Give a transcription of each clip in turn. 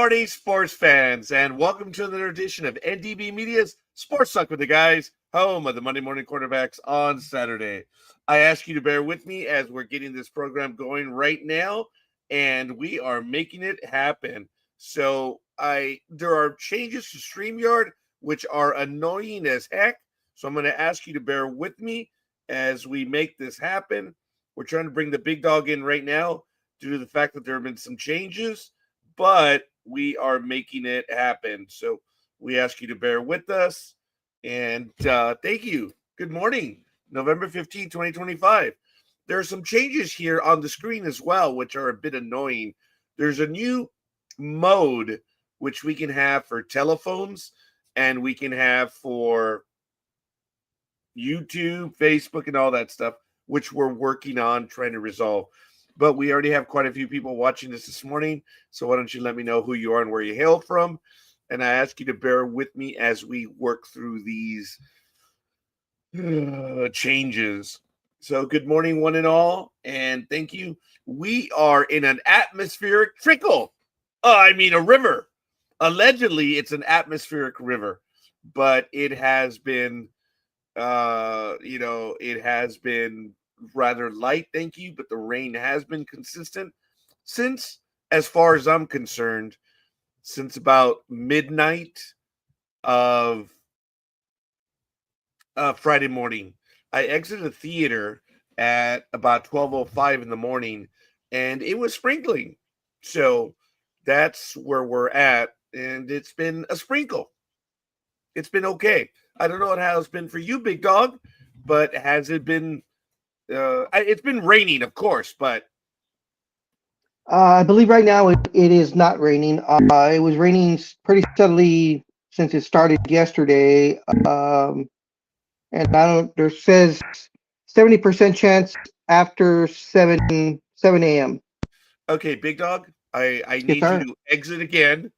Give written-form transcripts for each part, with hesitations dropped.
morning, sports fans, and welcome to another edition of NDB Media's Sports Talk with the Guys, home of the Monday Morning Quarterbacks on Saturday. I ask you to bear with me as we're getting this program going right now, and we are making it happen. So there are changes to StreamYard, which are annoying as heck. So I'm going to ask you to bear with me as we make this happen. We're trying to bring the big dog in right now due to the fact that there have been some changes, but we are making it happen. So we ask you to bear with us, and thank you. Good morning, November 15, 2025. There are some changes here on the screen as well, which are a bit annoying. There's a new mode which we can have for telephones, and we can have for YouTube, Facebook, and all that stuff, which we're working on trying to resolve. But we already have quite a few people watching this morning, so why don't you let me know who you are and where you hail from, and I ask you to bear with me as we work through these changes. So good morning, one and all, and thank you. We are in an atmospheric trickle. A river. Allegedly, it's an atmospheric river, but it has been, it has been rather light, thank you, but the rain has been consistent since, as far as I'm concerned, since about midnight of Friday morning. I exited the theater at about 12:05 in the morning, and it was sprinkling. So that's where we're at, and it's been a sprinkle. It's been okay. I don't know how it's been for you, big dog, but has it been? It's been raining, of course, but I believe right now it is not raining. It was raining pretty steadily since it started yesterday. And there says 70% chance after 7 a.m. Okay, big dog, I Yes, need sir. you to exit again.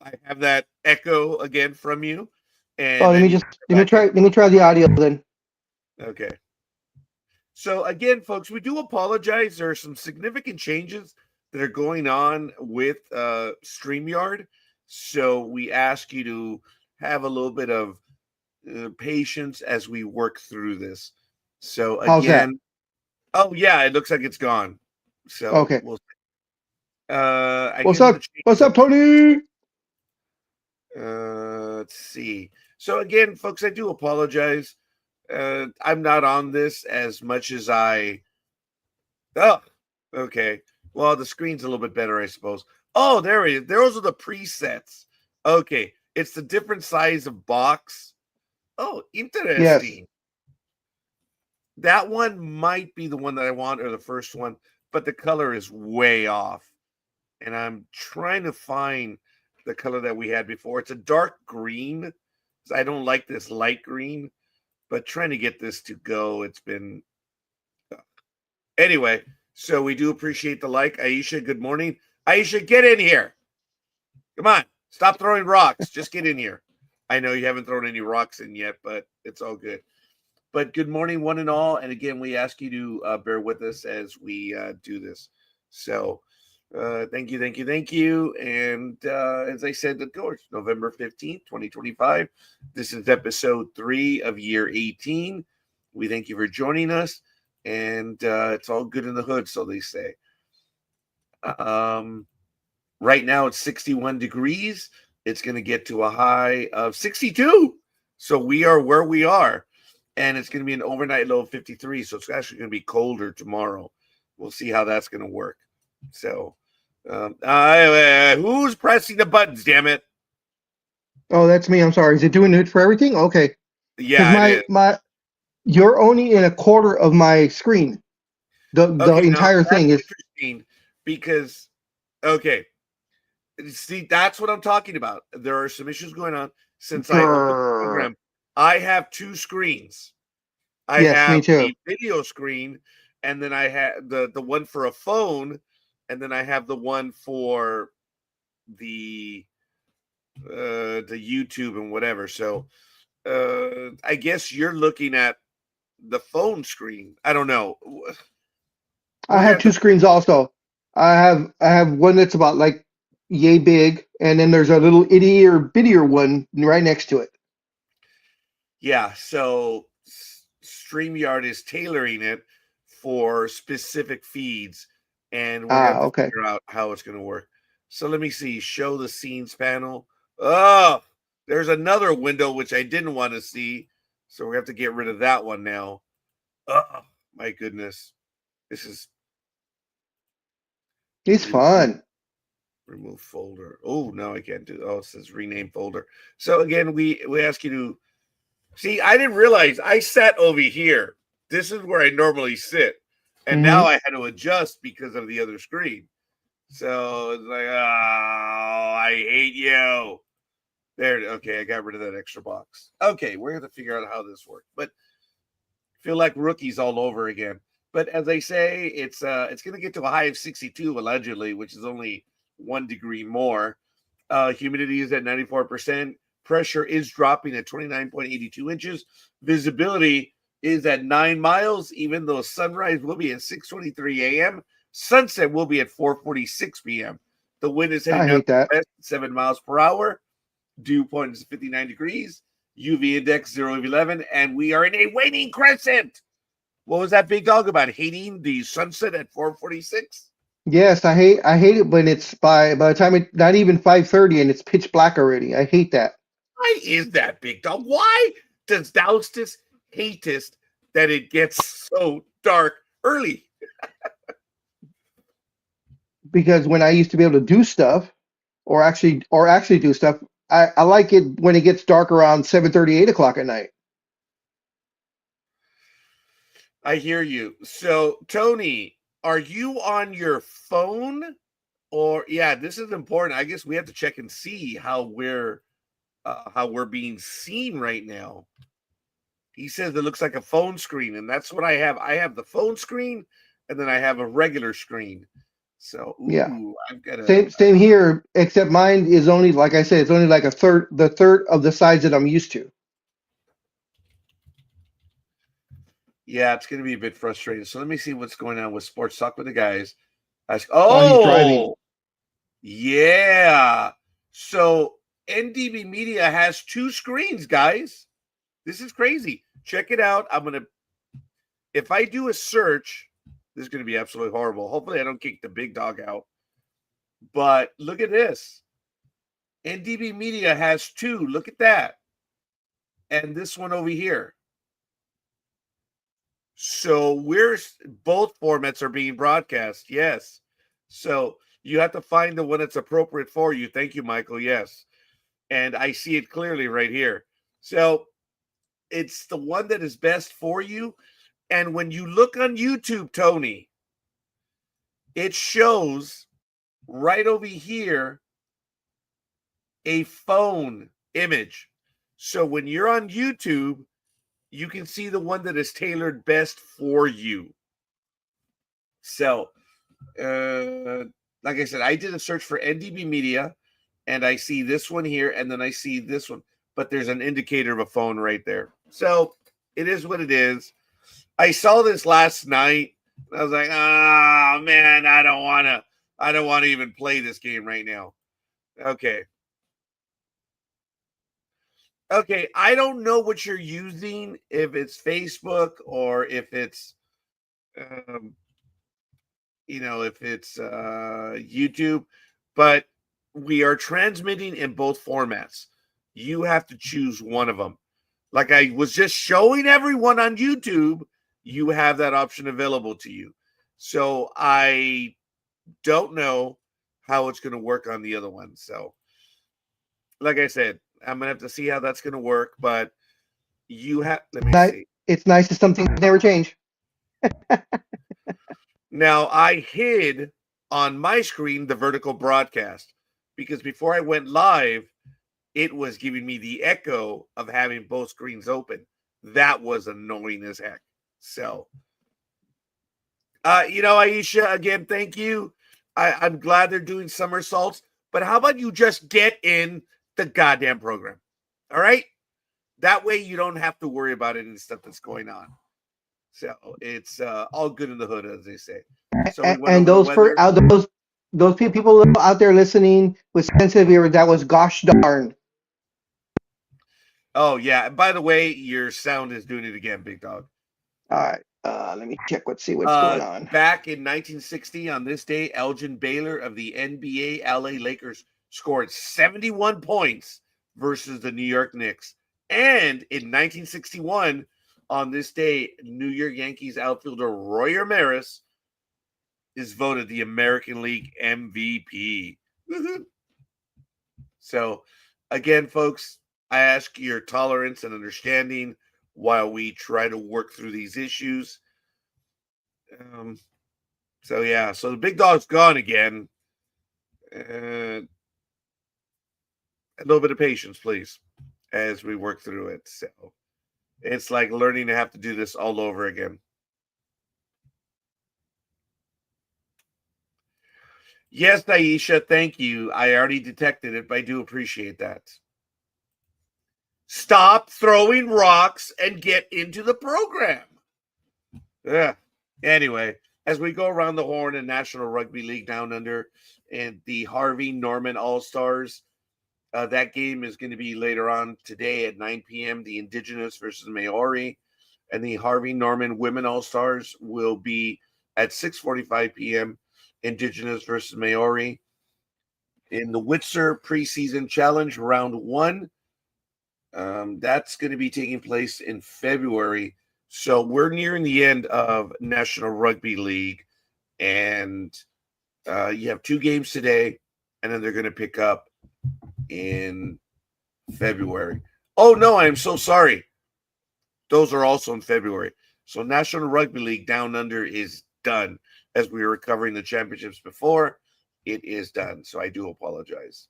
I have that echo again from you, Oh, and I need to let me come back in. try the audio then. Okay. So again, folks, we do apologize. There are some significant changes that are going on with StreamYard. So we ask you to have a little bit of patience as we work through this. So How's that? again, oh yeah, it looks like it's gone. So Okay. we'll I What's give the up? changes What's up. up, Tony? Let's see. So again, folks, I do apologize. I'm not on this as much as I. Oh, okay. Well, the screen's a little bit better, I suppose. Oh, there it is. Those are the presets. Okay, it's the different size of box. Oh, Yes. interesting. That one might be the one that I want, or the first one, but the color is way off. And I'm trying to find the color that we had before. It's a dark green. I don't like this light green, but trying to get this to go, it's been anyway. So we do appreciate the like. Aisha, good morning. Aisha, get in here. Come on. Stop throwing rocks. Just get in here. I know you haven't thrown any rocks in yet, but it's all good. But good morning, one and all. And again, we ask you to bear with us as we do this. So thank you, thank you, thank you. And as I said, of course, November 15th, 2025. This is episode 3 of year 18. We thank you for joining us. And it's all good in the hood, so they say. Right now, it's 61 degrees. It's going to get to a high of 62. So we are where we are. And it's going to be an overnight low of 53. So it's actually going to be colder tomorrow. We'll see how that's going to work. So, who's pressing the buttons, damn it? Oh, that's me. I'm sorry. Is it doing it for everything? Okay. Because Yeah, it is. you're only in a quarter of my screen. The Okay, now entire that's thing is. interesting because, okay, see, that's what I'm talking about. There are some issues going on since I opened the Grrr. program. I have 2 screens. I Yes, me have too. a video screen, and then I have the one for a phone, and then I have the one for the YouTube and whatever. So I guess you're looking at the phone screen. I don't know. I We're gonna have have two to. screens also. I have one that's about like yay big, and then there's a little ittier bittier one right next to it. Yeah, so StreamYard is tailoring it for specific feeds, and we're gonna have to Okay. figure out how it's gonna work. So let me see. Show the scenes panel. Oh, there's another window which I didn't want to see, so we have to get rid of that one now. Oh my goodness, this is It's fun. remove folder. Oh no, I can't do. Oh, it says rename folder. So again, we ask you to see. I didn't realize I sat over here. This is where I normally sit, and now I had to adjust because of the other screen. So it's like, oh, I hate you. There. Okay, I got rid of that extra box. Okay, we're gonna figure out how this works, but feel like rookies all over again. But as I say, it's gonna get to a high of 62 allegedly, which is only 1 degree more. Humidity is at 94%. Pressure is dropping at 29.82 inches. Visibility is at 9 miles, even though sunrise will be at 6:23 a.m. Sunset will be at 4:46 p.m. The wind is heading out to west, 7 miles per hour. Dew point is 59 degrees. UV index 0 of 11, and we are in a waning crescent. What was that big dog about hating the sunset at 4:46? Yes, I hate it when it's by the time it's not even 5:30 and it's pitch black already. I hate that. Why is that, big dog? Why does Doustis hatest that it gets so dark early? Because when I used to be able to do stuff, or actually do stuff, I like it when it gets dark around 7:30, 8 o'clock at night. I hear you. So, Tony, are you on your phone? Or yeah, this is important. I guess we have to check and see how we're being seen right now. He says it looks like a phone screen, and that's what I have. I have the phone screen, and then I have a regular screen. So Yeah, I've got a same here, except mine is only, like I said, it's only like the third of the size that I'm used to. Yeah, it's going to be a bit frustrating. So let me see what's going on with Sports Talk with the guys. Oh, he's driving. Yeah. So NDB Media has 2 screens, guys. This is crazy. Check it out. If I do a search, this is going to be absolutely horrible. Hopefully I don't kick the big dog out. But look at this. NDB Media has 2. Look at that. And this one over here. So both formats are being broadcast. Yes. So you have to find the one that's appropriate for you. Thank you, Michael. Yes. And I see it clearly right here. So it's the one that is best for you. And when you look on YouTube, Tony, it shows right over here a phone image. So when you're on YouTube, you can see the one that is tailored best for you. So, like I said, I did a search for NDB Media, and I see this one here, and then I see this one, but there's an indicator of a phone right there. So it is what it is. I saw this last night. I was like, oh man, I don't want to even play this game right now. Okay. Okay, I don't know what you're using, if it's Facebook or if it's, if it's YouTube, but we are transmitting in both formats. You have to choose one of them. Like I was just showing everyone on YouTube, you have that option available to you. So I don't know how it's going to work on the other one. So, like I said, I'm gonna have to see how that's gonna work, but you have. Let me see. It's nice that some things never change. Now I hid on my screen the vertical broadcast because before I went live, it was giving me the echo of having both screens open. That was annoying as heck. So, Aisha, again, thank you. I'm glad they're doing somersaults, but how about you just get in the goddamn program? All right. That way you don't have to worry about any stuff that's going on. So it's all good in the hood, as they say. So and those those people out there listening with sensitive ears, that was gosh darn. Oh yeah. By the way, your sound is doing it again, big dog. All right. Let me check. Let's see what's going on. Back in 1960, on this day, Elgin Baylor of the NBA LA Lakers scored 71 points versus the New York Knicks. And in 1961, on this day, New York Yankees outfielder Roy Ramirez is voted the American League MVP. So, again, folks, I ask your tolerance and understanding while we try to work through these issues. So the big dog's gone again. A little bit of patience, please, as we work through it. So it's like learning to have to do this all over again. Yes, Aisha, thank you. I already detected it, but I do appreciate that. Stop throwing rocks and get into the program. Yeah. Anyway, as we go around the horn in National Rugby League Down Under and the Harvey Norman All-Stars, that game is going to be later on today at 9 p.m. The Indigenous versus Maori, and the Harvey Norman Women All-Stars will be at 6:45 p.m. Indigenous versus Maori. In the Witzer preseason challenge round 1, that's going to be taking place in February. So we're nearing the end of National Rugby League, and you have 2 games today, and then they're going to pick up in February. Oh, no, I'm so sorry. Those are also in February. So National Rugby League Down Under is done. As we were covering the championships before, it is done. So I do apologize.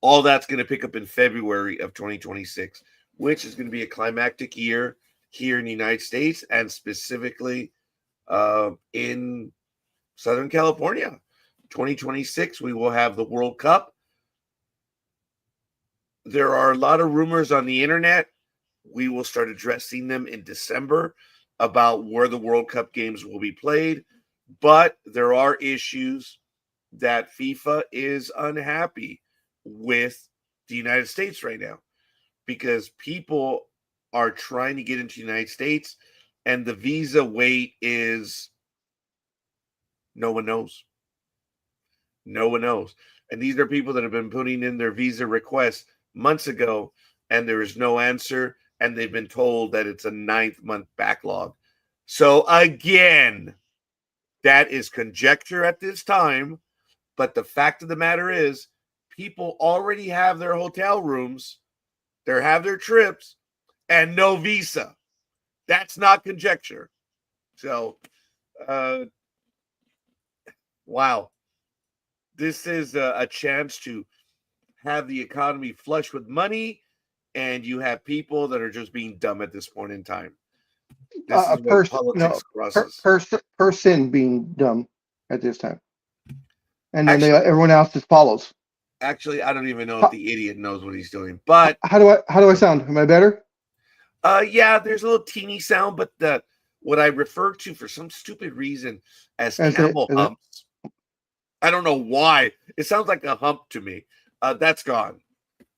All that's going to pick up in February of 2026, which is going to be a climactic year here in the United States and specifically in Southern California. 2026, we will have the World Cup. There are a lot of rumors on the internet. We will start addressing them in December about where the World Cup games will be played. But there are issues that FIFA is unhappy with the United States right now because people are trying to get into the United States and the visa wait is no one knows. No one knows. And these are people that have been putting in their visa requests months ago and there is no answer and they've been told that it's a 9-month backlog. So again, that is conjecture at this time, but the fact of the matter is people already have their hotel rooms, they have their trips, and no visa. That's not conjecture. So, wow. This is a chance to have the economy flush with money, and you have people that are just being dumb at this point in time. This is where politics crosses. Person being dumb at this time. And then Actually, everyone else just follows. Actually, I don't even know if the idiot knows what he's doing. But how do I sound? Am I better? Yeah, there's a little teeny sound, but what I refer to for some stupid reason as camel humps. I don't know why. It sounds like a hump to me. That's gone.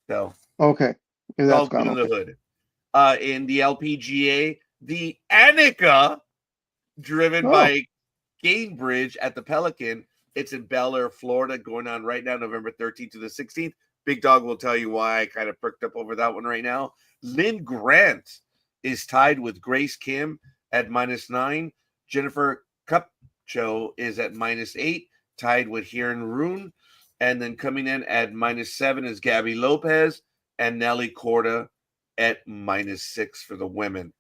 So okay, yeah, that's gone. In the hood. In the LPGA, the Annika, driven by Gainbridge at the Pelican. It's in Bel Air, Florida, going on right now, November 13th to the 16th. Big Dog will tell you why I kind of perked up over that one right now. Lynn Grant is tied with Grace Kim at -9. Jennifer Kupcho is at -8, tied with Hiren Rune. And then coming in at -7 is Gabby Lopez and Nelly Corda at -6 for the women.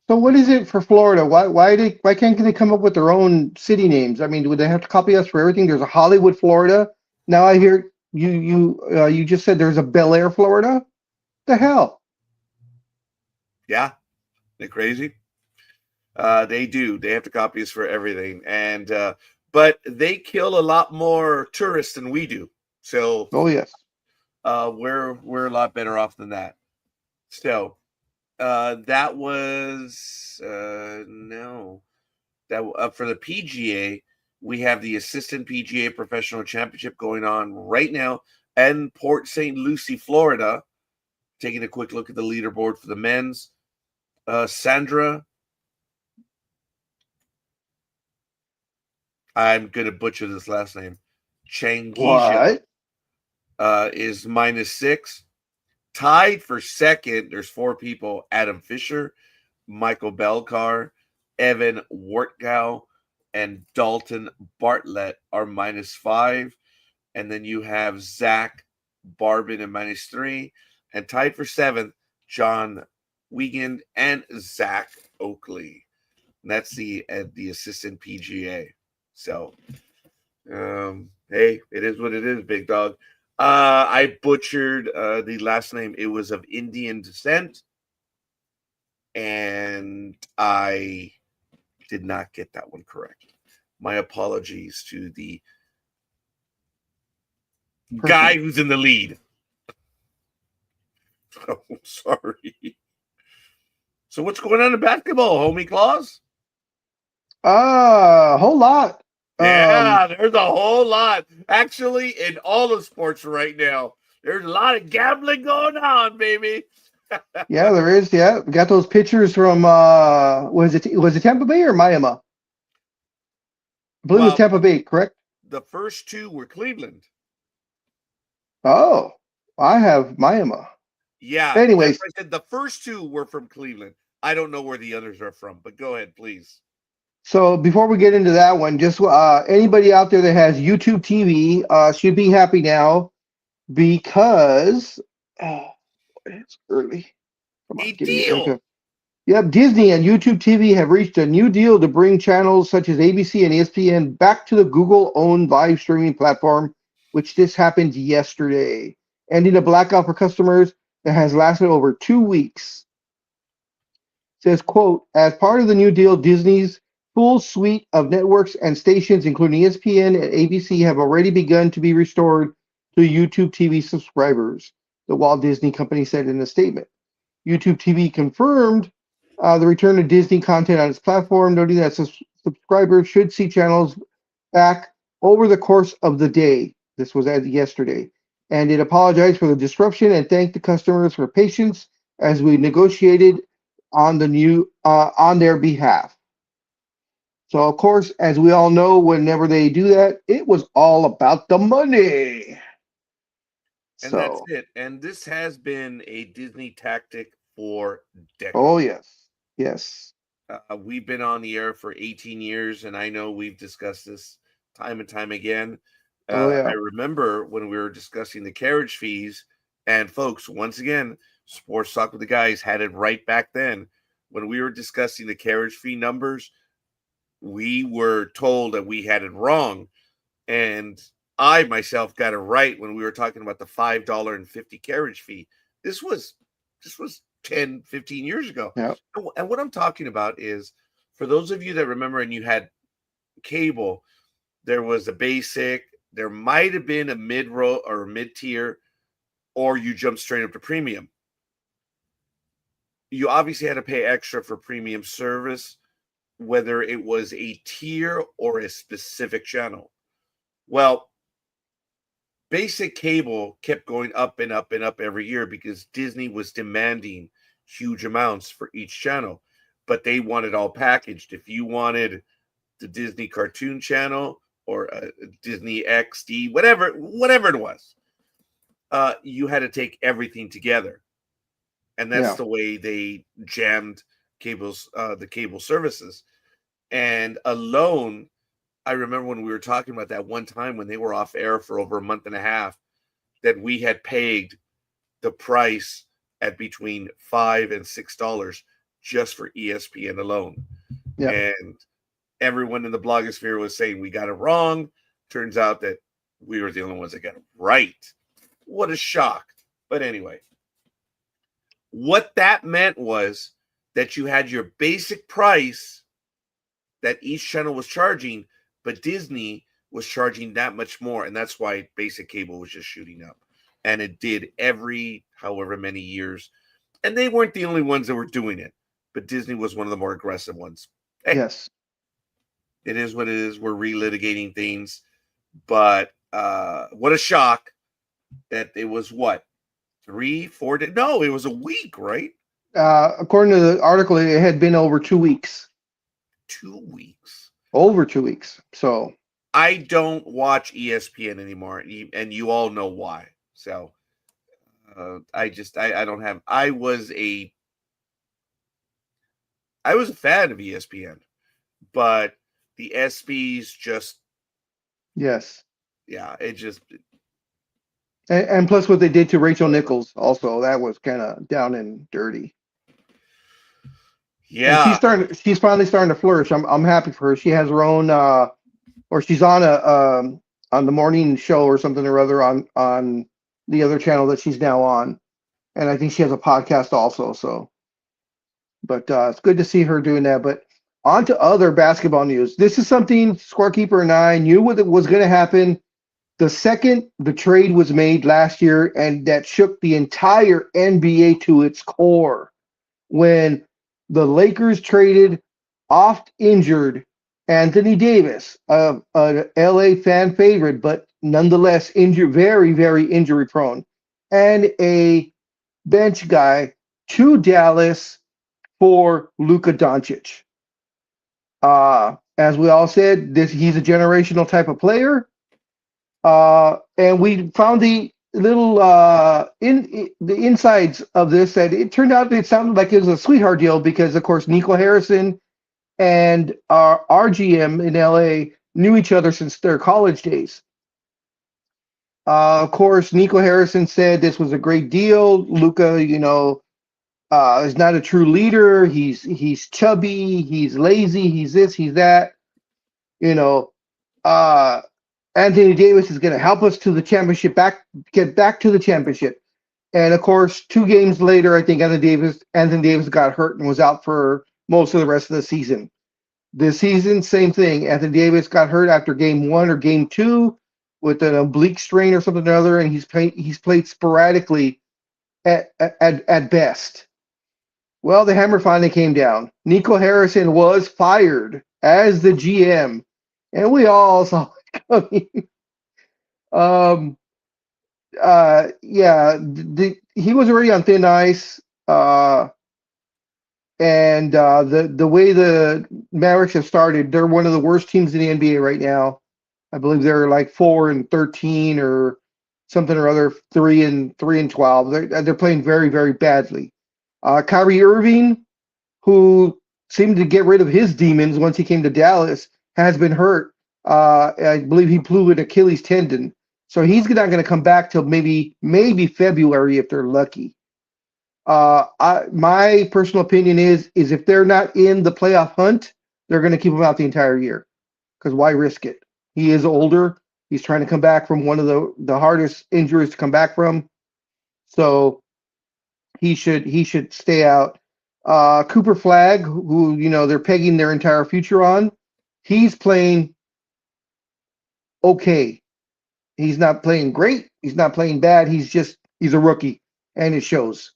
So what is it for Florida? Why can't they come up with their own city names? I mean, would they have to copy us for everything? There's a Hollywood, Florida. Now I hear you just said there's a Bel Air, Florida. The hell? Yeah, they're crazy. They do. They have to copy us for everything, and but they kill a lot more tourists than we do. So, oh yes, we're a lot better off than that. So. That was no. That for the PGA, We have the Assistant PGA Professional Championship going on right now in Port St. Lucie, Florida. Taking a quick look at the leaderboard for the men's. Sandra, I'm going to butcher this last name, Changija, is -6. Tied for second, there's 4 people: Adam Fisher, Michael Belcar, Evan Wortgau, and Dalton Bartlett are -5. And then you have Zach Barbin at -3. And tied for 7th, John Wiegand and Zach Oakley. And that's the assistant PGA. So, hey, it is what it is, big dog. I butchered the last name. It was of Indian descent. And I did not get that one correct. My apologies to the guy who's in the lead. Oh, sorry. So what's going on in basketball, homie Claus? A whole lot. Yeah, there's a whole lot. Actually, in all of sports right now, there's a lot of gambling going on, baby. Yeah, there is. Yeah, we got those pictures from was it Tampa Bay or Miami? I believe it was Tampa Bay, correct? The first 2 were Cleveland. Oh, I have Miami. Yeah. Anyways, I said the first 2 were from Cleveland. I don't know where the others are from, but go ahead, please. So before we get into that one, just anybody out there that has YouTube TV should be happy now because it's early. Come on, give me a second. Yep, Disney and YouTube TV have reached a new deal to bring channels such as ABC and ESPN back to the Google-owned live streaming platform, which this happened yesterday, ending a blackout for customers that has lasted over 2 weeks. It says, quote, as part of the new deal, Disney's full suite of networks and stations, including ESPN and ABC, have already begun to be restored to YouTube TV subscribers, the Walt Disney Company said in a statement. YouTube TV confirmed the return of Disney content on its platform, noting that subscribers should see channels back over the course of the day. This was as yesterday. And it apologized for the disruption and thanked the customers for patience as we negotiated on the new on their behalf. So of course, as we all know, whenever they do that, it was all about the money. And that's it. And this has been a Disney tactic for decades. Oh, yes. Yes. We've been on the air for 18 years, and I know we've discussed this time and time again. I remember when we were discussing the carriage fees, and folks, once again, Sports Talk with the Guys had it right back then. When we were discussing the carriage fee numbers, we were told that we had it wrong. And I myself got it right when we were talking about the $5.50 carriage fee. This was 10, 15 years ago. Yep. And what I'm talking about is, for those of you that remember and you had cable, there was a basic, there might have been a mid-row or mid-tier, or you jumped straight up to premium. You obviously had to pay extra for premium service, whether it was a tier or a specific channel. Well, basic cable kept going up and up and up every year because Disney was demanding huge amounts for each channel, but they wanted all packaged. If you wanted the Disney Cartoon Channel or Disney XD, whatever it was, you had to take everything together. And that's the way they jammed cables, the cable services. And alone, I remember when we were talking about that one time when they were off air for over a month and a half, that we had paid the price at between $5 and $6 just for ESPN alone. Yeah. And everyone in the blogosphere was saying we got it wrong. Turns out that we were the only ones that got it right. What a shock. But anyway, what that meant was that you had your basic price that each channel was charging, but Disney was charging that much more. And that's why basic cable was just shooting up. And it did every however many years. And they weren't the only ones that were doing it, but Disney was one of the more aggressive ones. Hey, yes. It is what it is. We're relitigating things, but what a shock that it was what 3-4 days. No, it was a week, right? According to the article, it had been over 2 weeks. 2 weeks. Over 2 weeks. So I don't watch ESPN anymore, and you all know why. So I don't have. I was a fan of ESPN, but the ESPYs just yes, it just and plus what they did to Rachel Nichols also, that was kind of down and dirty. And yeah. she's finally starting to flourish. I'm happy for her. She has her own or she's on on the morning show or something or other on the other channel that she's now on. And I think she has a podcast also. So, but it's good to see her doing that. But on to other basketball news. This is something Scorekeeper and I knew what was going to happen the second the trade was made last year, and that shook the entire NBA to its core when the Lakers traded oft injured Anthony Davis, a LA fan favorite, but nonetheless injured, very, very injury prone, and a bench guy to Dallas for Luka Doncic. As we all said, he's a generational type of player. And we found the little the insides of this, that it turned out it sounded like it was a sweetheart deal because, of course, Nico Harrison and our GM in LA knew each other since their college days. Of course, Nico Harrison said this was a great deal. Luka, is not a true leader. He's chubby. He's lazy. He's this. He's that. You know, Anthony Davis is going to help us to the championship, get back to the championship. And of course, 2 games later, I think Anthony Davis got hurt and was out for most of the rest of the season. This season, same thing. Anthony Davis got hurt after game 1 or game 2 with an oblique strain or something or other, and he's played sporadically at best. Well, the hammer finally came down. Nico Harrison was fired as the GM, and we all saw it coming. He was already on thin ice. And the way the Mavericks have started, they're one of the worst teams in the NBA right now. I believe they're like 4-13 or something or other, 3-12. They're playing very, very badly. Kyrie Irving, who seemed to get rid of his demons once he came to Dallas, has been hurt. I believe he blew an Achilles tendon, so he's not going to come back till maybe February if they're lucky. My personal opinion is if they're not in the playoff hunt, they're going to keep him out the entire year, because why risk it? He is older. He's trying to come back from one of the hardest injuries to come back from, so he should stay out. Cooper Flag, who they're pegging their entire future on, he's playing okay. He's not playing great. He's not playing bad. He's a rookie, and it shows.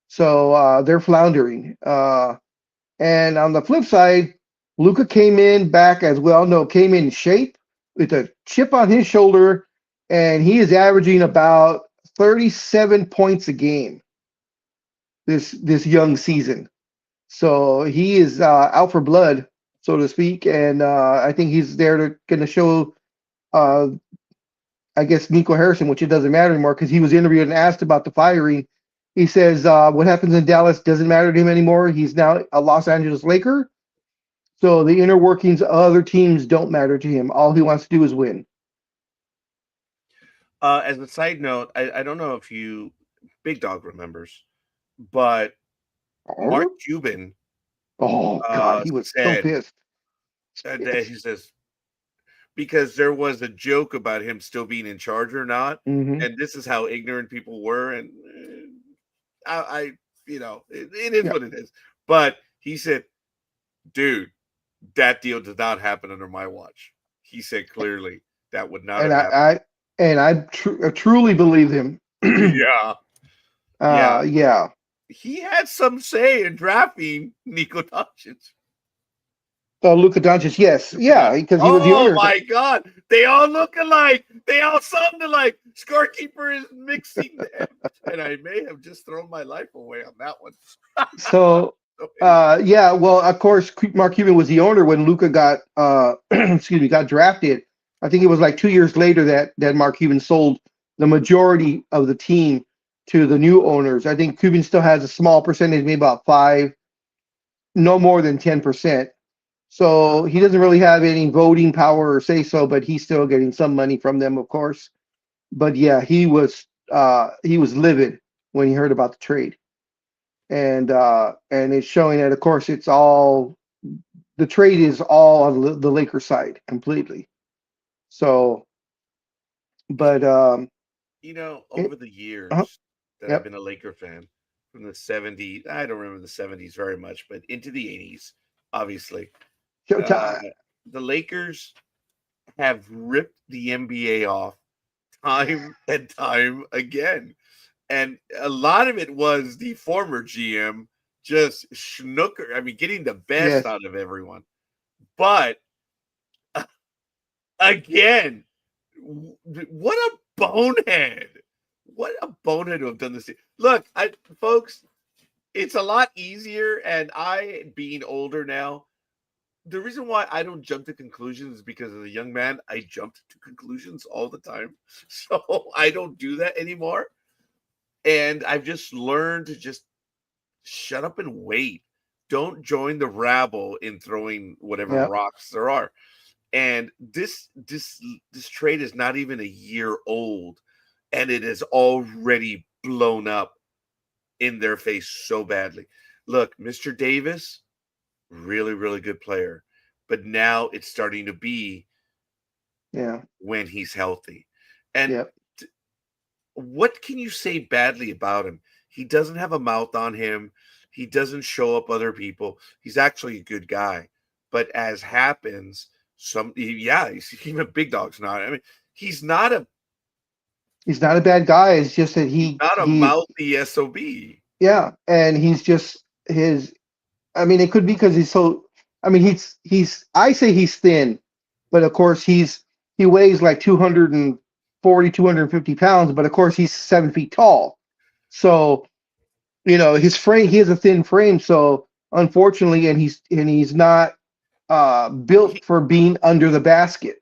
So they're floundering. And on the flip side, Luka came in shape with a chip on his shoulder, and he is averaging about 37 points a game this young season. So he is out for blood, so to speak, and I think he's going to show, I guess, Nico Harrison, which it doesn't matter anymore because he was interviewed and asked about the firing. He says what happens in Dallas doesn't matter to him anymore. He's now a Los Angeles Laker. So the inner workings of other teams don't matter to him. All he wants to do is win. As a side note, I don't know if Big Dog remembers, but Mark Cuban. Oh God, he was so pissed. He says, because there was a joke about him still being in charge or not, and this is how ignorant people were, and it is what it is. But he said, "Dude, that deal did not happen under my watch." He said clearly that would not have happened. I truly believe him. Yeah. Yeah. He had some say in drafting Nico Doncic. Luka Doncic, yes, yeah, because he was the Oh owner. my God, they all look alike. They all sound alike. Scorekeeper is mixing them, and I may have just thrown my life away on that one. So, So anyway, yeah, well, of course, Mark Cuban was the owner when Luka got, excuse me, got drafted. I think it was like 2 years later that Mark Cuban sold the majority of the team to the new owners. I think Cuban still has a small percentage, maybe about five, no more than 10%. So he doesn't really have any voting power or say so, but he's still getting some money from them, of course. But yeah, he was livid when he heard about the trade. And it's showing that of course it's all the trade is all on the Lakers side completely. So, but over the uh, years that I've yep. been a Laker fan from the '70s, I don't remember the '70s very much, but into the '80s, obviously, uh, Showtime. the Lakers have ripped the NBA off time and time again. And a lot of it was the former GM just schnooker. I mean, getting the best Yes. out of everyone. But again, what a bonehead. What a bonehead to have done this. Look, folks, it's a lot easier. And I, being older now, the reason why I don't jump to conclusions is because as a young man, I jumped to conclusions all the time. So I don't do that anymore. And I've just learned to just shut up and wait. Don't join the rabble in throwing whatever Yep. rocks there are. And this trade is not even a year old, and it is already blown up in their face so badly. Look, Mr. Davis, really, really good player, but now it's starting to be Yeah. when he's healthy. And Yep. what can you say badly about him? He doesn't have a mouth on him. He doesn't show up other people. He's actually a good guy. But as happens, he's even big dog's not. I mean, he's not a He's not a bad guy. It's just that he's not a he mouthy SOB. yeah, and he's just his. I mean, it could be because he's so. I mean, he's. I say he's thin, but of course he weighs like 240, 250 pounds. But of course he's 7 feet tall. So his frame. He has a thin frame. So unfortunately, and he's not built He, for being under the basket.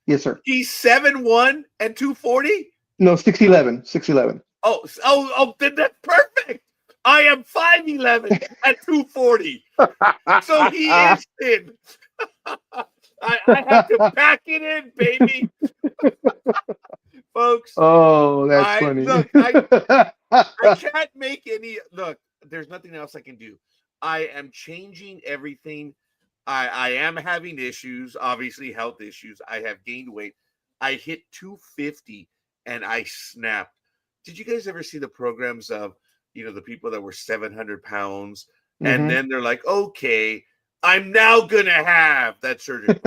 Yes, sir. he's 7'1" and 240. No, 6'11", 6'11". Oh, then that's perfect. I am 5'11" at 240. So he is thin. I have to pack it in, baby. Folks, Oh, that's funny. I can't make any look. There's nothing else I can do. I am changing everything. I am having issues, obviously health issues. I have gained weight. I hit 250 and I snapped. Did you guys ever see the programs of the people that were 700 pounds and hmm then they're like, okay, I'm now gonna have that surgery.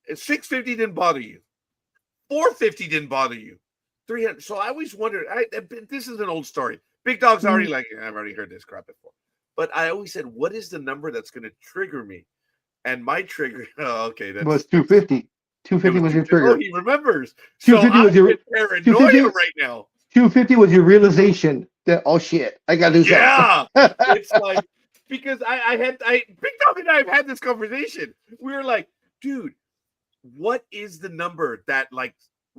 650 didn't bother you. 450 didn't bother you. 300. So I always wondered. This is an old story. Big Dog's already like, I've already heard this crap before. But I always said, what is the number that's going to trigger me? And my trigger, okay, was 250. 250 was your Oh, trigger. he remembers. So 250 I'm was your in paranoia 250 right now. 250 was your realization that oh shit, I gotta do Yeah, something. it's like because Big Dog and I have had this conversation. We were like, dude, what is the number that like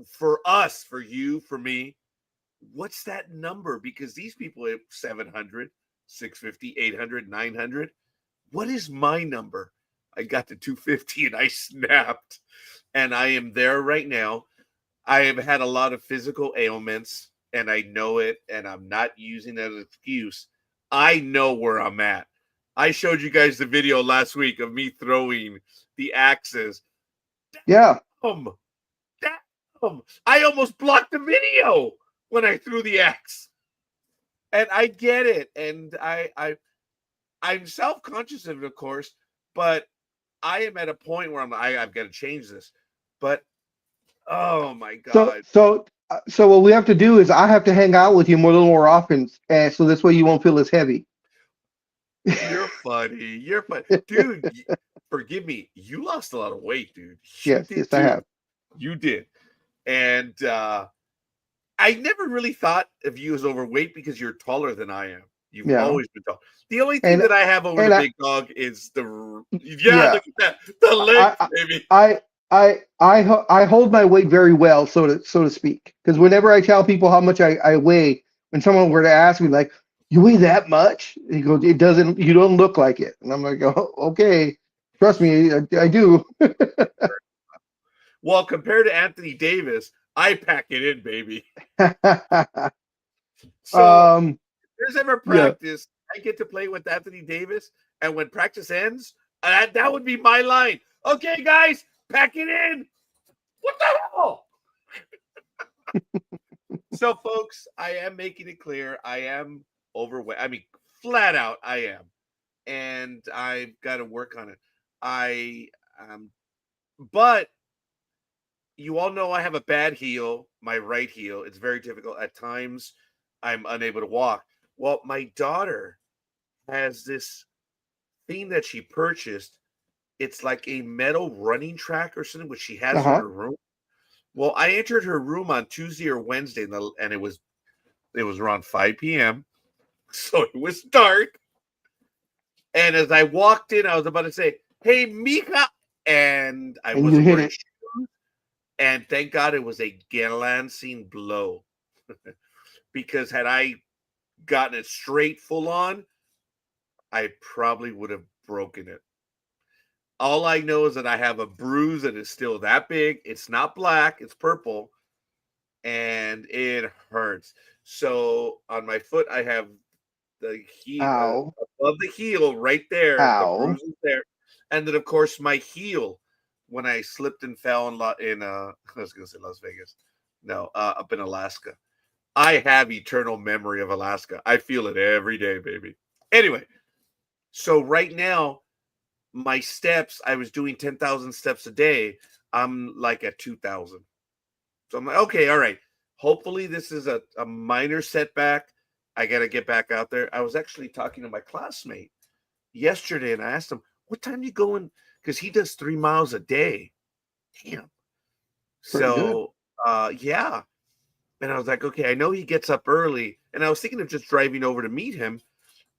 for us, for you, for me? What's that number? Because these people have 700, 650, 800, 900. What is my number? I got to 250 and I snapped. And I am there right now. I have had a lot of physical ailments and I know it. And I'm not using that as an excuse. I know where I'm at. I showed you guys the video last week of me throwing the axes. Yeah. I almost blocked the video when I threw the axe. And I get it. And I'm self-conscious of it, of course, but I am at a point where I've got to change this. But oh my God. So what we have to do is I have to hang out with you a little more often, and so this way you won't feel as heavy. You're funny. You're funny. Dude, forgive me. You lost a lot of weight, dude. You Yes, did yes, I too. have. You did. And I never really thought of you as overweight because you're taller than I am. You've Yeah, always been tall. The only thing and that I have over the and big dog is yeah, yeah, look at that. The legs, I baby. I hold my weight very well, so to speak. Because whenever I tell people how much I weigh, when someone were to ask me like, "You weigh that much?" He goes, "It doesn't. You don't look like it." And I'm like, "Oh, okay. Trust me, I do." Well, compared to Anthony Davis, I pack it in, baby. So um, there's ever yeah. practice, I get to play with Anthony Davis, and when practice ends, that would be my line. Okay, guys, pack it in. What the hell? So, folks, I am making it clear I am overweight. I mean, flat out, I am, and I've got to work on it. I but you all know I have a bad heel, my right heel. It's very difficult at times. I'm unable to walk. Well, my daughter has this thing that she purchased. It's like a metal running track or something, which she has in Uh-huh. her room. Well, I entered her room on Tuesday or Wednesday, and it was around 5 p.m. So it was dark. And as I walked in, I was about to say, "Hey, Mika," and I And you wasn't hit wearing it. shoes. And thank God it was a glancing blow, because had I gotten it straight full on, I probably would have broken it. All I know is that I have a bruise that is still that big. It's not black, it's purple, and it hurts. So on my foot, I have the heel Ow. above the heel right there. The Ow. bruise is there, and then of course my heel when I slipped and fell in I was going to say Las Vegas, no, up in Alaska. I have eternal memory of Alaska. I feel it every day, baby. Anyway, so right now my steps, I was doing 10,000 steps a day. I'm like at 2,000. So I'm like, okay, all right. Hopefully, this is a minor setback. I got to get back out there. I was actually talking to my classmate yesterday and I asked him, what time you going? Because he does 3 miles a day. Damn. Pretty good. So, yeah. And I was like, okay, I know he gets up early. And I was thinking of just driving over to meet him.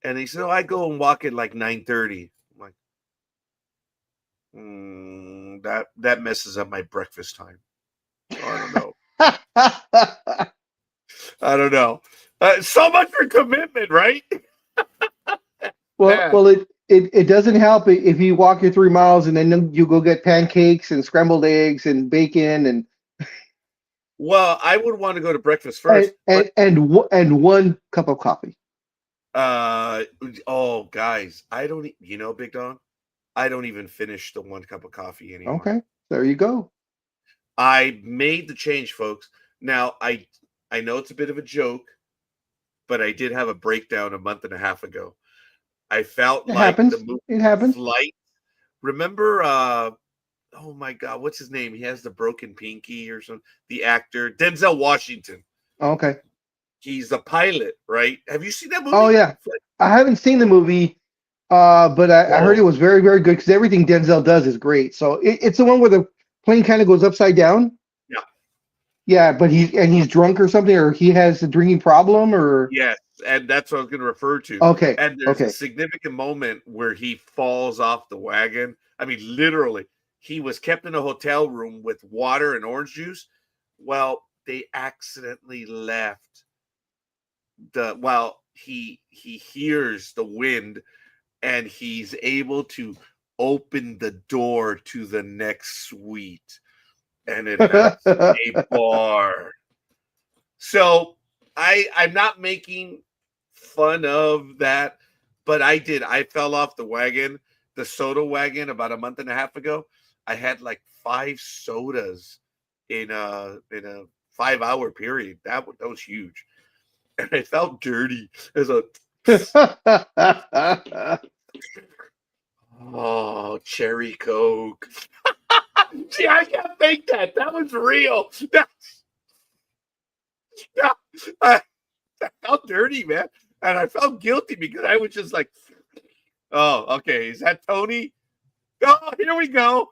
And he said, oh, I go and walk at like 9:30. I'm like, that messes up my breakfast time. So I don't know. I don't know. So much for commitment, right? Well, Man. it doesn't help if you walk your 3 miles and then you go get pancakes and scrambled eggs and bacon Well, I would want to go to breakfast and first, but and one cup of coffee. uh oh guys, I don't Big Dog, I don't even finish the one cup of coffee anymore. Okay, there you go. I made the change, folks. Now I know it's a bit of a joke, but I did have a breakdown a month and a half ago. I felt It like the happens. movie It happens. Flight. Remember oh my god, what's his name? He has the broken pinky or something. The actor Denzel Washington. Okay. He's a pilot, right? Have you seen that Oh movie? yeah, I haven't seen the movie, but I heard it Oh, was very, very good because everything Denzel does is great. So it's the one where the plane kind of goes upside down. yeah. Yeah, but he's drunk or something, or he has a drinking problem, or Yes, and that's what I was going to refer to. okay, And there's a okay. significant moment where he falls off the wagon. I mean, literally, he was kept in a hotel room with water and orange juice. Well, they accidentally left he hears the wind and he's able to open the door to the next suite, and it has a bar. So I'm not making fun of that, but I fell off the wagon, the soda wagon, about a month and a half ago. I had like 5 sodas in a 5 hour period. That was huge, and I felt dirty as a oh cherry coke. See, I can't fake that. That was real. I felt dirty, man, and I felt guilty because I was just like, Oh, okay. Is that Tony? Oh, here we go.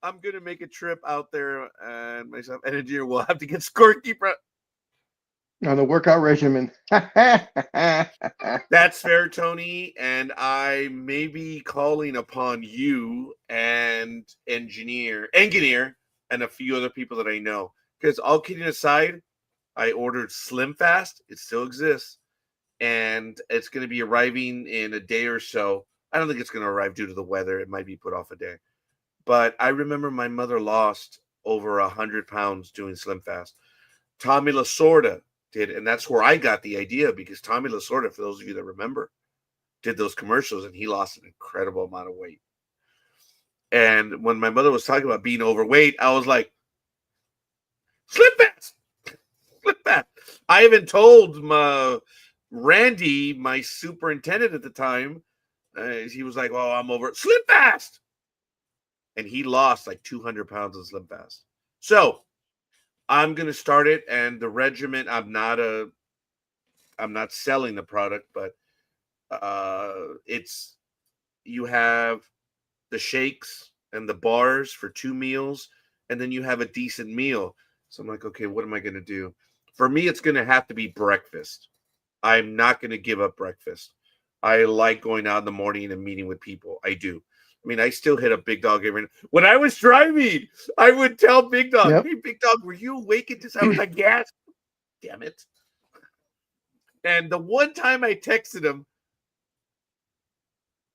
I'm going to make a trip out there, and myself and engineer will have to get scorekeeper. On the workout regimen. That's fair, Tony. And I may be calling upon you and engineer, and a few other people that I know. Because all kidding aside, I ordered Slim Fast. It still exists. And it's going to be arriving in a day or so. I don't think it's going to arrive due to the weather. It might be put off a day. But I remember my mother lost over 100 pounds doing Slim Fast. Tommy Lasorda did, and that's where I got the idea, because Tommy Lasorda, for those of you that remember, did those commercials, and he lost an incredible amount of weight. And when my mother was talking about being overweight, I was like, Slim Fast! Slim Fast! I even told Randy, my superintendent at the time, he was like, "Oh, I'm over it. Slim Fast," and he lost like 200 pounds of Slim Fast. So I'm gonna start it, and the regimen. I'm not selling the product, but it's you have the shakes and the bars for 2 meals, and then you have a decent meal. So I'm like, okay, what am I gonna do? For me, it's gonna have to be breakfast. I'm not going to give up breakfast. I like going out in the morning and meeting with people. I do. I mean, I still hit up Big Dog every. When I was driving, I would tell Big Dog, Yep. "Hey, Big Dog, were you awake at this hour?" Like, yes. Damn it. And the one time I texted him,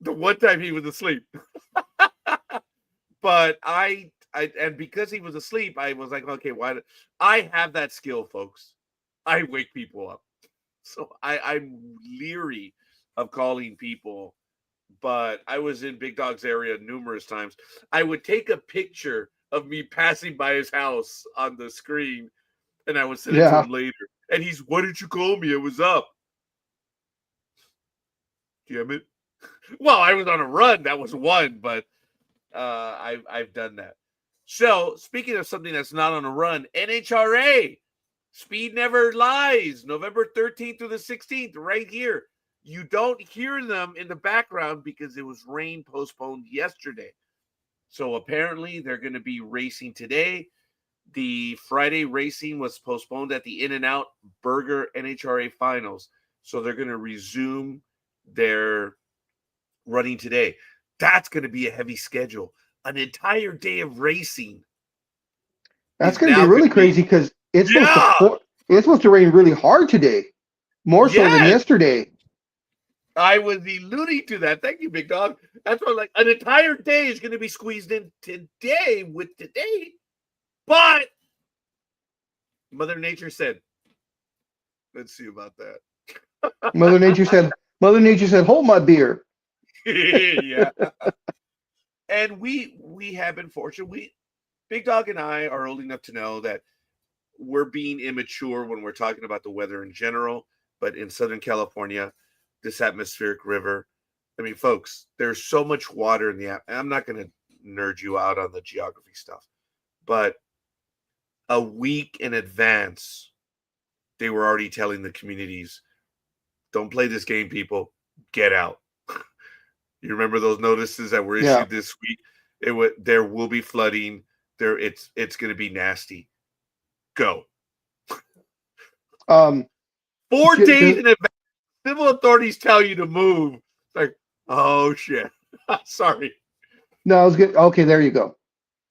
the one time he was asleep. But and because he was asleep, I was like, okay, I have that skill, folks. I wake people up. So I'm leery of calling people, but I was in Big Dog's area numerous times. I would take a picture of me passing by his house on the screen, and I would send it to him later. And he's, "Why didn't you call me? I was up." Damn it. Well, I was on a run. That was one, but I've done that. So speaking of something that's not on a run, NHRA. Speed Never Lies, November 13th through the 16th, right here. You don't hear them in the background because it was rain postponed yesterday. So apparently they're going to be racing today. The Friday racing was postponed at the In-N-Out Burger NHRA Finals. So they're going to resume their running today. That's going to be a heavy schedule. An entire day of racing. That's going to be really crazy because it's supposed to rain really hard today, more so than yesterday. I was alluding to that. Thank you, Big Dog. That's what, like, an entire day is going to be squeezed in today with today. But Mother Nature said, let's see about that. Mother Nature said, hold my beer. Yeah. And we have been fortunate. Big Dog and I are old enough to know that we're being immature when we're talking about the weather in general, but in Southern California, this atmospheric river, I mean, folks, there's so much water in the app. I'm not going to nerd you out on the geography stuff, but a week in advance, they were already telling the communities, don't play this game, people, get out. You remember those notices that were issued this week? There will be flooding. It's going to be nasty. Go. 4 days in advance, civil authorities tell you to move. Like, oh shit. Sorry. No, I was good. Okay, there you go.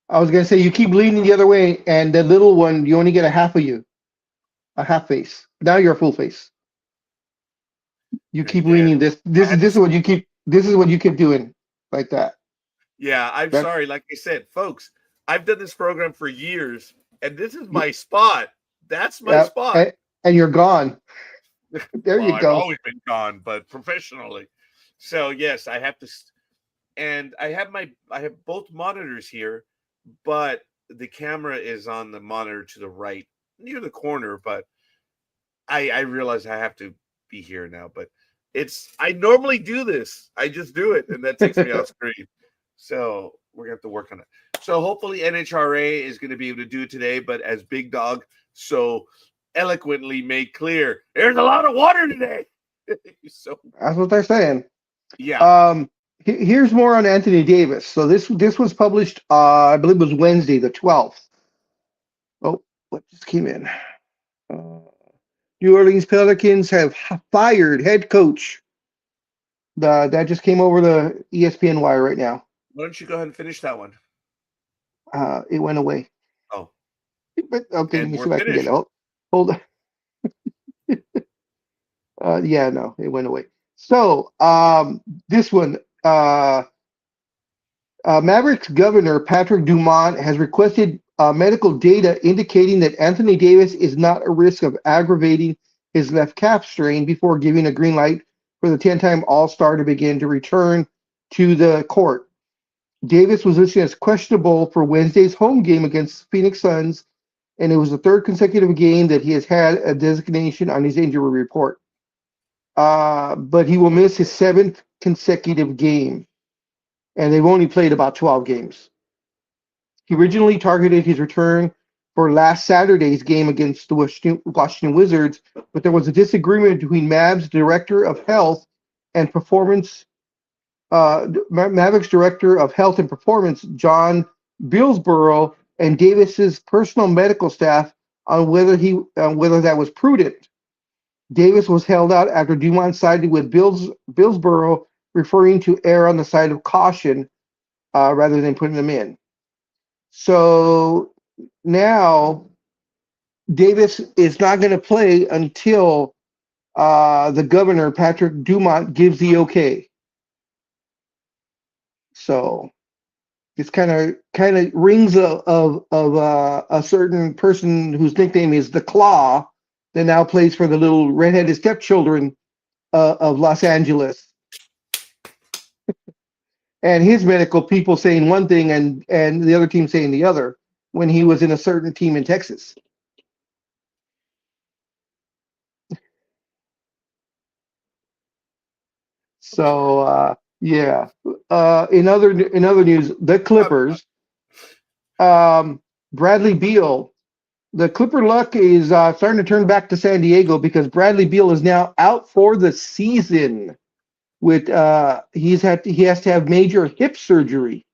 I was gonna say you keep leaning the other way, and the little one, you only get a half half face. Now you're a full face. You keep leaning this. This is what you keep doing like that. Yeah, I'm sorry. Like I said, folks, I've done this program for years, and this is my spot. That's my spot. And you're gone. There you go. I've always been gone, but professionally. So yes, I have to, and I have both monitors here, but the camera is on the monitor to the right, near the corner. But I realize I have to be here now. But I normally do this. I just do it, and that takes me off screen. So we're gonna have to work on it. So hopefully NHRA is going to be able to do it today. But as Big Dog so eloquently made clear, there's a lot of water today. So that's what they're saying. Yeah. Here's more on Anthony Davis. So this was published, I believe it was Wednesday, the 12th. Oh, what just came in? New Orleans Pelicans have fired head coach. That just came over the ESPN wire right now. Why don't you go ahead and finish that one? It went away. Oh, But okay, let and me see we're if I can get it. finished. Hold on. Yeah, no, it went away. So this one, Mavericks governor Patrick Dumont has requested medical data indicating that Anthony Davis is not at risk of aggravating his left calf strain before giving a green light for the 10-time All-Star to begin to return to the court. Davis was listed as questionable for Wednesday's home game against Phoenix Suns, and it was the third consecutive game that he has had a designation on his injury report. But he will miss his seventh consecutive game, and they've only played about 12 games. He originally targeted his return for last Saturday's game against the Washington Wizards, but there was a disagreement between Mavs Director of Health and Performance, Mavericks Director of Health and Performance, John Billsborough, and Davis's personal medical staff on whether that was prudent. Davis was held out after Dumont sided with Billsborough, referring to err on the side of caution rather than putting them in. So now Davis is not going to play until the governor, Patrick Dumont, gives the okay. So it's kind of rings of a certain person whose nickname is the Claw that now plays for the little redheaded stepchildren of Los Angeles. And his medical people saying one thing and the other team saying the other when he was in a certain team in Texas. So yeah. In other news, the Clippers, Bradley Beal, the Clipper luck is starting to turn back to San Diego because Bradley Beal is now out for the season. With he has to have major hip surgery.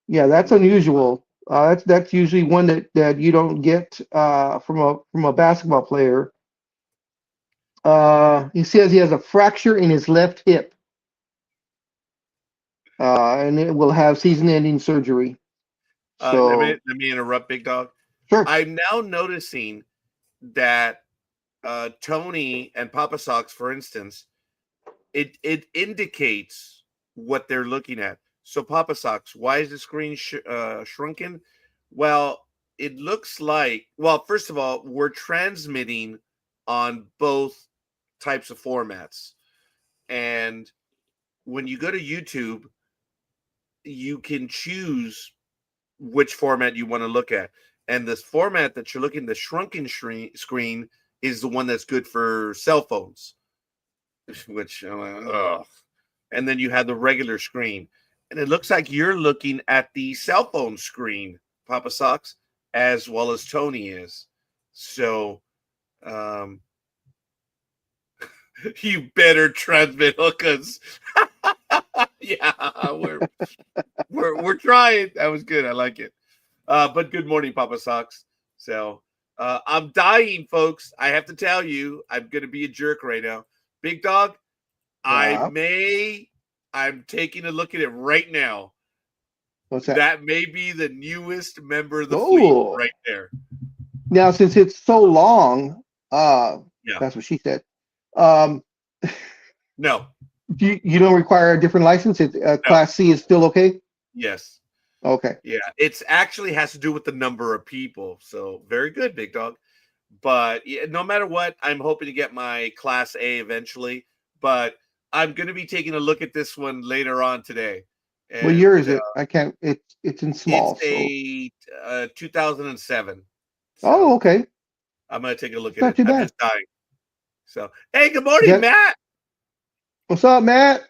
Yeah, that's unusual. That's usually one that you don't get from a basketball player. He says he has a fracture in his left hip, and it will have season-ending surgery. So Let me interrupt, Big Dog. sure. I'm now noticing that Tony and Papa Sox, for instance, it indicates what they're looking at. So Papa Sox, why is the screen shrunken? Well, it looks like, well, first of all, we're transmitting on both types of formats. And when you go to YouTube, you can choose which format you want to look at. And this format that you're looking, the shrunken screen, is the one that's good for cell phones, which, ugh. And then you have the regular screen. And it looks like you're looking at the cell phone screen, Papa Sox, as well as Tony is. So, you better transmit hookers. Yeah, we're trying. That was good. I like it. But good morning, Papa Sox. So I'm dying, folks. I have to tell you, I'm gonna be a jerk right now. Big Dog, Yeah. I'm taking a look at it right now. What's that? That may be the newest member of the Oh. fleet right there. Now, since it's so long, Yeah. that's what she said. No. You don't require a different license? Class C is still okay? Yes. Okay. Yeah. It's actually has to do with the number of people. So very good, Big Dog. But yeah, no matter what, I'm hoping to get my Class A eventually. But I'm going to be taking a look at this one later on today. And, What year is it? I can't. It's in small. It's a 2007. So oh, okay. I'm going to take a look It's at not it. too I'm bad. just dying. So, hey, good morning, Matt. What's up, Matt?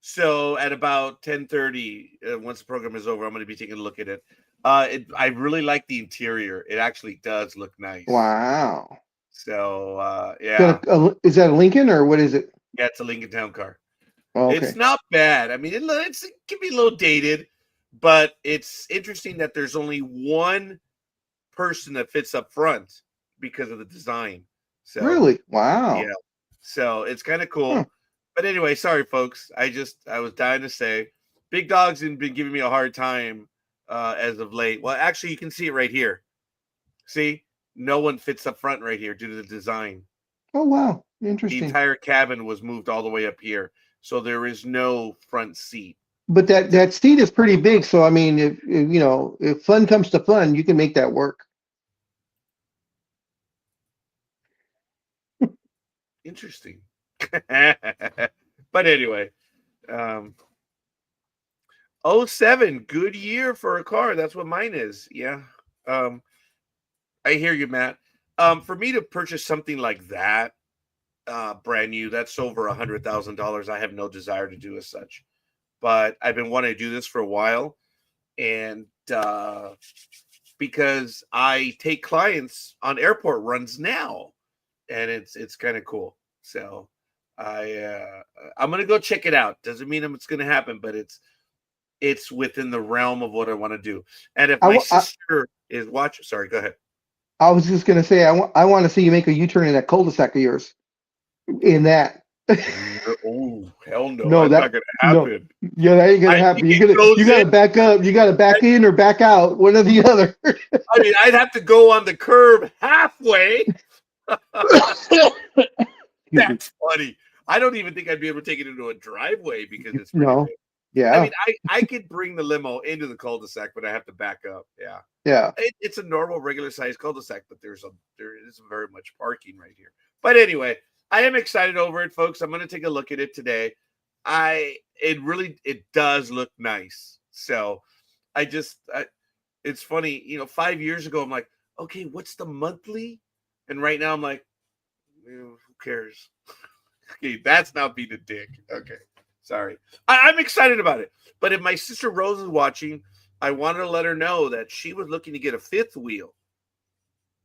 So at about 10:30, once the program is over, I'm going to be taking a look at it. I really like the interior. It actually does look nice. Wow. So yeah. Is that a Lincoln or what is it? Yeah, it's a Lincoln Town car. Oh, It's okay. not bad. I mean, it can be a little dated, but it's interesting that there's only one person that fits up front because of the design. So Really? Wow. yeah, so it's kind of Huh. cool. But anyway, sorry folks. I was dying to say, Big Dog's been giving me a hard time as of late. Well, actually, you can see it right here. See, no one fits up front right here due to the design. Oh, wow. The Interesting. entire cabin was moved all the way up here, so there is no front seat. But that seat is pretty big, so I mean, if you know, if fun comes to fun, you can make that work. Interesting. But anyway, um, '07, good year for a car. That's what mine is. Yeah. Um, I hear you, Matt. For me to purchase something like that, brand new, that's over $100,000. I have no desire to do as such. But I've been wanting to do this for a while, and because I take clients on airport runs now, and it's kind of cool. So I'm gonna go check it out. Doesn't mean it's gonna happen, but it's within the realm of what I want to do. And if I, my wa- I, sister is watching, sorry, go ahead. I was just gonna say, I want to see you make a U-turn in that cul-de-sac of yours. In that. Oh, hell no, No, that's not that gonna no. happen. Yeah, that ain't gonna I think happen. it You goes in. gotta back up. You gotta back in or back out, one or the other. I mean, I'd have to go on the curb halfway. Excuse me. That's funny. I don't even think I'd be able to take it into a driveway because it's pretty No. big. I Yeah. mean, I could bring the limo into the cul-de-sac, but I have to back up. Yeah. Yeah. It's a normal, regular sized cul-de-sac, but there is very much parking right here. But anyway, I am excited over it, folks. I'm going to take a look at it today. It does look nice. So it's funny, 5 years ago, I'm like, okay, what's the monthly? And right now I'm like, who cares? Okay, that's not being a dick. Okay, sorry. I'm excited about it. But if my sister Rose is watching, I wanted to let her know that she was looking to get a fifth wheel,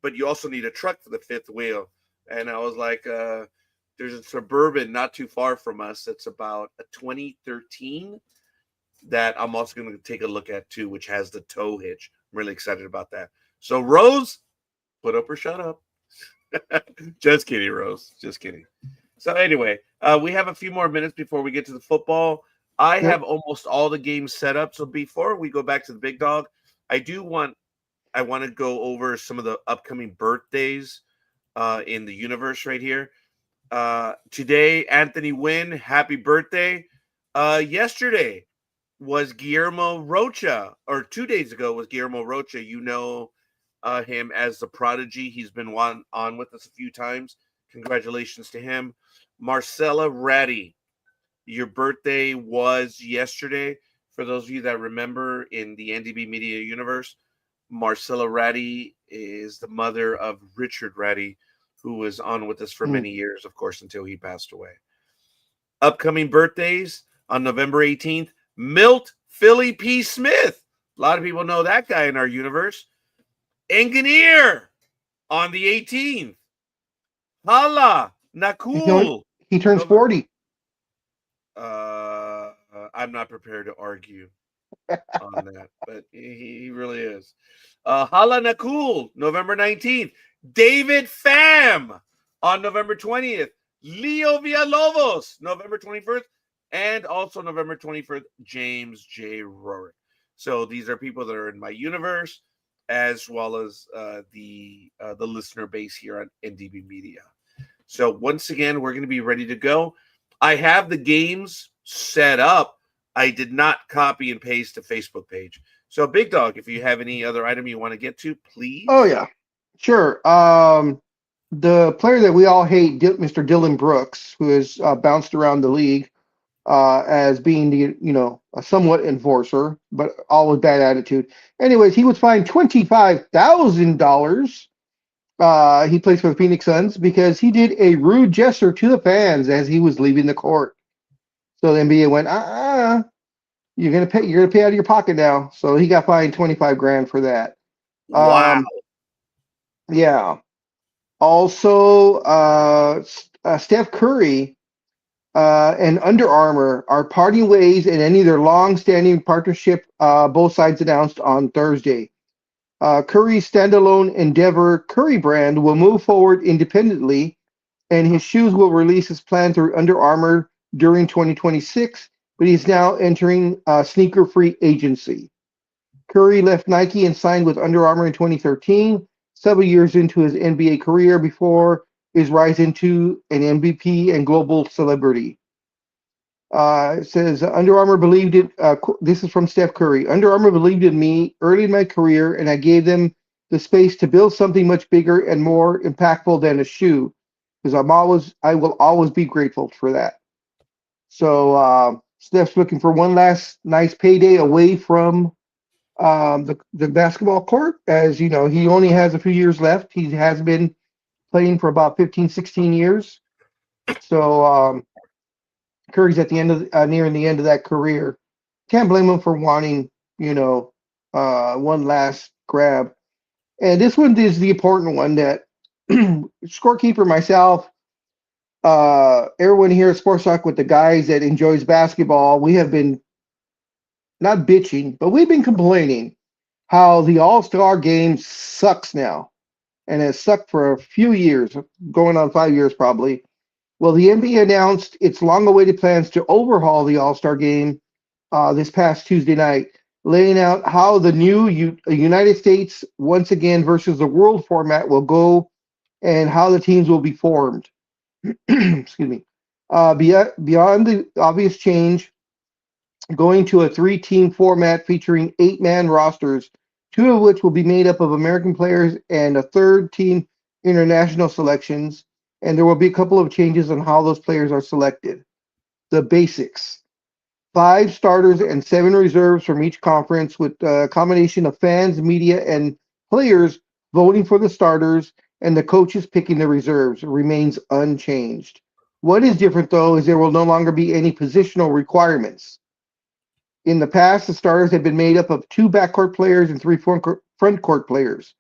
but you also need a truck for the fifth wheel. And I was like, there's a Suburban not too far from us. It's about a 2013 that I'm also going to take a look at too, which has the tow hitch. I'm really excited about that. So, Rose, put up or shut up. Just kidding, Rose. Just kidding. So anyway, we have a few more minutes before we get to the football. I Yep. have almost all the games set up. So before we go back to the big dog, I want to go over some of the upcoming birthdays in the universe right here. Today, Anthony Wynn, happy birthday. Yesterday was Guillermo Rocha, or 2 days ago was Guillermo Rocha. You know him as the prodigy. He's been on with us a few times. Congratulations to him. Marcella Ratty, your birthday was yesterday. For those of you that remember in the NDB Media universe, Marcella Ratty is the mother of Richard Ratty, who was on with us for Mm. many years, of course, until he passed away. Upcoming birthdays on November 18th, Milt Philly P. Smith. A lot of people know that guy in our universe. Engineer on the 18th. Hala You know, Nakul. he turns November. 40. I'm not prepared to argue on that, but he really is. Hala Nakul, November 19th. David Pham on November 20th. Leo Villalobos, November 21st. And also November 21st, James J. Rorick. So these are people that are in my universe, as well as the listener base here on NDB Media. So once again, we're going to be ready to go. I have the games set up. I did not copy and paste the Facebook page. So Big Dog, if you have any other item you want to get to, please. Oh yeah. Sure. The player that we all hate, Mr. Dylan Brooks, who has bounced around the league as being a somewhat enforcer, but all with bad attitude. Anyways, he was fined $25,000. He plays for the Phoenix Suns because he did a rude gesture to the fans as he was leaving the court. So the NBA went, you're gonna pay. You're gonna pay out of your pocket now. So he got fined 25 grand for that. Wow. Yeah. Also, Steph Curry and Under Armour are parting ways and ending their long-standing partnership. Both sides announced on Thursday. Curry's standalone Endeavor Curry brand will move forward independently, and his shoes will release his plan through Under Armour during 2026, but he's now entering sneaker free agency. Curry left Nike and signed with Under Armour in 2013, several years into his NBA career before his rise into an MVP and global celebrity. It says Under Armour believed it. This is from Steph Curry. Under Armour believed in me early in my career, and I gave them the space to build something much bigger and more impactful than a shoe. Because I will always be grateful for that. So Steph's looking for one last nice payday away from the basketball court. As you know, he only has a few years left. He has been playing for about 15, 16 years. So Curry's at the end of nearing the end of that career. Can't blame him for wanting, one last grab. And this one is the important one that scorekeeper myself, everyone here at Sports Talk with the guys that enjoys basketball, we have been not bitching, but we've been complaining how the All-Star game sucks now and has sucked for a few years, going on 5 years probably. Well, the NBA announced its long-awaited plans to overhaul the All-Star game this past Tuesday night, laying out how the new United States once again versus the world format will go and how the teams will be formed. Excuse me. Beyond the obvious change, going to a three-team format featuring eight-man rosters, two of which will be made up of American players and a third team international selections. And there will be a couple of changes on how those players are selected. The basics: 5 starters and 7 reserves from each conference, with a combination of fans, media, and players voting for the starters and the coaches picking the reserves remains unchanged. What is different, though, is there will no longer be any positional requirements. In the past, the starters had been made up of 2 backcourt players and 3 front court players,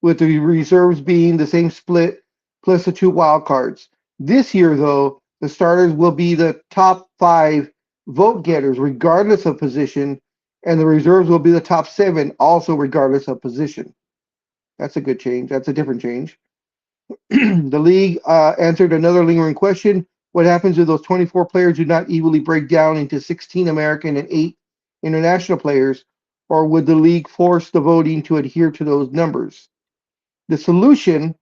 with the reserves being the same split plus the 2 wild cards. This year, though, the starters will be the top 5 vote getters, regardless of position, and the reserves will be the top 7, also regardless of position. That's a good change. That's a different change. The league answered another lingering question: what happens if those 24 players do not evenly break down into 16 American and 8 international players, or would the league force the voting to adhere to those numbers? The solution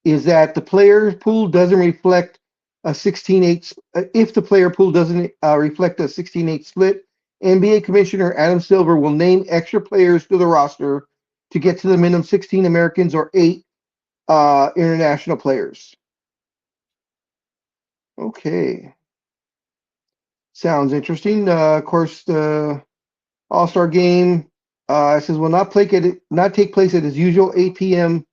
is that the player pool doesn't reflect a 16-8. If the player pool doesn't reflect a 16-8 split, NBA Commissioner Adam Silver will name extra players to the roster to get to the minimum 16 Americans or 8 international players. Okay. Sounds interesting. Of course, the All-Star game says will not take place at its usual 8 p.m.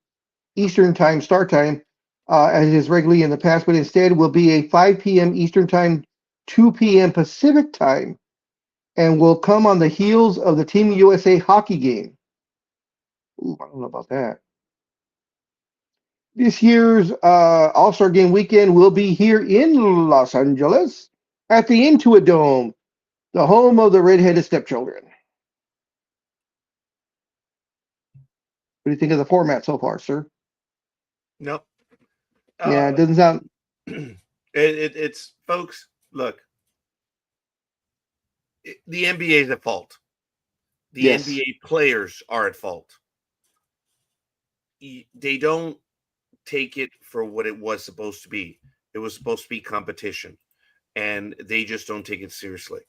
Eastern time start time, as it is regularly in the past, but instead will be a 5 p.m. Eastern time, 2 p.m. Pacific time, and will come on the heels of the Team USA hockey game. Ooh, I don't know about that. This year's All-Star Game weekend will be here in Los Angeles at the Intuit Dome, the home of the redheaded stepchildren. What do you think of the format so far, sir? Nope. Yeah, it doesn't sound. It's folks. Look, the NBA is at fault. The Yes. NBA players are at fault. They don't take it for what it was supposed to be. It was supposed to be competition, and they just don't take it seriously.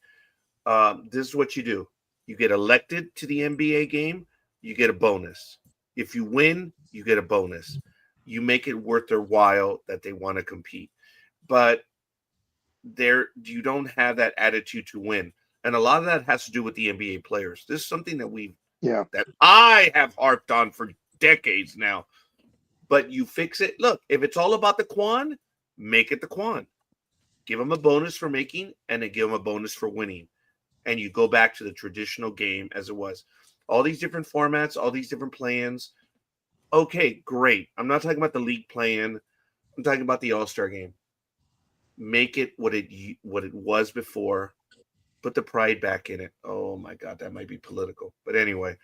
This is what you do: you get elected to the NBA game, you get a bonus. If you win, you get a bonus. You make it worth their while that they want to compete. But you don't have that attitude to win, and a lot of that has to do with the NBA players. This is something that I have harped on for decades now. But you fix it. Look, if it's all about the Quan, make it the Quan. Give them a bonus for making, and then give them a bonus for winning. And you go back to the traditional game as it was. All these different formats, all these different plans. Okay, great. I'm not talking about the league plan. I'm talking about the All-Star game. Make it what it was before. Put the pride back in it. Oh my God, that might be political. But anyway,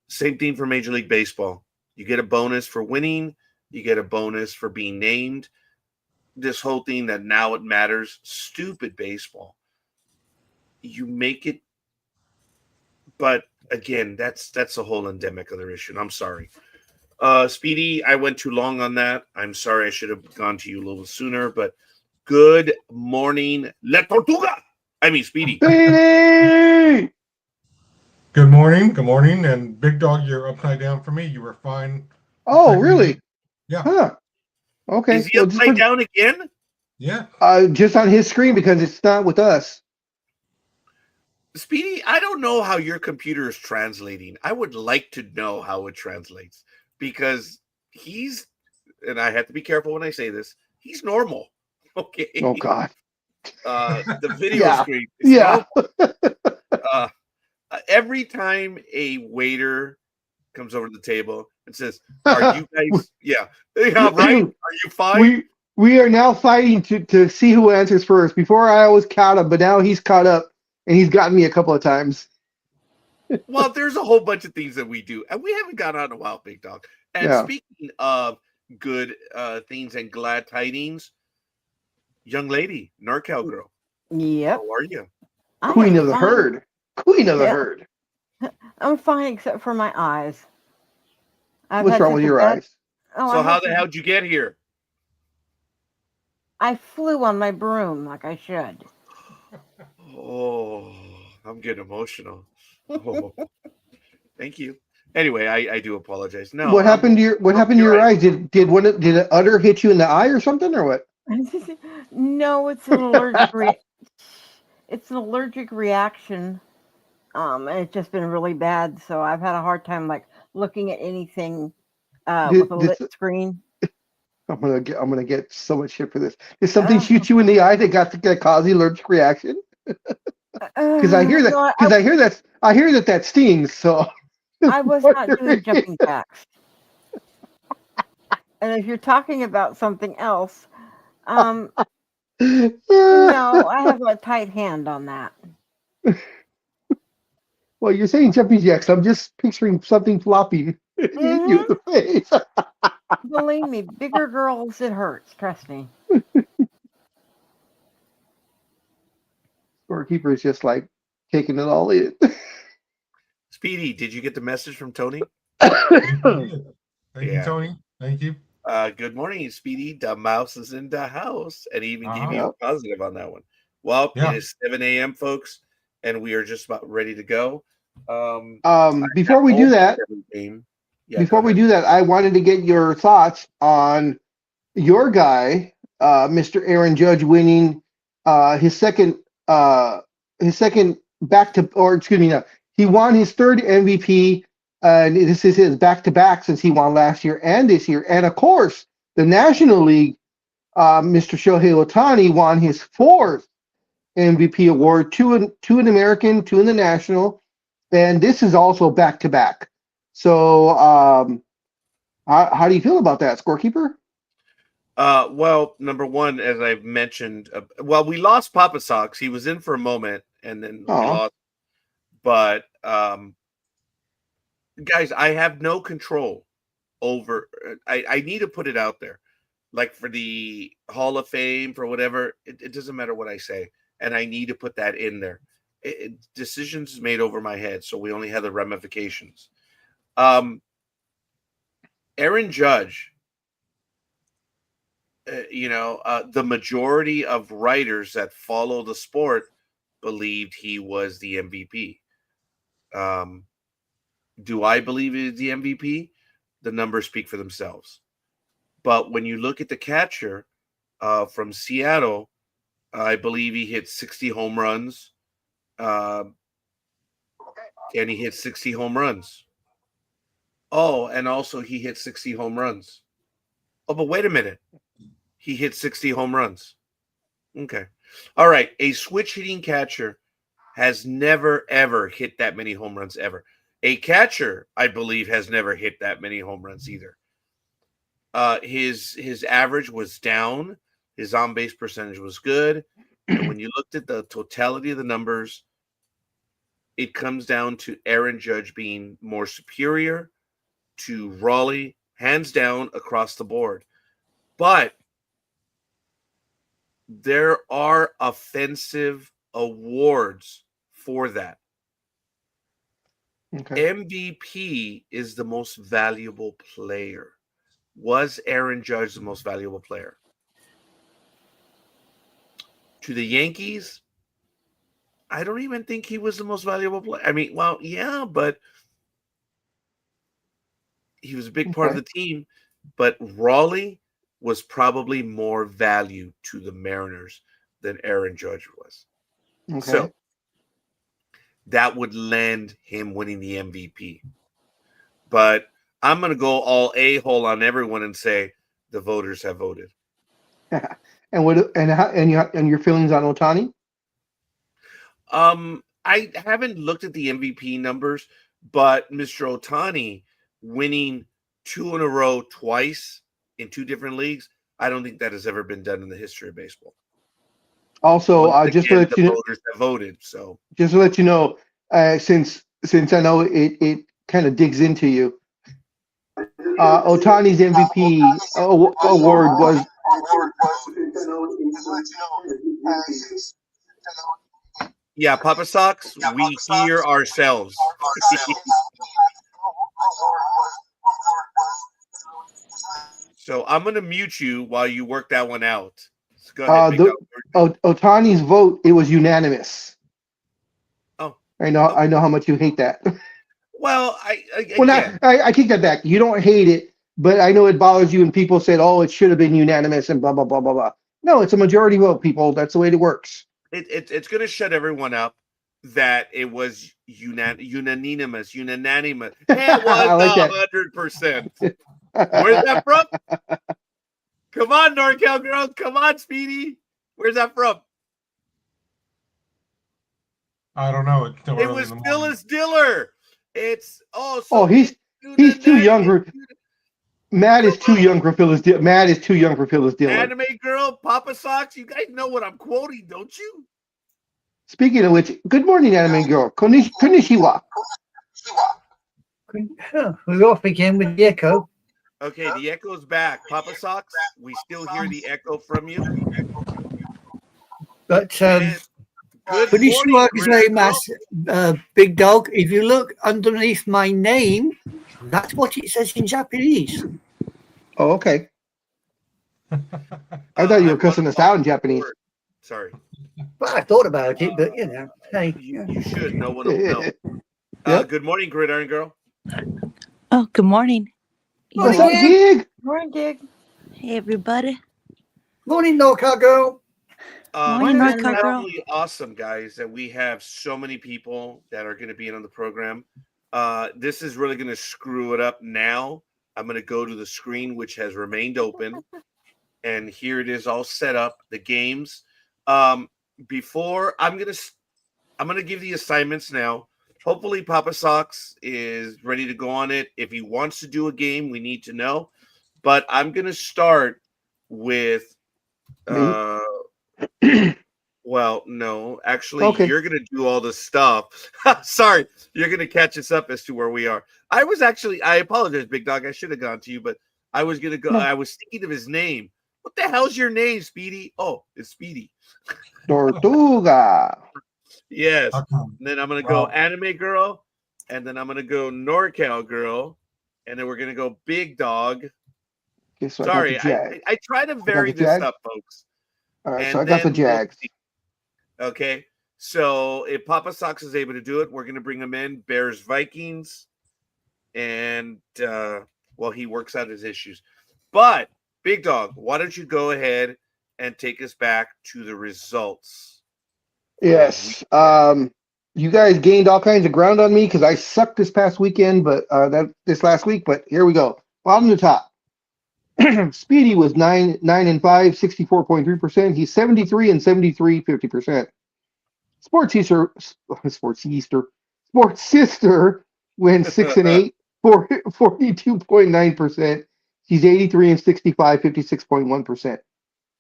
same thing for Major League Baseball. You get a bonus for winning. You get a bonus for being named. This whole thing that now it matters. Stupid baseball. You make it, but again, that's a whole endemic other issue. And I'm sorry. Speedy, I went too long on that. I'm sorry. I should have gone to you a little sooner, but good morning, La Tortuga. I mean, Speedy. Speedy! Good morning, and Big Dog, you're upside down for me. You were fine. Oh, really? Yeah. Huh. Okay. Is he upside down again? Yeah. Just on his screen because it's not with us. Speedy, I don't know how your computer is translating. I would like to know how it translates because he's, and I have to be careful when I say this, he's normal. Okay. Oh, God. The video Yeah. screen is Yeah. normal. Every time a waiter comes over to the table and says, "Are you guys? Yeah, right? Are you fine?" We are now fighting to see who answers first. Before I always caught him, but now he's caught up and he's gotten me a couple of times. Well, there's a whole bunch of things that we do, and we haven't gone on in a while, Big Dog. And Yeah. speaking of good things and glad tidings, young lady, NorCal girl, Yep. how are you? I Queen am of the fine. herd. Queen of the Yeah. herd. I'm fine except for my eyes. I've What's had wrong such with a your bad- eyes? Oh, So I how had the some- hell'd you get here? I flew on my broom like I should. Oh, I'm getting emotional. Oh, thank you. Anyway, I do apologize. No, What happened to your right. eyes? Did an udder hit you in the eye or something or what? No, it's an allergic. It's an allergic reaction. And it's just been really bad. So I've had a hard time like looking at anything with a lit screen. I'm gonna get so much shit for this. Did something shoot you in the eye that caused the allergic reaction? Because I hear that. No, Because I hear that stings. So I was not doing jumping jacks. And if you're talking about something else, no, I have a tight hand on that. Well, you're saying jumping jacks. I'm just picturing something floppy hit you in the face. Believe me, bigger girls, it hurts. Trust me. Scorekeeper is just like taking it all in. Speedy, did you get the message from Tony? Thank Yeah. you, Tony. Thank you. Good morning, Speedy. The mouse is in the house, and he even gave you Uh-huh. a positive on that one. Well, Yeah. it is 7 a.m., folks, and we are just about ready to go. Before we do that, I wanted to get your thoughts on your guy, Mr. Aaron Judge, winning his second back to, or excuse me, no, he won his third MVP. And this is his back-to-back since he won last year and this year. And of course, the National League, Mr. Shohei Ohtani won his fourth MVP award, two in American, two in the National, and this is also back-to-back. So, how do you feel about that, Scorekeeper? Well, number one, as I've mentioned, we lost Papa Sox. He was in for a moment, and then we lost. But guys, I have no control over. I need to put it out there, like for the Hall of Fame, for whatever. It doesn't matter what I say, and I need to put that in there. Decisions made over my head, so we only have the ramifications. Aaron Judge, the majority of writers that follow the sport believed he was the MVP. Do I believe he's the MVP? The numbers speak for themselves. But when you look at the catcher from Seattle, I believe he hit 60 home runs. And he hit 60 home runs. Oh, and also he hit 60 home runs. Oh, but wait a minute. He hit 60 home runs. Okay. All right. A switch hitting catcher has never, ever hit that many home runs ever. A catcher, I believe, has never hit that many home runs either. His average was down His on-base percentage was good. And when you looked at the totality of the numbers, it comes down to Aaron Judge being more superior to Raleigh, hands down across the board. But there are offensive awards for that. Okay. MVP is the most valuable player. Was Aaron Judge the most valuable player? To the Yankees, I don't even think he was the most valuable player. I mean, well, yeah, but he was a big part of the team. But Raleigh was probably more value to the Mariners than Aaron Judge was. Okay. So that would land him winning the MVP. But I'm going to go all a-hole on everyone and say the voters have voted. And your feelings on Ohtani? I haven't looked at the MVP numbers, but Mr. Ohtani winning 2 in a row twice in 2 different leagues, I don't think that has ever been done in the history of baseball. Also, just to let you know, voters have voted. So just to let you know, since I know it kind of digs into you, Ohtani's MVP award was. Yeah, Papa Sox, we hear ourselves. So I'm going to mute you while you work that one out. So go ahead, Big Dog. Ohtani's vote, it was unanimous. Oh, I know how much you hate that. Well, I take that back. You don't hate it, but I know it bothers you when people said, "Oh, it should have been unanimous," and blah blah blah blah blah. No, it's a majority vote, people. That's the way it works. It's going to shut everyone up that it was unanimous. It was 100%. Where's that from? Come on, NorCal girl. Come on, Speedy. Where's that from? I don't know. It was Phyllis Diller. It's he's too young. Matt is too young for Phyllis Diller. Matt is too young for Phyllis Diller. Anime girl, Papa Sox. You guys know what I'm quoting, don't you? Speaking of which, good morning, anime girl. Konnichiwa. We're off again with the echo. Okay, the echo's back. Papa Sox, we still hear the echo from you. But Konnichiwa Big Dog. If you look underneath my name, that's what it says in Japanese. Oh, okay. I thought you were cussing us out in Japanese. Sorry. Well, I thought about it, but hey. You should. No one will know. Yep. Good morning, Gridiron Girl. Oh, good morning. What's up, Gig? Morning, Dig. Hey, everybody. Morning, NorCal girl. Morning, it's NorCal girl. absolutely awesome, guys, that we have so many people that are going to be in on the program. This is really going to screw it up now. I'm going to go to the screen, which has remained open. And here it is all set up, the games. Before I'm going to give the assignments now. Hopefully Papa Sox is ready to go on it. If he wants to do a game, we need to know. But I'm going to start with well, no. Actually, Okay. You're going to do all the stuff. Sorry. You're going to catch us up as to where we are. I apologize, Big Dog. I should have gone to you, but I was going to go. No. I was thinking of his name. What the hell's your name, Speedy? Oh, it's Speedy. Tortuga. Yes. Okay. And then I'm going to go Anime Girl, and then I'm going to go NorCal Girl, and then we're going to go Big Dog. Okay, so sorry, I try to vary this up, folks. All right, and so I got the Jags. Okay, so if Papa Sox is able to do it, we're going to bring him in. Bears, Vikings, and he works out his issues. But Big Dog, why don't you go ahead and take us back to the results? Yes. You guys gained all kinds of ground on me because I sucked this past weekend, but this last week. But here we go. Bottom to top. Speedy was 9-5, 64.3%. He's 73 and 73, 50%. Sports Sister went 6-8, 42.9%. She's 83 and 65, 56.1%.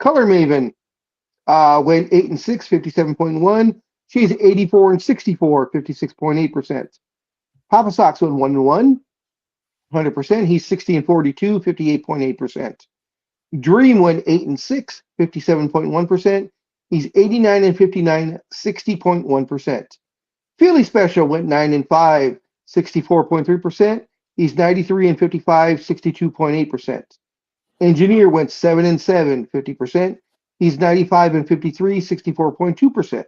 Color Maven went 8 and 6, 57.1. She's 84 and 64, 56.8%. Papa Sox went 1 and 1, 100%. He's 60 and 42, 58.8%. Dream went 8 and 6, 57.1%. He's 89 and 59, 60.1%. Philly Special went 9 and 5, 64.3%. He's 93 and 55, 62.8%. Engineer went 7 and 7, 50%. He's 95 and 53, 64.2%.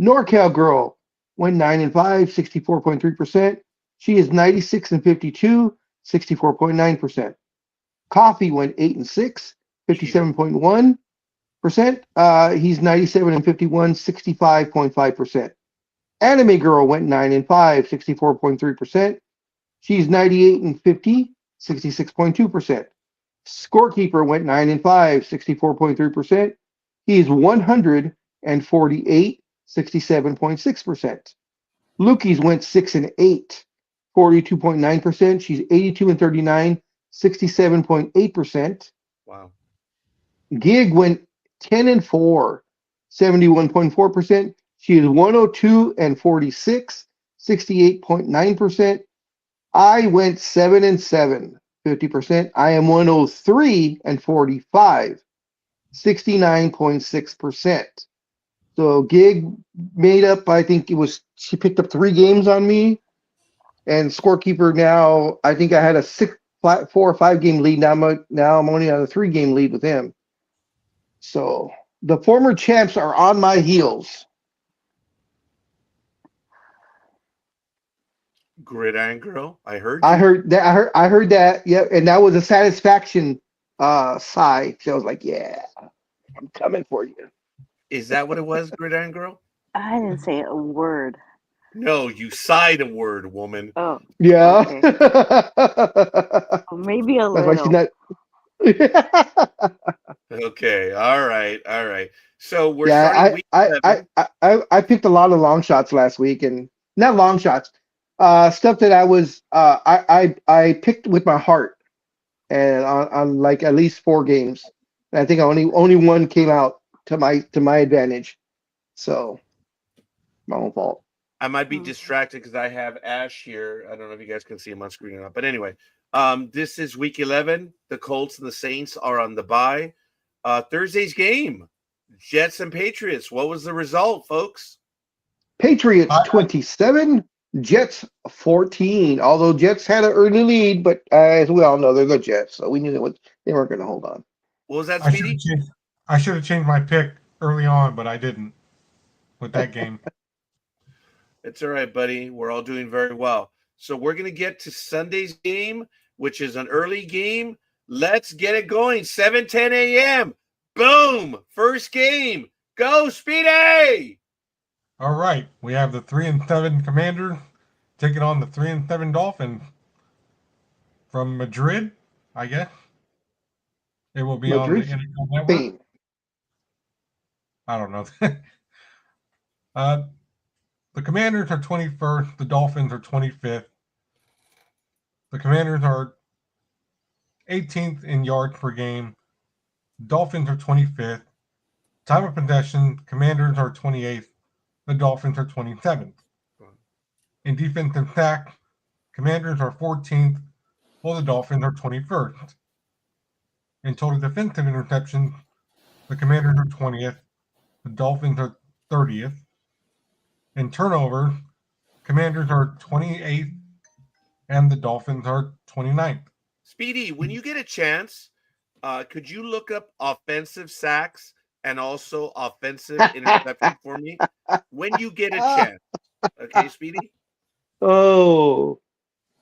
NorCal Girl went 9 and 5, 64.3%. She is 96 and 52, 64.9%. Coffee went 8 and 6, 57.1%. He's 97 and 51, 65.5%. Anime Girl went 9 and 5, 64.3%. She's 98 and 50, 66.2%. Scorekeeper went 9 and 5, 64.3%. He's 148, 67.6%. Lukey's went 6 and 8, 42.9%. She's 82 and 39, 67.8%. Wow. Gig went 10 and 4, 71.4%. She is 102 and 46, 68.9%. I went 7 and 7, 50%. I am 103 and 45, 69.6%. So Gig made up, I think she picked up 3 games on me. And Scorekeeper now, I think I had a 4 or 5 game lead. Now I'm only on a 3 game lead with him. So the former champs are on my heels. Gridiron Girl, I heard you. I heard that. Yeah, and that was a satisfaction sigh. So I was like, yeah, I'm coming for you. Is that what it was, Gridiron Girl? I didn't say a word. No, you sighed a word, woman. Oh, Yeah. okay. Maybe a That's why she's little. not. Okay, all right. So we're Yeah, starting week 7. I picked a lot of long shots last week, and not long shots, stuff that I was I picked with my heart, and on like at least 4 games. And I think only one came out to my advantage, so my own fault. I might be distracted because I have Ash here. I don't know if you guys can see him on screen or not. But anyway, this is week 11. The Colts and the Saints are on the bye. Thursday's game, Jets and Patriots. What was the result, folks? Patriots 27, Jets 14. Although Jets had an early lead, but as we all know, they're the Jets, so we knew they weren't going to hold on. What was that, I Speedy? should have changed my pick early on, but I didn't with that game. It's all right, buddy. We're all doing very well. So we're going to get to Sunday's game, which is an early game. Let's get it going. 7:10 a.m. Boom. First game. Go, Speedy. All right, we have the 3 and 7 Commander taking on the 3 and 7 Dolphin from Madrid, I guess. It will be Madrid, on the NFL Network. Spain. I don't know. The Commanders are 21st. The Dolphins are 25th. The Commanders are 18th in yards per game. Dolphins are 25th. Time of possession, Commanders are 28th. The Dolphins are 27th. In defensive sack, Commanders are 14th, while the Dolphins are 21st. In total defensive interceptions, the Commanders are 20th. The Dolphins are 30th. In turnovers, Commanders are 28th, and the Dolphins are 29th. Speedy, when you get a chance, could you look up offensive sacks and also offensive interception for me? When you get a chance. Okay, Speedy? Oh.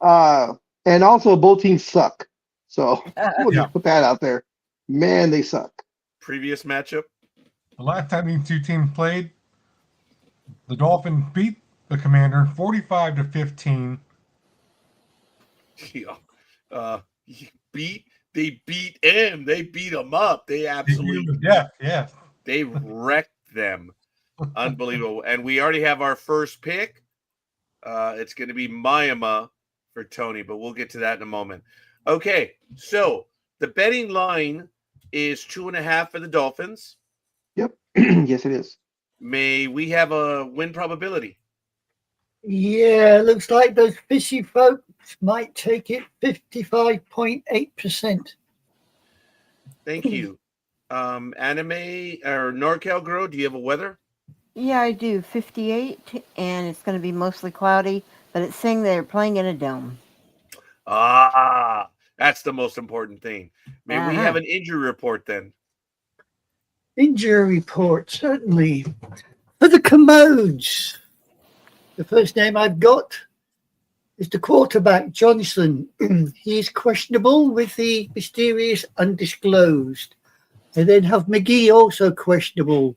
And also both teams suck. So we'll just put that out there. Man, they suck. Previous matchup? The last time these two teams played, the Dolphins beat the Commanders 45-15. Yeah. They beat him. They beat him up. They absolutely Yes. They wrecked them. Unbelievable. And we already have our first pick. It's going to be Miami for Tony, but we'll get to that in a moment. Okay, so the betting line is 2.5 for the Dolphins. Yep. Yes, it is. May we have a win probability? Yeah, looks like those fishy folks might take it 55.8%. Thank you. Anime or NorCal Grow, do you have a weather? Yeah, I do. 58, and it's going to be mostly cloudy, but it's saying they're playing in a dome. Ah, that's the most important thing. May we have Uh-huh. an injury report then? Injury report, certainly. For the Commodes, the first name I've got is the quarterback, Johnson. He is questionable with the mysterious undisclosed. They then have McGee, also questionable.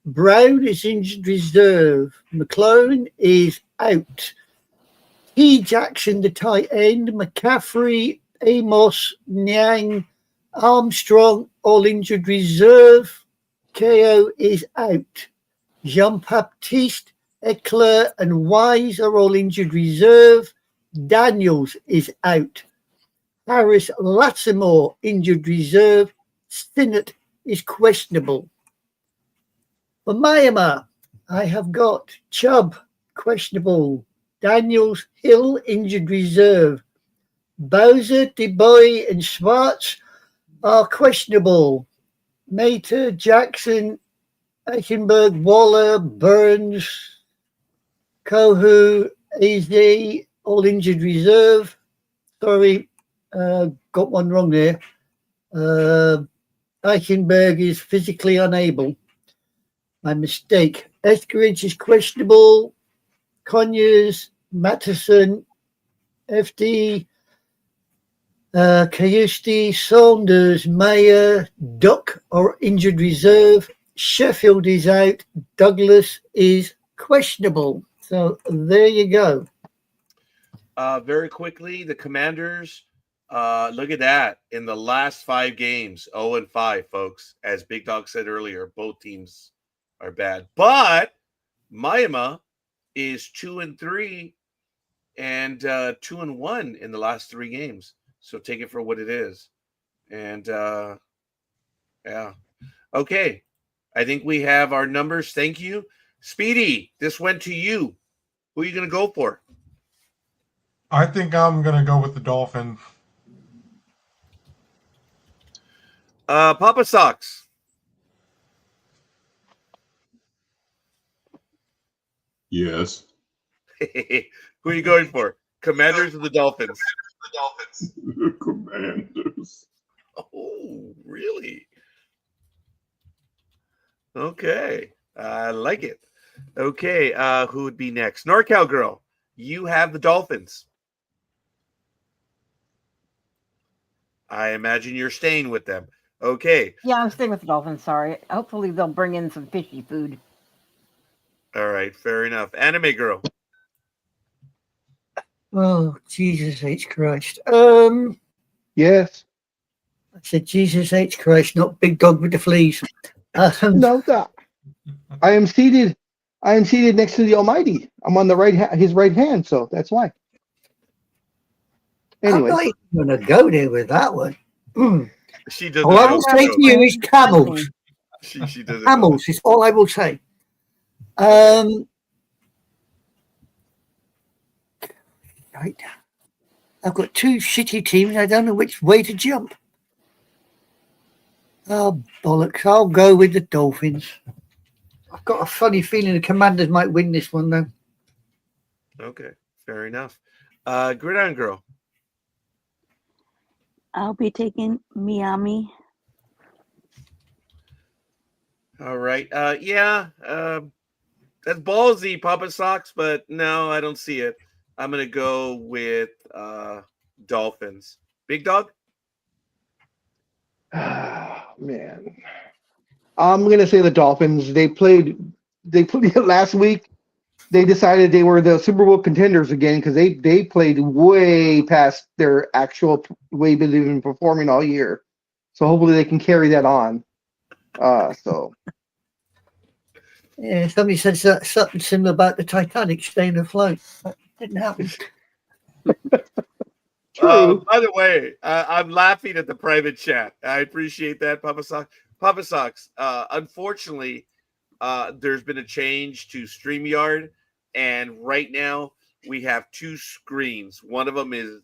Brown is injured reserve. McClone is out. T. Jackson, the tight end. McCaffrey, Amos, Nyang, Armstrong, all injured reserve. KO is out. Jean-Baptiste, Eckler, and Wise are all injured reserve. Daniels is out. Harris Lattimore, injured reserve. Stinnett is questionable. For Myanmar, I have got Chubb, questionable. Daniels, Hill, injured reserve. Bowser, DeBoy, and Schwartz are questionable. Mater, Jackson, Eichenberg, Waller, Burns, Kohu, AZ, all injured reserve. Sorry, got one wrong there. Eichenberg is physically unable. My mistake. Etheridge is questionable. Conyers, Matteson, FD, Cayusti, Saunders, Mayer, Duck are injured reserve. Sheffield is out. Douglas is questionable. So there you go. Very quickly, the Commanders, look at that. In the last 5 games, 0-5, folks. As Big Dog said earlier, both teams are bad. But Miami is 2-3 and 2-1 in the last 3 games. So take it for what it is. And yeah. Okay. I think we have our numbers. Thank you. Speedy, this went to you. Who are you going to go for? I think I'm going to go with the Dolphins. Papa Sox. Yes. Who are you going for? Commanders or the Dolphins? The Commanders. Oh, really? Okay. I like it. Okay. Who would be next? NorCal Girl, you have the Dolphins. I imagine you're staying with them. Okay. Yeah, I'm staying with the Dolphins. Sorry. Hopefully they'll bring in some fishy food. All right. Fair enough. Anime Girl. Oh, Jesus H. Christ. Yes. I said Jesus H. Christ, not Big Dog with the fleas. No, I am seated. I am seated next to the Almighty. I'm on the his right hand, so that's why. Anyway, I'm not even going to go there with that one. She doesn't All I know. will say to you is camels. She doesn't know. Camels is all I will say. Right. I've got 2 shitty teams. I don't know which way to jump. Oh, bollocks. I'll go with the Dolphins. I've got a funny feeling the Commanders might win this one, though. Okay. Fair enough. Gridiron Girl. I'll be taking Miami. All right. Yeah. That's ballsy, Papa Sox, but no, I don't see it. I'm gonna go with Dolphins. Big Dog. Man, I'm gonna say the Dolphins. They played last week. They decided they were the Super Bowl contenders again because they played way past their actual way they've been performing all year. So hopefully they can carry that on. Yeah, somebody said something similar about the Titanic staying afloat. That didn't happen. True. By the way, I'm laughing at the private chat. I appreciate that, Papa Sox. Papa Sox. Unfortunately, there's been a change to StreamYard, and right now we have two screens. One of them is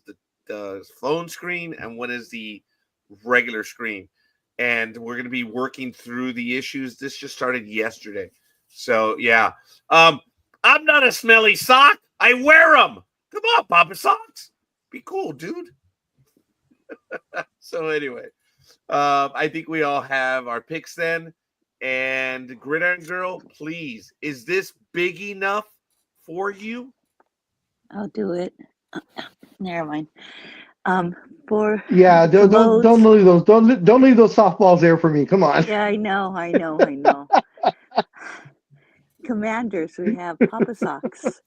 the phone screen, and one is the regular screen. And we're going to be working through the issues. This just started yesterday, so yeah. I'm not a smelly sock. I wear them. Come on, Papa Sox. Be cool, dude. So anyway, I think we all have our picks then. And Gridiron Girl, please, is this big enough for you? I'll do it. Never mind. For Yeah, don't votes. leave those don't leave those softballs there for me. Come on. Yeah, I know. Commanders, we have Papa Sox.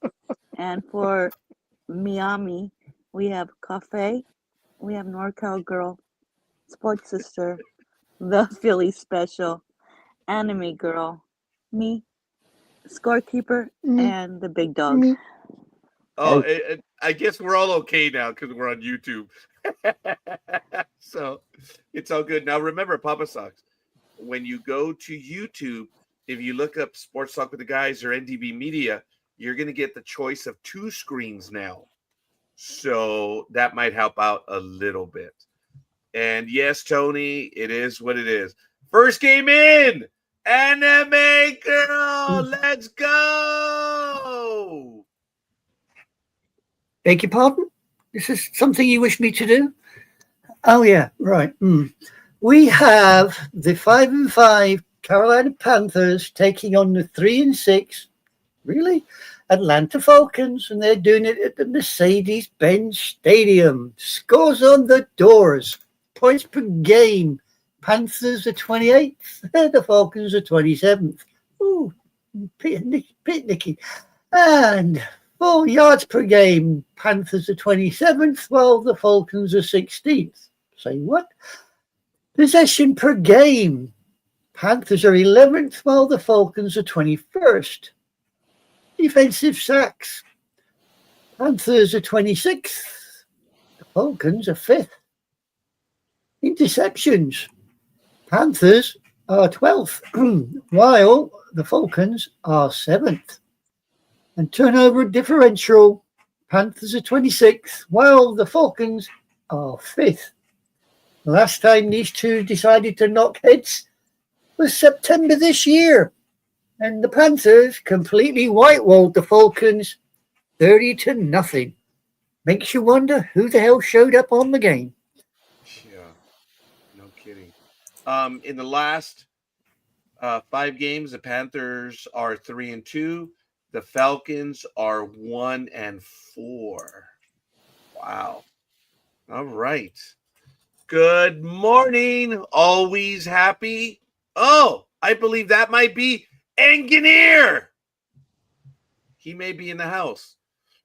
And for Miami, we have Cafe, we have NorCal Girl, Sports Sister, the Philly Special, Anime Girl, me, Scorekeeper, Me, and the Big Dog. me. Oh, I guess we're all okay now because we're on YouTube. So it's all good. Now remember, Papa Sox, when you go to YouTube, if you look up Sports Talk with the Guys or NDB Media, you're going to get the choice of two screens now. So that might help out a little bit. And yes, Tony, it is what it is. First game in. Anime Girl, let's go. Beg your pardon? This is something you wish me to do? Oh, yeah, right. We have the 5-5 Carolina Panthers taking on the 3-6, really, Atlanta Falcons, and they're doing it at the Mercedes-Benz Stadium. Scores on the doors, points per game. Panthers are 28th, the Falcons are 27th. Ooh, picnicky. And 4 yards per game, Panthers are 27th, while the Falcons are 16th. Say what? Possession per game, Panthers are 11th, while the Falcons are 21st. Defensive sacks, Panthers are 26th, the Falcons are 5th. Interceptions, Panthers are 12th, while the Falcons are 7th. And turnover differential, Panthers are 26th, while the Falcons are 5th. Last time these two decided to knock heads was September this year, and the Panthers completely whitewalled the Falcons 30-0. Makes you wonder who the hell showed up on the game. Yeah, no kidding. In the last 5 games, the Panthers are 3-2. The Falcons are 1-4. Wow. All right. Good morning. Always happy. Oh, I believe that might be Engineer. He may be in the house.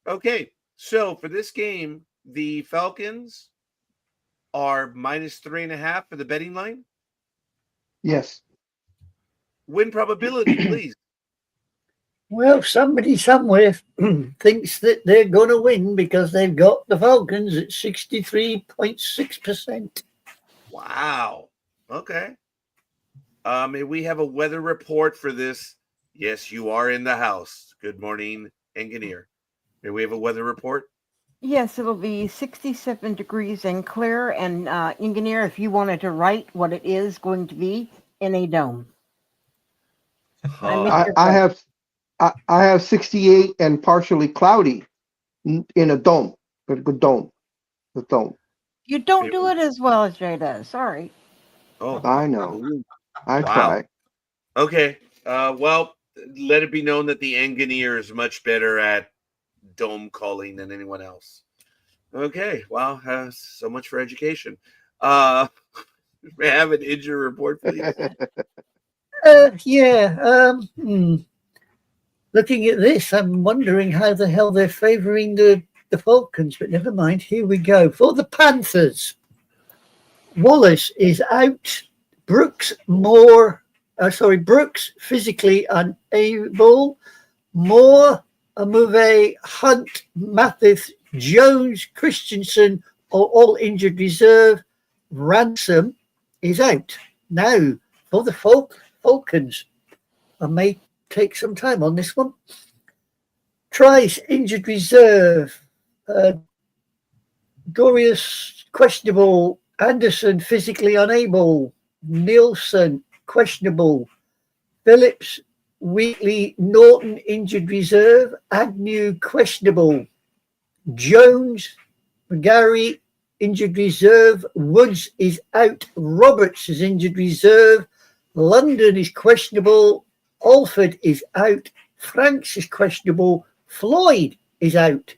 Okay. So for this game, the Falcons are -3.5 for the betting line. Yes. Win probability, please. Well, somebody somewhere thinks that they're going to win because they've got the Falcons at 63.6%. Wow. Okay. May we have a weather report for this? Yes, you are in the house. Good morning, Engineer. May we have a weather report? Yes, it'll be 67 degrees and clear. And Engineer, if you wanted to write what it is going to be in a dome. I have 68 and partially cloudy in a dome. A good dome. The dome. You don't do it as well as Jay does. Sorry. Oh, I know. I wow. try. Okay. Well, let it be known that the Engineer is much better at dome calling than anyone else. Okay. Well, so much for education. May I have an injury report, please? Looking at this, I'm wondering how the hell they're favouring the Falcons, but never mind. Here we go. For the Panthers, Wallace is out. Brooks physically unable. Moore, Amuve, Hunt, Mathis, Jones, Christensen, all injured reserve. Ransom is out. Now, for the Falcons, I may take some time on this one. Trice, injured reserve. Gorius, questionable. Anderson, physically unable. Nielsen, questionable. Phillips, Wheatley, Norton, injured reserve. Agnew, questionable. Jones, McGarry, injured reserve. Woods is out. Roberts is injured reserve. London is questionable. Alford is out. Franks is questionable. Floyd is out.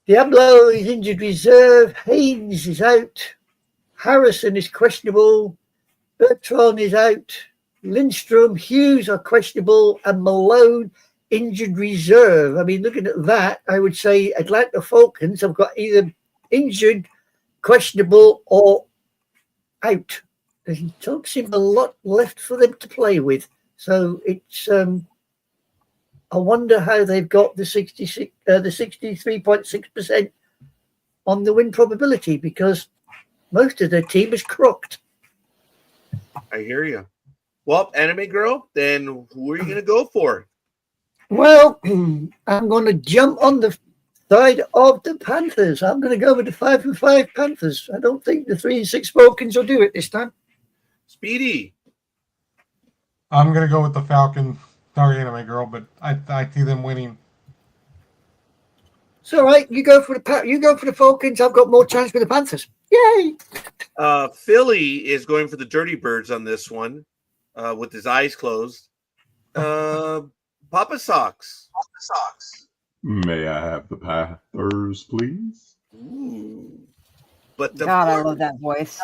Diablo is injured reserve. Haynes is out. Harrison is questionable. Bertrand is out. Lindstrom, Hughes are questionable. And Malone, injured reserve. I mean, looking at that, I would say Atlanta Falcons have got either injured, questionable, or out. There don't seem a lot left for them to play with. So it's I wonder how they've got the 63.6% on the win probability, because most of their team is crooked. I hear you. Well, Anime Girl, then who are you going to go for? Well, I'm going to jump on the side of the Panthers. I'm going to go with the 5-5 Panthers. I don't think the 3-6 Falcons will do it this time. Speedy. I'm going to go with the Falcons. Sorry, Anime Girl, but I see them winning. It's all right. You go for the Falcons. I've got more chance with the Panthers. Yay! Philly is going for the Dirty Birds on this one, with his eyes closed. Papa Sox. May I have the Panthers, please? Ooh. But the God, I love that voice.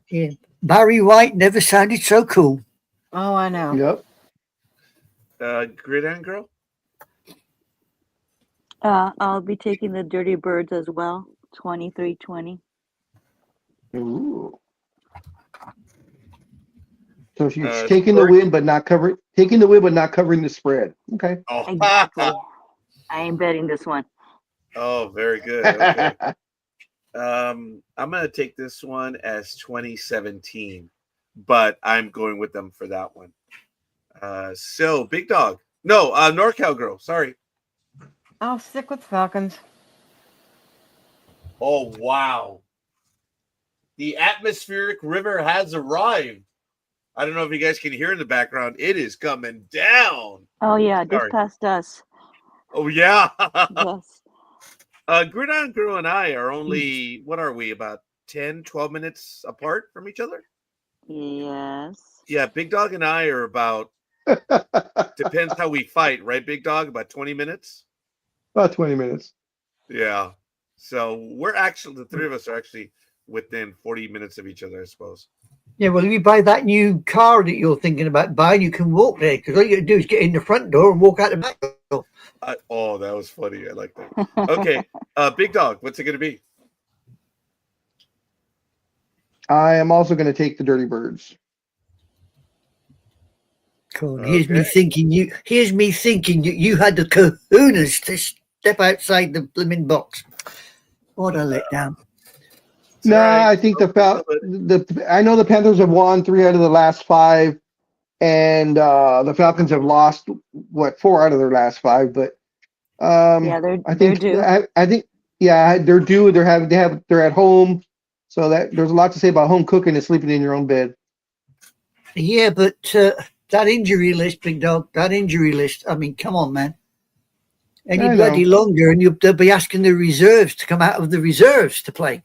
Yeah. Barry White never sounded so cool. Oh, I know. Yep. Gridiron Girl. I'll be taking the Dirty Birds as well. 23-20. Ooh. So she's taking the win, but not covering. Taking the win, but not covering the spread. Okay. Oh, Exactly. I ain't betting this one. Oh, very good. Okay. I'm going to take this one as 2017, but I'm going with them for that one. So, Big Dog. No, NorCal Girl. Sorry. I'll stick with Falcons. Oh, wow. The atmospheric river has arrived. I don't know if you guys can hear in the background. It is coming down. Oh, yeah, just Sorry. past us. Oh, yeah. Yes. Gridiron Girl and I are only, what are we, about 10, 12 minutes apart from each other? Yes. Yeah, Big Dog and I are about, depends how we fight, right, Big Dog? About 20 minutes? About 20 minutes. Yeah. So we're actually, the three of us are actually within 40 minutes of each other, I suppose. Yeah, well, if you buy that new car that you're thinking about buying, you can walk there, because all you got to do is get in the front door and walk out the back door. Oh, that was funny. I like that. Okay. Big Dog, what's it going to be? I am also going to take the Dirty Birds. Cool. Here's me thinking that you had the kahunas to step outside the blooming box. What a letdown. No, right. I think I know the Panthers have won 3 out of the last 5, and the Falcons have lost 4 out of their last 5. But Yeah, they're due. I think they're due. They're at home, so that there's a lot to say about home cooking and sleeping in your own bed. Yeah, but that injury list, Big Dog, that injury list. I mean, come on, man. Any bloody longer, and they'll be asking the reserves to come out of the reserves to play.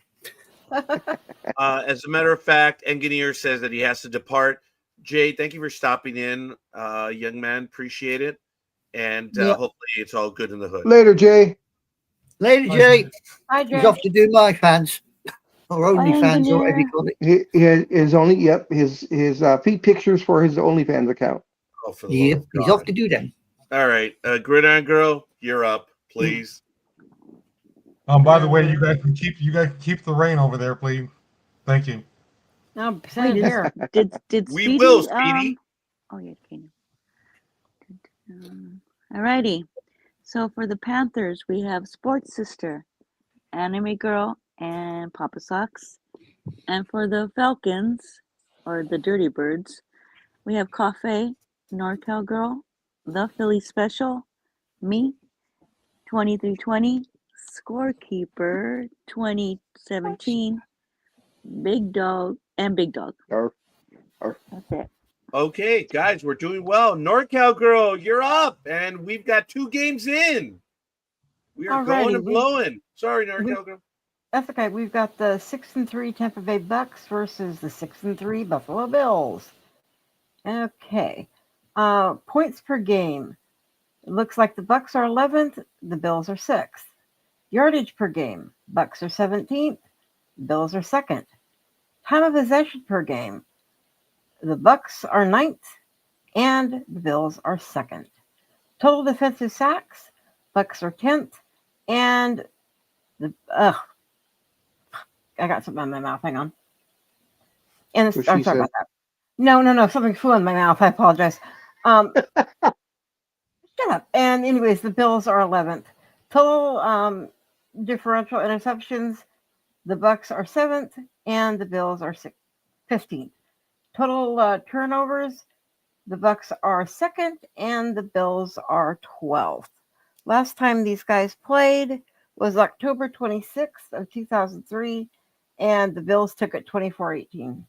As a matter of fact, Engineer says that he has to depart. Jay, thank you for stopping in, young man. Appreciate it. And hopefully it's all good in the hood. Later, Jay. Later, Jay. Hi, Jay. He's off to do my fans. Or OnlyFans, or whatever you call it. His feet pictures for his OnlyFans account. Oh, for the love of He's God. off to do them. All right. Gridiron Girl, you're up, please. By the way, you guys can keep the rain over there, please. Thank you. No, send it here. Did We Speedy, will, Speedy. oh, yeah, okay. All righty. So for the Panthers, we have Sports Sister, Anime Girl, and Papa Socks. And for the Falcons, or the Dirty Birds, we have Cafe, NorCal Girl, The Philly Special, me, 2320, Scorekeeper, 2017, Big Dog, and Big Dog. Arf. That's it. Okay, guys, we're doing well. NorCal Girl, you're up, and we've got 2 games in. We are going Alrighty, and blowing. Sorry, NorCal Girl. That's okay. We've got the 6-3 Tampa Bay Bucks versus the 6-3 Buffalo Bills. Okay. Points per game. It looks like the Bucks are 11th, the Bills are 6th. Yardage per game. Bucks are 17th, Bills are 2nd. Time of possession per game. The Bucks are 9th, and the Bills are 2nd. Total defensive sacks. Bucks are 10th, and the I got something in my mouth. Hang on. And What I'm she sorry said. about that. No, something flew in my mouth. I apologize. Shut up. And anyways, the Bills are 11th. Total differential interceptions. The Bucks are 7th, and the Bills are 15th. Total turnovers. The Bucks are 2nd, and the Bills are 12th. Last time these guys played was October 26th of 2003, and the Bills took it 24-18.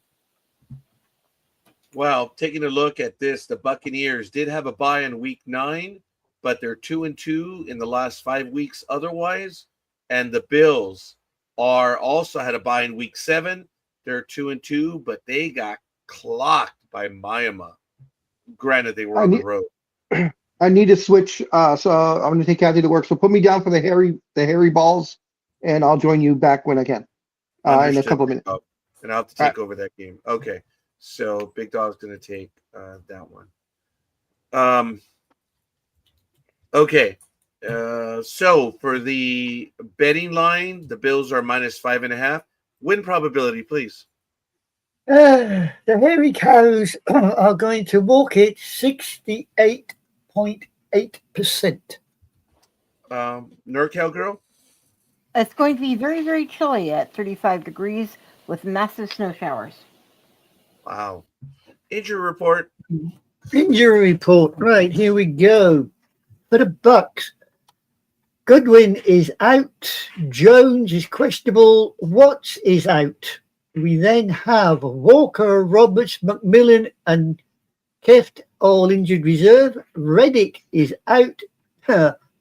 Well, taking a look at this, the Buccaneers did have a bye in week 9, but they're 2-2 in the last 5 weeks otherwise. And the Bills are also had a bye in week 7. They're 2-2, but they got clocked by Miami. Granted, they were on the road. I need to switch, so I'm going to take Kathy to work. So put me down for the hairy balls, and I'll join you back when I can in a Understood, couple of minutes. Big Dog. And I'll have to take over that game. Okay, so Big Dog's going to take that one. Okay, so for the betting line, the Bills are -5.5. Win probability, please. The hairy cows are going to walk it 68.8%. NorCal Girl? It's going to be very, very chilly at 35 degrees with massive snow showers. Wow. Injury report. Injury report. Right, here we go. For the Bucks, Goodwin is out. Jones is questionable. Watts is out. We then have Walker, Roberts, McMillan, and Kift all injured reserve. Reddick is out.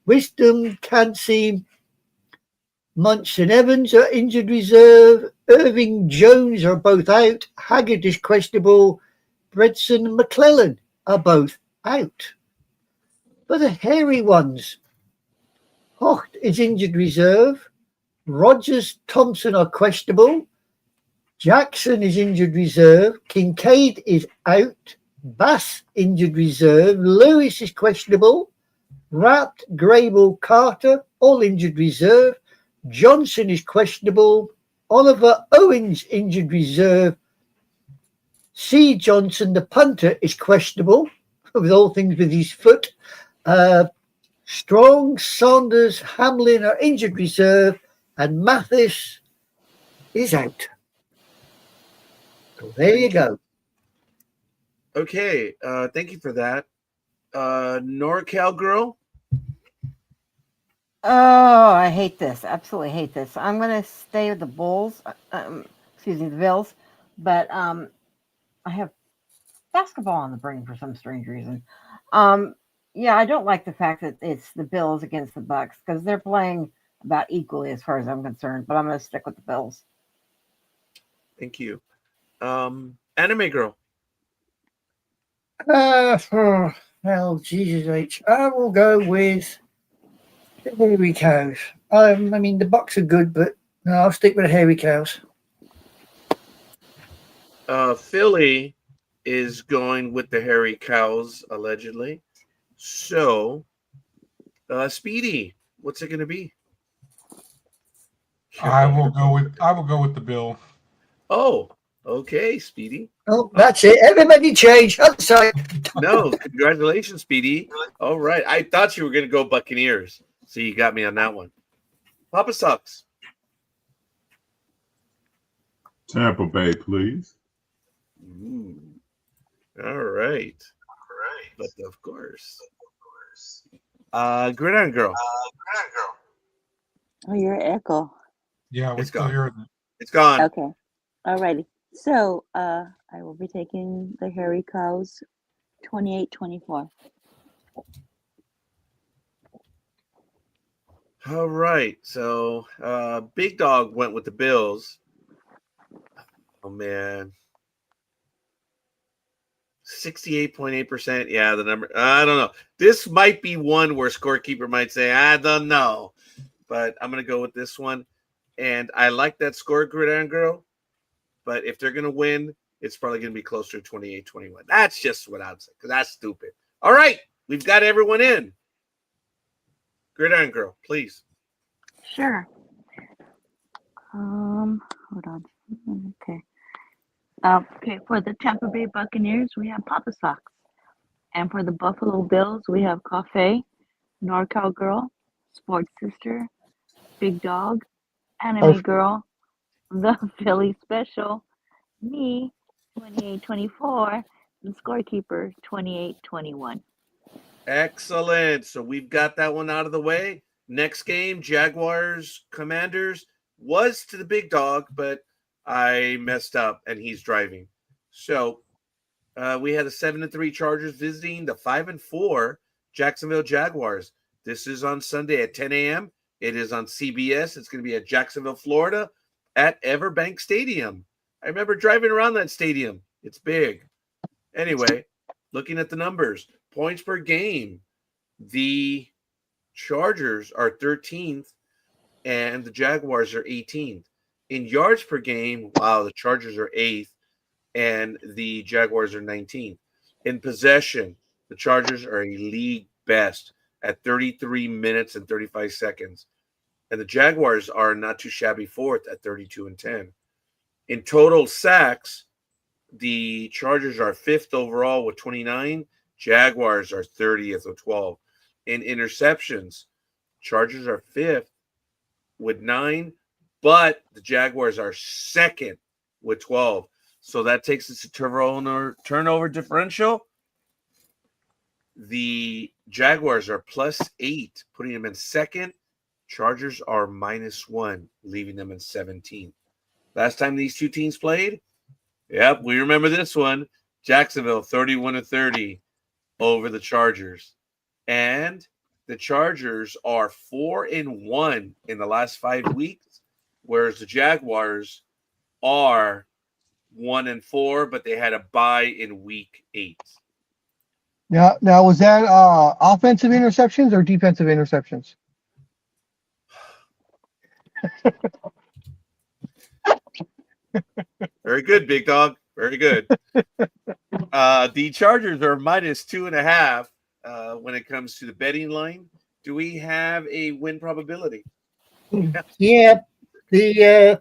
Wisdom, Cansey, Munch and Evans are injured reserve. Irving, Jones are both out. Haggard is questionable. Bredson and McClellan are both out. For the hairy ones, Hocht is injured reserve. Rogers, Thompson are questionable. Jackson is injured reserve. Kincaid is out. Bass injured reserve. Lewis is questionable. Rapt, Grable, Carter all injured reserve. Johnson is questionable. Oliver Owens injured reserve. C. Johnson, the punter, is questionable with all things with his foot. Strong, Saunders, Hamlin are injured reserve, and Mathis is out. So there you go. Okay, thank you for that. NorCal Girl? Oh, I hate this. Absolutely hate this. I'm going to stay with the Bulls. The Bills. But I have basketball on the brain for some strange reason. Yeah, I don't like the fact that it's the Bills against the Bucks because they're playing about equally as far as I'm concerned. But I'm going to stick with the Bills. Thank you. Anime Girl? Well, Jesus H. I will go with the hairy cows. I mean, the Bucks are good, but no, I'll stick with the hairy cows. Philly is going with the hairy cows, allegedly. So, Speedy, what's it going to be? I will go with the Bill. Oh, okay, Speedy. Oh, that's it. Everybody change. Other side. No, congratulations, Speedy. All right. I thought you were going to go Buccaneers. So you got me on that one. Papa Sucks. Tampa Bay, please. All right. But of course. Gridiron Girl. Oh, you're echo. Yeah, we It's still gone. hear it. It's gone. Okay. Alrighty. So I will be taking the Hairy Cows 28-24. All right. So Big Dog went with the Bills. Oh, man. 68.8%. Yeah, the number. I don't know. This might be one where scorekeeper might say, I don't know. But I'm going to go with this one. And I like that score, Gridiron Girl. But if they're going to win, it's probably going to be closer to 28-21. That's just what I'd say, because that's stupid. All right. We've got everyone in. Gridiron Girl, please. Sure. Hold on. Okay. Okay, for the Tampa Bay Buccaneers, we have Papa Socks. And for the Buffalo Bills, we have Cafe, NorCal Girl, Sports Sister, Big Dog, Anime Girl, The Philly Special, me, 28-24, and Scorekeeper, 28-21. Excellent. So we've got that one out of the way. Next game, Jaguars Commanders was to the Big Dog, but I messed up and he's driving. So we had the 7-3 Chargers visiting the 5-4 Jacksonville Jaguars. This is on Sunday at 10 a.m. It is on CBS. It's going to be at Jacksonville, Florida at Everbank Stadium. I remember driving around that stadium. It's big. Anyway, looking at the numbers, points per game, the Chargers are 13th and the Jaguars are 18th. In yards per game, wow, the Chargers are 8th and the Jaguars are 19th. In possession, the Chargers are a league best at 33 minutes and 35 seconds. And the Jaguars are not too shabby fourth at 32-10. In total sacks, the Chargers are 5th overall with 29. Jaguars are 30th with 12. In interceptions, Chargers are 5th with 9, but the Jaguars are 2nd with 12. So that takes us to turnover differential. The Jaguars are +8, putting them in 2nd. Chargers are -1, leaving them in 17th. Last time these two teams played, yep, we remember this one. Jacksonville 31-30 over the Chargers. And the Chargers are 4-1 in the last 5 weeks, whereas the Jaguars are 1-4, but they had a bye in week 8. Now, was that offensive interceptions or defensive interceptions? Very good, Big Dog. Very good. The Chargers are -2.5 when it comes to the betting line. Do we have a win probability? Yeah, the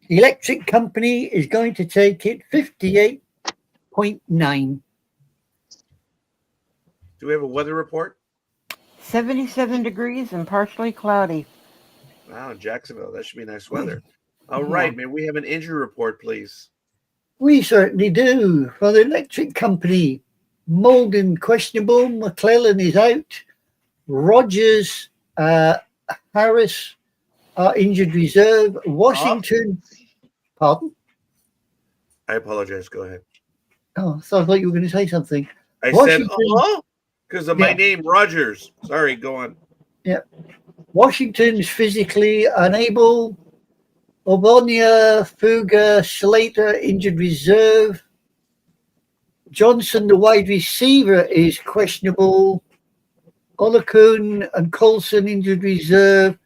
electric company is going to take it 58.9. Do we have a weather report? 77 degrees and partially cloudy. Wow, Jacksonville. That should be nice weather. All right, may we have an injury report, please? We certainly do. For the electric company, Morgan questionable, McClellan is out, Rogers, Harris are injured reserve, Washington. Pardon? I apologize. Go ahead. Oh, so I thought you were going to say something. I Washington, said, because of my name, Rogers. Sorry, go on. Yeah. Washington's physically unable. Obonia, Fuga, Slater, injured reserve. Johnson, the wide receiver, is questionable. Olakun and Colson, injured reserve.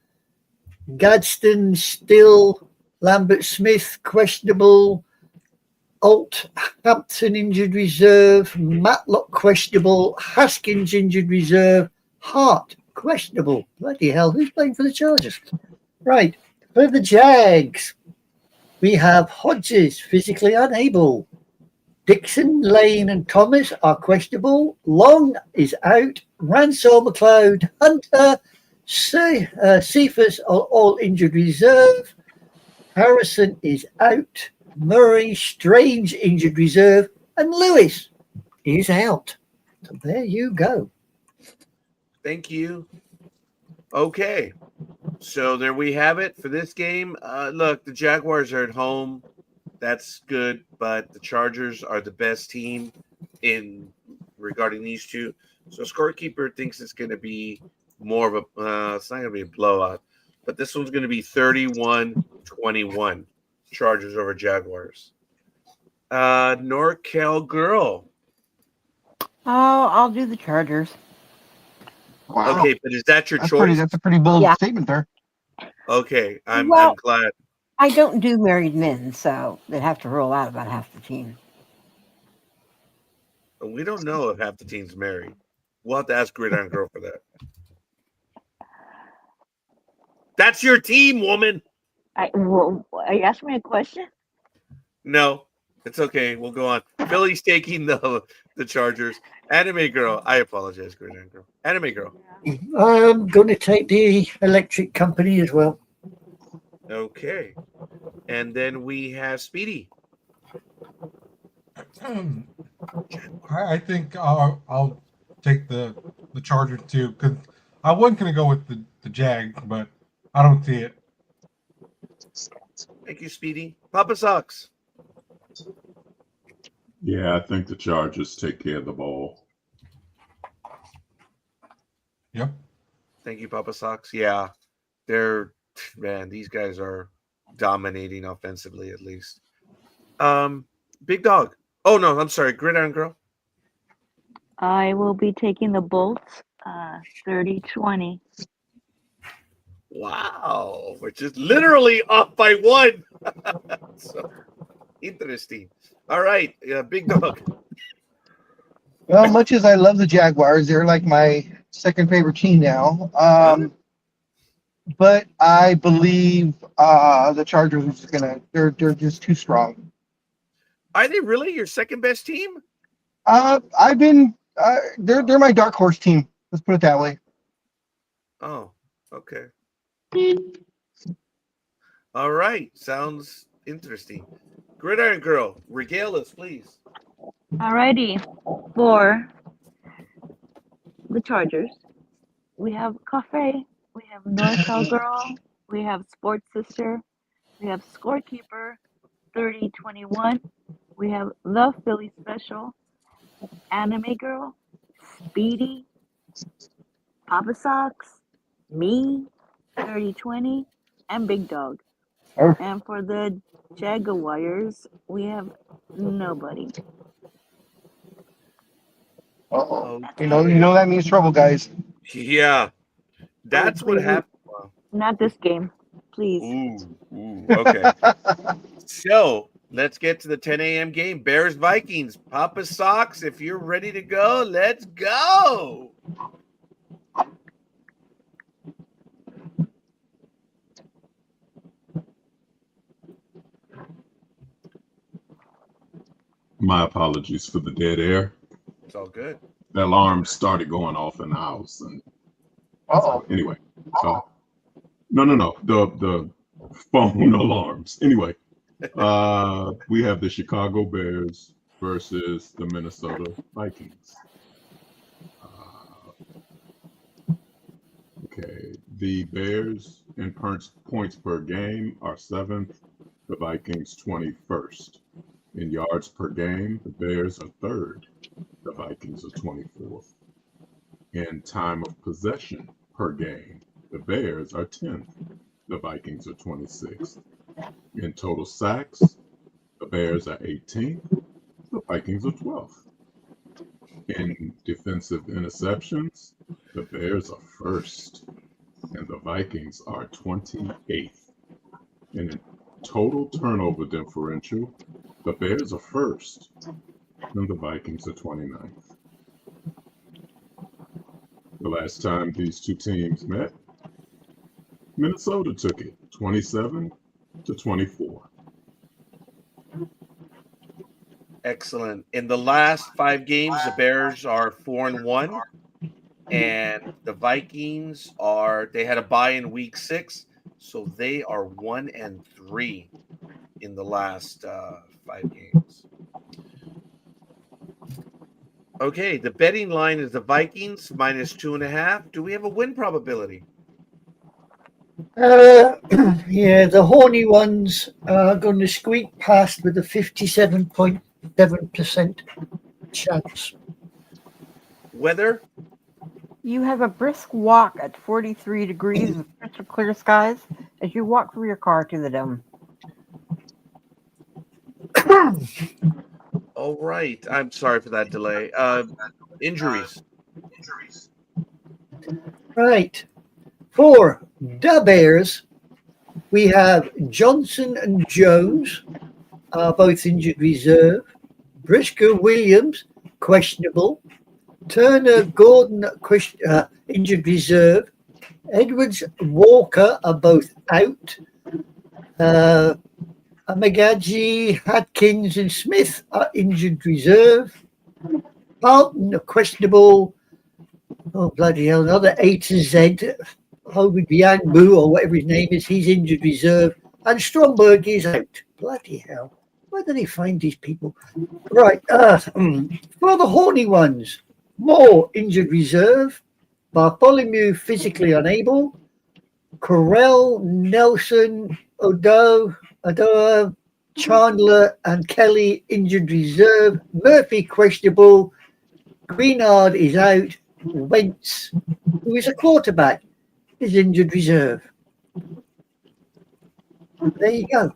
Gadsden, still. Lambert Smith, questionable. Alt, Hampton, injured reserve. Matlock, questionable. Haskins, injured reserve. Hart, questionable. Bloody hell, who's playing for the Chargers? Right. For the Jags, we have Hodges, physically unable. Dixon, Lane, and Thomas are questionable. Long is out. Ransom, McLeod, Hunter, Cephas are all injured reserve. Harrison is out. Murray, Strange, injured reserve. And Lewis is out. So there you go. Thank you. Okay. So there we have it for this game. Look, the Jaguars are at home. That's good, but the Chargers are the best team in regarding these two. So scorekeeper thinks it's going to be more of a it's not going to be a blowout, but this one's going to be 31-21 Chargers over Jaguars. NorCal girl. Oh, I'll do the Chargers. Wow. Okay, but is that your choice? That's a pretty bold Yeah. statement there. Okay, I'm Well- glad. I don't do married men, so they'd have to rule out about half the team. We don't know if half the team's married. We'll have to ask Gridiron Girl for that. That's your team, woman. Are you asking me a question? No, it's okay. We'll go on. Philly's taking the Chargers. Anime Girl. I apologize, Gridiron Girl. Anime Girl. I'm going to take the electric company as well. Okay. And then we have Speedy. I think I'll take the Chargers too, because I wasn't going to go with the Jag, but I don't see it. Thank you, Speedy. Papa Sox. Yeah, I think the Chargers take care of the ball. Yep. Thank you, Papa Sox. Yeah, these guys are dominating offensively, at least. Big Dog. Oh, no, I'm sorry. Gridiron Girl. I will be taking the Bolts 30-20. Wow, which is literally off by one. So interesting. All right, Big Dog. Well, much as I love the Jaguars, they're like my second favorite team now. But I believe the Chargers are just they're just too strong. Are they really your second best team? They're my dark horse team. Let's put it that way. Oh, okay. All right, sounds interesting. Gridiron Girl, regale us, please. Alrighty, for the Chargers, we have Cafe, we have NorCal Girl, we have Sports Sister, we have Scorekeeper 30-21, we have The Philly Special, Anime Girl, Speedy, Papa Sox, me, 30-20, and Big Dog. Oh. And for the Jaguars, we have nobody. Uh-oh. Okay. You know that means trouble, guys. Yeah, that's what please. happened. Not this game, please. Ooh, okay. So let's get to the 10 a.m. game. Bears Vikings. Papa Sox, if you're ready to go, let's go. My apologies for the dead air. It's all good. The alarm started going off in the house, and Uh-oh. anyway, no, the phone alarms. Anyway, we have the Chicago Bears versus the Minnesota Vikings. Okay, the Bears in points per game are 7th, the Vikings 21st. In yards per game, the Bears are 3rd, the Vikings are 24th. In time of possession per game, the Bears are 10th, the Vikings are 26th. In total sacks, the Bears are 18th, the Vikings are 12th. In defensive interceptions, the Bears are 1st, and the Vikings are 28th. And in total turnover differential, the Bears are 1st, and the Vikings are 29th. The last time these two teams met, Minnesota took it 27-24. Excellent. In the last 5 games, the Bears are 4-1, and the Vikings they had a bye in week 6, so they are 1-3 in the last 5 games. Okay, the betting line is the Vikings -2.5. Do we have a win probability? Yeah, the horny ones are going to squeak past with a 57.7% chance. Weather? You have a brisk walk at 43 degrees with crystal clear skies as you walk from your car to the dome. All right. I'm sorry for that delay. Injuries. Right. For the Bears, we have Johnson and Jones are both injured reserve. Briscoe Williams, questionable. Turner Gordon, injured reserve. Edwards Walker are both out. Amagaji, Hatkins, and Smith are injured reserve. Carlton, questionable. Oh, bloody hell, another A to Z. Hobie Biangbu, or whatever his name is, he's injured reserve. And Stromberg is out. Bloody hell. Where do they find these people? Right. For the horny ones, Moore injured reserve. Bartholomew physically unable. Corell, Nelson, Odoa, Chandler, and Kelly injured reserve. Murphy questionable. Greenard is out. Wentz, who is a quarterback, is injured reserve. There you go.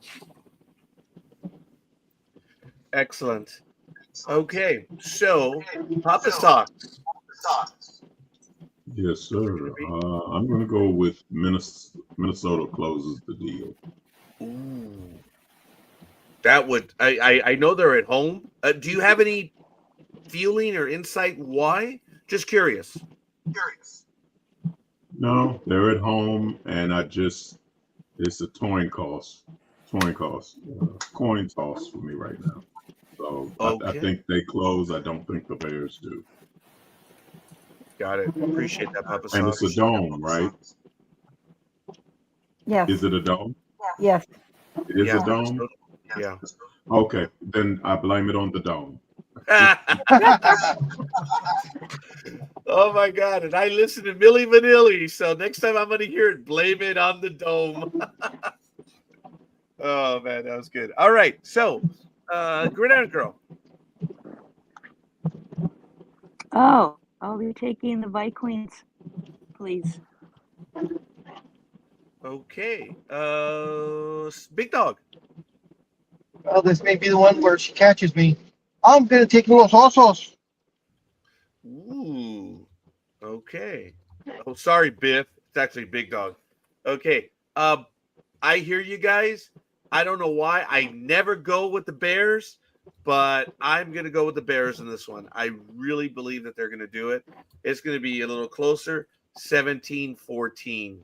Excellent. Okay, so Papa Socks. Yes, sir. I'm going to go with Minnesota closes the deal. Ooh, that would I know they're at home. Do you have any feeling or insight why? Just curious. No, they're at home, and it's a coin toss for me right now. So I Okay. think they close. I don't think the Bears do. Got it. Appreciate that, Papa And it's Socks. a dome, right? Yes. Is it a dome? Yes. It is a dome? Yeah. Okay, then I blame it on the dome. Oh my God! And I listen to Milli Vanilli, so next time I'm going to hear it, blame it on the dome. Oh man, that was good. All right, so Gridiron Girl. Oh, I'll be taking the Vikings, please. Okay, Big Dog. Well, this may be the one where she catches me. I'm going to take Los Osos. Ooh. Okay. Oh, sorry, Biff. It's actually Big Dog. Okay. I hear you guys. I don't know why. I never go with the Bears, but I'm going to go with the Bears in this one. I really believe that they're going to do it. It's going to be a little closer, 17-14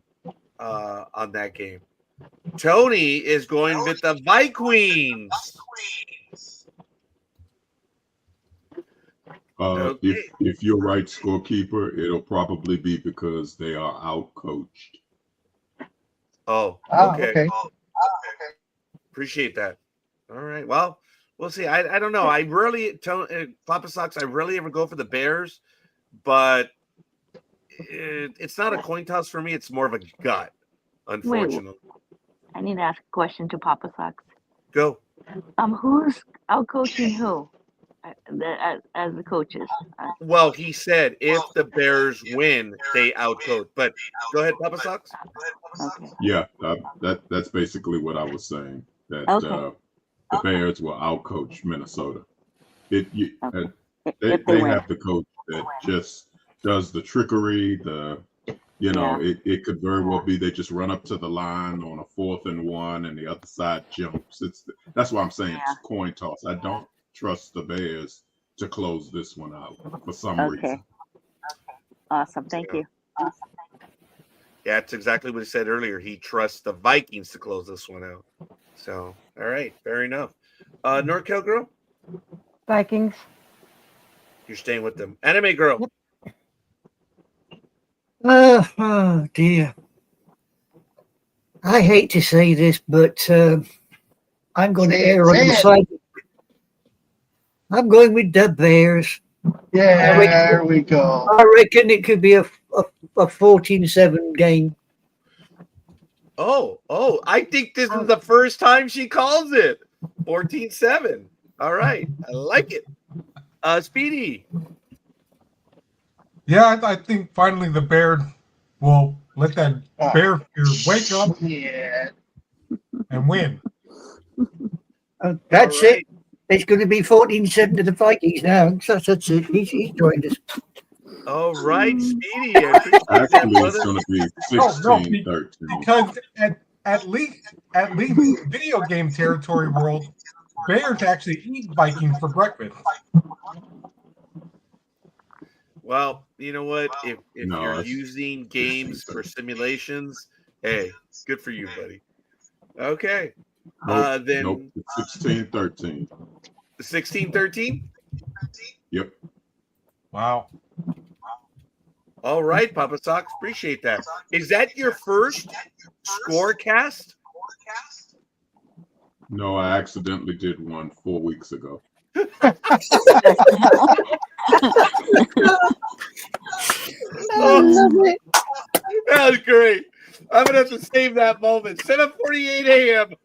on that game. Tony is going with the Vikings. Okay. If you're right, scorekeeper, it'll probably be because they are out coached. Oh, okay. Okay. Appreciate that. All right. Well, we'll see. I don't know. I rarely, Papa Sox, I rarely ever go for the Bears, but it's not a coin toss for me. It's more of a gut, unfortunately. I need to ask a question to Papa Sox. Go. Who's out coaching who? As the coaches. Well, he said if the Bears win, they outcoach. But go ahead, Papa Sox. Okay. Yeah, that's basically what I was saying. That the Bears will outcoach Minnesota. They have the coach that just does the trickery. It could very well be they just run up to the line on a 4th and 1, and the other side jumps. That's why I'm saying it's a coin toss. I don't trust the Bears to close this one out for some reason. Awesome. Thank you. Yeah, that's exactly what he said earlier. He trusts the Vikings to close this one out. So, all right, fair enough. NorCal Girl? Vikings. You're staying with them. Anime girl. Oh dear. I hate to say this, but I'm going to err on the side. I'm going with the Bears. Yeah, there we go. I reckon it could be a 14-7 game. Oh, I think this is the first time she calls it. 14-7. All right. I like it. Speedy. Yeah, I think finally the Bears will let that Bear fear wake up and win. That's it. It's going to be 14-7 to the Vikings now. That's it. He's joined us. All right, Speedy. I appreciate that, Actually, it's going to be 16-13. Because at least video game territory world, Bears actually eat Vikings for breakfast. Well, you know what? If No, you're it's using games for simulations, hey, good for you, buddy. Okay. Then Nope. It's 16-13. 16-13? Yep. Wow. All right, Papa Sox. Appreciate that. Is that your first scorecast? No, I accidentally did one 4 weeks ago. Oh, that was great. I'm gonna have to save that moment. 7:48 a.m.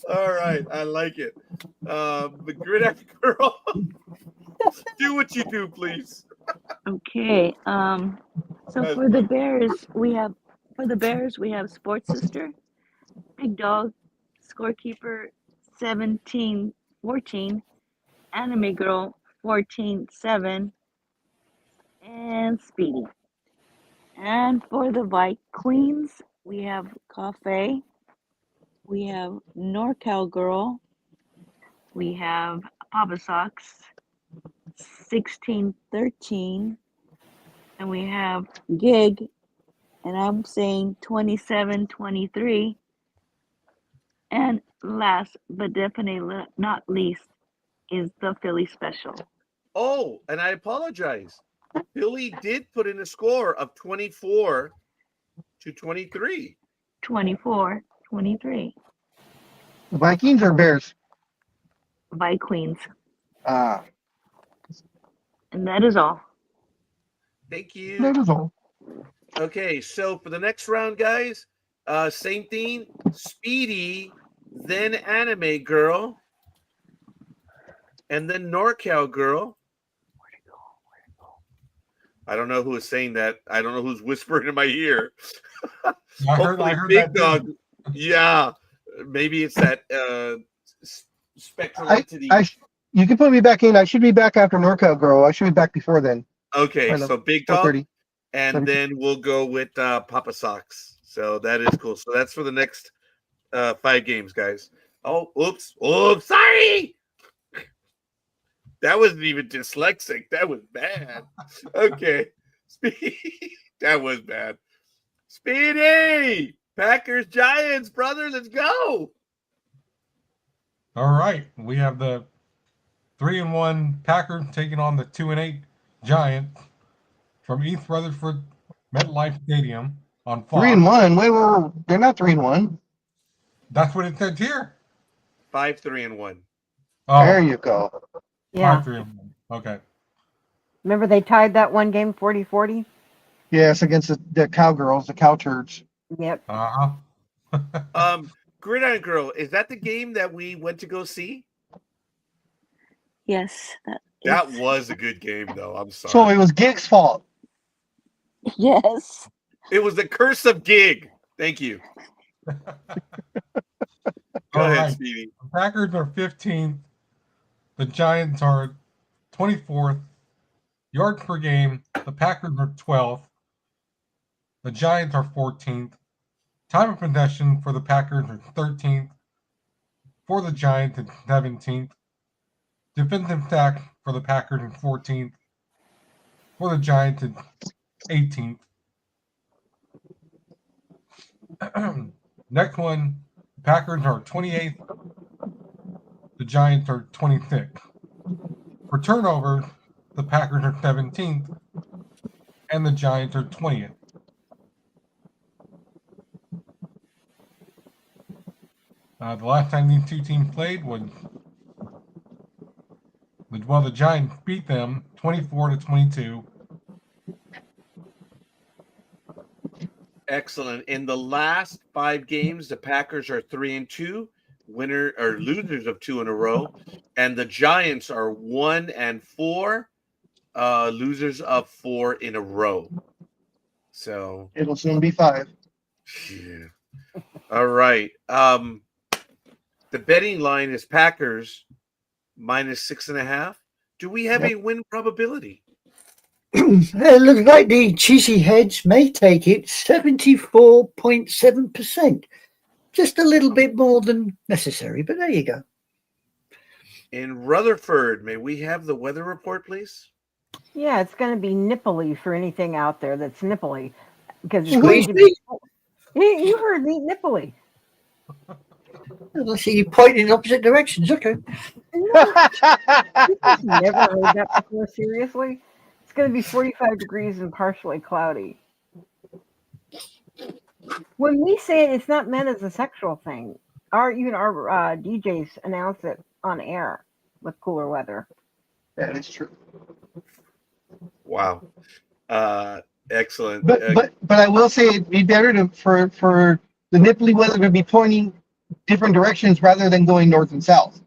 All right, I like it. The Gridiron Girl, do what you do, please. Okay. So for the Bears, we have Sports Sister, Big Dog, Scorekeeper 17-14, Anime Girl 14-7, and Speedy. And for the Queens, we have Cafe, we have NorCal Girl, we have Papa Sox 16-13, and we have Gig, and I'm saying 27-23. And last but definitely not least is the Philly Special. Oh, and I apologize. Billy did put in a score of 24-23. 24-23. Vikings or Bears? Queens. Ah, And that is all. Thank you. that is all. Okay, so for the next round, guys, same thing. Speedy, then Anime Girl, and then NorCal Girl. I don't know who is saying that. I don't know who's whispering in my ear. I heard Big that Dog. too. Yeah, maybe it's that spectral entity. You can put me back in. I should be back after NorCal Girl. I should be back before then. Okay, so Big Dog, 4:30. and then we'll go with Papa Sox. So that is cool. So that's for the next 5 games, guys. Oh, oops, sorry. That wasn't even dyslexic. That was bad. Okay. That was bad. Speedy! Packers, Giants, brother. Let's go. All right. We have the 3-1 Packers taking on the 2-8 Giants from East Rutherford MetLife Stadium on Fox. 3-1. Wait. They're not 3-1. That's what it says here. 5-3-1. Oh, There you go. Yeah. 5-3-1. Okay. Remember they tied that one game 40-40? Yes, against the Cowgirls, the Cow Turds. Yep. Gridiron Girl, is that the game that we went to go see? Yes. That was a good game, though. I'm sorry. So it was Gig's fault. Yes. It was the curse of Gig. Thank you. Go All ahead, right. Speedy. The Packers are 15th. The Giants are 24th. Yards per game, the Packers are 12th. The Giants are 14th. Time of possession for the Packers are 13th. For the Giants, it's 17th. Defensive sack for the Packers is 14th. For the Giants, it's 18th. Next one, the Packers are 28th. The Giants are 26th. For turnover, the Packers are 17th, and the Giants are 20th. The last time these two teams played was, the Giants beat them 24-22. Excellent. In the last 5 games, the Packers are 3-2, winner or losers of 2 in a row, and the Giants are 1-4, losers of 4 in a row. So It'll soon be 5. yeah. All right. The betting line is Packers -6.5. Do we have a win probability? It looks like the cheesy heads may take it 74.7%. Just a little bit more than necessary, but there you go. In Rutherford, may we have the weather report, please? Yeah, it's going to be nipply for anything out there that's nipply. Because it's Squeeze going to be. You heard me, nipply. I see you pointing in opposite directions. Okay. I've never heard that before, seriously. It's going to be 45 degrees and partially cloudy. When we say it, it's not meant as a sexual thing. Even our DJs announce it on air with cooler weather. That is true. Wow. Excellent. But I will say it'd be better for the nipply weather to be pointing different directions rather than going north and south.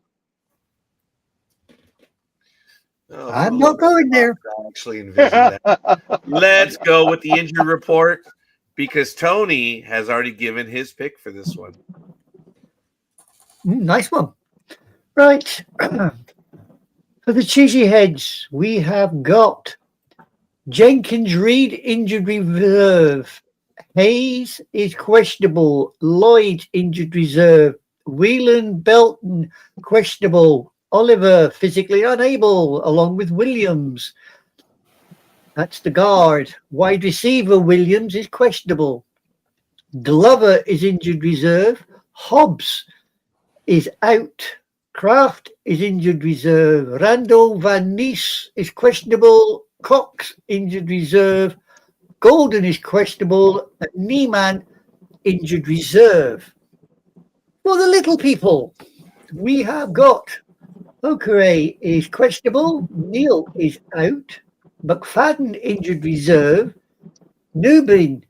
I'm not going there. I actually envision that. Let's go with the injury report because Tony has already given his pick for this one. Nice one. Right. For the cheesy heads, we have got Jenkins Reed injured reserve. Hayes is questionable. Lloyd injured reserve. Whelan Belton questionable. Oliver physically unable, along with Williams. That's the guard. Wide receiver Williams is questionable. Glover is injured reserve. Hobbs is out. Kraft is injured reserve. Randall Van Nies is questionable. Cox injured reserve. Golden is questionable. And Niemann injured reserve. For the little people, we have got Okere is questionable. Neal is out. McFadden injured reserve. Newbin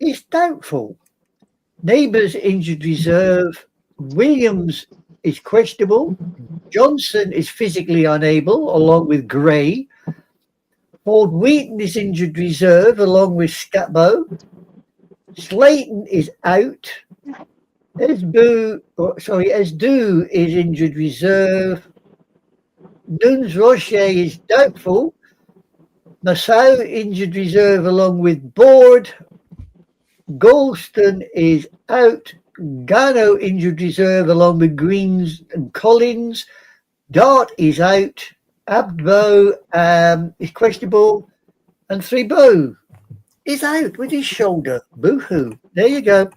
is doubtful. Neighbours injured reserve. Williams is questionable. Johnson is physically unable, along with Gray. Ford Wheaton is injured reserve, along with Scatbo. Slayton is out. Esdu is injured reserve. Nunes Rocher is doubtful. Nassau injured reserve along with Board. Golston is out. Gano injured reserve along with Greens and Collins. Dart is out. Abbo is questionable. And Thribo is out with his shoulder. Boo-hoo. There you go.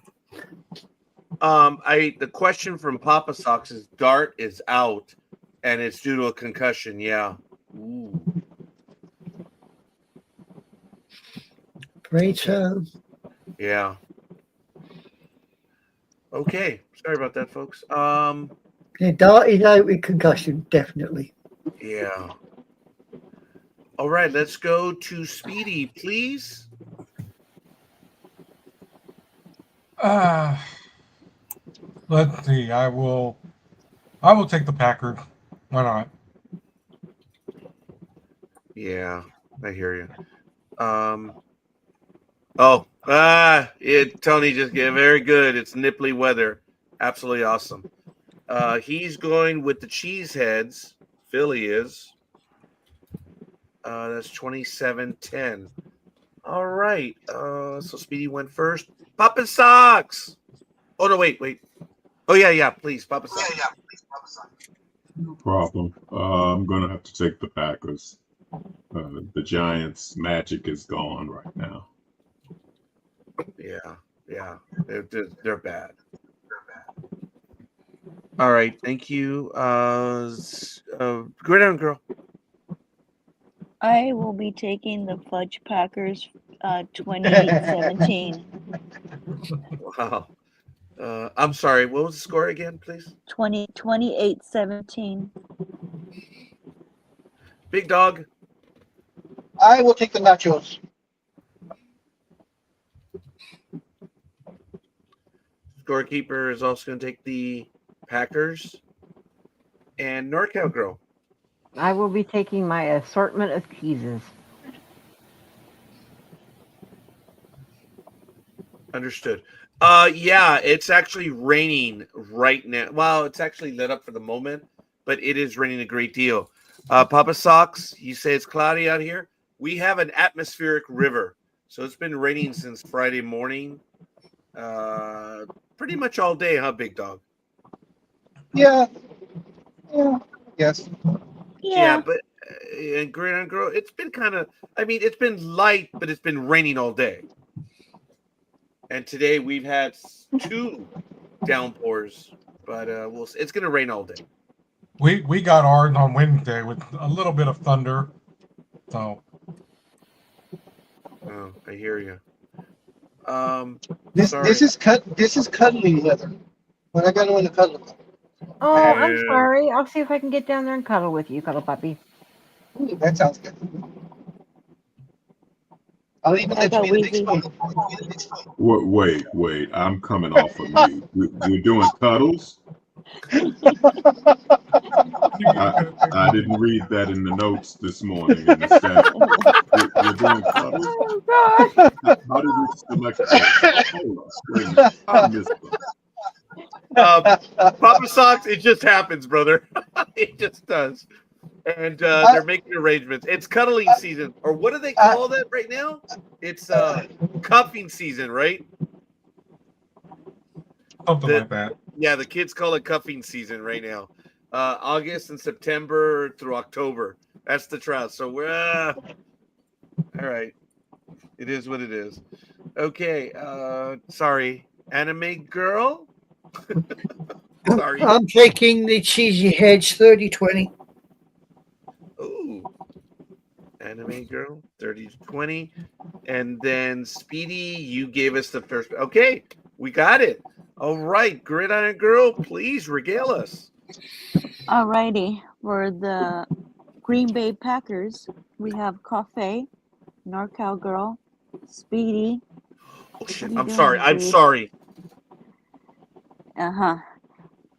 The question from Papa Sox is Dart is out and it's due to a concussion. Yeah. Ooh. Great. Yeah. Okay. Sorry about that, folks. Yeah, Dart is out with concussion, definitely. Yeah. All right, let's go to Speedy, please. Let's see. I will take the Packers. Why not? Yeah, I hear you. Tony just gave very good. It's nipply weather. Absolutely awesome. He's going with the Cheeseheads. Philly is. That's 27-10. All right. So Speedy went first. Papa Sox. Oh no, wait. Oh yeah, please, Papa Sox. No problem. I'm gonna have to take the Packers. The Giants' magic is gone right now. Yeah. They're bad. All right, thank you. Go down, girl. I will be taking the Fudge Packers 28-17. Wow. I'm sorry. What was the score again, please? 28-17. Big Dog. I will take the nachos. Scorekeeper is also going to take the Packers. And NorCal Girl. I will be taking my assortment of cheeses. Understood. Yeah, it's actually raining right now. Well, it's actually lit up for the moment, but it is raining a great deal. Papa Socks, you say it's cloudy out here. We have an atmospheric river, so it's been raining since Friday morning. Pretty much all day, huh, Big Dog? Yeah. Yeah. Yes. Yeah, but and Grand Girl, it's been kind of. I mean, it's been light, but it's been raining all day. And today we've had 2 downpours, but it's going to rain all day. We got ours on Wednesday with a little bit of thunder. So Oh, I hear you. This is cuddling weather. When I got to in the cuddle. Oh, I'm Yeah. sorry. I'll see if I can get down there and cuddle with you, cuddle puppy. Ooh, that sounds good. I'll even let you be the big spoon. Wait. I'm coming off of mute. You're doing cuddles? I didn't read that in the notes this morning in the sentence. You're doing cuddles? Oh, gosh. How did we select that? Hold on, wait a minute. I missed it. Papa Socks, it just happens, brother. It just does. And they're making arrangements. It's cuddling season, or what do they call that right now? It's cuffing season, right? something like that. Yeah, the kids call it cuffing season right now. August and September through October. That's the trial. So we're all right. It is what it is. Okay. Sorry, Anime Girl. Sorry. I'm taking the Cheesy Hedge 30-20. Ooh. Anime Girl, 30-20. And then Speedy, you gave us the first. Okay, we got it. All right, Gridiron Girl, please regale us. Alrighty. For the Green Bay Packers, we have Coffee, NorCal Girl, Speedy. Oh shit! What are I'm you sorry. doing, I'm dude? sorry.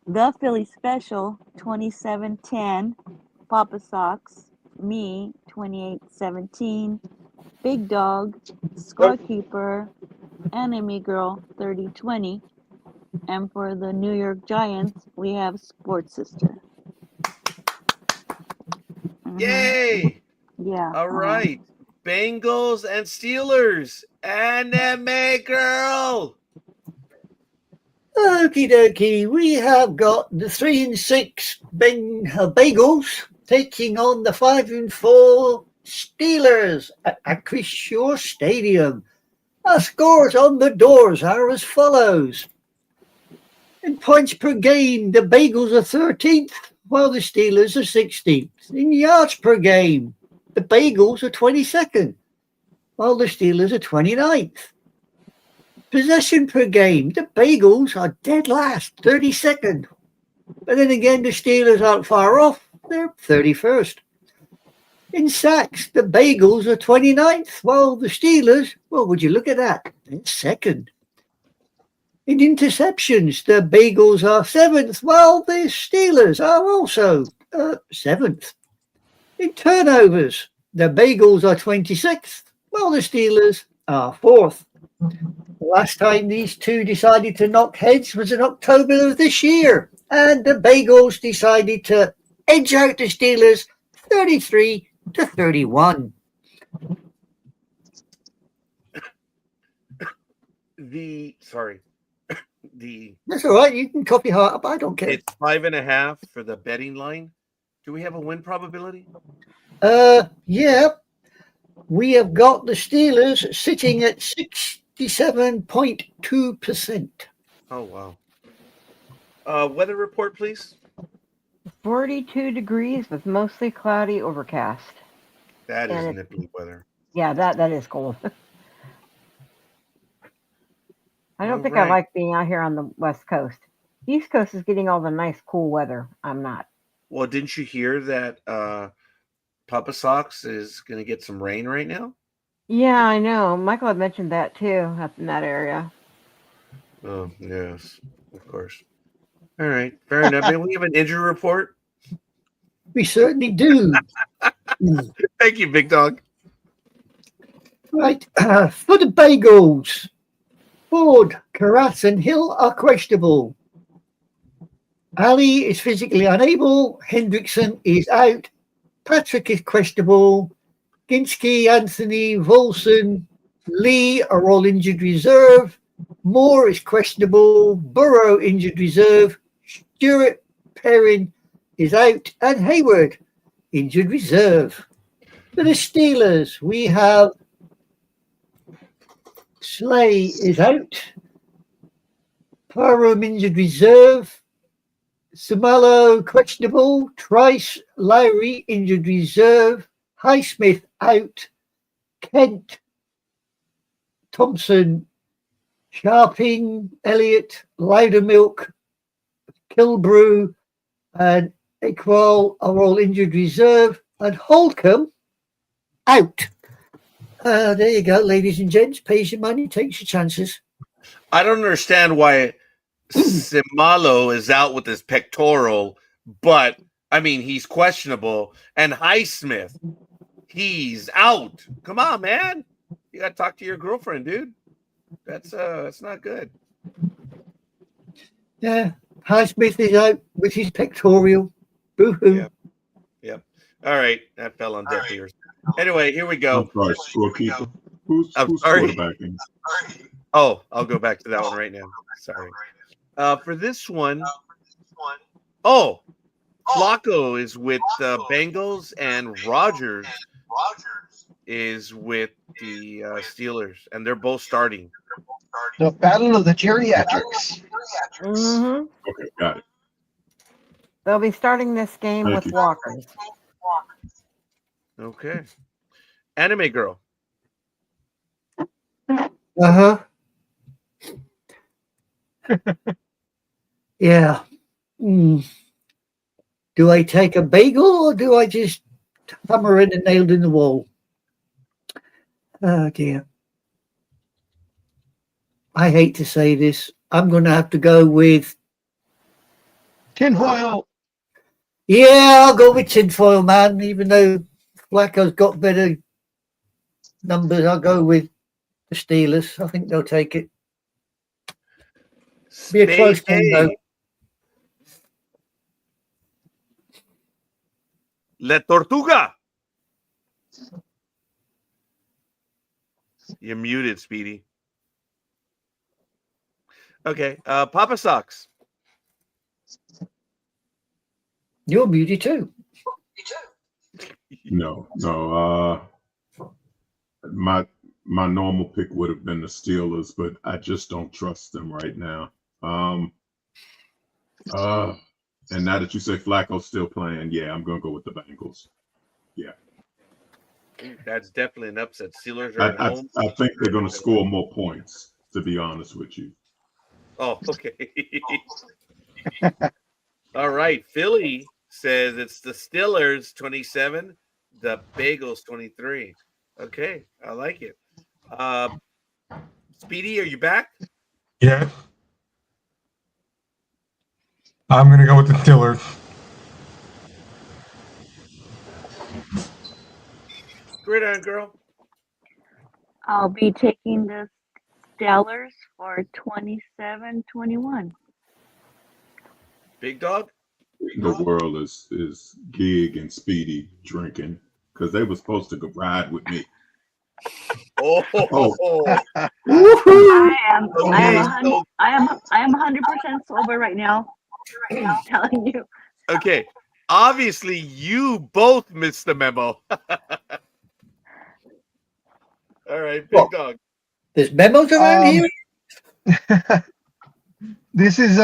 The Philly Special, 27-10. Papa Socks, me, 28-17. Big Dog, Scorekeeper, Enemy Girl, 30-20. And for the New York Giants, we have Sports Sister. Yay! Yeah. All right, Bengals and Steelers. Anime Girl. Okie dokie, we have got the 3-6 Bagels taking on the 5-4 Steelers at Chris Shaw Stadium. Our scores on the doors are as follows. In points per game, the Bagels are 13th, while the Steelers are 16th. In yards per game, the Bagels are 22nd, while the Steelers are 29th. Possession per game, the Bagels are dead last, 32nd. But then again, the Steelers aren't far off, they're 31st. In sacks, the Bagels are 29th, while the Steelers, well, would you look at that, they're second. In interceptions, the Bagels are 7th, while the Steelers are also 7th. In turnovers, the Bagels are 26th, while the Steelers are 4th. The last time these two decided to knock heads was in October of this year, and the Bagels decided to edge out the Steelers 33-31. That's all right. You can copy hard up. I don't care. It's 5.5 for the betting line. Do we have a win probability? Yeah. We have got the Steelers sitting at 67.2%. Oh wow. Weather report, please. 42 degrees with mostly cloudy overcast. That is And nipply weather. yeah, that is cold. I don't All think I right. like being out here on the West Coast. East Coast is getting all the nice, cool weather. I'm not. Well, didn't you hear that Papa Socks is going to get some rain right now? Yeah, I know. Michael had mentioned that too up in that area. Oh, yes, of course. All right, fair enough. Maybe we have an injury report. We certainly do. Thank you, Big Dog. Right. For the Bagels, Ford, Karat, and Hill are questionable. Ali is physically unable. Hendrickson is out. Patrick is questionable. Ginsky, Anthony, Volson, Lee are all injured reserve. Moore is questionable. Burrow injured reserve. Stewart, Perrin is out. And Hayward injured reserve. For the Steelers, we have Slay is out. Parham injured reserve. Sumalo questionable. Trice, Lowry injured reserve. Highsmith out. Kent, Thompson, Sharping, Elliott, Loudermilk, Kilbrew, and Equal are all injured reserve. And Holcomb out. There you go, ladies and gents. Pays your money, takes your chances. I don't understand why Simalo is out with his pectoral, but I mean he's questionable. And Highsmith, he's out. Come on, man. You gotta talk to your girlfriend, dude. That's not good. Yeah, Highsmith is out with his pectoral. Boo-hoo. Yep. Yep. All right, that fell on deaf ears. Anyway, here we go. I'm sorry, scorekeeper. Who's sorry. quarterbacking? Oh, I'll go back to that one right now. Sorry. For this one, oh, Flacco is with the Bengals and Rogers is with the Steelers, and they're both starting. The battle of the geriatrics. Mm-hmm. Okay, got it. They'll be starting this game Thank with you. walkers. Okay. Anime Girl. Uh-huh. Yeah. Do I take a bagel or do I just hammer in and nailed in the wall? Oh dear. I hate to say this. I'm going to have to go with. Tinfoil. Yeah, I'll go with tinfoil, man. Even though Flacco's got better numbers, I'll go with the Steelers. I think they'll take it. Be a close game, though. La Tortuga. You're muted, Speedy. Okay. Papa Socks. You're muted too. No. My normal pick would have been the Steelers, but I just don't trust them right now. And now that you say Flacco's still playing, yeah, I'm gonna go with the Bengals. Yeah. That's definitely an upset. Steelers are at home. I think they're gonna score more points, to be honest with you. Oh, okay. All right. Philly says it's the Steelers 27, the Bagels 23. Okay, I like it. Speedy, are you back? Yeah. I'm going to go with the Steelers. Gridiron Girl. I'll be taking the Steelers for 27-21. Big Dog. The world is Gig and Speedy drinking because they were supposed to go ride with me. Oh. I am 100% sober right now. I'm telling you. Okay. Obviously, you both missed the memo. All right, Big Dog. There's memos around here. This is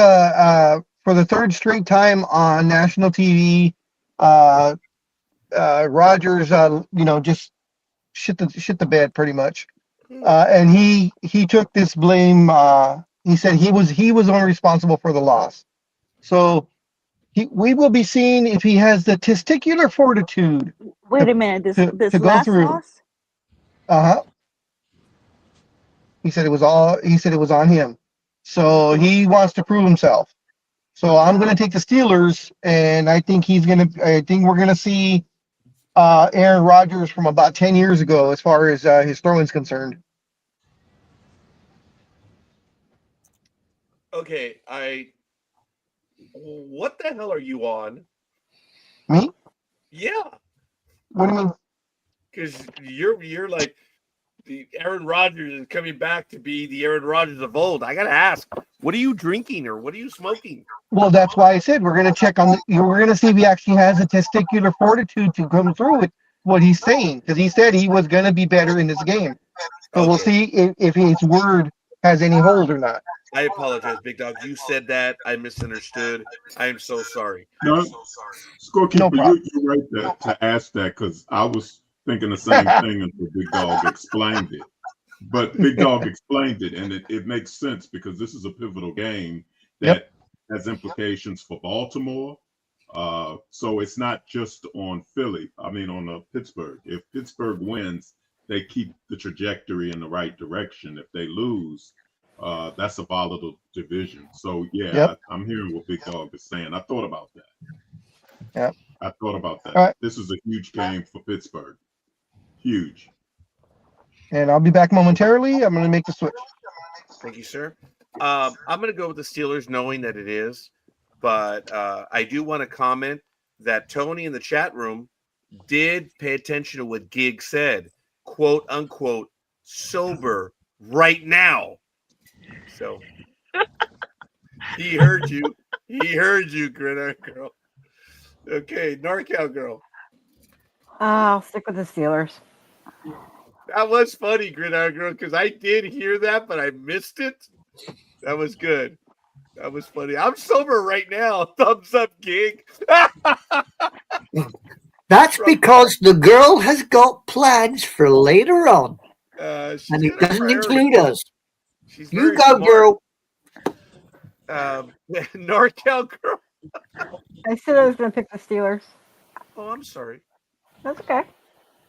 for the third straight time on national TV. Rogers, just shit the bed pretty much. And he took this blame. He said he was only responsible for the loss. So we will be seeing if he has the testicular fortitude. Wait a minute. This to go last through. loss? He said it was on him. So he wants to prove himself. So I'm going to take the Steelers, and I think we're going to see Aaron Rodgers from about 10 years ago as far as his throwing's concerned. Okay, what the hell are you on? Me? Yeah, What do you mean? because you're like the Aaron Rodgers is coming back to be the Aaron Rodgers of old. I gotta ask, what are you drinking or what are you smoking? Well, that's why I said we're going to check on we're going to see if he actually has the testicular fortitude to come through with what he's saying, because he said he was going to be better in this game. So we'll see if his word has any hold or not. I apologize, Big Dog. You said that. I misunderstood. I am so sorry. No, Scorekeeper, you're right to ask that, because I was thinking the same thing until Big Dog explained it. But Big Dog explained it, and it makes sense because this is a pivotal game that has implications for Baltimore. So it's not just on on Pittsburgh. If Pittsburgh wins, they keep the trajectory in the right direction. If they lose, that's a volatile division. So I'm hearing what Big Dog is saying. I thought about that. Yeah, I thought about that. Right. This is a huge game for Pittsburgh. Huge. And I'll be back momentarily. I'm going to make the switch. Thank you, sir. I'm going to go with the Steelers, knowing that it is. But I do want to comment that Tony in the chat room did pay attention to what Gig said, quote unquote, sober right now. So he heard you. He heard you, Gridiron Girl. Okay, NorCal Girl. I'll stick with the Steelers. That was funny, Gridiron Girl, because I did hear that, but I missed it. That was good. That was funny. I'm sober right now. Thumbs up, Gig. That's because the girl has got plans for later on. And it doesn't include us. You go, smart. girl. NorCal Girl. I said I was going to pick the Steelers. Oh, I'm sorry. That's okay.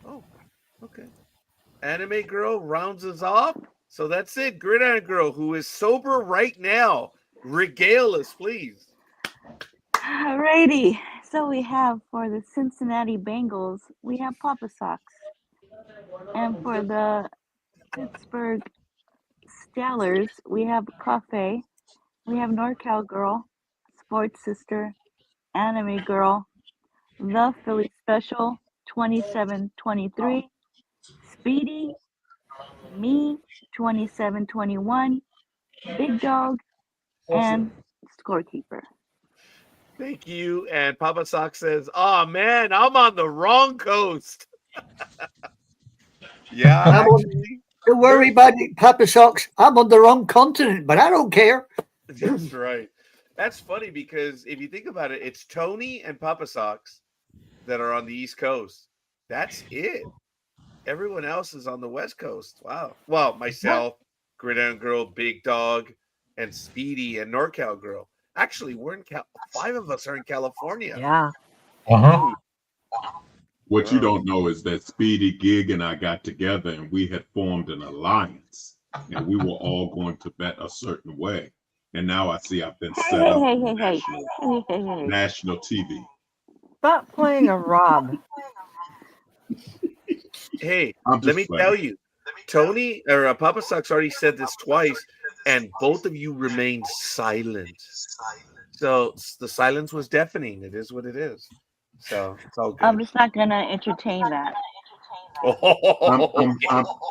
Oh, okay. Anime Girl rounds us off. So that's it. Gridiron Girl, who is sober right now. Regale us, please. Alrighty. So we have for the Cincinnati Bengals, we have Papa Socks. And for the Pittsburgh Steelers, we have Cafe. We have NorCal Girl, Sports Sister, Anime Girl, The Philly Special, 2723, Speedy, me, 2721, Big Dog, and Scorekeeper. Thank you. And Papa Sock says, "Oh man, I'm on the wrong coast." Yeah, don't worry about it, Papa Socks. I'm on the wrong continent, but I don't care. That's right. That's funny because if you think about it, it's Tony and Papa Socks that are on the East Coast. That's it. Everyone else is on the West Coast. Wow. Well, myself, Gridiron Girl, Big Dog, and Speedy and NorCal Girl. Actually, we're in 5 of us are in California. Yeah. What you don't know is that Speedy, Gig, and I got together and we had formed an alliance, and we were all going to bet a certain way. And now I see I've been set up on national TV. Stop playing a Rob. Hey, let me tell you, Tony or Papa Socks already said this twice, and both of you remained silent. So the silence was deafening. It is what it is. So it's all good. I'm just not gonna entertain that.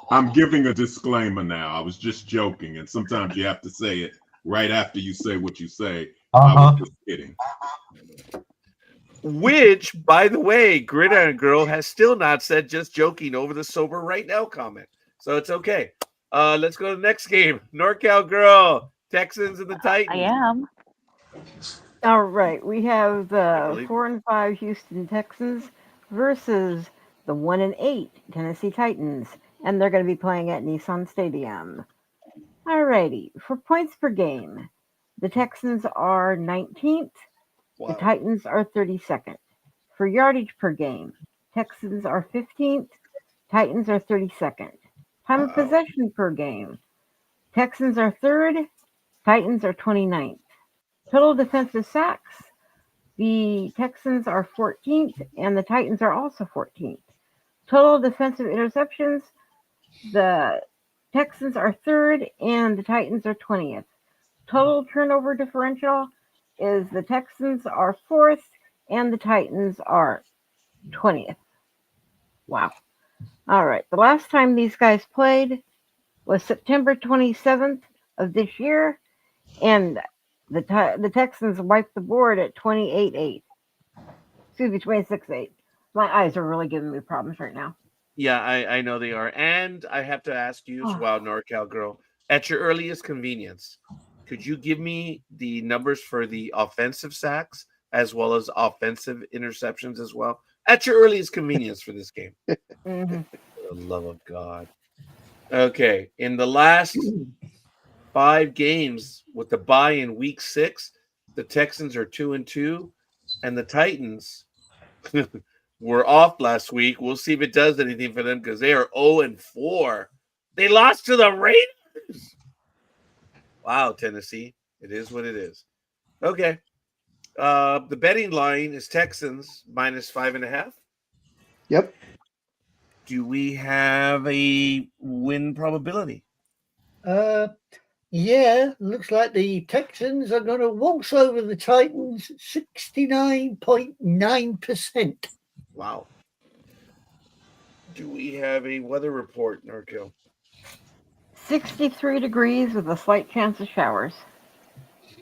I'm giving a disclaimer now. I was just joking, and sometimes you have to say it right after you say what you say. I was just kidding. Which, by the way, Gridiron Girl has still not said just joking over the sober right now comment. So it's okay. Let's go to the next game. NorCal Girl, Texans and the Titans. I am. All right. We have the 4-5 Houston Texans versus the 1-8 Tennessee Titans, and they're going to be playing at Nissan Stadium. Alrighty, for points per game, the Texans are 19th, the Wow. Titans are 32nd. For yardage per game, Texans are 15th, Titans are 32nd. Time of Wow. possession per game, Texans are 3rd, Titans are 29th. Total defensive sacks, the Texans are 14th and the Titans are also 14th. Total defensive interceptions, the Texans are 3rd and the Titans are 20th. Total turnover differential is the Texans are 4th and the Titans are 20th. Wow. All right. The last time these guys played was September 27th of this year, and the Texans wiped the board at 28-8. Excuse me, 26-8. My eyes are really giving me problems right now. Yeah, I know they are. And I have to ask you as well, NorCal girl, at your earliest convenience, could you give me the numbers for the offensive sacks as well as offensive interceptions as well? At your earliest convenience for this game. Mhm. For the love of God. Okay. In the last 5 games with the bye in week 6, the Texans are 2-2, and the Titans were off last week. We'll see if it does anything for them because they are 0-4. They lost to the Raiders. Wow, Tennessee. It is what it is. Okay. The betting line is Texans -5.5. Yep. Do we have a win probability? Yeah, looks like the Texans are going to waltz over the Titans 69.9%. Wow. Do we have a weather report, Norco? 63 degrees with a slight chance of showers.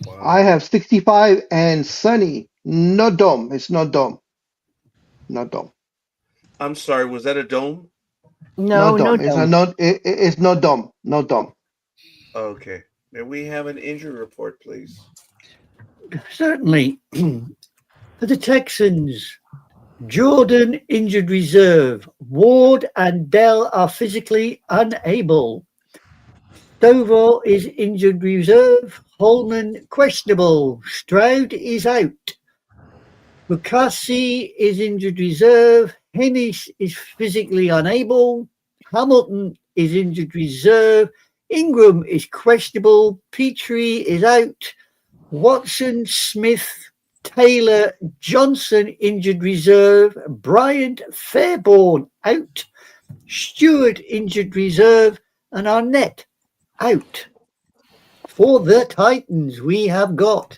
Wow. I have 65 and sunny. No dome. It's not dome. Not dome. I'm sorry, was that a dome? No, no It's dome. it's no dome. No dome. Okay. May we have an injury report, please? Certainly. For the Texans, Jordan injured reserve. Ward and Dell are physically unable. Stovall is injured reserve. Holman questionable. Stroud is out. Mukasey is injured reserve. Hennis is physically unable. Hamilton is injured reserve. Ingram is questionable. Petrie is out. Watson, Smith, Taylor, Johnson injured reserve. Bryant, Fairborn out. Stewart injured reserve. And Arnett out. For the Titans, we have got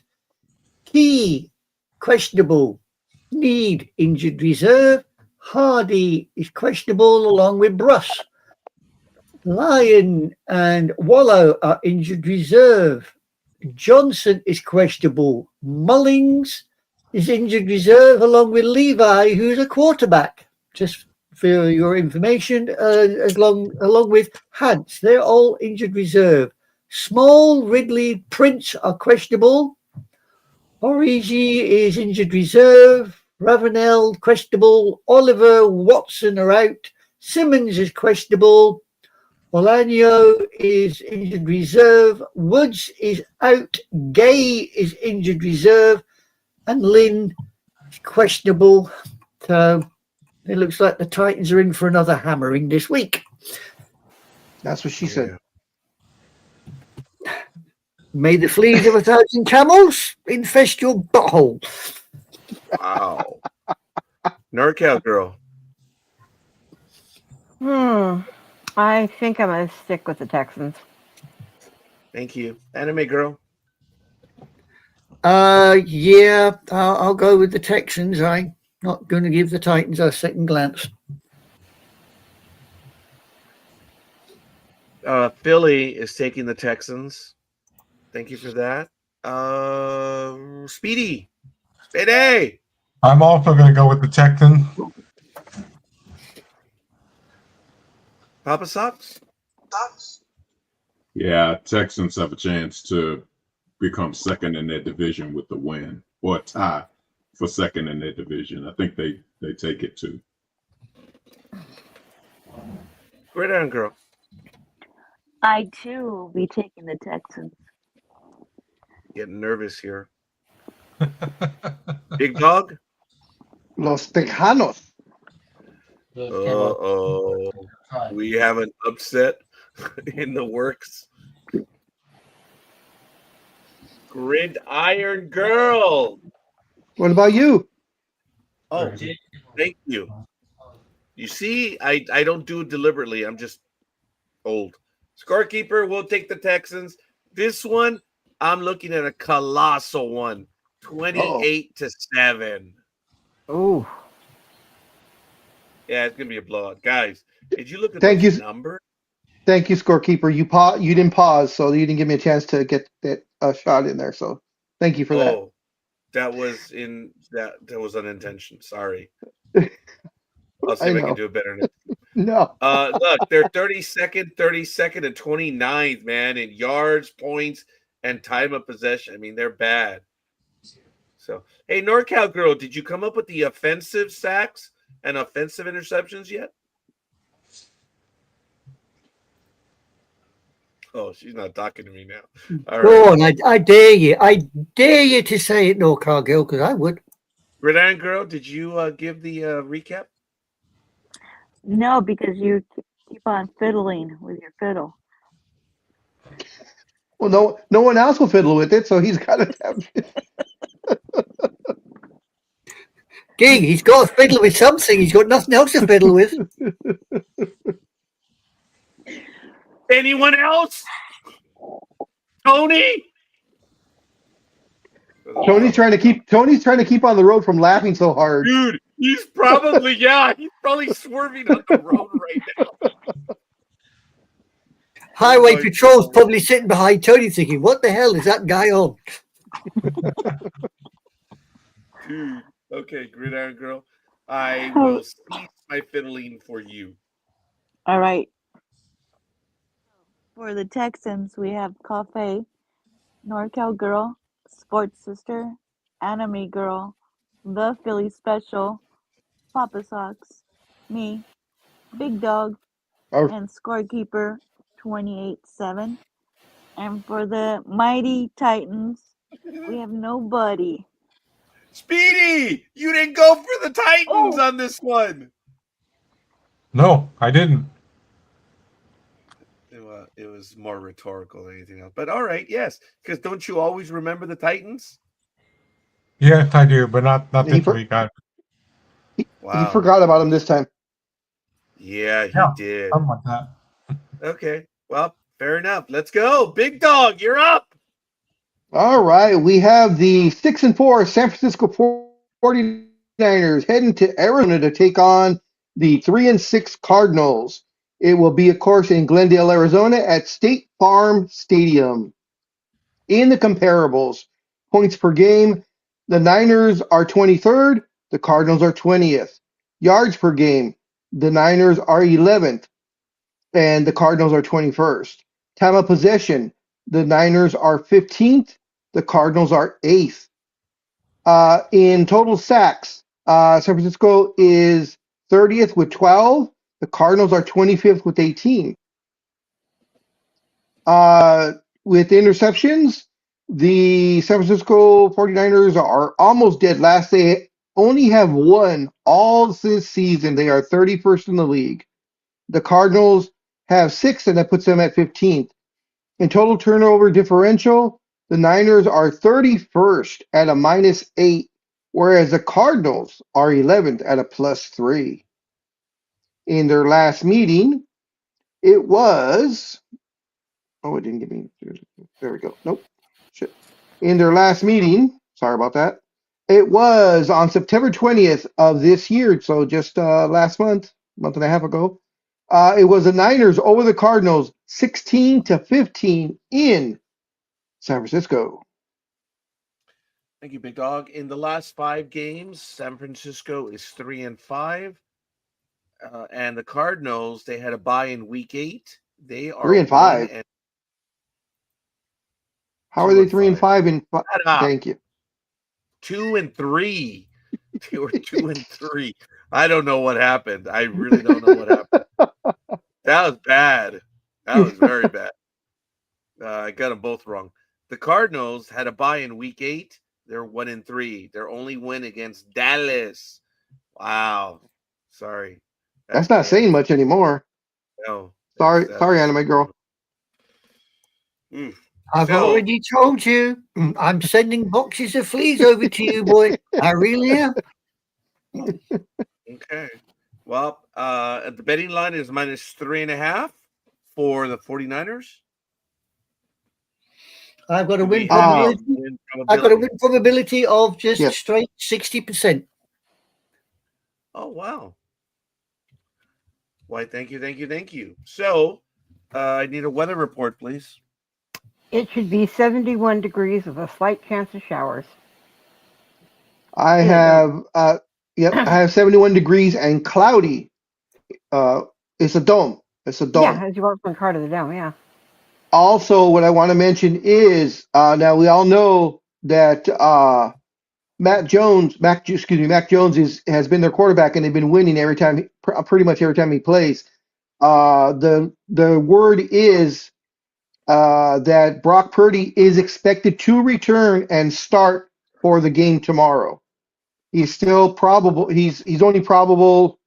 Key questionable. Need injured reserve. Hardy is questionable along with Bruss. Lyon and Wallow are injured reserve. Johnson is questionable. Mullings is injured reserve along with Levi, who's a quarterback. Just for your information, along with Hance. They're all injured reserve. Small, Ridley, Prince are questionable. Origi is injured reserve. Ravenel questionable. Oliver, Watson are out. Simmons is questionable. Olano is injured reserve. Woods is out. Gay is injured reserve. And Lynn is questionable. So it looks like the Titans are in for another hammering this week. That's what she said. May the fleas of 1,000 camels infest your butthole. Wow. NorCal girl. I think I'm going to stick with the Texans. Thank you. Anime girl. Yeah, I'll go with the Texans. I'm not going to give the Titans a second glance. Philly is taking the Texans. Thank you for that. Speedy. I'm also going to go with the Texans. Papa Sox? Yeah, Texans have a chance to become second in their division with the win, or tie for second in their division. I think they They take it too. Gridiron girl. I too will be taking the Texans. Getting nervous here. Big dog. Los Tejanos. Uh-oh. We have an upset in the works. Gridiron girl. What about you? Oh, thank you. You see, I don't do it deliberately. I'm just old. Scorekeeper, we'll take the Texans. This one, I'm looking at a colossal one. 28-7. Oh, Yeah, it's gonna be a blowout. Guys, did you look at Thank those you. numbers? Thank you, scorekeeper. You didn't pause, so you didn't give me a chance to get that shot in there. So thank you for that. Oh, that was unintentional. Sorry. I'll see I if I know. can do it better next. No. Look, they're 32nd, and 29th, man, in yards, points, and time of possession. I mean, they're bad. So, hey, NorCal girl, did you come up with the offensive sacks and offensive interceptions yet? Oh, she's not talking to me now. All Go right. on, I dare you. I dare you to say it, no, Cargill, because I would. Gridiron girl, did you give the recap? No, because you keep on fiddling with your fiddle. Well, no one else will fiddle with it, so he's got to have. Gee, he's got to fiddle with something. He's got nothing else to fiddle with. Anyone else? Tony? Tony's trying to keep on the road from laughing so hard. Dude, he's probably swerving on the road right now. Highway my Patrol's probably sitting behind Tony thinking, what the hell is that guy on? Dude, okay, Gridiron girl. I will cease my fiddling for you. All right. For the Texans, we have Cafe, NorCal Girl, Sports Sister, Anime Girl, The Philly Special, Papa Socks, me, Big Dog, Oh. and Scorekeeper 28-7. And for the Mighty Titans, we have nobody. Speedy, you didn't go for the Titans on this one. No, I didn't. It was more rhetorical than anything else. But all right, yes, because don't you always remember the Titans? Yes, I do, but not He this week. He Wow. forgot about him this time. Yeah, he Yeah, did. something like that. Okay, well, fair enough. Let's go. Big Dog, you're up. All right, we have the 6-4 San Francisco 49ers heading to Arizona to take on the 3-6 Cardinals. It will be, of course, in Glendale, Arizona at State Farm Stadium. In the comparables, points per game, the Niners are 23rd, the Cardinals are 20th. Yards per game, the Niners are 11th, and the Cardinals are 21st. Time of possession, the Niners are 15th, the Cardinals are 8th. In total sacks, San Francisco is 30th with 12. The Cardinals are 25th with 18. With interceptions, the San Francisco 49ers are almost dead last. They only have one all this season. They are 31st in the league. The Cardinals have 6, and that puts them at 15th. In total turnover differential, the Niners are 31st at a -8, whereas the Cardinals are 11th at a +3. In their last meeting, it was. Oh, it didn't give me. There we go. Nope. Shit. In their last meeting, sorry about that. It was on September 20th of this year, so just last month and a half ago. It was the Niners over the Cardinals, 16-15 in San Francisco. Thank you, Big Dog. In the last 5 games, San Francisco is 3-5. And the Cardinals, they had a bye in week 8. They are 3-5. How are they 3-5 in? Thank you. 2-3. They were 2-3. I don't know what happened. I really don't know what happened. That was bad. That was very bad. I got them both wrong. The Cardinals had a bye in week 8. They're 1-3. Their only win against Dallas. Wow. Sorry. That's not saying much anymore. No. Sorry, anime girl. I've already told you. I'm sending boxes of fleas over to you, boy. I really am. Okay. Well, the betting line is -3.5 for the 49ers. I've got a win probability. probability. I've got a win probability of just straight 60%. Oh, wow. Why, thank you. So, I need a weather report, please. It should be 71 degrees with a slight chance of showers. I have I have 71 degrees and cloudy. It's a dome. Yeah, as you walk from the car to the dome, yeah. Also, what I want to mention is now we all know that Mac Jones has been their quarterback and they've been winning pretty much every time he plays. The word is that Brock Purdy is expected to return and start for the game tomorrow. He's still probable. He's only probable,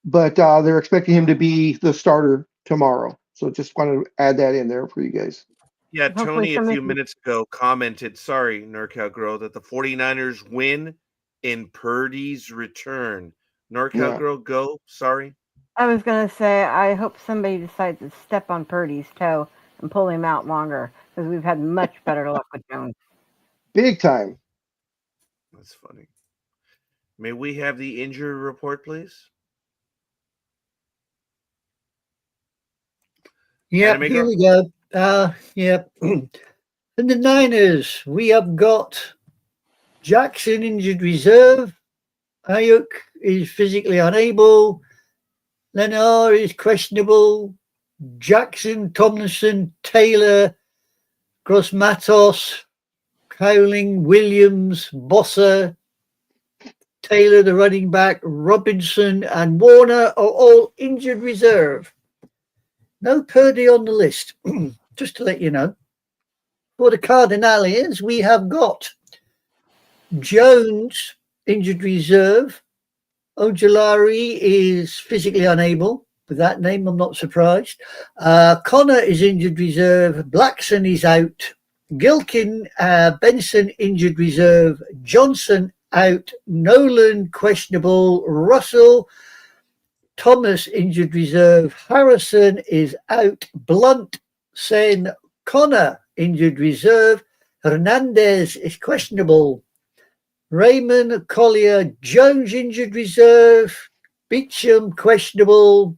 but they're expecting him to be the starter tomorrow. So just want to add that in there for you guys. Yeah, Tony a few minutes ago commented, sorry, NorCal Girl, that the 49ers win in Purdy's return. NorCal Girl, go. Sorry. I was going to say, I hope somebody decides to step on Purdy's toe and pull him out longer, because we've had much better luck with Jones. Big time. That's funny. May we have the injury report, please? Yeah, here we go. In the Niners, we have got Jackson injured reserve. Ayuk is physically unable. Lenar is questionable. Jackson, Tomlinson, Taylor, Gross-Matos, Cowling, Williams, Bossa, Taylor, the running back, Robinson, and Warner are all injured reserve. No Purdy on the list, just to let you know. For the Cardinalians, we have got Jones, injured reserve. Ojolari is physically unable. With that name, I'm not surprised. Connor is injured reserve. Blackson is out. Gilkin, Benson injured reserve. Johnson out. Nolan questionable. Russell, Thomas injured reserve. Harrison is out. Blunt, Sen, Connor injured reserve. Hernandez is questionable. Raymond, Collier, Jones injured reserve. Beecham questionable.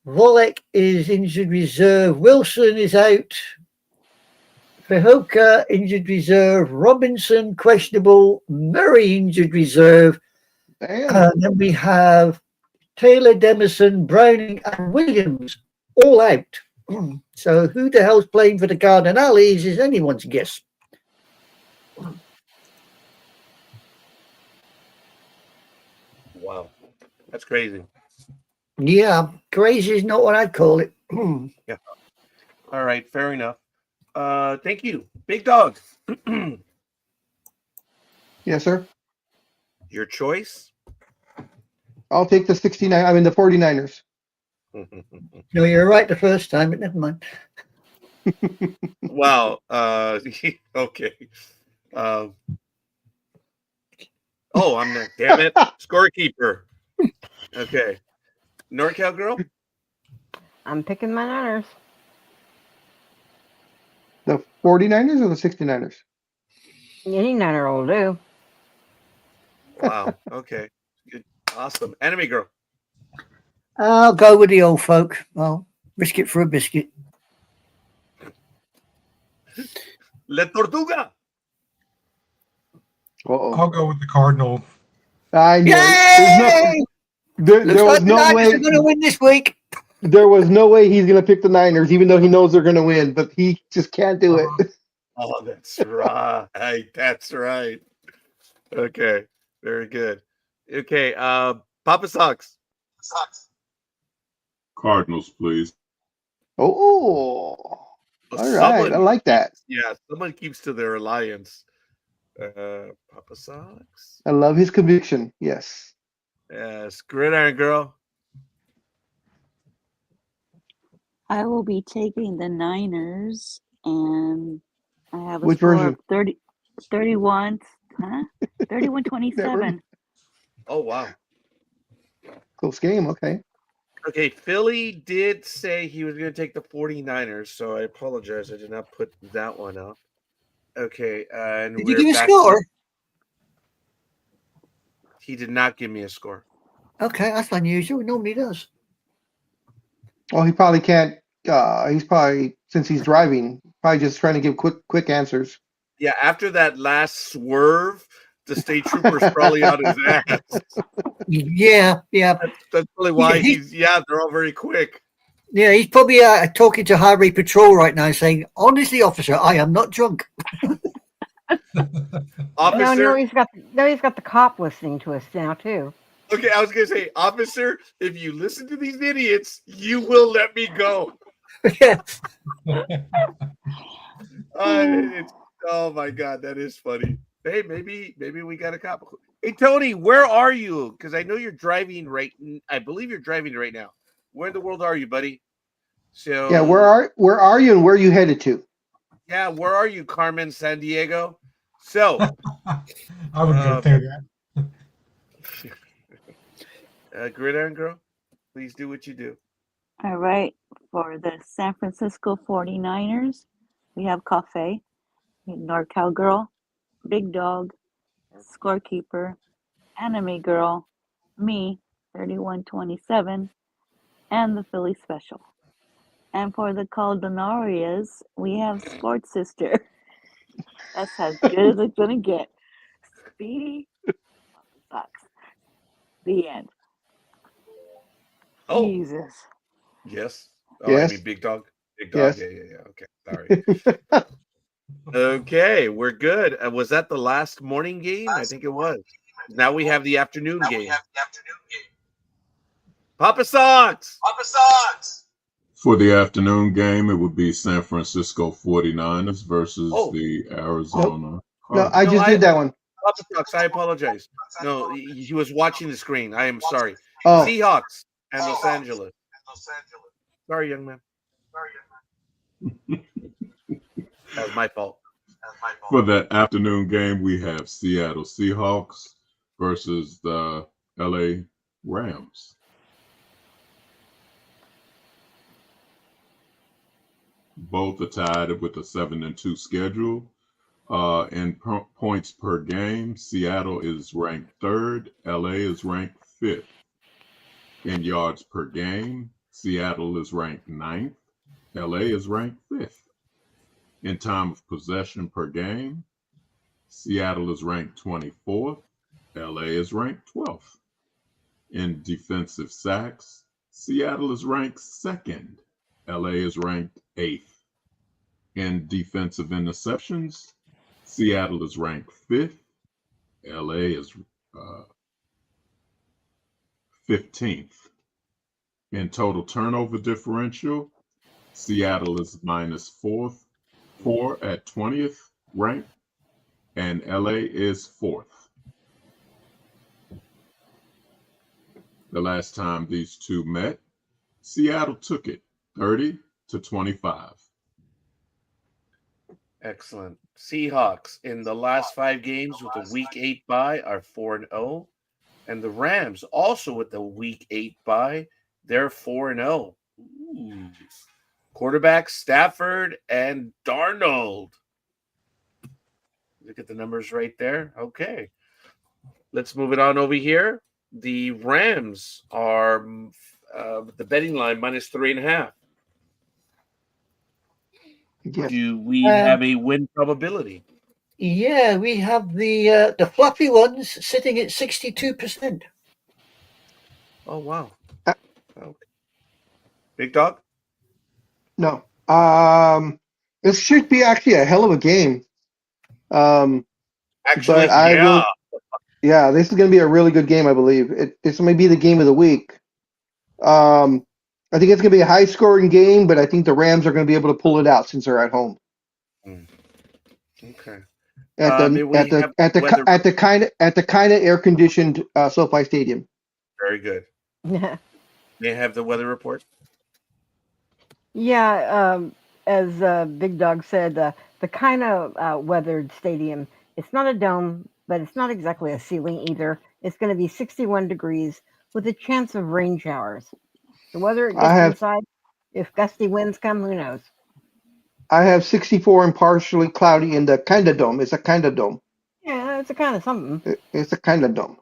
Volek is injured reserve. Wilson is out. Fehoka injured reserve. Robinson questionable. Murray injured reserve. And then we have Taylor, Demerson, Browning, and Williams all out. So who the hell's playing for the Cardinals is anyone's guess. Wow, that's crazy. Yeah, crazy is not what I'd call it. Yeah. All right, fair enough. Thank you. Big Dog. Yes, sir. Your choice? I'll take the 49ers. No, you're right the first time, but never mind. Wow. Okay. Oh, I'm not. Damn it. Scorekeeper. Okay. NorCal Girl? I'm picking my Niners. The 49ers or the 69ers? Any Niner will do. Wow. Okay. Good. Awesome. Enemy Girl. I'll go with the old folk. I'll risk it for a biscuit. La Tortuga. I'll go with the Cardinals. I know. Yay! There was no way they're going to win this week. There was no way he's going to pick the Niners, even though he knows they're going to win, but he just can't do it. Oh, that's right. That's right. Okay. Very good. Okay, Papa Sox. Cardinals, please. Oh, all right. I like that. Yeah, someone keeps to their alliance. Papa Sox. I love his conviction. Yes. Yes, Gridiron Girl. I will be taking the Niners, and I have a Which score version? of 31, 31-27. Oh, wow. Close game. Okay. Okay, Philly did say he was going to take the 49ers, so I apologize. I did not put that one up. Okay, and Did we're you give a back score? He did not give me a score. Okay, that's unusual. He normally does. Oh, he probably can't. He's probably, since he's driving, probably just trying to give quick answers. Yeah, after that last swerve, the state trooper's probably on his ass. Yeah. That's probably why they're all very quick. Yeah, he's probably talking to Highway Patrol right now, saying, "Honestly, officer, I am not drunk." Officer, No, he's got the cop listening to us now too. Okay, I was gonna say, officer, if you listen to these idiots, you will let me go. Yeah. Oh my god, that is funny. Hey, maybe we got a cop. Hey, Tony, where are you? Because I know you're driving I believe you're driving right now. Where in the world are you, buddy? So Yeah, where are you and where are you headed to? Yeah, where are you, Carmen San Diego? So I would go say that. Gridiron Girl, please do what you do. All right. For the San Francisco 49ers, we have Cafe, NorCal Girl, Big Dog, Scorekeeper, Anime Girl, me, 3127, and the Philly Special. And for the Caldonarias, we have Sports Sister. That's as good as it's going to get. Speedy sucks. The end. Oh. Jesus. Yes. Oh, Yes. I mean Big Dog. Big Dog. Yes. Yeah. Okay. Sorry. Okay, we're good. Was that the last morning game? I think it was. Now we have the afternoon game. Papa Sox. For the afternoon game, it would be San Francisco 49ers versus the Arizona No, Cardinals. I just did that one. Papa Sox, I apologize. No, he was watching the screen. I am sorry. Oh. Seahawks and Los Angeles. Sorry, young man. That was my fault. For the afternoon game, we have Seattle Seahawks versus the LA Rams. Both are tied with a 7-2 schedule. In points per game, Seattle is ranked 3rd. LA is ranked 5th. In yards per game, Seattle is ranked 9th. LA is ranked 5th. In time of possession per game, Seattle is ranked 24th. LA is ranked 12th. In defensive sacks, Seattle is ranked 2nd. LA is ranked 8th. In defensive interceptions, Seattle is ranked 5th. LA is 15th. In total turnover differential, Seattle is -4 at 20th rank, and LA is 4th. The last time these two met, Seattle took it 30-25. Excellent. Seahawks in the last 5 games with a Week 8 bye are 4-0, and the Rams also with the Week 8 bye, they're 4-0. Ooh. Quarterbacks Stafford and Darnold. Look at the numbers right there. Okay. Let's move it on over here. The Rams are the betting line -3.5. Yes. Do we have a win probability? Yeah, we have the fluffy ones sitting at 62%. Oh, wow. Okay. Big Dog? No. This should be actually a hell of a game. Actually, But I yeah. Yeah, this is going to be a really good game, I believe. This may be the game of the week. I think it's going to be a high-scoring game, but I think the Rams are going to be able to pull it out since they're at home. Okay. At May the we have weather? at the kind of air-conditioned SoFi Stadium. Very good. May I have the weather report? Yeah, as Big Dog said, the kind of weathered stadium, it's not a dome, but it's not exactly a ceiling either. It's going to be 61 degrees with a chance of rain showers. So whether it I gets have inside, if gusty winds come, who knows? I have 64 and partially cloudy in the kind of dome. It's a kind of dome. Yeah, it's a kind of something. It's a kind of dome.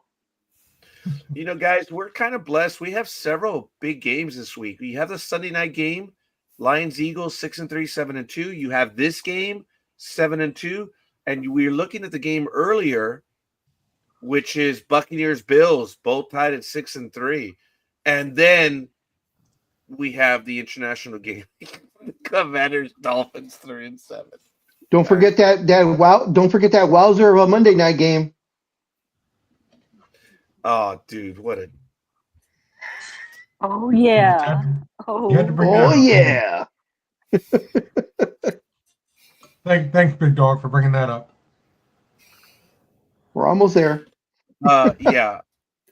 You know, guys, we're kind of blessed. We have several big games this week. You have the Sunday night game, Lions Eagles 6-3, 7-2. You have this game 7-2, and we're looking at the game earlier, which is Buccaneers Bills, both tied at 6-3, and then we have the international game, Commanders Dolphins 3-7. Don't forget Don't forget that wowzer of a Monday night game. Oh, dude, what a Oh yeah. You had to bring that Oh up, didn't you? yeah. Thanks, Big Dog, for bringing that up. We're almost there. yeah,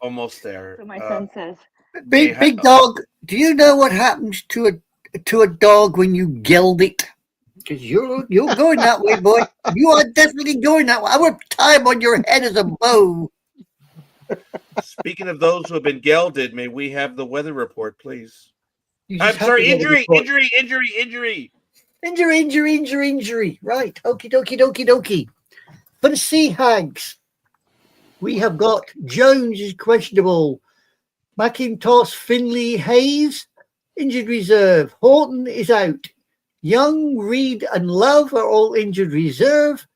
almost there. So my son says. Big Dog, do you know what happens to a dog when you geld it? Because you're going that way, boy. You are definitely going that way. I would tie him on your head as a bow. Speaking of those who have been gelded, may we have the weather report, please? You I'm just have sorry, to get a injury. Injury. Right. Okie dokie. For the Sea Hags, we have got Jones is questionable. McIntosh, Finley, Hayes, injured reserve. Horton is out. Young, Reed, and Love are all injured reserve.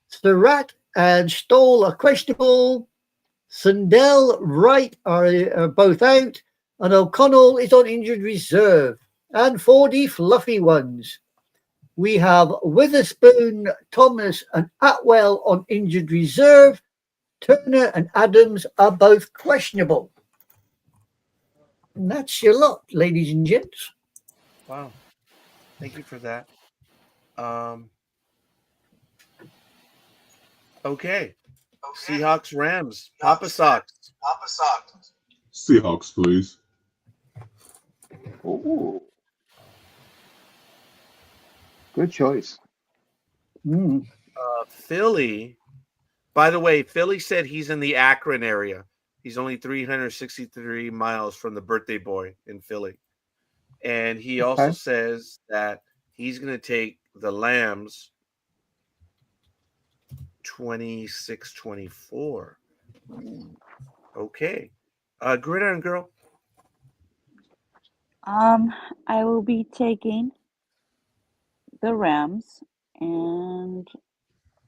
Surratt and Stoll are questionable. Sundell, Wright are both out. And O'Connell is on injured reserve. And 40 fluffy ones. We have Witherspoon, Thomas, and Atwell on injured reserve. Turner and Adams are both questionable. And that's your lot, ladies and gents. Wow. Thank you for that. Okay. Seahawks, Rams, Papa Sox. Seahawks, please. Ooh. Good choice. Philly. By the way, Philly said he's in the Akron area. He's only 363 miles from the birthday boy in Philly. And he also says that he's going to take the Lambs 26-24. Okay. Gridiron Girl. I will be taking the Rams, and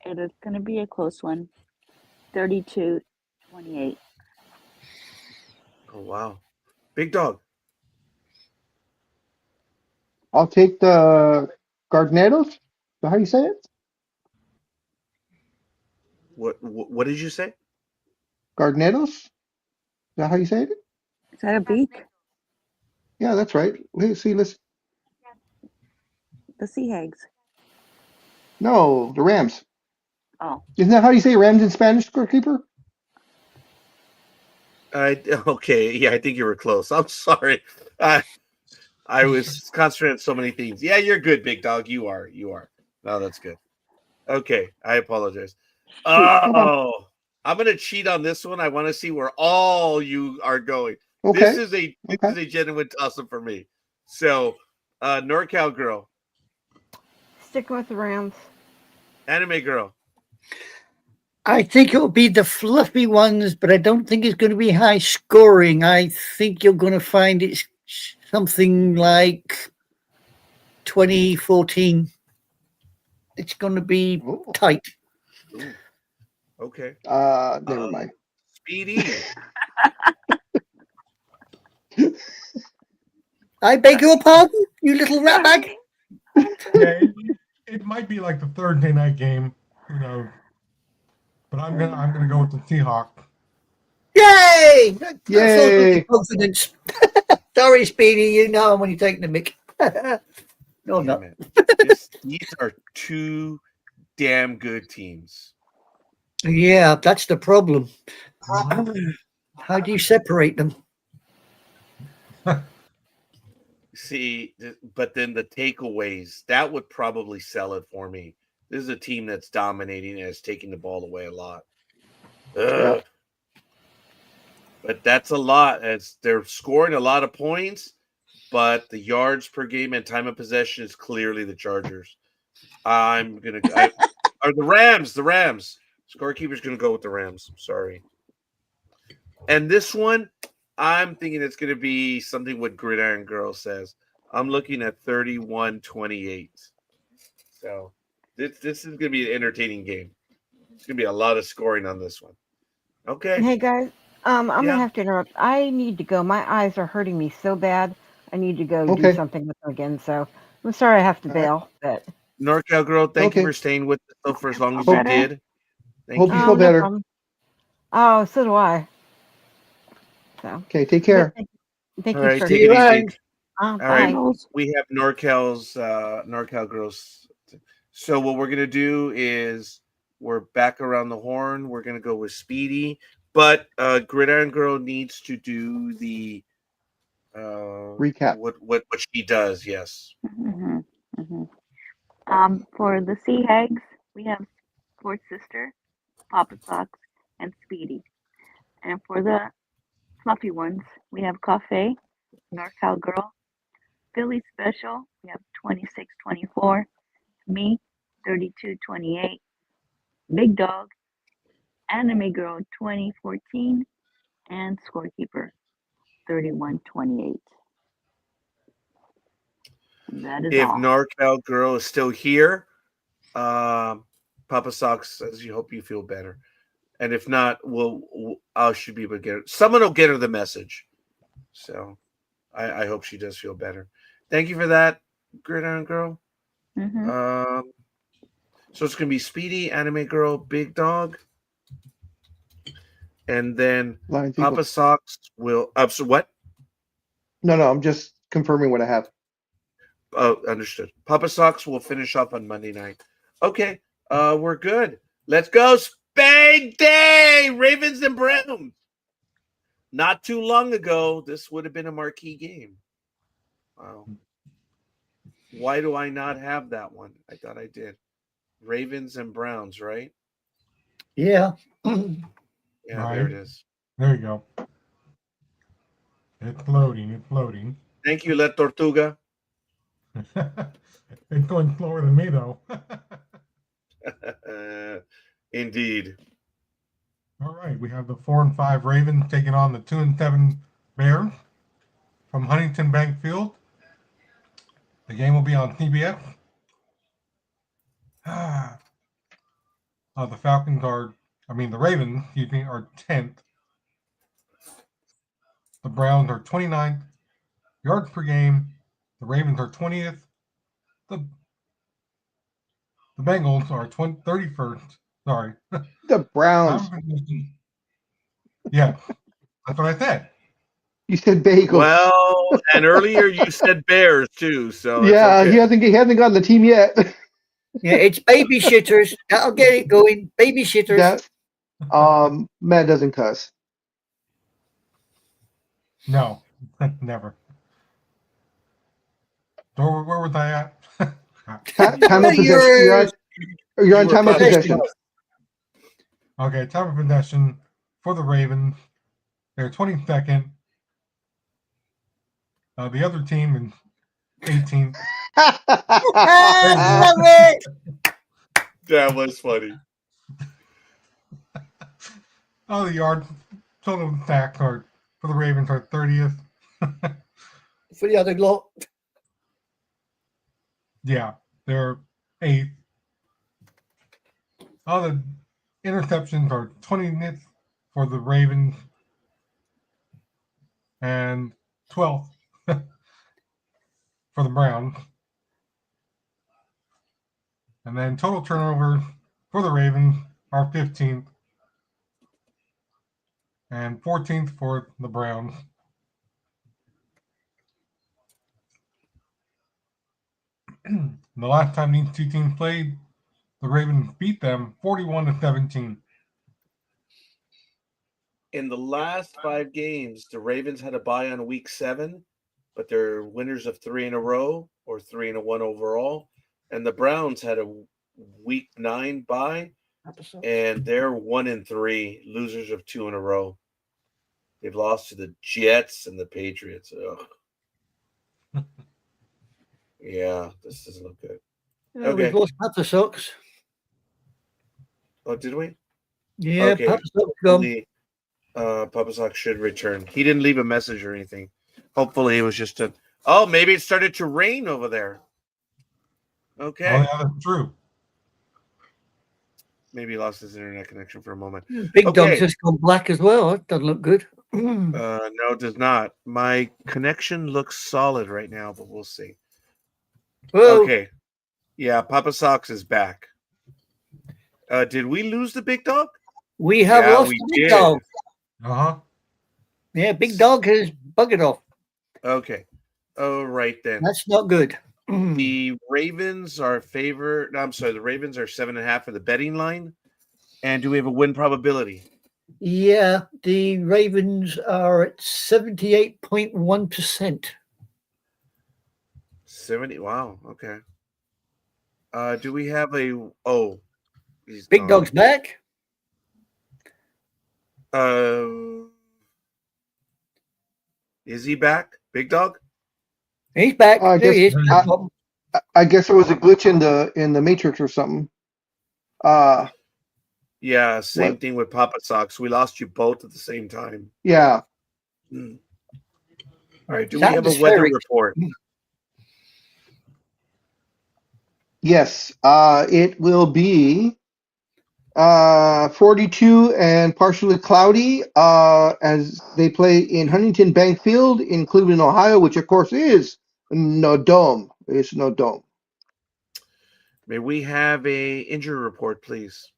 it is going to be a close one, 32-28. Oh, wow. Big Dog. I'll take the Gardneros. Is that how you say it? What did you say? Gardneros? Is that how you say it? Is that a beak? Yeah, that's right. Listen. The Sea Hags. No, the Rams. Oh. Isn't that how you say Rams in Spanish, scorekeeper? Okay, yeah, I think you were close. I'm sorry. I was concentrating on so many things. Yeah, you're good, Big Dog. You are. No, that's good. Okay, I apologize. Oh, I'm gonna cheat on this one. I want to see where all you are going. Okay. This is a genuine toss-up for me. So, NorCal Girl, Sticking with the Rams. Anime Girl. I think it will be the fluffy ones, but I don't think it's going to be high scoring. I think you're going to find it's something like 2014. It's going to be tight. Ooh. Okay. Never mind. Speedy. I beg your pardon, you little ratbag. Yeah, it might be like the Thursday night game, you know. But I'm gonna go with the Seahawks. Yay! That's all Yay. the confidence. Sorry, Speedy, you know when you're taking the mic. No, I'm not. Damn it. These are two damn good teams. Yeah, that's the problem. How do you separate them? See, but then the takeaways, that would probably sell it for me. This is a team that's dominating and is taking the ball away a lot. Yep. But that's a lot, as they're scoring a lot of points, but the yards per game and time of possession is clearly the Chargers. Or the Rams. The Rams. Scorekeeper's going to go with the Rams. Sorry. And this one, I'm thinking it's going to be something what Gridiron Girl says. I'm looking at 31-28. So this is going to be an entertaining game. It's going to be a lot of scoring on this one. Okay. Hey guys, I'm gonna have to interrupt. I need to go. My eyes are hurting me so bad. I need to go do something with them again. So I'm sorry I have to bail. But NorCal Girl, thank you for staying with us for as long as you did. Hope you feel better. Oh, so do I. So okay, take care. Thank All you right, for take it easy. All right, we have NorCal Girls. So what we're gonna do is we're back around the horn. We're gonna go with Speedy, but Gridiron Girl needs to do the recap. What she does. Yes. For the Sea Hags, we have Sports Sister, Papa Socks, and Speedy. And for the fluffy ones, we have Cafe, NorCal Girl, Philly Special, we have 2624, me, 3228, Big Dog, Anime Girl 2014, and Scorekeeper 3128. That is If all. NorCal Girl is still here, Papa Socks says you hope you feel better. And if not, I should be able to get her. Someone will get her the message. So I hope she does feel better. Thank you for that, Gridiron Girl. So it's going to be Speedy, Anime Girl, Big Dog. And then Papa Socks will. So what? No, I'm just confirming what I have. Oh, understood. Papa Socks will finish up on Monday night. Okay, we're good. Let's go. Spade Day! Ravens and Browns. Not too long ago, this would have been a marquee game. Wow. Why do I not have that one? I thought I did. Ravens and Browns, right? Yeah. Yeah, Right. there it is. There you go. It's loading. Thank you, La Tortuga. It's going slower than me, though. Indeed. All right, we have the 4-5 Ravens taking on the 2-7 Bears from Huntington Bank Field. The game will be on CBS. The Ravens, are 10th. The Browns are 29th. Yards per game, the Ravens are 20th. The Bengals are 31st. Sorry. The Browns. Yeah, that's what I said. You said bagels. Well, and earlier you said Bears too, so yeah, it's okay. he hasn't gotten the team yet. Yeah, it's babysitters. That'll get it going. Babysitters. Matt doesn't cuss. No, never. So where was I at? Time of possession. You're on time of possession. Okay, time of possession for the Ravens. They're 22nd. The other team is 18th. That was funny. Oh, the yard total sacks are for the Ravens are 30th. For the other lot. Yeah, they're 8th. All the interceptions are 20th for the Ravens and 12th for the Browns. And then total turnovers for the Ravens are 15th. and 14th for the Browns. The last time these two teams played, the Ravens beat them 41-17. In the last 5 games, the Ravens had a bye on week 7, but they're winners of 3 in a row or 3-1 overall. And the Browns had a week 9 bye, and they're 1-3, losers of 2 in a row. They've lost to the Jets and the Patriots. Ugh. Yeah, this doesn't look good. Okay. We've lost Papa Socks. Oh, did we? Yeah, Okay. Papa Socks gone. Papa Sock should return. He didn't leave a message or anything. Hopefully it was just a... Oh, maybe it started to rain over there. Okay. Oh, yeah, that's true. Maybe he lost his internet connection for a moment. Big Okay. Dog's just gone black as well. That doesn't look good. No, it does not. My connection looks solid right now, but we'll see. Well, Okay. Yeah, Papa Socks is back. Did we lose the big dog? we have Yeah, lost we the Big did. Dog. Uh-huh. Yeah, Big Dog has buggered off. Okay. All right then. That's not good. The Ravens are favored. No, I'm sorry. The Ravens are 7.5 for the betting line. And do we have a win probability? Yeah, the Ravens are at 78.1%. 70. Wow. Okay. Do we have a? Oh, he's Big gone. Dog's back. Is he back? Big Dog? He's back. I There he is. guess I guess there was a glitch in the matrix or something. Yeah. Same What? thing with Papa Socks. We lost you both at the same time. Yeah. All right. Do we Sound have a is weather very- report? Yes. It will be 42 and partially cloudy as they play in Huntington Bank Field in Cleveland, Ohio, which of course is no dome. It's no dome. May we have a injury report, please?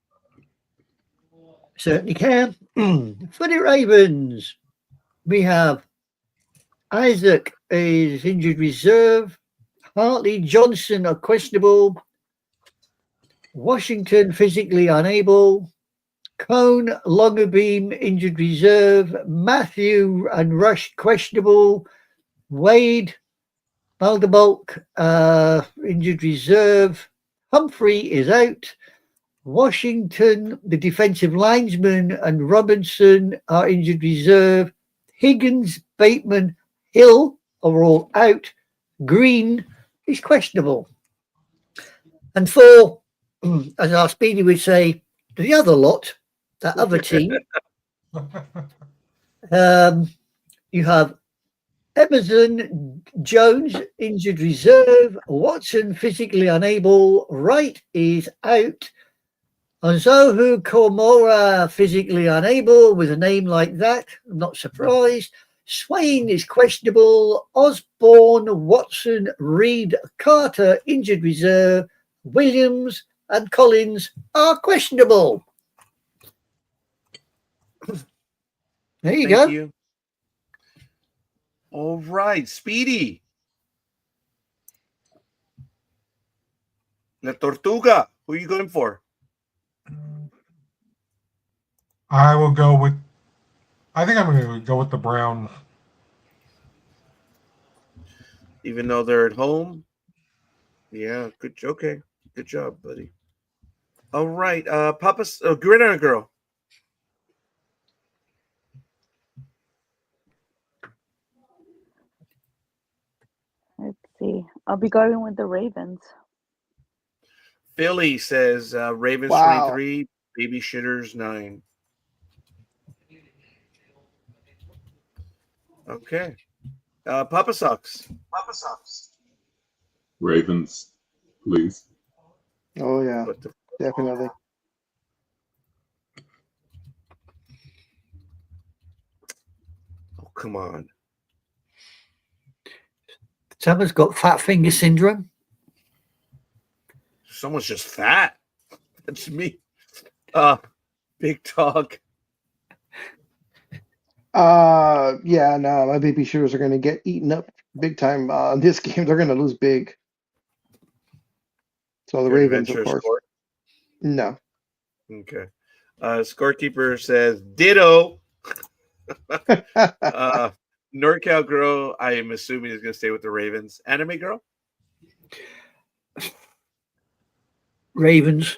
Certainly can. For the Ravens, we have Isaac is injured reserve. Hartley Johnson are questionable. Washington physically unable. Cone Longerbeam injured reserve. Matthew and Rush questionable. Wade Balderbalk injured reserve. Humphrey is out. Washington, the defensive linesman, and Robinson are injured reserve. Higgins, Bateman, Hill are all out. Green is questionable. And for, as our Speedy would say, the other lot, that other team, you have Emerson Jones, injured reserve. Watson, physically unable. Wright is out. Ozohu Komora, physically unable. With a name like that, I'm not surprised. Swain is questionable. Osborne, Watson, Reed, Carter, injured reserve. Williams and Collins are questionable. There you go. Thank you. All right, Speedy. La Tortuga. Who are you going for? I will go with. I think I'm going to go with the Browns. Even though they're at home? Yeah, good. Okay, good job, buddy. All right, Papa's Gridiron Girl. Let's see. I'll be going with the Ravens. Philly says Ravens Wow. 23, Baby Shitters 9. Okay. Papa Socks. Ravens, please. Oh yeah, What the definitely. Oh, come on. Someone's got fat finger syndrome. Someone's just fat. That's me. Big Dog. Yeah, no, my baby shooters are going to get eaten up big time. This game, they're going to lose big. So the Care to Ravens, of venture a course. score? No. Okay. Scorekeeper says ditto. NorCal girl, I am assuming is going to stay with the Ravens. Anime girl? Ravens.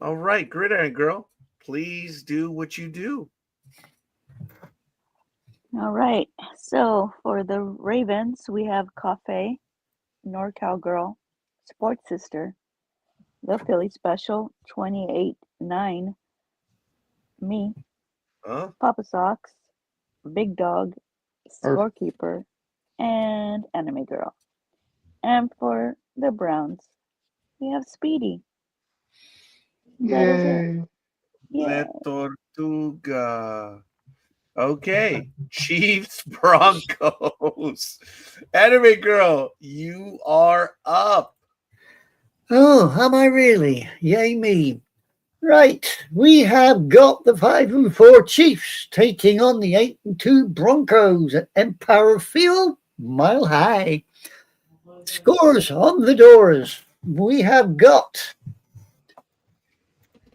All right, Gridiron girl, please do what you do. All right. So for the Ravens, we have Cafe, NorCal Girl, Sports Sister, The Philly Special, 28-9, me, Huh? Papa Socks, Big Dog, Perfect. Scorekeeper, and Anime Girl. And for the Browns, we have Speedy. That is it. Yay. Yeah. Le Tortuga. Okay. Chiefs Broncos. Anime girl, you are up. Oh, am I really? Yay me. Right, we have got the 5-4 Chiefs taking on the 8-2 Broncos at Empower Field, Mile High. Scores on the doors. We have got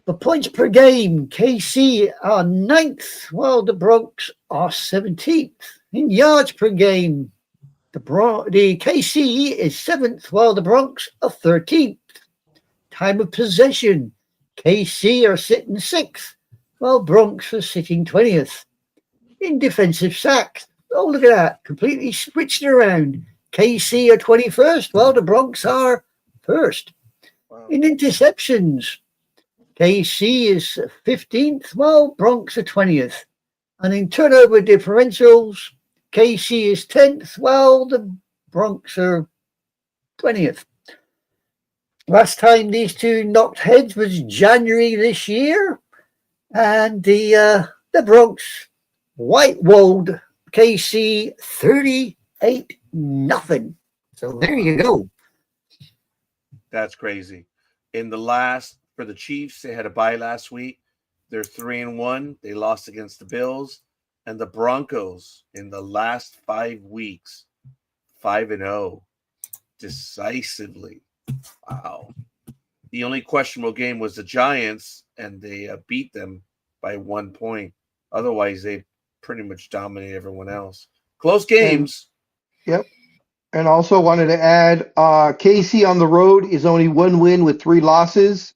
the points per game. KC are 9th, while the Bronx are 17th. In yards per game, the KC is 7th, while the Bronx are 13th. Time of possession, KC are sitting 6th, while Bronx are sitting 20th. In defensive sacks, oh, look at that, completely switched around. KC are 21st, while the Bronx are 1st. Wow. In interceptions, KC is 15th, while Bronx are 20th. And in turnover differentials, KC is 10th, while the Bronx are 20th. Last time these two knocked heads was January this year, and the Bronx white-walled KC 38-0. So there you go. That's crazy. In the last, for the Chiefs, they had a bye last week. They're 3-1. They lost against the Bills. And the Broncos, in the last 5 weeks, 5-0, decisively. Wow. The only questionable game was the Giants, and they beat them by 1 point. Otherwise, they pretty much dominate everyone else. Close games. Yep. And also wanted to add, KC on the road is only 1 win with 3 losses,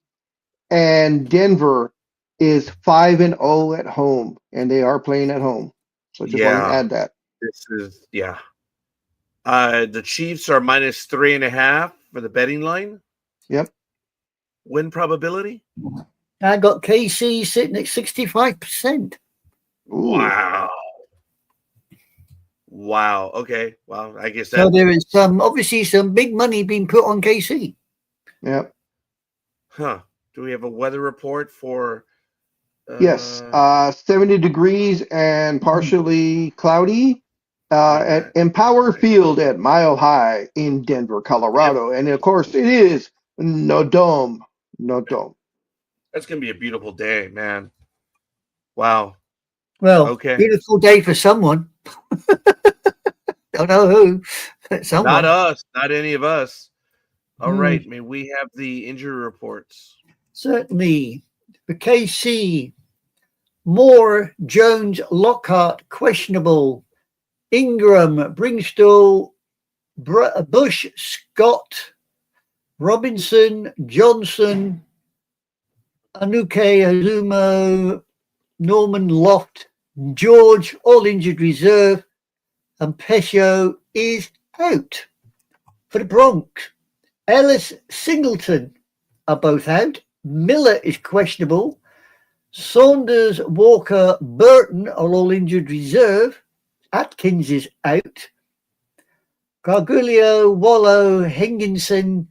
and Denver is 5-0 at home, and they are playing at home. So just wanted to add that. This is the Chiefs are minus 3.5 for the betting line. Yep. Win probability. I got KC sitting at 65%. Ooh. Wow. Okay. Well, I guess So there is obviously some big money being put on KC. Yep. Huh. Do we have a weather report for? Yes. 70 degrees and partially cloudy at Empower Field at Mile High in Denver, Colorado. And of course, it is no dome. No dome. That's gonna be a beautiful day, man. Wow. Well, okay. Beautiful day for someone. Don't know who. Someone. Not us. Not any of us. All Hmm. right. May we have the injury reports? Certainly. For KC, Moore, Jones, Lockhart, questionable. Ingram, Bringstall, Bush, Scott, Robinson, Johnson, Anuke, Azumo, Norman Loft, George, all injured reserve, and Pescio is out. For the Bronx, Ellis, Singleton are both out. Miller is questionable. Saunders, Walker, Burton are all injured reserve. Atkins is out. Gargulio, Wallow, Henginson,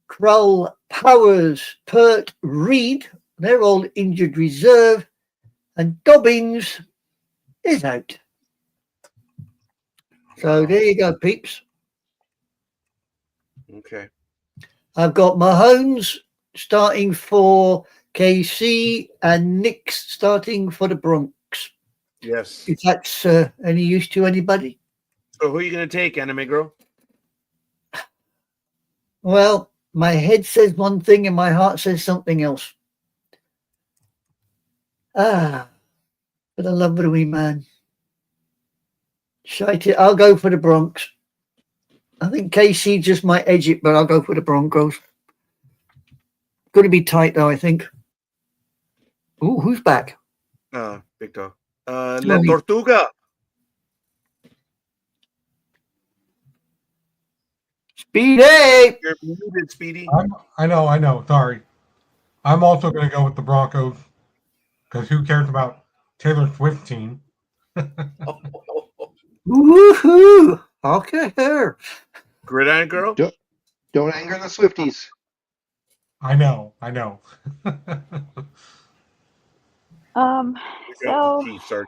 Kroll, Powers, Pert, Reed, they're all injured reserve. And Dobbins is out. So there you go, peeps. Okay. I've got Mahomes starting for KC, and Nick's starting for the Bronx. Yes. If that's any use to anybody. So who are you going to take, Anime Girl? Well, my head says one thing and my heart says something else. But I love the wee man. Shite it. I'll go for the Bronx. I think KC just might edge it, but I'll go for the Broncos. Going to be tight, though, I think. Ooh, who's back? Big dog. La Tortuga. Speedy! You're muted, Speedy. I know. Sorry. I'm also going to go with the Broncos because who cares about Taylor Swift's team? Woohoo! Okay, here. Gridiron Girl? Don't anger the Swifties. I know. So Chiefs are...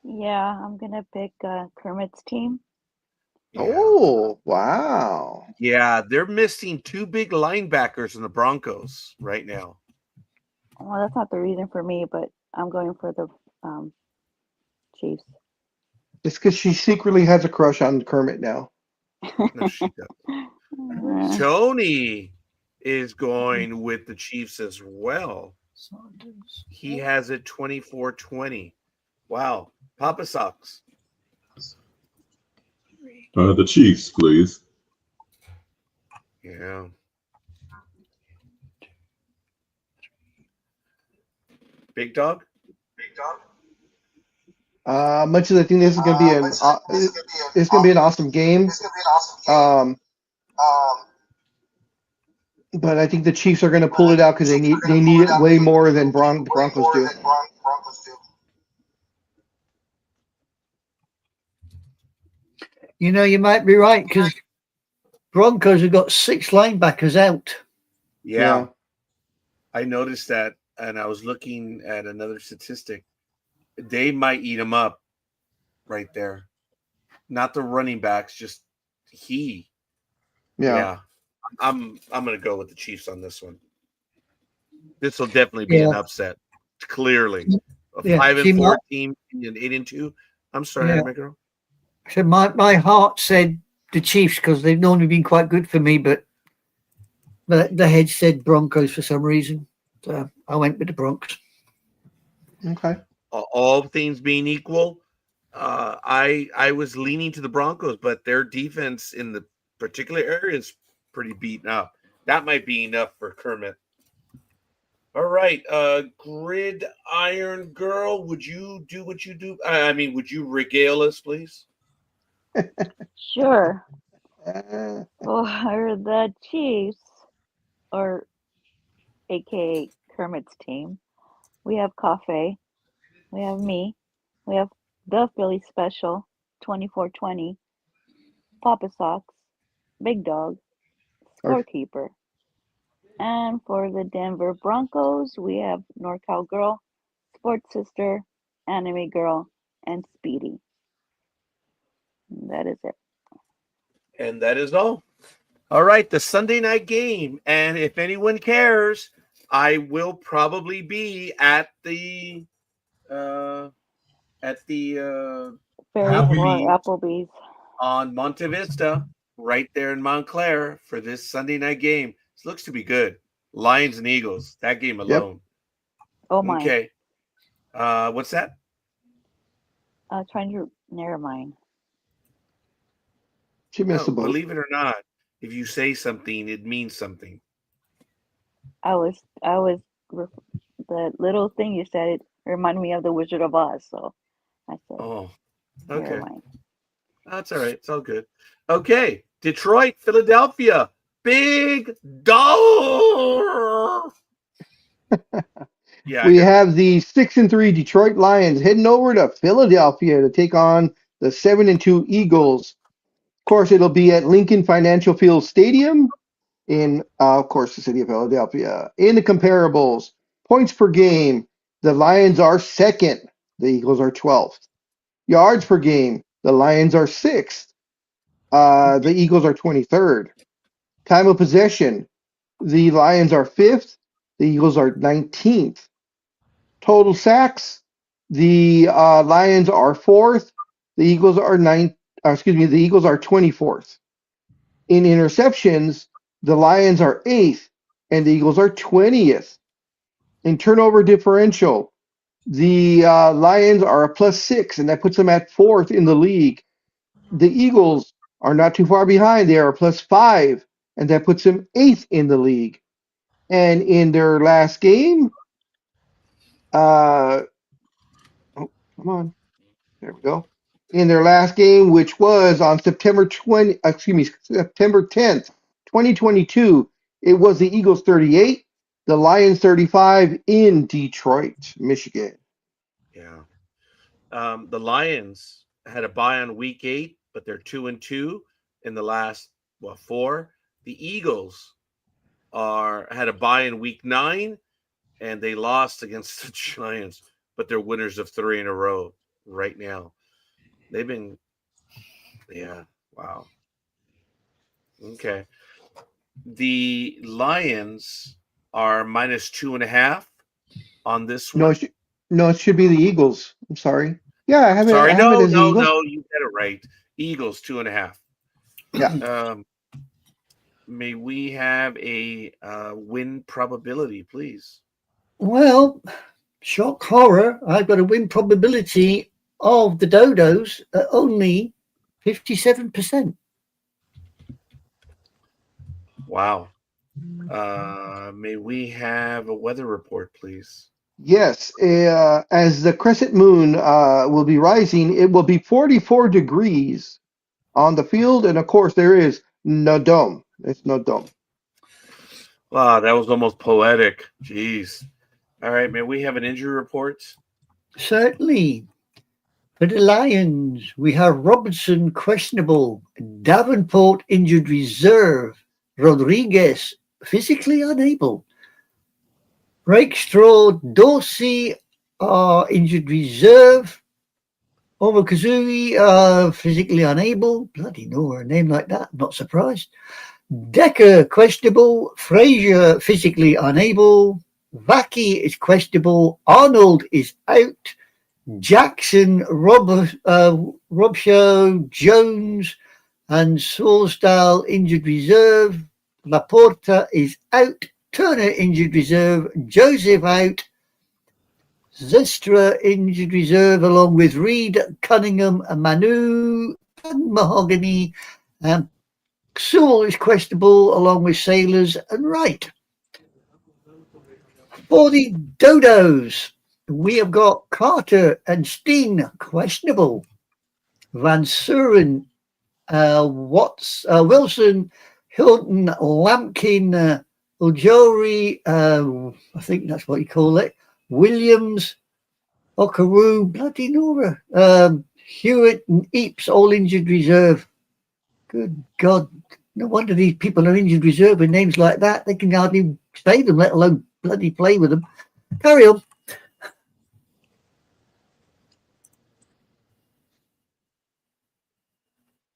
yeah, I'm gonna pick Kermit's team. Oh, wow. Yeah, they're missing two big linebackers in the Broncos right now. Well, that's not the reason for me, but I'm going for the Chiefs. It's because she secretly has a crush on Kermit now. No, she doesn't. Tony is going with the Chiefs as well. He has it 24-20. Wow. Papa Sox. The Chiefs, please. Yeah. Big dog? Much as I think this is going to be it's going to be an awesome game. But I think the Chiefs are going to pull it out because they need it way more than the Broncos do. You know, you might be right because Broncos have got 6 linebackers out. Yeah. I noticed that, and I was looking at another statistic. They might eat him up right there. Not the running backs, just he. Yeah. I'm going to go with the Chiefs on this one. This will definitely be an upset. Clearly. A 5-4 team and an 8-2. I'm sorry, my girl. So my heart said the Chiefs because they've normally been quite good for me, but the head said Broncos for some reason. So I went with the Broncos. Okay. All things being equal, I was leaning to the Broncos, but their defense in the particular area is pretty beaten up. That might be enough for Kermit. All right, Gridiron Girl, would you do what you do? I mean, would you regale us, please? Sure. For the Chiefs, or aka Kermit's team, we have Cafe, we have me, we have the Philly Special, 24-20, Papa Sox, Big Dog, Scorekeeper. And for the Denver Broncos, we have NorCal Girl, Sports Sister, Anime Girl, and Speedy. And that is it. And that is all. All right, the Sunday night game. And if anyone cares, I will probably be at the Applebee's on Monte Vista, right there in Montclair, for this Sunday night game. It looks to be good. Lions and Eagles, that game alone. Oh my. Okay. What's that? Trying to never mind. She missed the boat. Believe it or not, if you say something, it means something. I was the little thing you said, it reminded me of the Wizard of Oz, so I said, oh, okay. Never mind. That's all right. It's all good. Okay. Detroit, Philadelphia. Big dog. Yeah. We have the 6-3 Detroit Lions heading over to Philadelphia to take on the 7-2 Eagles. Of course, it'll be at Lincoln Financial Field Stadium in, of course, the city of Philadelphia. In the comparables, points per game, the Lions are second. The Eagles are 12th. Yards per game, the Lions are 6th. The Eagles are 23rd. Time of possession, the Lions are 5th. The Eagles are 19th. Total sacks, the Lions are 4th. The Eagles are the Eagles are 24th. In interceptions, the Lions are 8th and the Eagles are 20th. In turnover differential, the Lions are a +6, and that puts them at 4th in the league. The Eagles are not too far behind. They are a +5, and that puts them 8th in the league. And in their last game, oh, come on. There we go. In their last game, which was on September 10th, 2022, it was the Eagles 38, the Lions 35 in Detroit, Michigan. Yeah. The Lions had a bye on week 8, but they're 2-2 in the last 4. The Eagles had a bye in week 9, and they lost against the Giants, but they're winners of 3 in a row right now. They've been, wow. Okay. The Lions are -2.5 on this one. No, it should be the Eagles. I'm sorry. Yeah, I have it. Sorry, I have it as no, Eagles. you get it right. Eagles 2.5. Yeah. May we have a win probability, please? Well, shock horror, I've got a win probability of the Dodos at only 57%. Wow. May we have a weather report, please? Yes, as the crescent moon will be rising, it will be 44 degrees on the field, and of course there is no dome. It's no dome. Wow, that was almost poetic. Jeez. All right, may we have an injury report? Certainly. For the Lions, we have Robertson questionable, Davenport injured reserve, Rodriguez physically unable, Rakestraw, Dorsey injured reserve, Omokazui physically unable. Bloody no, a name like that, not surprised. Decker questionable, Frazier physically unable, Vaki is questionable, Arnold is out, Jackson, Robshaw, Jones, and Sawstall injured reserve. Laporta is out. Turner injured reserve. Joseph out. Zestra injured reserve, along with Reed, Cunningham, and Manu, and Mahogany. Sewell is questionable, along with Sailors and Wright. For the Dodos, we have got Carter and Steen questionable, Van Suren, Wilson, Hilton, Lampkin, Ujori, I think that's what you call it, Williams, Okaru, bloody Nora, Hewitt and Eaps, all injured reserve. Good God, no wonder these people are injured reserve with names like that. They can hardly stay them, let alone bloody play with them. Carry on.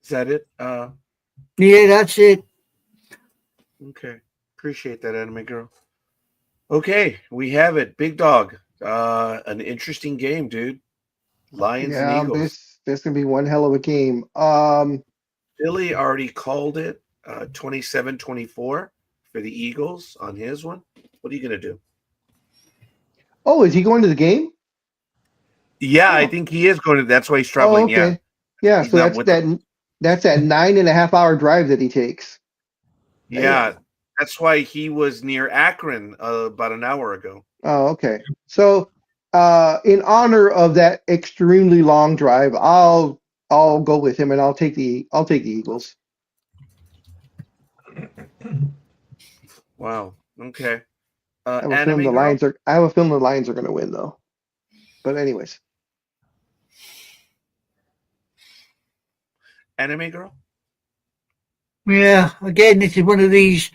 Is that it? Yeah, that's it. Okay. Appreciate that, anime girl. Okay, we have it. Big dog. An interesting game, dude. Lions and Eagles. This gonna be one hell of a game. Billy already called it 27-24 for the Eagles on his one. What are you gonna do? Oh, is he going to the game? Yeah, I think he is going to. That's why he's traveling. Oh, okay. Yeah, He's so not with that's that 9.5-hour drive that he takes. Yeah, that's why he was near Akron about an hour ago. Oh, okay. So, in honor of that extremely long drive, I'll go with him and I'll take the Eagles. Wow. Okay. I have a feeling the Lions are going to win though. But anyways, anime girl. Yeah, again, this is one of these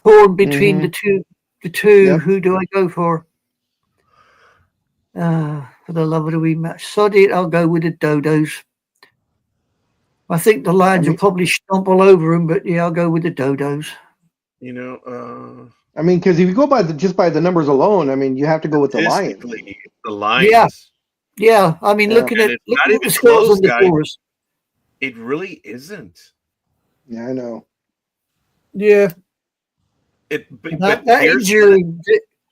torn between the two. Yep. Who do I go for? For the love of the wee match, sod it, I'll go with the Dodos. I think the Lions will probably stomp all over them, but yeah, I'll go with the Dodos. You know, I mean, because if you go by just by the numbers alone, I mean, you have to go with the Lions. statistically, the Lions. Yeah. I mean, Yeah. looking And at it's not the even scores close, on the guys. chorus. It really isn't. Yeah, I know. Yeah. But That here's injury,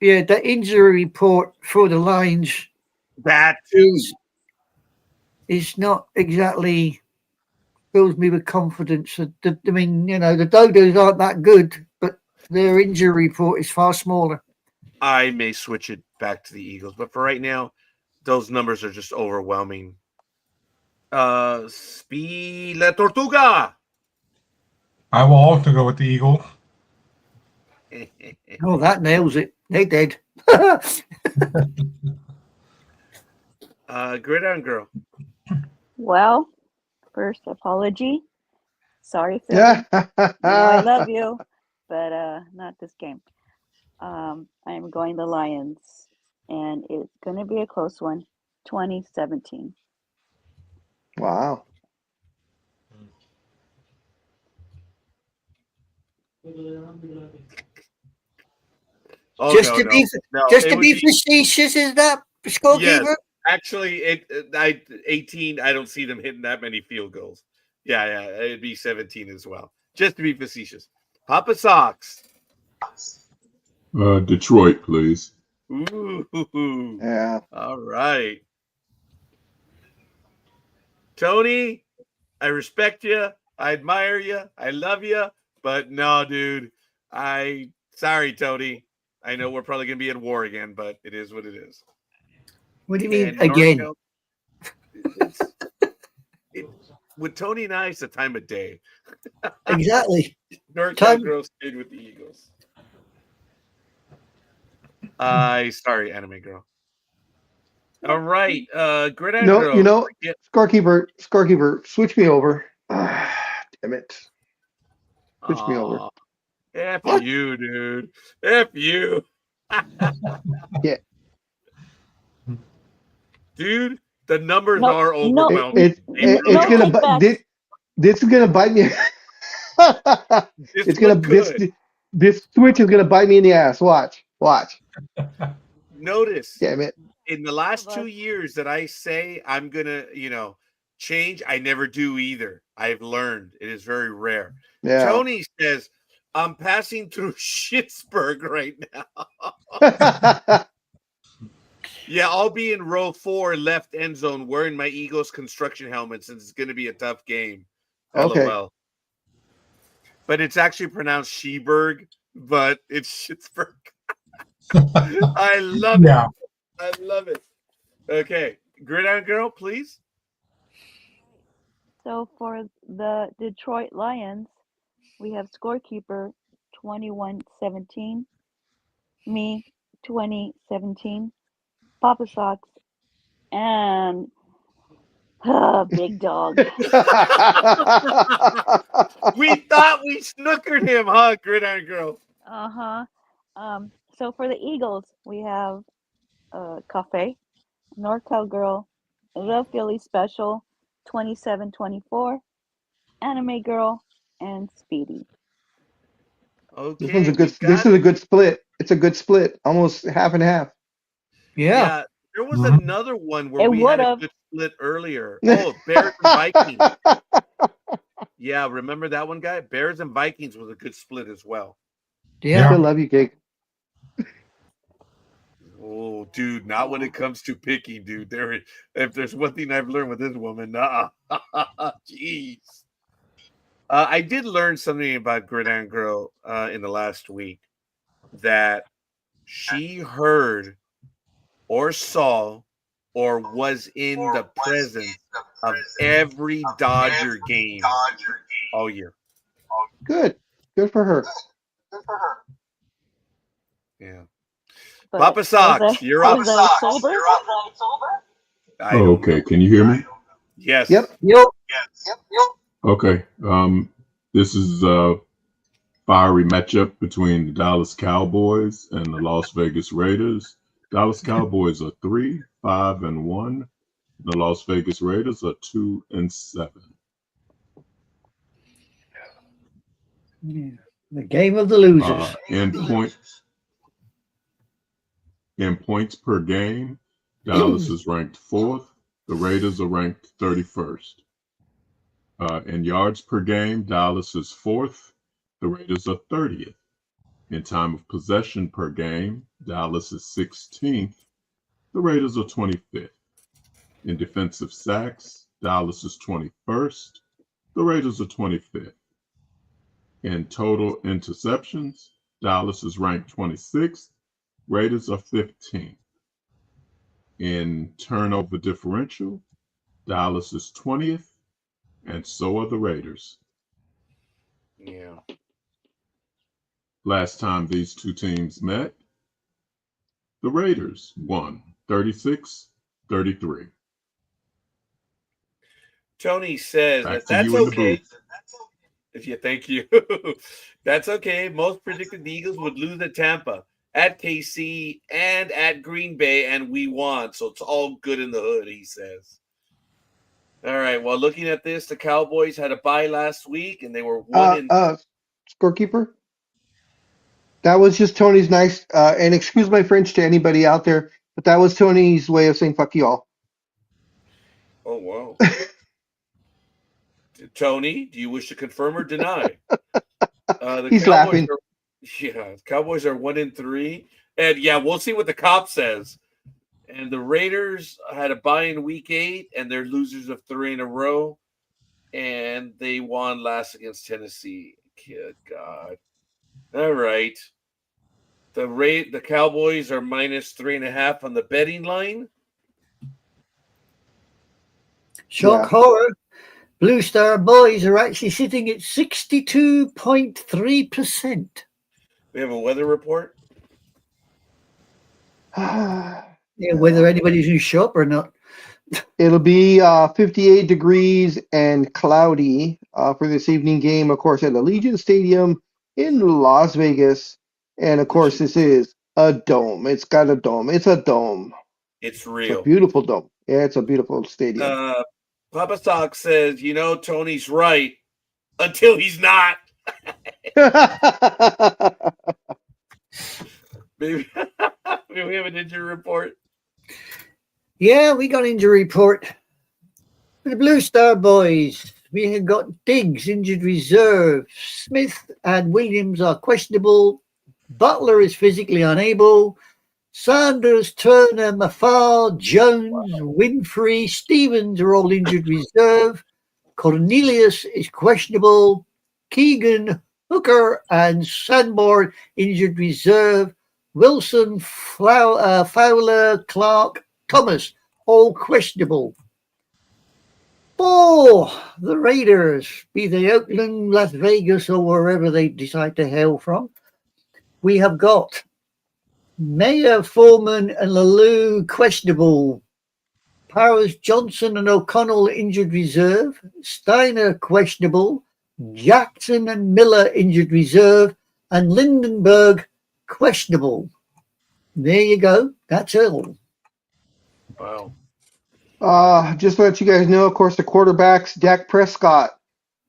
that injury report for the Lions that too. is not exactly fills me with confidence. I mean, the Dodos aren't that good, but their injury report is far smaller. I may switch it back to the Eagles, but for right now, those numbers are just overwhelming. La Tortuga. I will also go with the Eagles. Oh, that nails it. They did. Gridiron Girl. Well, first apology. Sorry, Philly. Yeah. I love you, but not this game. I'm going the Lions, and it's going to be a close one. 2017. Wow. Oh, just no, to no. be No, just it to would be be facetious, is that scorekeeper? yes. Actually, 18. I don't see them hitting that many field goals. Yeah, it'd be 17 as well. Just to be facetious. Papa Sox. Detroit, please. Ooh. Yeah. All right. Tony, I respect you. I admire you. I love you. But no, dude. Sorry, Tony. I know we're probably going to be at war again, but it is what it is. What do you mean And again? With Tony and I, it's the time of day. Exactly. NorCal girls stayed with the Eagles. Sorry, anime girl. All right, Gridiron No, Girl. scorekeeper, switch me over. Damn it. Switch me over. F What? you, dude. F you. Yeah. Dude, the numbers No, are no, overwhelming. It's no gonna kickbacks. this is gonna bite me. This It's one gonna could. this switch is gonna bite me in the ass. Watch. Notice Damn it. in the last 2 years that I say I'm gonna, change, I never do either. I've learned it is very rare. Yeah. Tony says, I'm passing through Schittsburg right now. Yeah, I'll be in row 4, left end zone, wearing my Eagles construction helmet since it's going to be a tough game. Okay. LOL. But it's actually pronounced Sheberg, but it's Schittsburg. I love it. I love it. Okay, Gridiron Girl, please. So for the Detroit Lions, we have scorekeeper 21-17, me 2017, Papa Sox, and Big Dog. We thought we snookered him, huh, Gridiron Girl? Uh-huh. So for the Eagles, we have Cafe, NorCal Girl, The Philly Special, 27-24, Anime Girl, and Speedy. Okay, this is a good split. It's a good split. Almost half and half. Yeah, there was another one where It we had a would've. good split earlier. Oh, Bears and Vikings. Yeah, remember that one, guy? Bears and Vikings was a good split as well. Yeah. I love you, Cake. Oh, dude, not when it comes to picking, dude. If there's one thing I've learned with this woman, jeez. I did learn something about Gridiron Girl in the last week, that she heard or saw or was in the presence of every Dodger game all year. Good for her. Yeah. But Papa Sox, you're up. Sober? Okay, can you hear me? Yes. Yep. Okay. This is a fiery matchup between the Dallas Cowboys and the Las Vegas Raiders. Dallas Cowboys are 3-5-1. The Las Vegas Raiders are 2-7. Yeah. The game of the losers. In points per game, Dallas is ranked 4th. The Raiders are ranked 31st. In yards per game, Dallas is 4th. The Raiders are 30th. In time of possession per game, Dallas is 16th. The Raiders are 25th. In defensive sacks, Dallas is 21st. The Raiders are 25th. In total interceptions, Dallas is ranked 26th. Raiders are 15th. In turnover differential, Dallas is 20th, and so are the Raiders. Yeah. Last time these two teams met, the Raiders won 36-33. Tony says Back that to that's you in the okay. booth. If you thank you, that's okay. Most predicted the Eagles would lose at Tampa, at KC, and at Green Bay, and we won. So it's all good in the hood, he says. All right. Well, looking at this, the Cowboys had a bye last week, and they were Scorekeeper. That was just Tony's nice, and excuse my French to anybody out there, but that was Tony's way of saying "fuck you all." Oh wow. Tony, do you wish to confirm or deny? The He's laughing. Cowboys are 1-3, and yeah, we'll see what the cop says. And the Raiders had a bye in week 8, and they're losers of 3 in a row, and they won last against Tennessee. Good God! All right, the Cowboys are minus 3.5 on the betting line. Shock horror. Blue Star Boys are actually sitting at 62.3%. We have a weather report. Yeah, whether anybody's in shop or not. It'll be 58 degrees and cloudy for this evening game, of course, at Allegiant Stadium in Las Vegas. And of course, this is a dome. It's got a dome. It's a dome. It's real. It's a beautiful dome. Yeah, it's a beautiful stadium. Papa Sock says, Tony's right until he's not. Maybe we have an injury report. Yeah, we got injury report. For the Blue Star Boys, we have got Diggs injured reserve. Smith and Williams are questionable. Butler is physically unable. Sanders, Turner, Mafar, Jones, Winfrey, Stevens are all injured reserve. Cornelius is questionable. Keegan, Hooker, and Sanborn injured reserve. Wilson, Fowler, Clark, Thomas, all questionable. For the Raiders, be they Oakland, Las Vegas, or wherever they decide to hail from, we have got Mayer, Foreman, and Lalou questionable. Powers, Johnson, and O'Connell injured reserve. Steiner questionable. Jackson and Miller injured reserve. And Lindenberg questionable. There you go. That's all. Wow. Just to let you guys know, of course, the quarterbacks, Dak Prescott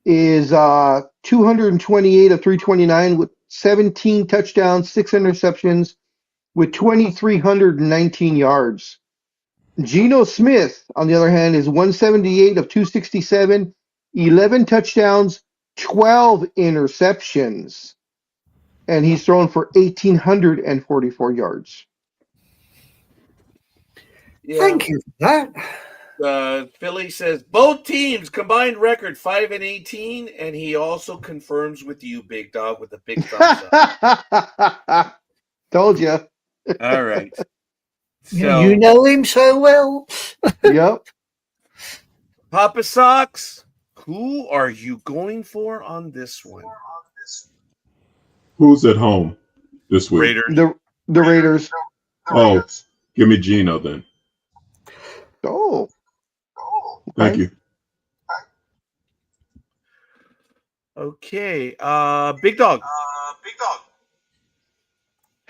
is 228 of 329 with 17 touchdowns, 6 interceptions with 2,319 yards. Geno Smith, on the other hand, is 178 of 267, 11 touchdowns, 12 interceptions. And he's thrown for 1,844 yards. Yeah. Thank you for that. Philly says both teams combined record 5-18, and he also confirms with you, Big Dog, with a big thumbs up. Told you. All right. So, you know him so well. Yep. Papa Sox, who are you going for on this one? Who's at home this week? Raiders. The Raiders. Oh, give me Geno then. Oh. Thank you. Okay. Big Dog.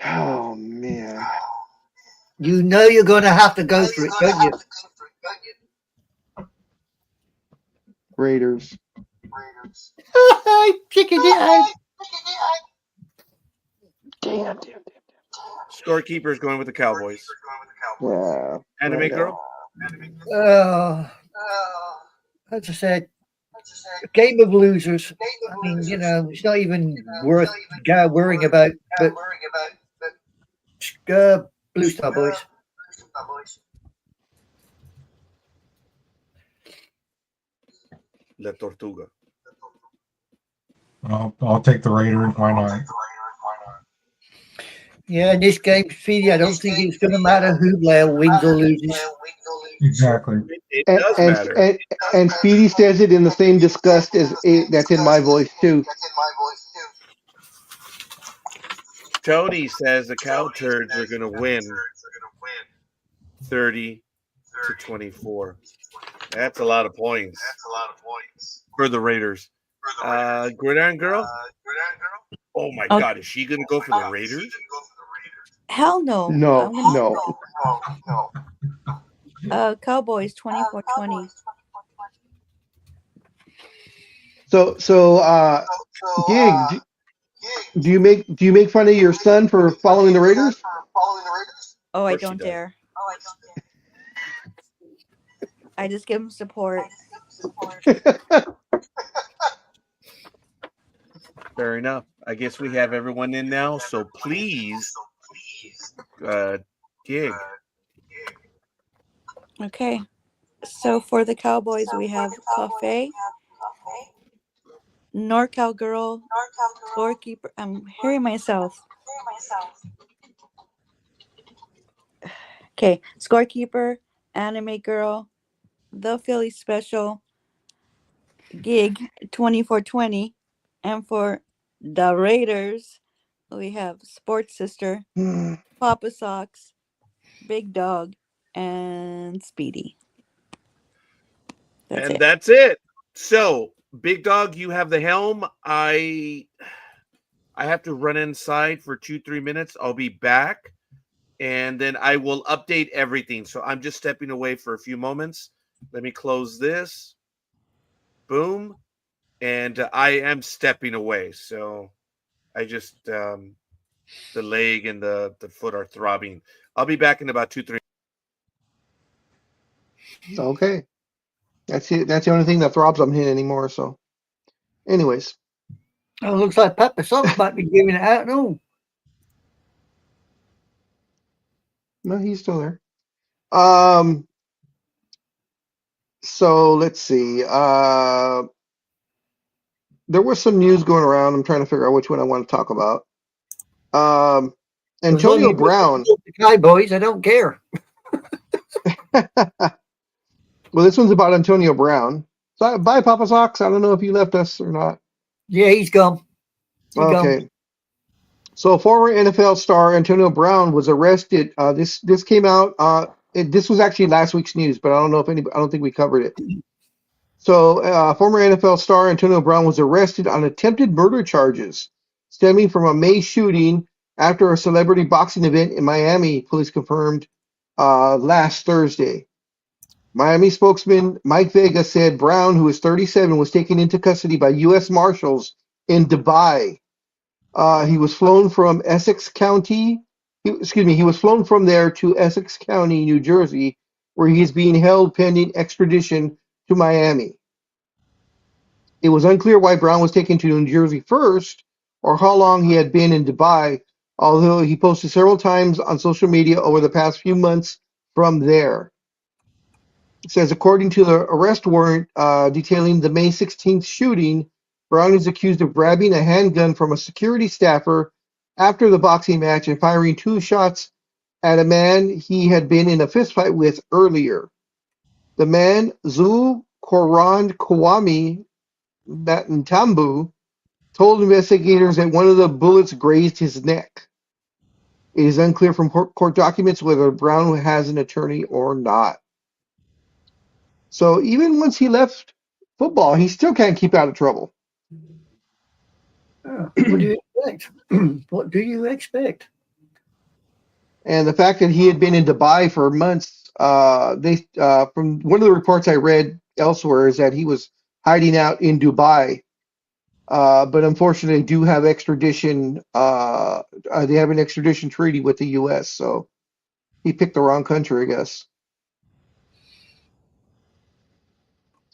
Oh, man. You know you're going to have to go for it, don't you? Raiders. Chicken it out. Damn. Scorekeeper's going with the Cowboys. Yeah. Anime right girl. As I said, a game of losers. I mean, it's not even worth worrying about. But Blue Star Boys. La Tortuga. I'll take the Raiders. Why not? Yeah, in this game, Speedy, I don't think it's going to matter who Blair wins or loses. Exactly. It does matter. And Speedy says it in the same disgust as that's in my voice too. Tony says the Cow Turds are going to win 30-24. That's a lot of points for the Raiders. Gridiron Girl? Oh my God, is she going to go for the Raiders? Hell no. No. Cowboys 24-20. So Gig, do you make fun of your son for following the Raiders? Oh, I course she don't does. dare. I just give him support. Fair enough. I guess we have everyone in now, so please, Gig. Okay. So for the Cowboys, we have Cafe, NorCal Girl, Scorekeeper. I'm hearing myself. Okay. Scorekeeper, Anime Girl, The Philly Special, Gig 24-20. And for the Raiders, we have Sports Sister, Papa Socks, Big Dog, and Speedy. That's it. So, Big Dog, you have the helm. I have to run inside for 2-3 minutes. I'll be back, and then I will update everything. So I'm just stepping away for a few moments. Let me close this. Boom. And I am stepping away. So I just the leg and the foot are throbbing. I'll be back in about 2-3. Okay. That's it. That's the only thing that throbs I'm hitting anymore. So, anyways. Oh, looks like Papa Sock might be giving it out. No. No, he's still there. So let's see. There was some news going around. I'm trying to figure out which one I want to talk about. Antonio Brown. The Cowboys, I don't care. Well, this one's about Antonio Brown. So, bye, Papa Sox. I don't know if you left us or not. Yeah, he's gone. Okay. So, former NFL star Antonio Brown was arrested. This came out. This was actually last week's news, but I don't know if anybody. I don't think we covered it. So, former NFL star Antonio Brown was arrested on attempted murder charges stemming from a May shooting after a celebrity boxing event in Miami. Police confirmed last Thursday. Miami spokesman Mike Vega said Brown, who is 37, was taken into custody by U.S. Marshals in Dubai. He was flown from Essex County. He was flown from there to Essex County, New Jersey, where he is being held pending extradition to Miami. It was unclear why Brown was taken to New Jersey first, or how long he had been in Dubai, although he posted several times on social media over the past few months from there. It says, according to the arrest warrant detailing the May 16th shooting, Brown is accused of grabbing a handgun from a security staffer after the boxing match and firing 2 shots at a man he had been in a fistfight with earlier. The man, Zul Koran Kwame Ntambu, told investigators that one of the bullets grazed his neck. It is unclear from court documents whether Brown has an attorney or not. So even once he left football, he still can't keep out of trouble. What do you expect? What do you expect? And the fact that he had been in Dubai for months, from one of the reports I read elsewhere, is that he was hiding out in Dubai But unfortunately, they do have extradition. They have an extradition treaty with the U.S., so he picked the wrong country, I guess.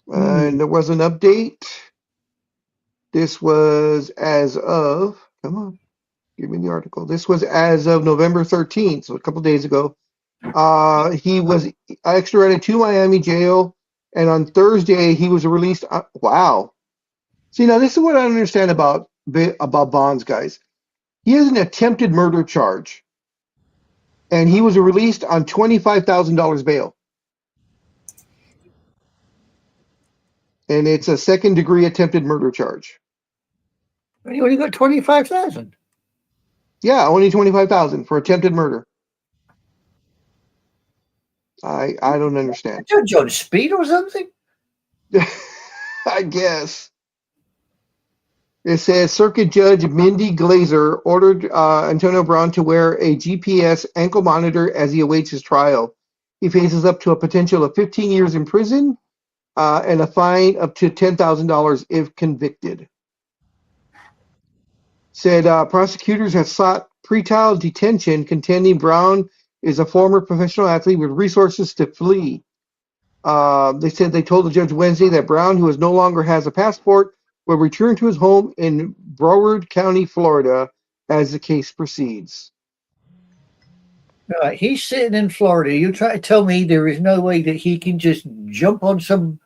And there was an update. This was as of, come on, give me the article. This was as of November 13th, so a couple days ago. He was extradited to Miami jail, and on Thursday he was released. Wow. See, now this is what I don't understand about bonds, guys. He has an attempted murder charge, and he was released on $25,000 bail. And it's a second-degree attempted murder charge. And you only got 25,000. Yeah, only 25,000 for attempted murder. I don't understand. Judge on speed or something? I guess. It says Circuit Judge Mindy Glazer ordered Antonio Brown to wear a GPS ankle monitor as he awaits his trial. He faces up to a potential of 15 years in prison and a fine up to $10,000 if convicted. Said prosecutors have sought pretrial detention, contending Brown is a former professional athlete with resources to flee. They said they told the judge Wednesday that Brown, who no longer has a passport, will return to his home in Broward County, Florida, as the case proceeds. Right, he's sitting in Florida. You try to tell me there is no way that he can just jump on some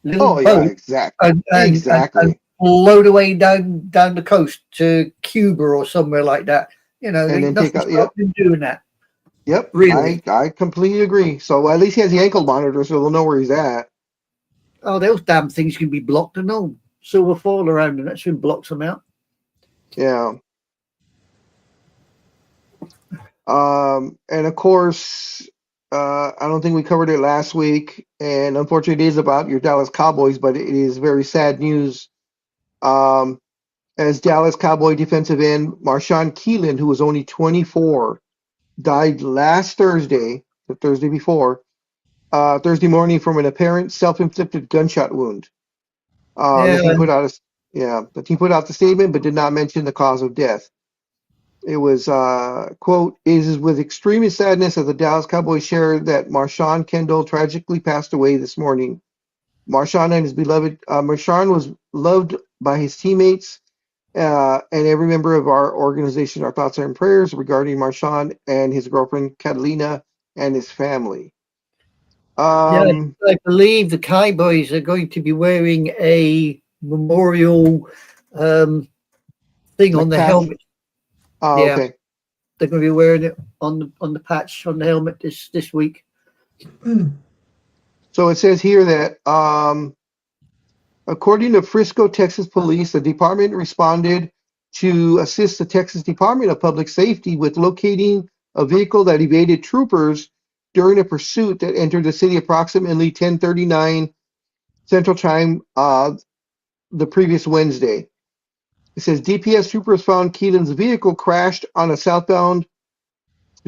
little boat yeah, exactly. and float away down the coast to Cuba or somewhere like that. You know, And then nothing take out, stopped him doing that. Yep, Really? I completely agree. So at least he has the ankle monitor, so they'll know where he's at. Oh, those damn things can be blocked and all. Silver foil around and that should blocks them out. Yeah. And of course, I don't think we covered it last week, and unfortunately, it is about your Dallas Cowboys, but it is very sad news. As Dallas Cowboy defensive end Marshawn Keelan, who was only 24, died last Thursday, the Thursday before, Thursday morning from an apparent self-inflicted gunshot wound. The team put out the statement, but did not mention the cause of death. It was, quote, "It is with extreme sadness that the Dallas Cowboys share that Marshawn Kendall tragically passed away this morning. Marshawn and his beloved, Marshawn was loved by his teammates and every member of our organization. Our thoughts and prayers regarding Marshawn and his girlfriend, Catalina, and his family." I believe the Cowboys are going to be wearing a memorial thing on the helmet. Oh, yeah, okay. They're going to be wearing it on the patch on the helmet this week. So it says here that according to Frisco, Texas police, the department responded to assist the Texas Department of Public Safety with locating a vehicle that evaded troopers during a pursuit that entered the city approximately 10:39 Central Time the previous Wednesday. It says DPS troopers found Keelan's vehicle crashed on a southbound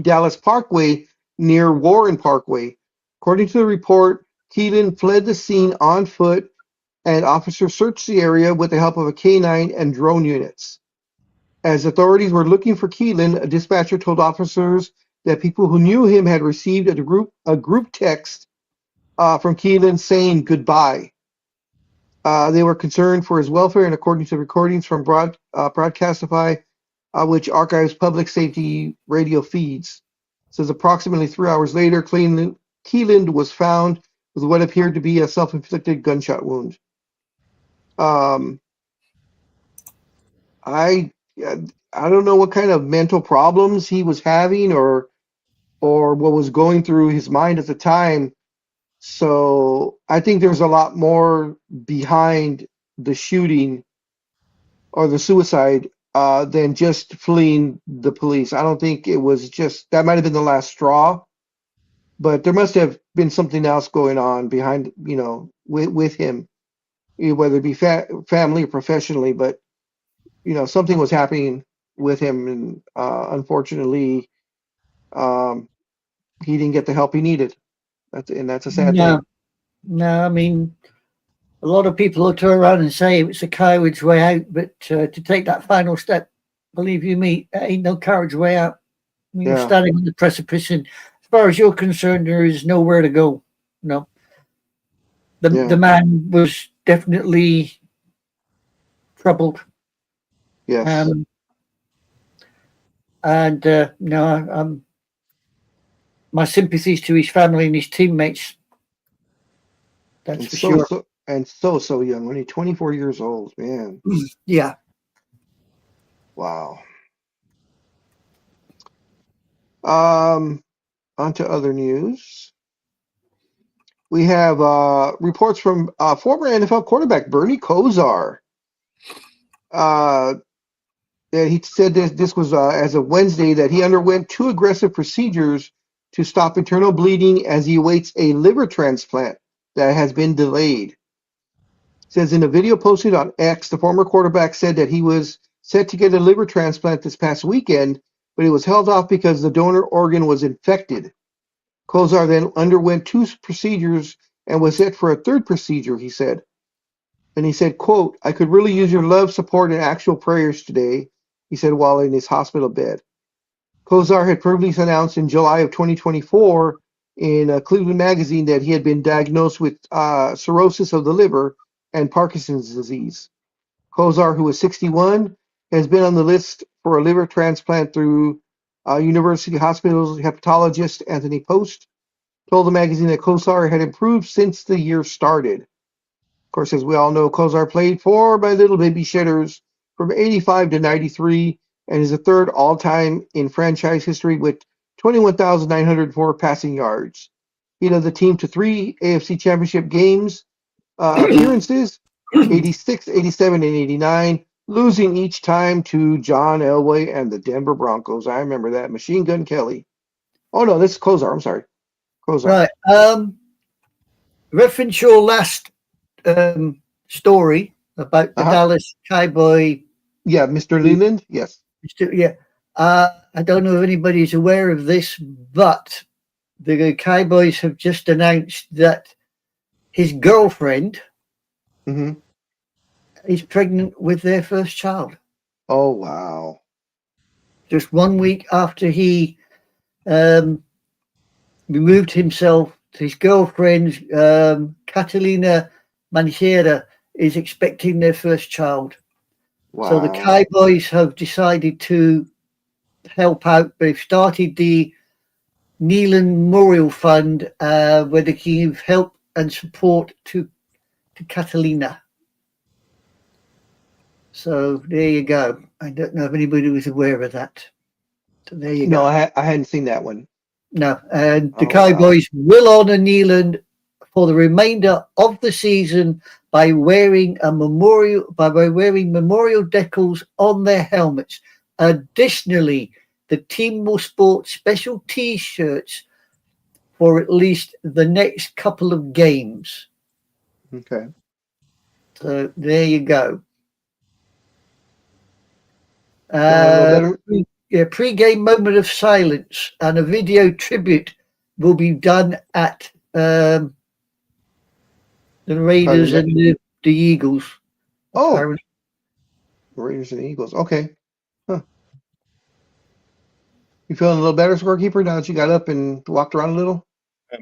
Dallas Parkway near Warren Parkway. According to the report, Keelan fled the scene on foot, and officers searched the area with the help of a K9 and drone units. As authorities were looking for Keelan, a dispatcher told officers that people who knew him had received a group text from Keelan saying goodbye. They were concerned for his welfare, and according to recordings from Broadcastify, which archives public safety radio feeds, says approximately 3 hours later, Keelan was found with what appeared to be a self-inflicted gunshot wound. I don't know what kind of mental problems he was having or what was going through his mind at the time. So I think there's a lot more behind the shooting or the suicide than just fleeing the police. I don't think it was just that might have been the last straw, but there must have been something else going on behind, with him, whether it be family or professionally. But something was happening with him, and unfortunately, he didn't get the help he needed. That's a sad thing. No, I mean, A lot of people will turn around and say it's a coward's way out, but to take that final step, believe you me, that ain't no coward's way out. You're Yeah. standing on the precipice, and as far as you're concerned, there is nowhere to go. No. The man was definitely troubled. Yes. No, my sympathies to his family and his teammates. That's And for sure. So young, only 24 years old, man. Yeah. Wow. On to other news. We have reports from former NFL quarterback Bernie Kosar. He said this was as of Wednesday that he underwent 2 aggressive procedures to stop internal bleeding as he awaits a liver transplant that has been delayed. Says in a video posted on X, the former quarterback said that he was set to get a liver transplant this past weekend, but he was held off because the donor organ was infected. Kosar then underwent 2 procedures and was set for a 3rd procedure, he said. And he said, quote, "I could really use your love, support, and actual prayers today," he said while in his hospital bed. Kosar had previously announced in July of 2024 in Cleveland Magazine that he had been diagnosed with cirrhosis of the liver and Parkinson's disease. Kosar, who is 61, has been on the list for a liver transplant through University Hospital's hepatologist Anthony Post told the magazine that Kosar had improved since the year started. Of course, as we all know, Kosar played for my little baby shitters from 85 to 93 and is the 3rd all-time in franchise history with 21,904 passing yards. He led the team to 3 AFC Championship games appearances, 86, 87, and 89, losing each time to John Elway and the Denver Broncos. I remember that. Machine Gun Kelly. Oh, no, this is Kosar. I'm sorry. Kosar. Right. Reference your last story about the Dallas Cowboy. Yeah, Mr. Leland. Yes. Yeah. I don't know if anybody's aware of this, but the Cowboys have just announced that his girlfriend is pregnant with their first child. Oh, wow. Just 1 week after he removed himself, his girlfriend, Catalina Manchera, is expecting their first child. Wow. So the Cowboys have decided to help out. They've started the Neelan Memorial Fund where they can give help and support to Catalina. So there you go. I don't know if anybody was aware of that. So there you go. No, I hadn't seen that one. No, and the Cowboys will honour Neelan for the remainder of the season by wearing memorial decals on their helmets. Additionally, the team will sport special T-shirts for at least the next couple of games. Okay. So there you go. Pre-game moment of silence and a video tribute will be done at the Raiders and the Eagles. Oh, apparently. Raiders and Eagles. Okay. Huh. You feeling a little better, scorekeeper, now that you got up and walked around a little?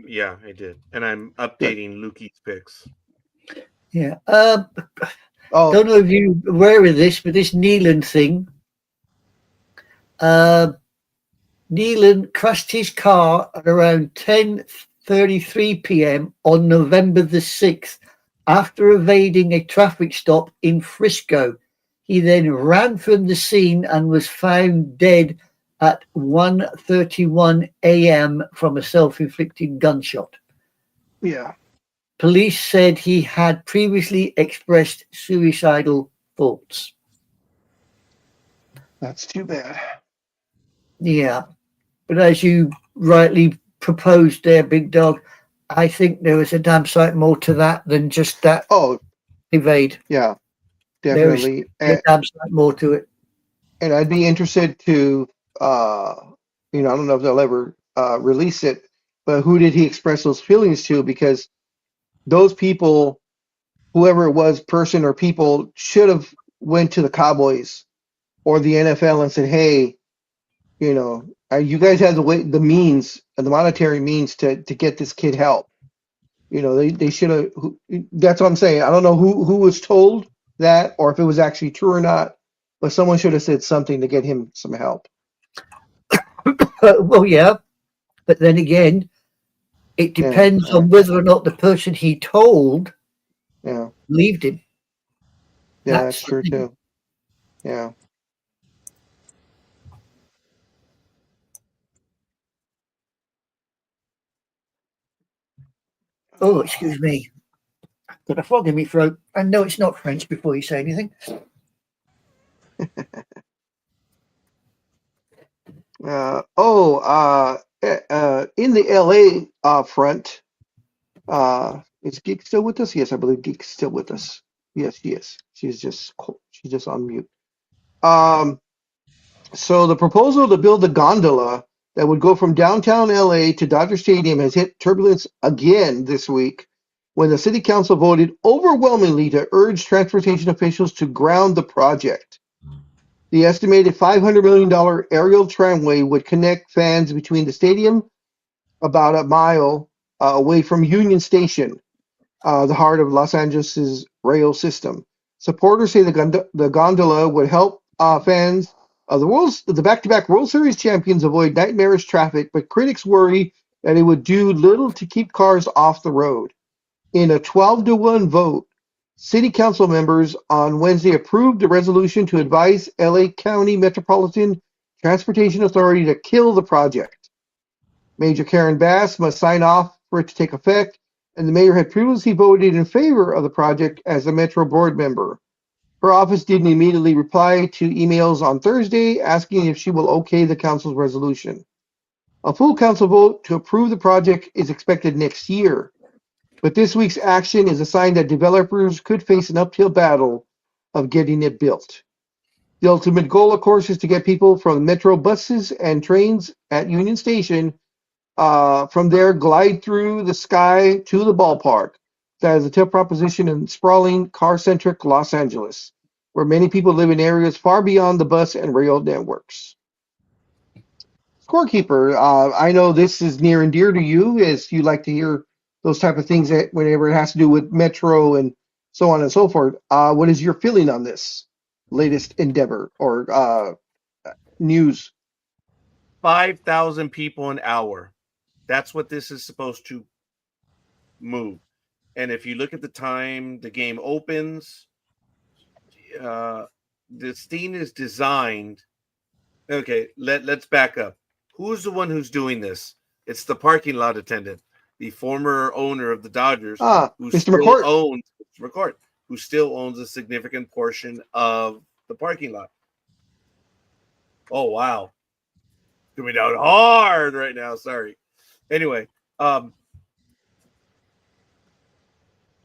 Yeah, I did. And I'm updating Lukey's picks. Yeah. Don't know if you're aware of this, but this Neelan thing. Neelan crashed his car at around 10:33 p.m. on November the 6th after evading a traffic stop in Frisco. He then ran from the scene and was found dead at 1:31 a.m. from a self-inflicted gunshot. Yeah. Police said he had previously expressed suicidal thoughts. That's too bad. Yeah. But as you rightly proposed there, Big Dog, I think there was a damn sight more to that than just that evade. Yeah, definitely. There's a damn sight more to it. And I'd be interested to, I don't know if they'll ever release it, but who did he express those feelings to? Because those people whoever it was, person or people, should have went to the Cowboys or the NFL and said, "Hey, you know, you guys have the means and the monetary means to get this kid help." You know, they should have. That's what I'm saying. I don't know who was told that or if it was actually true or not, but someone should have said something to get him some help. Well, yeah, but then again, it depends on whether or not the person he told believed him. Yeah, that's true too. Yeah. Oh, excuse me. Got a frog in my throat. I know it's not French before you say anything. In the LA front, is Geek still with us? Yes, I believe Geek's still with us. Yes, she is. She's just on mute. So the proposal to build a gondola that would go from downtown LA to Dodger Stadium has hit turbulence again this week when the city council voted overwhelmingly to urge transportation officials to ground the project. The estimated $500 million aerial tramway would connect fans between the stadium, about a mile away from Union Station, the heart of Los Angeles' rail system. Supporters say the gondola would help fans of the back-to-back World Series champions avoid nightmarish traffic, but critics worry that it would do little to keep cars off the road. In a 12-1 vote, City Council members on Wednesday approved a resolution to advise LA County Metropolitan Transportation Authority to kill the project. Major Karen Bass must sign off for it to take effect, and the mayor had previously voted in favor of the project as a Metro board member. Her office didn't immediately reply to emails on Thursday asking if she will okay the council's resolution. A full council vote to approve the project is expected next year, but this week's action is a sign that developers could face an uphill battle of getting it built. The ultimate goal, of course, is to get people from Metro buses and trains at Union Station from there glide through the sky to the ballpark. That is a tough proposition in sprawling, car-centric Los Angeles, where many people live in areas far beyond the bus and rail networks. Scorekeeper, I know this is near and dear to you, as you like to hear those type of things that whenever it has to do with Metro and so on and so forth. What is your feeling on this latest endeavor or news? 5,000 people an hour. That's what this is supposed to move. And if you look at the time the game opens, this thing is designed. Okay, let's back up. Who's the one who's doing this? It's the parking lot attendant, the former owner of the Dodgers, who Mr. still McCourt. owns McCourt, who still owns a significant portion of the parking lot. Oh wow, coming down hard right now. Sorry. Anyway,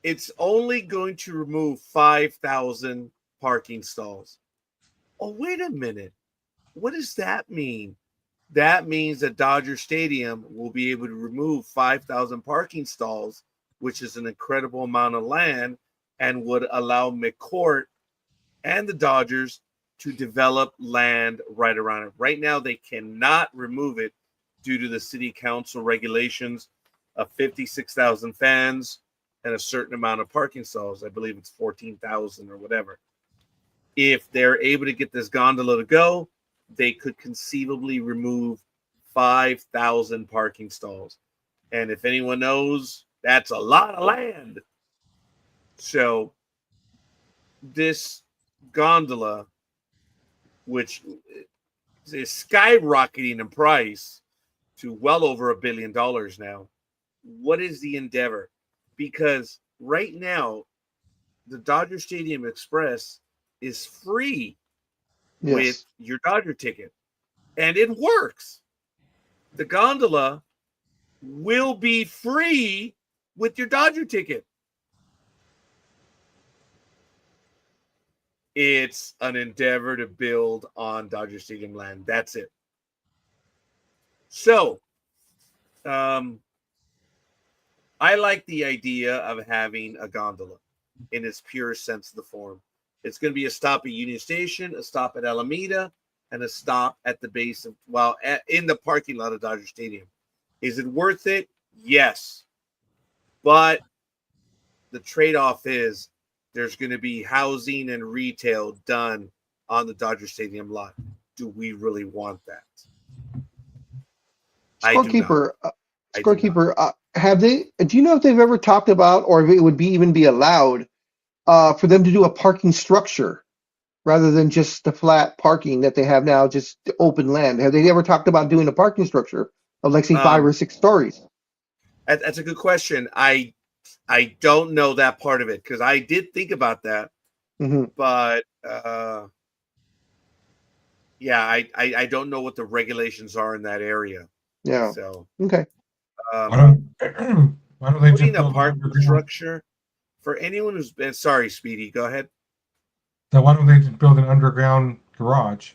it's only going to remove 5,000 parking stalls. Oh, wait a minute. What does that mean? That means that Dodger Stadium will be able to remove 5,000 parking stalls, which is an incredible amount of land, and would allow McCourt and the Dodgers to develop land right around it. Right now, they cannot remove it due to the city council regulations of 56,000 fans and a certain amount of parking stalls. I believe it's 14,000 or whatever. If they're able to get this gondola to go, they could conceivably remove 5,000 parking stalls. And if anyone knows, that's a lot of land. So this gondola, which is skyrocketing in price to well over $1 billion now, what is the endeavor? Because right now, the Dodger Stadium Express is free with your Dodger ticket, and it works. The gondola will be free with your Dodger ticket. It's an endeavor to build on Dodger Stadium land. That's it. So, I like the idea of having a gondola. in its purest sense of the form. It's going to be a stop at Union Station, a stop at Alameda, and a stop at the base of, in the parking lot of Dodger Stadium. Is it worth it? Yes. But the trade-off is there's going to be housing and retail done on the Dodger Stadium lot. Do we really want that? Scorekeeper, I do not. do you know if they've ever talked about, or if it would even be allowed for them to do a parking structure rather than just the flat parking that they have now, just open land? Have they ever talked about doing a parking structure of, like, say, 5 or 6 stories? That's a good question. I don't know that part of it, because I did think about that, but yeah, I don't know what the regulations are in that area. Yeah. So okay. Why don't they just putting a build an parking underground? structure for anyone who's been, sorry, Speedy, go ahead. So why don't they just build an underground garage?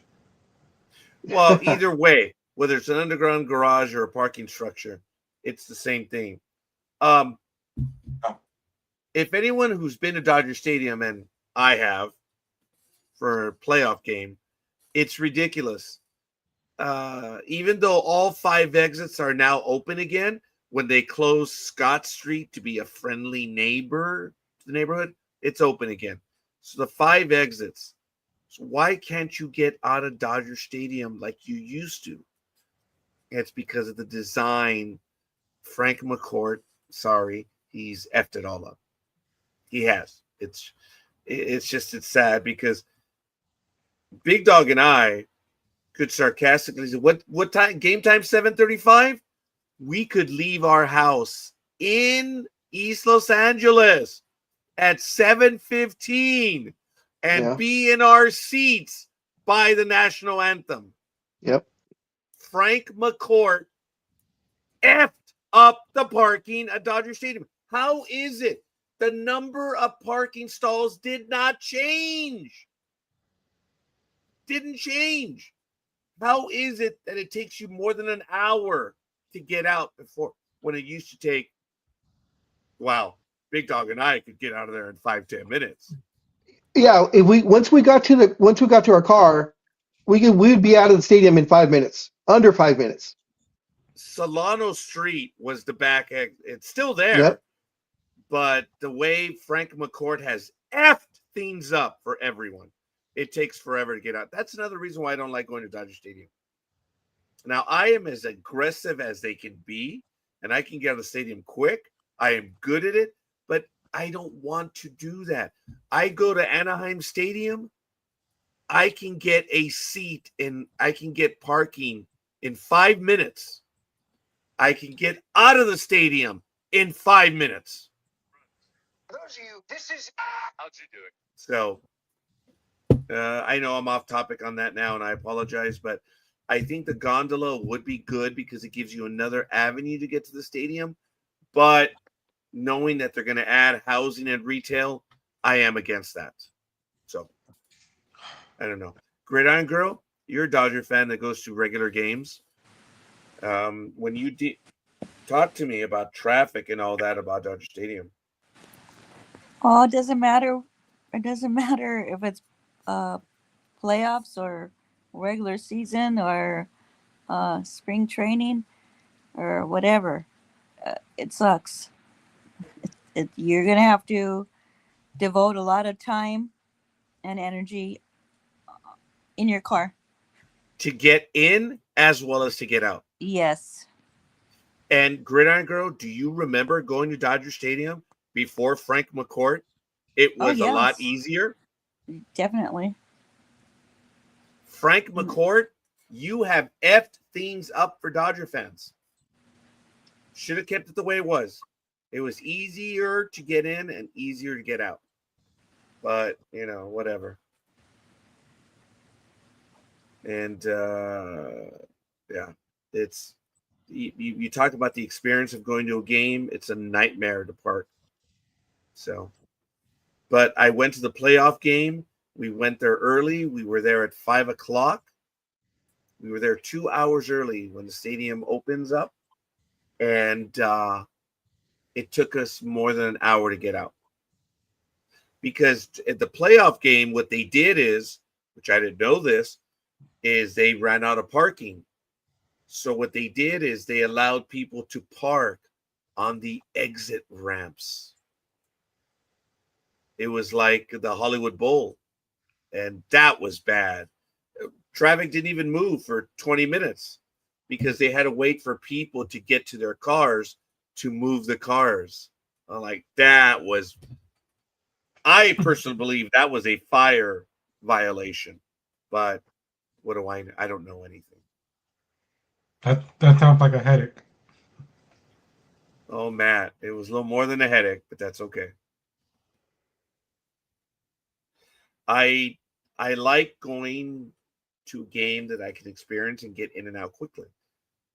Well, either way, whether it's an underground garage or a parking structure, it's the same thing. If anyone who's been to Dodger Stadium, and I have, for a playoff game, it's ridiculous. Even though all 5 exits are now open again, when they close Scott Street to be a friendly neighbor to the neighborhood, it's open again. So the 5 exits. So why can't you get out of Dodger Stadium like you used to? It's because of the design. Frank McCourt, sorry, he's effed it all up. He has. It's sad because Big Dog and I could sarcastically say, what time? Game time 7:35? We could leave our house in East Los Angeles at 7:15 and be in our seats by the national anthem. Yep. Frank McCourt effed up the parking at Dodger Stadium. How is it the number of parking stalls did not change? Didn't change. How is it that it takes you more than an hour to get out before, when it used to take, Big Dog and I could get out of there in 5-10 minutes. Yeah, once we got to our car, we'd be out of the stadium in 5 minutes, under 5 minutes. Solano Street was the back end. It's still there. Yep. But the way Frank McCourt has effed things up for everyone, it takes forever to get out. That's another reason why I don't like going to Dodger Stadium. Now, I am as aggressive as they can be, and I can get out of the stadium quick. I am good at it, but I don't want to do that. I go to Anaheim Stadium, I can get a seat and I can get parking in 5 minutes. I can get out of the stadium in 5 minutes. For those of you, this is how'd you do it? So I know I'm off topic on that now, and I apologize, but I think the gondola would be good because it gives you another avenue to get to the stadium. But knowing that they're going to add housing and retail, I am against that. So I don't know. Gridiron Girl, you're a Dodger fan that goes to regular games. When you talk to me about traffic and all that about Dodger Stadium. Oh, it doesn't matter. It doesn't matter if it's playoffs or regular season or spring training or whatever. It sucks. You're going to have to devote a lot of time and energy in your car. To get in as well as to get out. Yes. And Gridiron Girl, do you remember going to Dodger Stadium before Frank McCourt? It was a lot easier. Definitely. Frank McCourt, you have effed things up for Dodger fans. Should have kept it the way it was. It was easier to get in and easier to get out. But, whatever. And, it's, you talk about the experience of going to a game. It's a nightmare to park. So, but I went to the playoff game. We went there early. We were there at 5:00. We were there 2 hours early when the stadium opens up. And it took us more than an hour to get out. because at the playoff game, what they did is, which I didn't know this, is they ran out of parking. So what they did is they allowed people to park on the exit ramps. It was like the Hollywood Bowl, and that was bad. Traffic didn't even move for 20 minutes because they had to wait for people to get to their cars to move the cars. I'm like, that was, I personally believe that was a fire violation, but what do I know? I don't know anything. That sounds like a headache. Oh, Matt, it was a little more than a headache, but that's okay. I like going to a game that I can experience and get in and out quickly.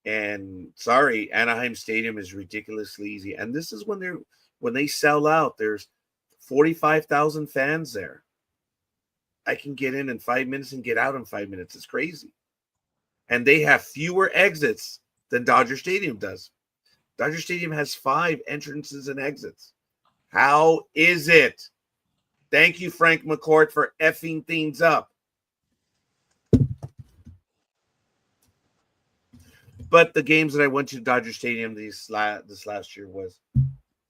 And sorry, Anaheim Stadium is ridiculously easy. And this is when they sell out, there's 45,000 fans there. I can get in 5 minutes and get out in 5 minutes. It's crazy. And they have fewer exits than Dodger Stadium does. Dodger Stadium has 5 entrances and exits. How is it? Thank you, Frank McCourt, for effing things up. But the games that I went to Dodger Stadium this last year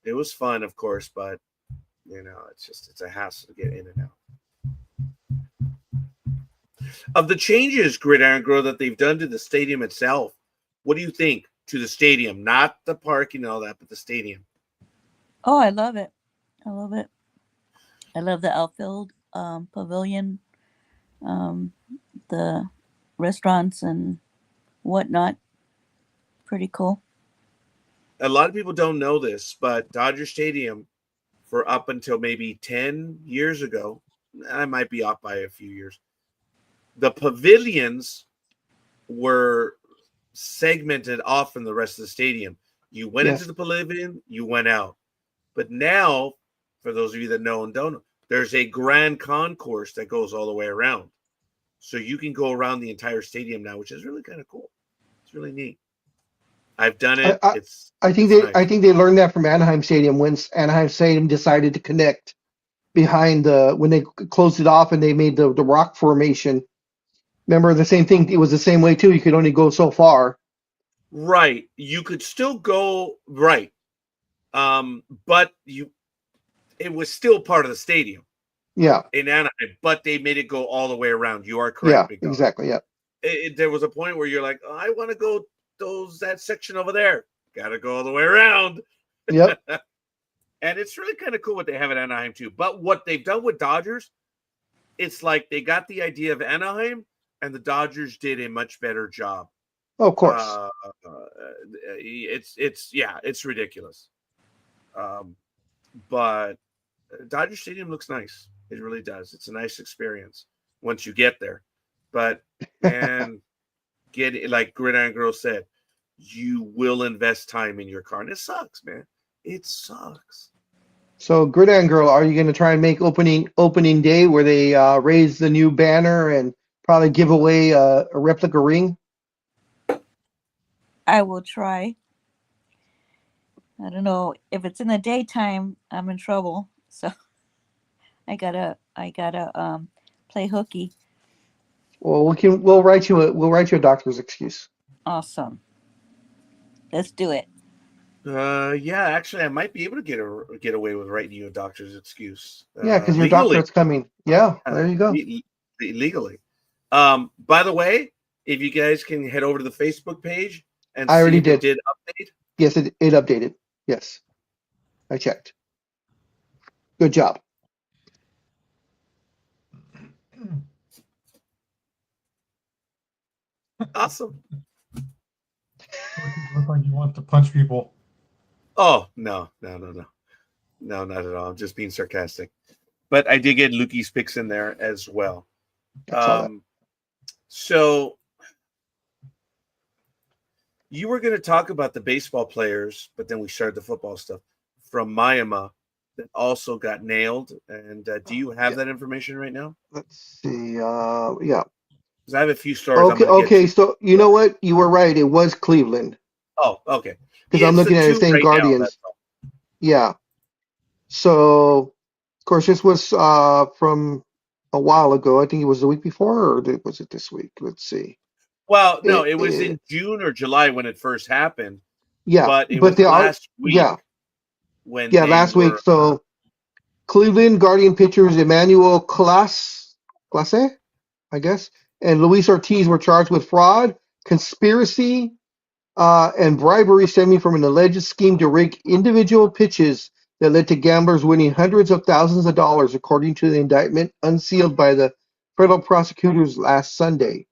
it was fun, of course, but it's a hassle to get in and out. Of the changes, Gridiron Girl, that they've done to the stadium itself, what do you think to the stadium? Not the parking and all that, but the stadium. Oh, I love it. I love it. I love the outfield pavilion, the restaurants and whatnot. Pretty cool. A lot of people don't know this, but Dodger Stadium, for up until maybe 10 years ago, I might be off by a few years, the pavilions were segmented off from the rest of the stadium. You went into the pavilion, you went out. But now, for those of you that know and don't know, there's a grand concourse that goes all the way around. So you can go around the entire stadium now, which is really kind of cool. It's really neat. I've done it. I think they learned that from Anaheim Stadium when Anaheim Stadium decided to connect behind when they closed it off and they made the rock formation. Remember the same thing? It was the same way too. You could only go so far. Right. You could still go right. But it was still part of the stadium. Yeah. In Anaheim, but they made it go all the way around. You are correct. Yeah, exactly. Yeah. There was a point where you're like, oh, I want to go that section over there. Got to go all the way around. Yep. And it's really kind of cool what they have at Anaheim too. But what they've done with Dodgers, it's like they got the idea of Anaheim, and the Dodgers did a much better job. Oh, of course. It's ridiculous. But Dodger Stadium looks nice. It really does. It's a nice experience once you get there. But man, like Gridiron Girl said, you will invest time in your car, and it sucks, man. It sucks. So, Gridiron Girl, are you going to try and make opening day where they raise the new banner and probably give away a replica ring? I will try. I don't know if it's in the daytime. I'm in trouble, so I gotta play hooky. Well, we'll write you a doctor's excuse. Awesome. Let's do it. Yeah, actually, I might be able to get away with writing you a doctor's excuse. Yeah, because your doctor's coming. Yeah, there you go. Legally. By the way, if you guys can head over to the Facebook page and I already see if did. it did update. Yes, it updated. Yes, I checked. Good job. Awesome. Look like you want to punch people. Oh, no, not at all. I'm just being sarcastic. But I did get Lukey's picks in there as well. So you were going to talk about the baseball players, but then we started the football stuff from Miami that also got nailed. And do you have that information right now? Let's see. Yeah. Because I have a few stories. Okay. So you know what? You were right. It was Cleveland. Oh, okay. Because I'm looking at the same Guardians. Yeah. So course, this was from a while ago. I think it was the week before, or was it this week? Let's see. Well, no, it was in June or July when it first happened, Yeah, but it but was they are, last week when yeah, they last week. were. So Cleveland Guardian pitchers Emmanuel Clase, I guess, and Luis Ortiz were charged with fraud, conspiracy, and bribery stemming from an alleged scheme to rig individual pitches that led to gamblers winning hundreds of thousands of dollars, according to the indictment unsealed by the federal prosecutors last Sunday.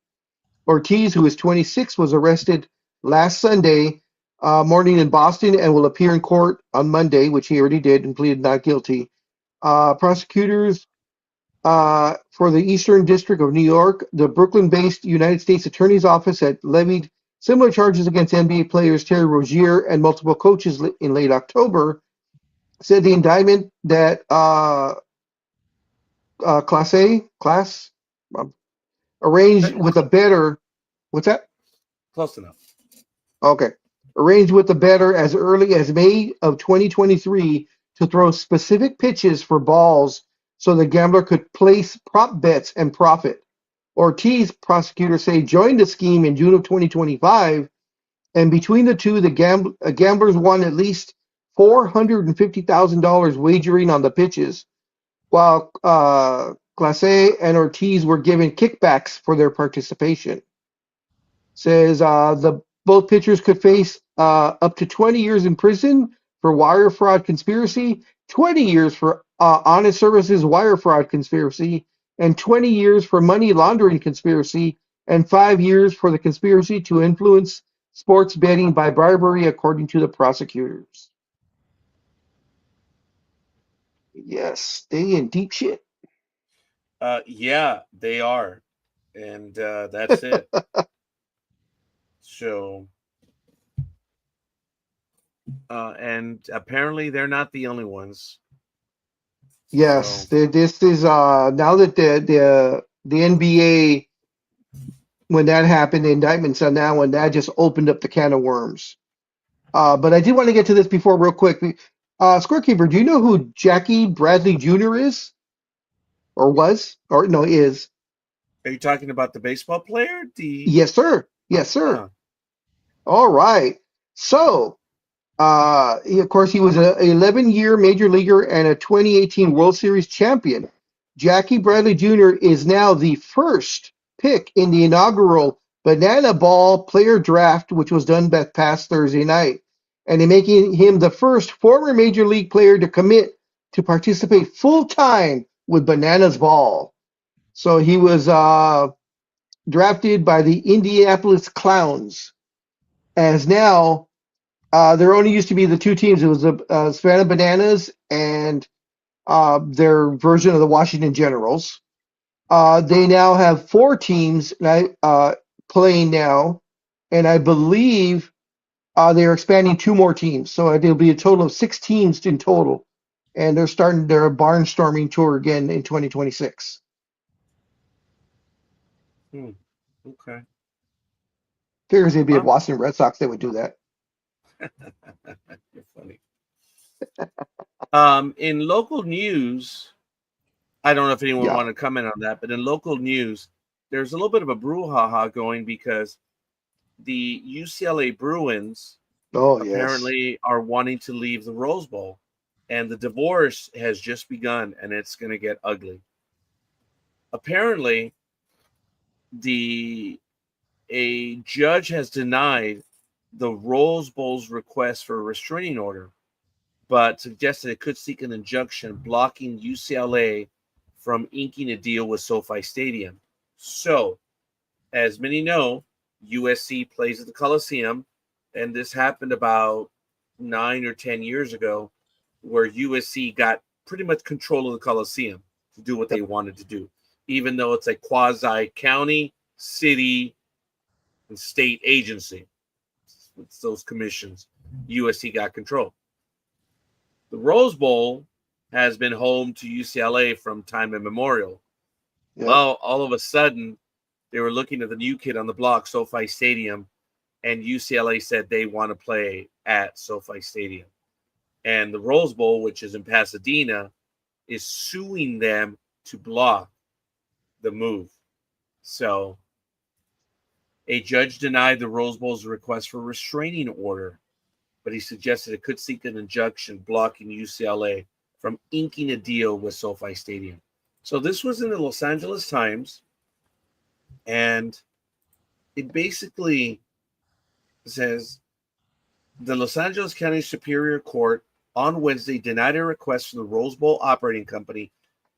Ortiz, who is 26, was arrested last Sunday morning in Boston and will appear in court on Monday, which he already did and pleaded not guilty. Prosecutors for the Eastern District of New York, the Brooklyn-based United States Attorney's Office had levied similar charges against NBA players Terry Rozier and multiple coaches in late October. Said the indictment that class arranged with a bettor. What's that? Close enough. Okay. Arranged with the bettor as early as May of 2023 to throw specific pitches for balls so the gambler could place prop bets and profit. Ortiz, prosecutors say, joined the scheme in June of 2025, and between the two, the gamblers won at least $450,000 wagering on the pitches, while Clase and Ortiz were given kickbacks for their participation. Says the both pitchers could face up to 20 years in prison for wire fraud conspiracy, 20 years for honest services wire fraud conspiracy, and 20 years for money laundering conspiracy, and 5 years for the conspiracy to influence sports betting by bribery, according to the prosecutors. Yes, they in deep shit. Yeah, they are, and that's it. So, and apparently they're not the only ones. Yes, So, this is now that the NBA, when that happened, the indictments on that one, that just opened up the can of worms. But I did want to get to this before real quick. Scorekeeper, do you know who Jackie Bradley Jr. is? Or was? Or no, is. are you talking about the baseball player? Yes, sir. Yes, sir. Huh. All right. So, of course, he was an 11-year major leaguer and a 2018 World Series champion. Jackie Bradley Jr. is now the first pick in the inaugural Banana Ball player draft, which was done that past Thursday night, and in making him the first former major league player to commit to participate full time with Bananas Ball. So he was drafted by the Indianapolis Clowns, as now there only used to be the two teams. It was the Savannah Bananas and their version of the Washington Generals. They now have four teams playing now, and I believe they're expanding two more teams. So it'll be a total of 6 teams in total, and they're starting their barnstorming tour again in 2026. Okay. Figures it'd be a Wow. Boston Red Sox, they would do that. You're funny. In local news, I don't know if anyone want to comment on that, but in local news, there's a little bit of a brouhaha going because the UCLA Bruins apparently are wanting to leave the Rose Bowl, and the divorce has just begun, and it's going to get ugly. Apparently, a judge has denied the Rose Bowl's request for a restraining order, but suggested it could seek an injunction blocking UCLA from inking a deal with SoFi Stadium. So, as many know, USC plays at the Coliseum, and this happened about 9 or 10 years ago, where USC got pretty much control of the Coliseum to do what they wanted to do, even though it's a quasi-county, city, and state agency. It's those commissions. USC got control. The Rose Bowl has been home to UCLA from time immemorial. Yep. Well, all of a sudden, they were looking at the new kid on the block, SoFi Stadium, and UCLA said they want to play at SoFi Stadium. And the Rose Bowl, which is in Pasadena, is suing them to block the move. So a judge denied the Rose Bowl's request for a restraining order, but he suggested it could seek an injunction blocking UCLA from inking a deal with SoFi Stadium. So this was in the Los Angeles Times, and it basically says the Los Angeles County Superior Court on Wednesday denied a request from the Rose Bowl operating company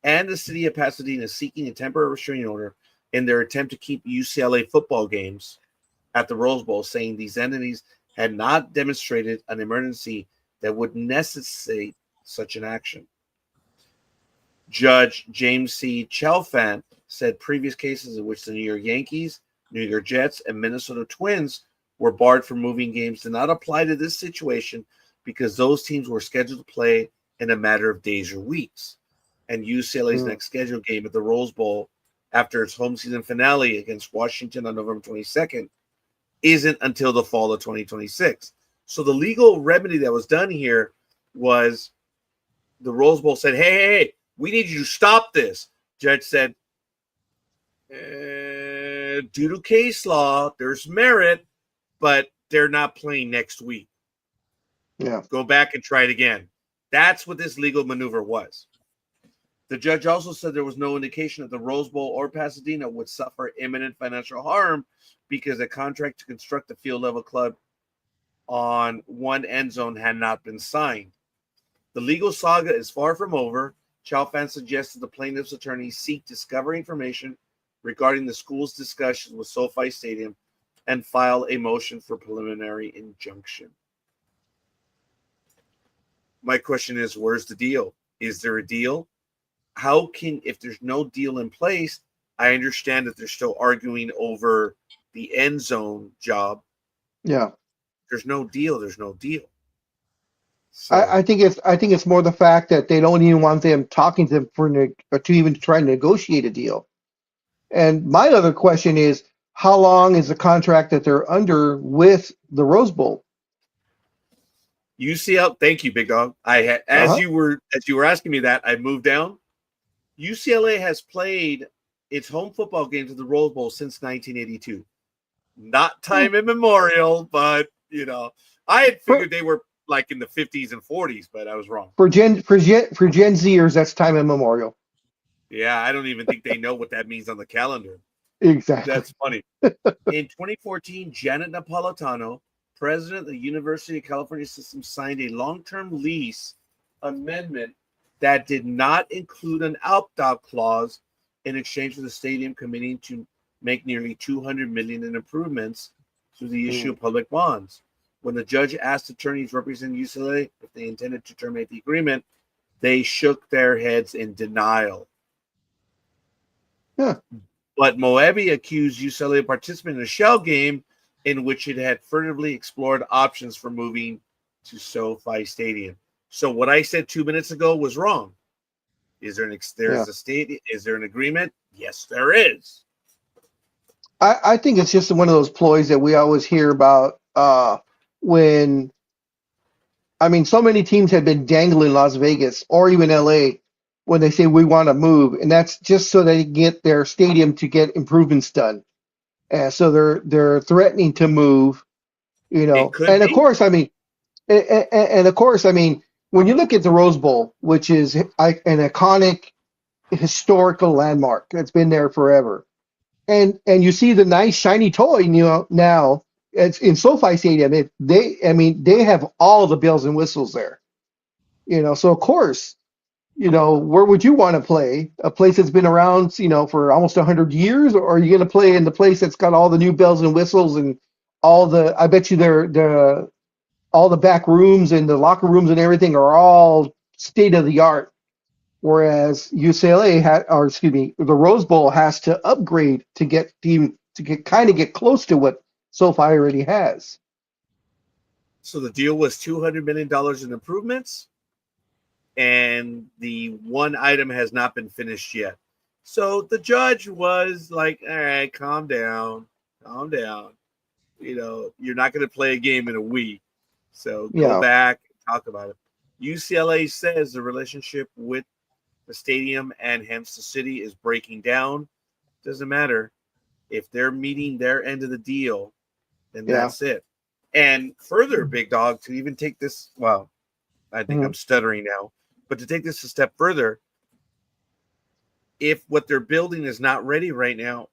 and the city of Pasadena seeking a temporary restraining order in their attempt to keep UCLA football games at the Rose Bowl, saying these entities had not demonstrated an emergency that would necessitate such an action. Judge James C. Chalfant said previous cases in which the New York Yankees, New York Jets, and Minnesota Twins were barred from moving games did not apply to this situation because those teams were scheduled to play in a matter of days or weeks. And UCLA's next scheduled game at the Rose Bowl after its home season finale against Washington on November 22nd isn't until the fall of 2026. So the legal remedy that was done here was the Rose Bowl said, hey, we need you to stop this. Judge said, due to case law, there's merit, but they're not playing next week. Yeah. Go back and try it again. That's what this legal maneuver was. The judge also said there was no indication that the Rose Bowl or Pasadena would suffer imminent financial harm because a contract to construct the field level club on one end zone had not been signed. The legal saga is far from over. Chalfant suggested the plaintiff's attorneys seek discovery information regarding the school's discussions with SoFi Stadium and file a motion for preliminary injunction. My question is, where's the deal? Is there a deal? How can, if there's no deal in place, I understand that they're still arguing over the end zone job. Yeah. There's no deal. There's no deal. So, I think it's more the fact that they don't even want them talking to them or to even try to negotiate a deal. And my other question is, how long is the contract that they're under with the Rose Bowl? UCLA, thank you, Big Dog. I had as you were asking me that, I moved down. UCLA has played its home football games at the Rose Bowl since 1982. Not time immemorial, but I had figured they were like in the 50s and 40s, but I was wrong. For Gen Zers, that's time immemorial. Yeah, I don't even think they know what that means on the calendar. Exactly. That's funny. In 2014, Janet Napolitano, president of the University of California System, signed a long-term lease amendment that did not include an opt-out clause in exchange for the stadium committing to make nearly $200 million in improvements through the issue of public bonds. When the judge asked attorneys representing UCLA if they intended to terminate the agreement, they shook their heads in denial. Yeah. But Moebi accused UCLA of participating in a shell game in which it had furtively explored options for moving to SoFi Stadium. So what I said 2 minutes ago was wrong. Is there is there an agreement? Yes, there is. I think it's just one of those ploys that we always hear about when, so many teams have been dangling Las Vegas or even LA when they say we want to move, and that's just so they get their stadium to get improvements done. And so they're threatening to move, and of course, when you look at the Rose Bowl, which is an iconic historical landmark that's been there forever, and you see the nice shiny toy, now it's in SoFi Stadium. They have all the bells and whistles there, so of course, where would you want to play? A place that's been around, for almost 100 years, or are you going to play in the place that's got all the new bells and whistles and I bet you all the back rooms and the locker rooms and everything are all state of the art. Whereas the Rose Bowl has to upgrade to get close to what SoFi already has. So the deal was $200 million in improvements, and the one item has not been finished yet. So the judge was like, all right, calm down. You're not going to play a game in a week. So go back and talk about it. UCLA says the relationship with the stadium and hence the city is breaking down. Doesn't matter. If they're meeting their end of the deal, then that's it. And further, big dog, to even take this, well, I think I'm stuttering now, but to take this a step further, if what they're building is not ready right now,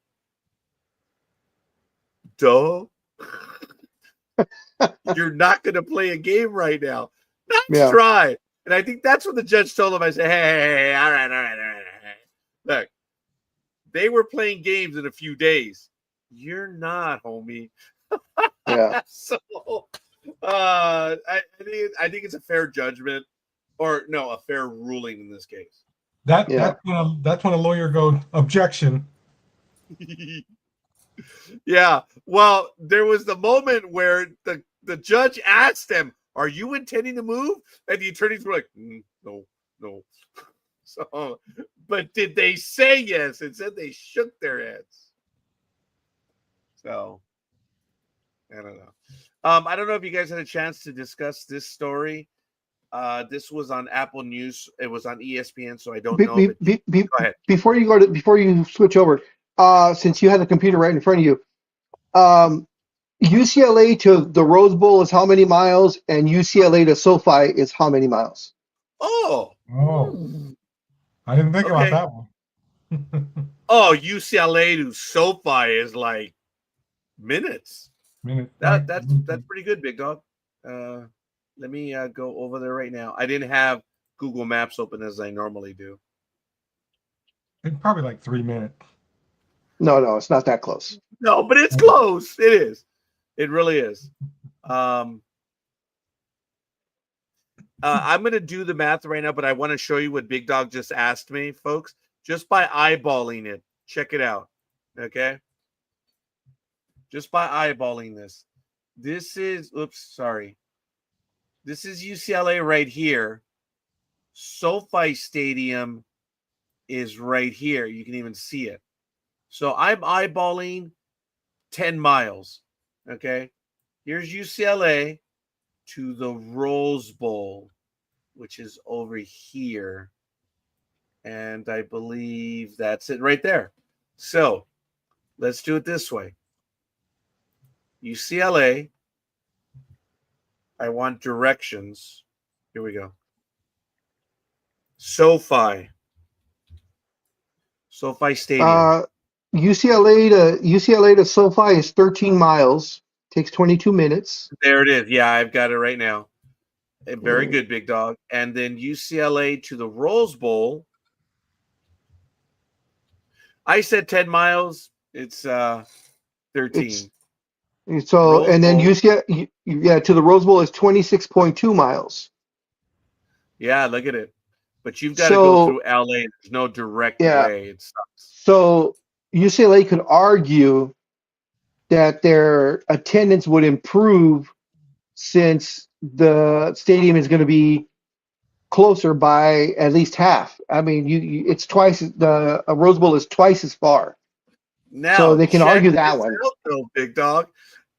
you're not going to play a game right now. Nice try. And I think that's what the judge told him. I said, hey, all right. Look, they were playing games in a few days. You're not, homie. Yeah. So I think it's a fair judgment, or no, a fair ruling in this case. That's when a lawyer goes, objection. Yeah. Well, there was the moment where the judge asked him, "Are you intending to move?" And the attorneys were like, "No." So, but did they say yes? It said they shook their heads. So, I don't know. I don't know if you guys had a chance to discuss this story. This was on Apple News. It was on ESPN, so I don't know. Go ahead. Before you switch over, since you had the computer right in front of you, UCLA to the Rose Bowl is how many miles, and UCLA to SoFi is how many miles? Oh, I didn't think about that one. Oh, UCLA to SoFi is like minutes. That's pretty good, big dog. Let me go over there right now. I didn't have Google Maps open as I normally do. It's probably like 3 minutes. No, it's not that close. No, but it's close. It is. It really is. I'm going to do the math right now, but I want to show you what Big Dog just asked me, folks, just by eyeballing it. Check it out. Okay. Just by eyeballing this. This is, this is UCLA right here. SoFi Stadium is right here. You can even see it. So I'm eyeballing 10 miles. Okay. Here's UCLA to the Rose Bowl, which is over here. And I believe that's it right there. So let's do it this way. UCLA. I want directions. Here we go. SoFi Stadium. UCLA to SoFi is 13 miles. Takes 22 minutes. There it is. Yeah, I've got it right now. Very good, big dog. And then UCLA to the Rose Bowl. I said 10 miles. It's 13. So and then UCLA to the Rose Bowl is 26.2 miles. Yeah, look at it. But you've got to go through LA. There's no direct way. It sucks. So UCLA could argue that their attendance would improve since the stadium is going to be closer by at least half. I mean, it's twice. The Rose Bowl is twice as far. Now, so they can argue that one. Out, though, big dog.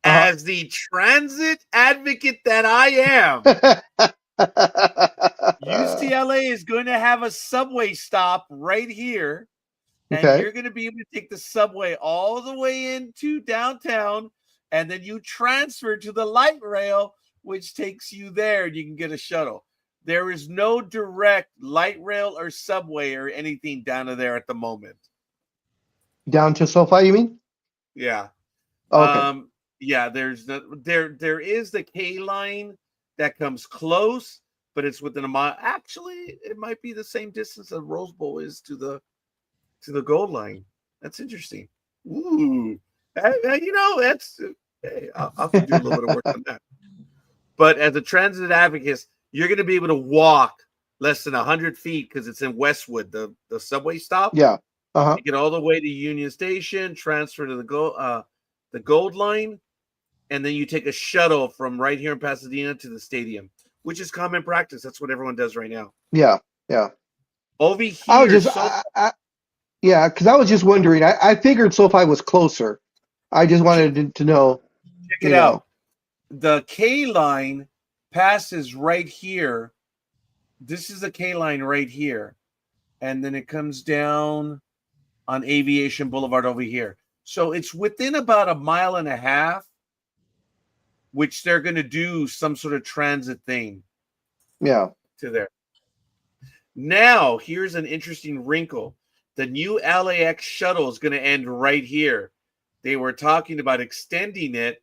As the transit advocate that I am, UCLA is going to have a subway stop right here. And you're going to be able to take the subway all the way into downtown, and then you transfer to the light rail, which takes you there, and you can get a shuttle. There is no direct light rail or subway or anything down to there at the moment. Down to SoFi, you mean? Yeah. Okay. Yeah, there is the K line that comes close, but it's within a mile. Actually, it might be the same distance that Rose Bowl is to the gold line. That's interesting. Ooh, that's I'll have to do a little bit of work on that. But as a transit advocate, you're going to be able to walk less than 100 feet because it's in Westwood, the subway stop. Yeah. You get all the way to Union Station, transfer to the gold line, and then you take a shuttle from right here in Pasadena to the stadium, which is common practice. That's what everyone does right now. Yeah. Over here, because I was just wondering. I figured SoFi was closer. I just wanted to know. Check it out. The K line passes right here. This is the K line right here. and then it comes down on Aviation Boulevard over here. So it's within about 1.5 miles, which they're going to do some sort of transit thing. Yeah. To there. Now, here's an interesting wrinkle. The new LAX shuttle is going to end right here. They were talking about extending it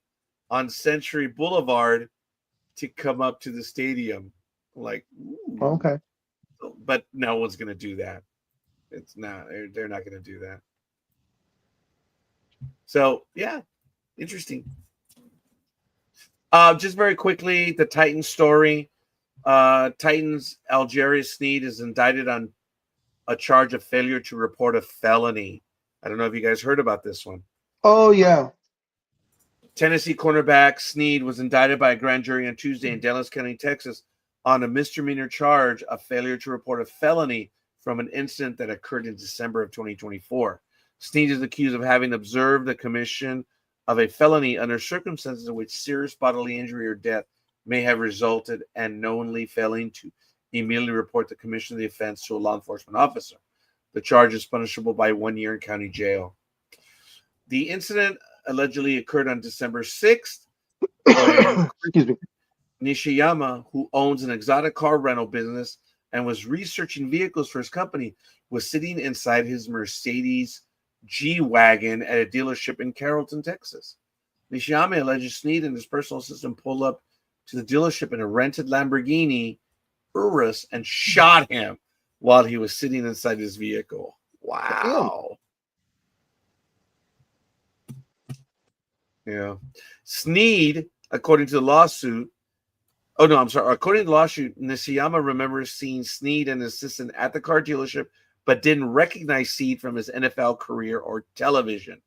on Century Boulevard to come up to the stadium. Like, ooh. Okay. But no one's going to do that. It's not. They're not going to do that. So, yeah, interesting. Just very quickly, the Titans story. Titans Algerius Sneed is indicted on a charge of failure to report a felony. I don't know if you guys heard about this one. Oh, yeah. Tennessee cornerback Sneed was indicted by a grand jury on Tuesday in Dallas County, Texas, on a misdemeanor charge of failure to report a felony from an incident that occurred in December of 2024. Sneed is accused of having observed the commission of a felony under circumstances in which serious bodily injury or death may have resulted and knowingly failing to immediately report the commission of the offense to a law enforcement officer. The charge is punishable by 1 year in county jail. The incident allegedly occurred on December 6th when Excuse me. Nishiyama, who owns an exotic car rental business and was researching vehicles for his company, was sitting inside his Mercedes G-Wagon at a dealership in Carrollton, Texas. Nishiyama alleges Sneed and his personal assistant pulled up to the dealership in a rented Lamborghini Urus and shot him while he was sitting inside his vehicle. Wow. Yeah. Sneed, according to the lawsuit, according to the lawsuit, Nishiyama remembers seeing Sneed and his assistant at the car dealership, but didn't recognize Sneed from his NFL career or television.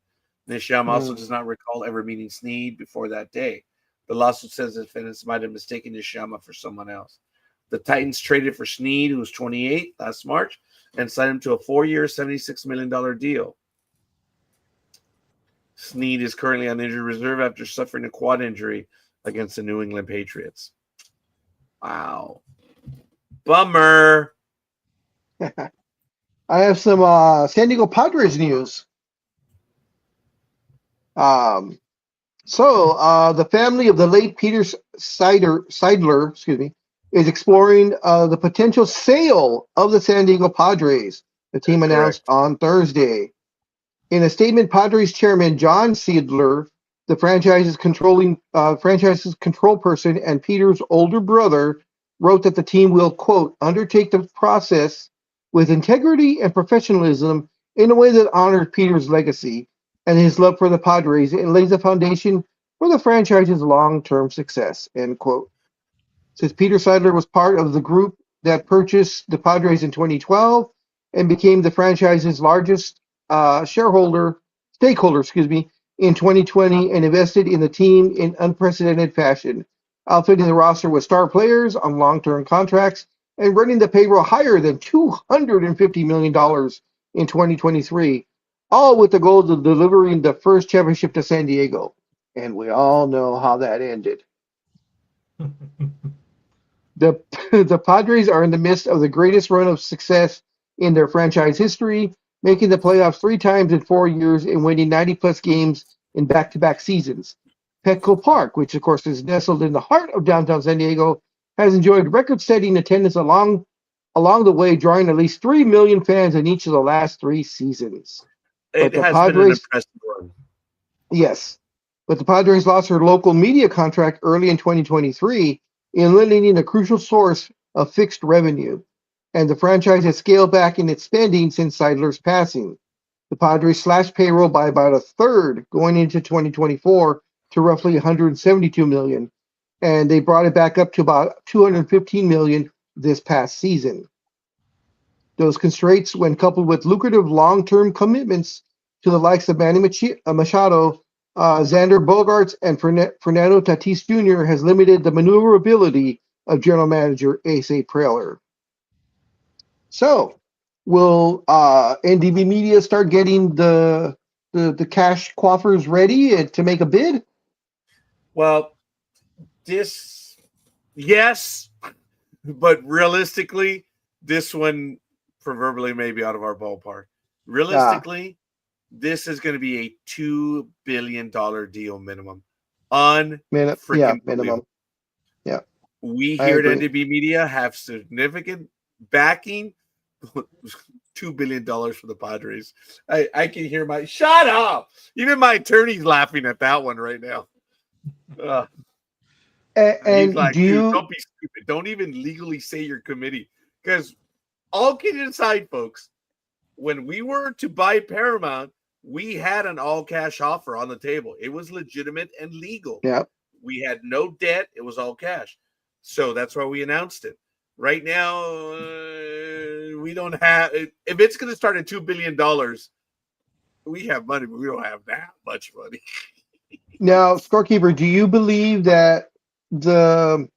Nishiyama also does not recall ever meeting Sneed before that day. The lawsuit says the defendants might have mistaken Nishiyama for someone else. The Titans traded for Sneed, who was 28 last March, and signed him to a 4-year, $76 million deal. Sneed is currently on injured reserve after suffering a quad injury against the New England Patriots. Wow. Bummer. I have some San Diego Padres news. The family of the late Peter Seidler, is exploring the potential sale of the San Diego Padres. The team announced on Thursday. In a statement, Padres chairman John Seidler, the franchise's control person and Peter's older brother, wrote that the team will, quote, undertake the process with integrity and professionalism in a way that honors Peter's legacy and his love for the Padres and lays the foundation for the franchise's long-term success, end quote. Since Peter Seidler was part of the group that purchased the Padres in 2012 and became the franchise's largest stakeholder, in 2020 and invested in the team in unprecedented fashion, outfitting the roster with star players on long-term contracts and running the payroll higher than $250 million in 2023, all with the goal of delivering the first championship to San Diego. And we all know how that ended. The Padres are in the midst of the greatest run of success in their franchise history, making the playoffs 3 times in 4 years and winning 90-plus games in back-to-back seasons. Petco Park, which of course is nestled in the heart of downtown San Diego, has enjoyed record-setting attendance along the way, drawing at least 3 million fans in each of the last 3 seasons. It has been an impressive run. Yes, but the Padres lost their local media contract early in 2023, eliminating a crucial source of fixed revenue, and the franchise has scaled back in its spending since Seidler's passing. The Padres slashed payroll by about a third going into 2024 to roughly $172 million, and they brought it back up to about $215 million this past season. Those constraints, when coupled with lucrative long-term commitments to the likes of Manny Machado, Xander Bogaerts, and Fernando Tatis Jr., has limited the maneuverability of general manager Asa Preller. So, will NDB Media start getting the cash coffers ready to make a bid? Well, yes, but realistically, this one proverbially maybe out of our ballpark. Realistically, this is going to be a $2 billion deal minimum. Minimum. Yeah. We I here at agree. NDB Media have significant backing. $2 billion for the Padres. I can hear shut up. Even my attorney's laughing at that one right now. And he's like, dude, don't be stupid. Don't even legally say your committee. Because all kidding aside, folks, when we were to buy Paramount, we had an all-cash offer on the table. It was legitimate and legal. Yeah. We had no debt. It was all cash. So that's why we announced it. Right now, we don't have – if it's going to start at $2 billion, we have money, but we don't have that much money. Now, Scorekeeper, do you believe that the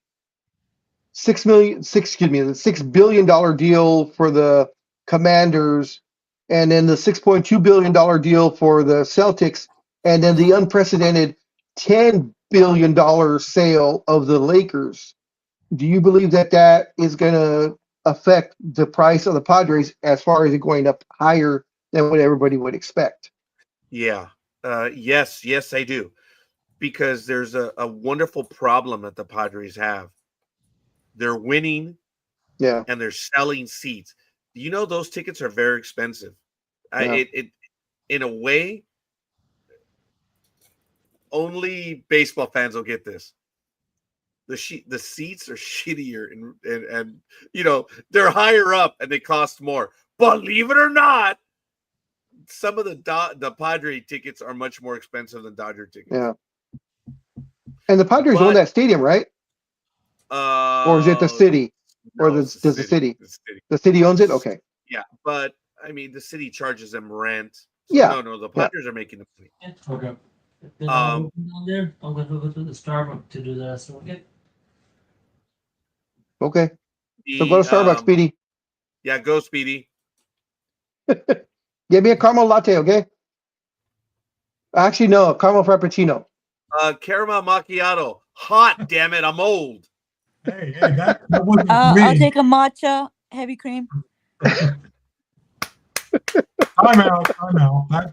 $6 billion deal for the Commanders, and then the $6.2 billion deal for the Celtics, and then the unprecedented $10 billion sale of the Lakers, do you believe that is going to affect the price of the Padres as far as it going up higher than what everybody would expect? Yeah. Yes, I do. Because there's a wonderful problem that the Padres have. They're winning, and they're selling seats. You know, those tickets are very expensive. It in a way, only baseball fans will get this. The seats are shittier and you know, they're higher up and they cost more. Believe it or not, some of the Padre tickets are much more expensive than Dodger tickets. Yeah. And the Padres own that stadium, right? Or is it the city? No, Or does the city? The city. The city owns it? Okay. Yeah, but I mean, the city charges them rent. So Yeah. No, the Padres are making the money. Okay. Then I'm down there. I'm going to go to the Starbucks to do that. So Okay. So go to Starbucks, Speedy. Yeah, go, Speedy. Give me a caramel latte, okay? Actually, no, a caramel frappuccino. Caramel macchiato. Hot, damn it, I'm old. Hey, that wasn't me. I'll take a matcha heavy cream. Time out.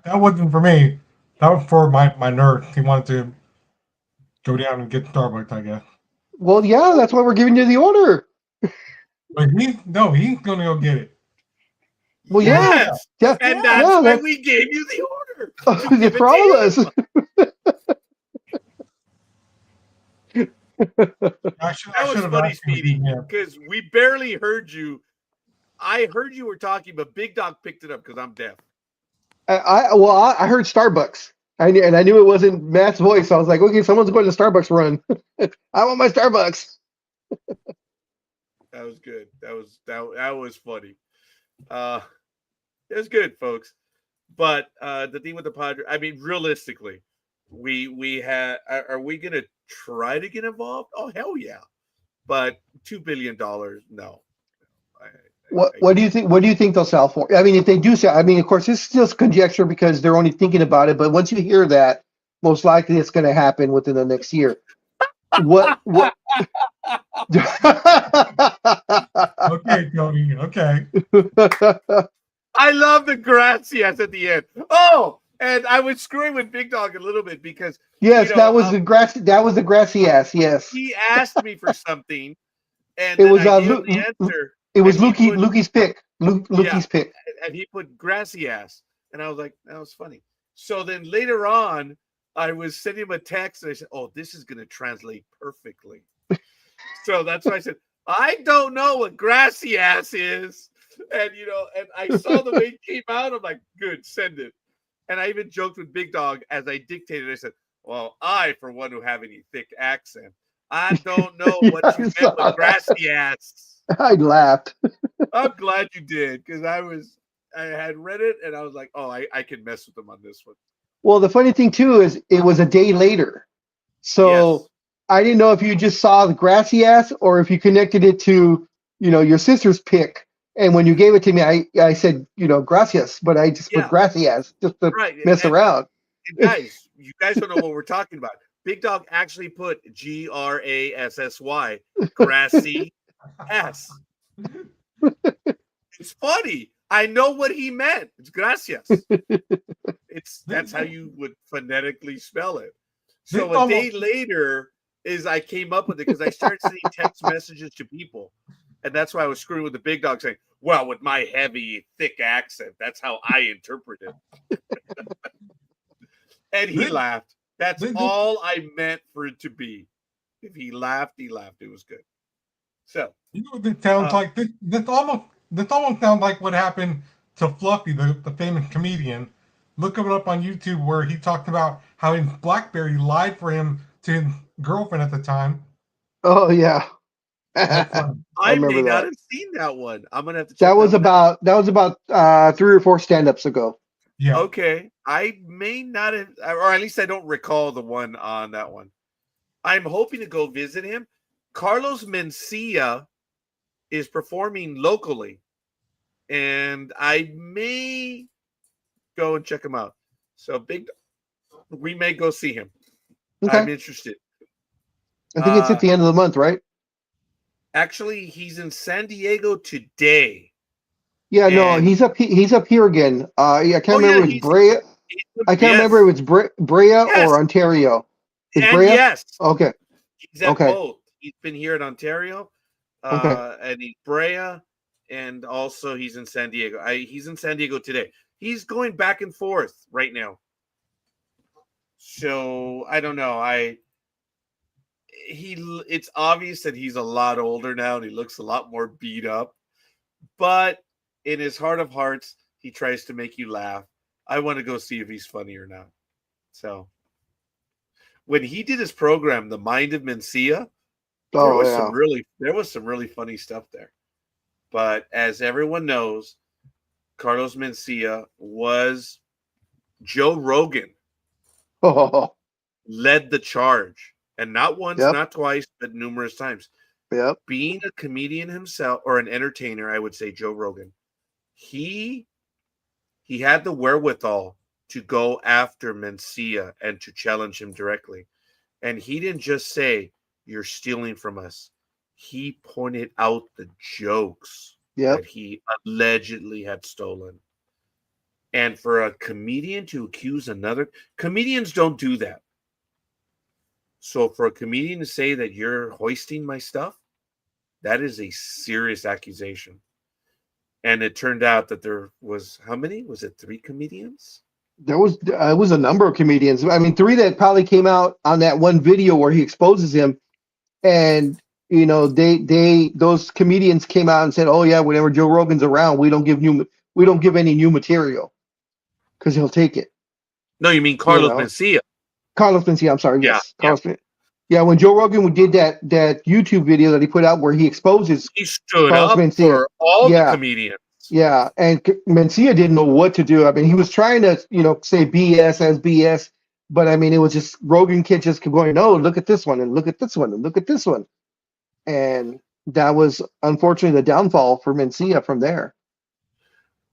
That wasn't for me. That was for my nurse. He wanted to go down and get Starbucks, I guess. Well, yeah, that's why we're giving you the order. But he's going to go get it. Well, yes. Yeah. And that's why we gave you the order. The problem That was funny, Speedy, because we barely heard you. I heard you were talking, but Big Dog picked it up because I'm deaf. I heard Starbucks. I knew it wasn't Matt's voice. So I was like, okay, someone's going to Starbucks run. I want my Starbucks. That was good. That was funny. It was good, folks. But the thing with the Padres, I mean, realistically, are we gonna try to get involved? Oh, hell yeah. But $2 billion, no. What do you think? What do you think they'll sell for? I mean, if they do sell, I mean, of course, this is still conjecture because they're only thinking about it. But once you hear that, most likely it's going to happen within the next year. What? Okay, Tony. Okay. I love the gracias at the end. Oh, and I was screwing with Big Dog a little bit because that was the grass. That was the gracias. Yes. He asked me for something, and it was I gave him the answer. It was Lukey's pick. Lukey's pick. And he put gracias, and I was like, that was funny. So then later on, I was sending him a text, and I said, "Oh, this is going to translate perfectly." So that's why I said, "I don't know what gracias is," and and I saw the way it came out. I'm like, "Good, send it." And I even joked with Big Dog as I dictated. I said, "Well, I, for one who have any thick accent, I don't know what you meant with gracias." I laughed. I'm glad you did because I had read it and I was like, "Oh, I can mess with them on this one." Well, the funny thing too is it was a day later, so I didn't know if you just saw the gracias or if you connected it to your sister's pick. And when you gave it to me, I said gracias, but I just put gracias just to mess around. And guys, you guys don't know what we're talking about. Big Dog actually put GRASSY, grassy S. It's funny. I know what he meant. It's gracias. That's how you would phonetically spell it. So a day later is I came up with it because I started sending text messages to people. And that's why I was screwing with the big dog saying, well, with my heavy, thick accent, that's how I interpret it. And he laughed. That's all I meant for it to be. If he laughed, he laughed. It was good. So you know what this sounds like? This almost sounds like what happened to Fluffy, the famous comedian. Look it up on YouTube where he talked about how his BlackBerry lied for him to his girlfriend at the time. Oh yeah. I remember may not that. have seen that one. I'm gonna have to check That was one out. about 3 or 4 stand-ups ago. Yeah. Okay. I may not have, or at least I don't recall the one on that one. I'm hoping to go visit him. Carlos Mencia is performing locally, and I may go and check him out. So we may go see him. Okay. I'm interested. I think it's at the end of the month, right? Actually, he's in San Diego today. Yeah, no, he's up here again. I can't remember if it's Brea. I can't remember if it's Brea or Ontario. Is and Brea? yes. Okay. He's at both. He's been here in Ontario, and he's Brea, and also he's in San Diego. He's in San Diego today. He's going back and forth right now. So I don't know. It's obvious that he's a lot older now, and he looks a lot more beat up. But in his heart of hearts, he tries to make you laugh. I want to go see if he's funny or not. So when he did his program, The Mind of Mencia, there was some really funny stuff there. But as everyone knows, Carlos Mencia was Joe Rogan. Led the charge, and not once, not twice, but numerous times. Yep. Being a comedian himself, or an entertainer, I would say Joe Rogan, he had the wherewithal to go after Mencia and to challenge him directly. And he didn't just say, you're stealing from us. He pointed out the jokes that he allegedly had stolen. And for a comedian to accuse another, comedians don't do that. So for a comedian to say that you're hoisting my stuff, that is a serious accusation. And it turned out that there was, how many? Was it 3 comedians? There was a number of comedians. I mean, 3 that probably came out on that one video where he exposes him. And, you know, those comedians came out and said, oh yeah, whenever Joe Rogan's around, we don't give any new material because he'll take it. No, you mean Carlos Mencia. Carlos Mencia, I'm sorry. Yes. Carlos Mencia. Yeah, when Joe Rogan did that YouTube video that he put out where he exposes, he stood Carlos up Mencia. for all the comedians. Yeah, and Mencia didn't know what to do. I mean, he was trying to, say BS as BS, but I mean, it was just Rogan kept going, no, look at this one and look at this one and look at this one, and that was unfortunately the downfall for Mencia from there.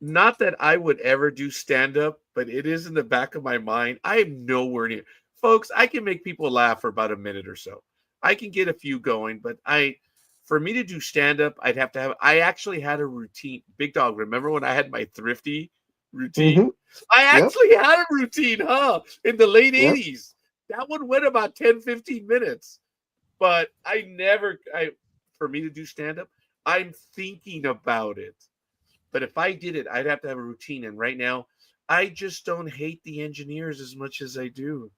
Not that I would ever do stand-up, but it is in the back of my mind. I am nowhere near. Folks, I can make people laugh for about a minute or so. I can get a few going, but for me to do stand-up, I actually had a routine. Big Dog, remember when I had my thrifty routine? Mm-hmm. I actually had a routine, in the late 80s. That one went about 10, 15 minutes. But for me to do stand-up, I'm thinking about it. But if I did it, I'd have to have a routine. And right now, I just don't hate the engineers as much as I do.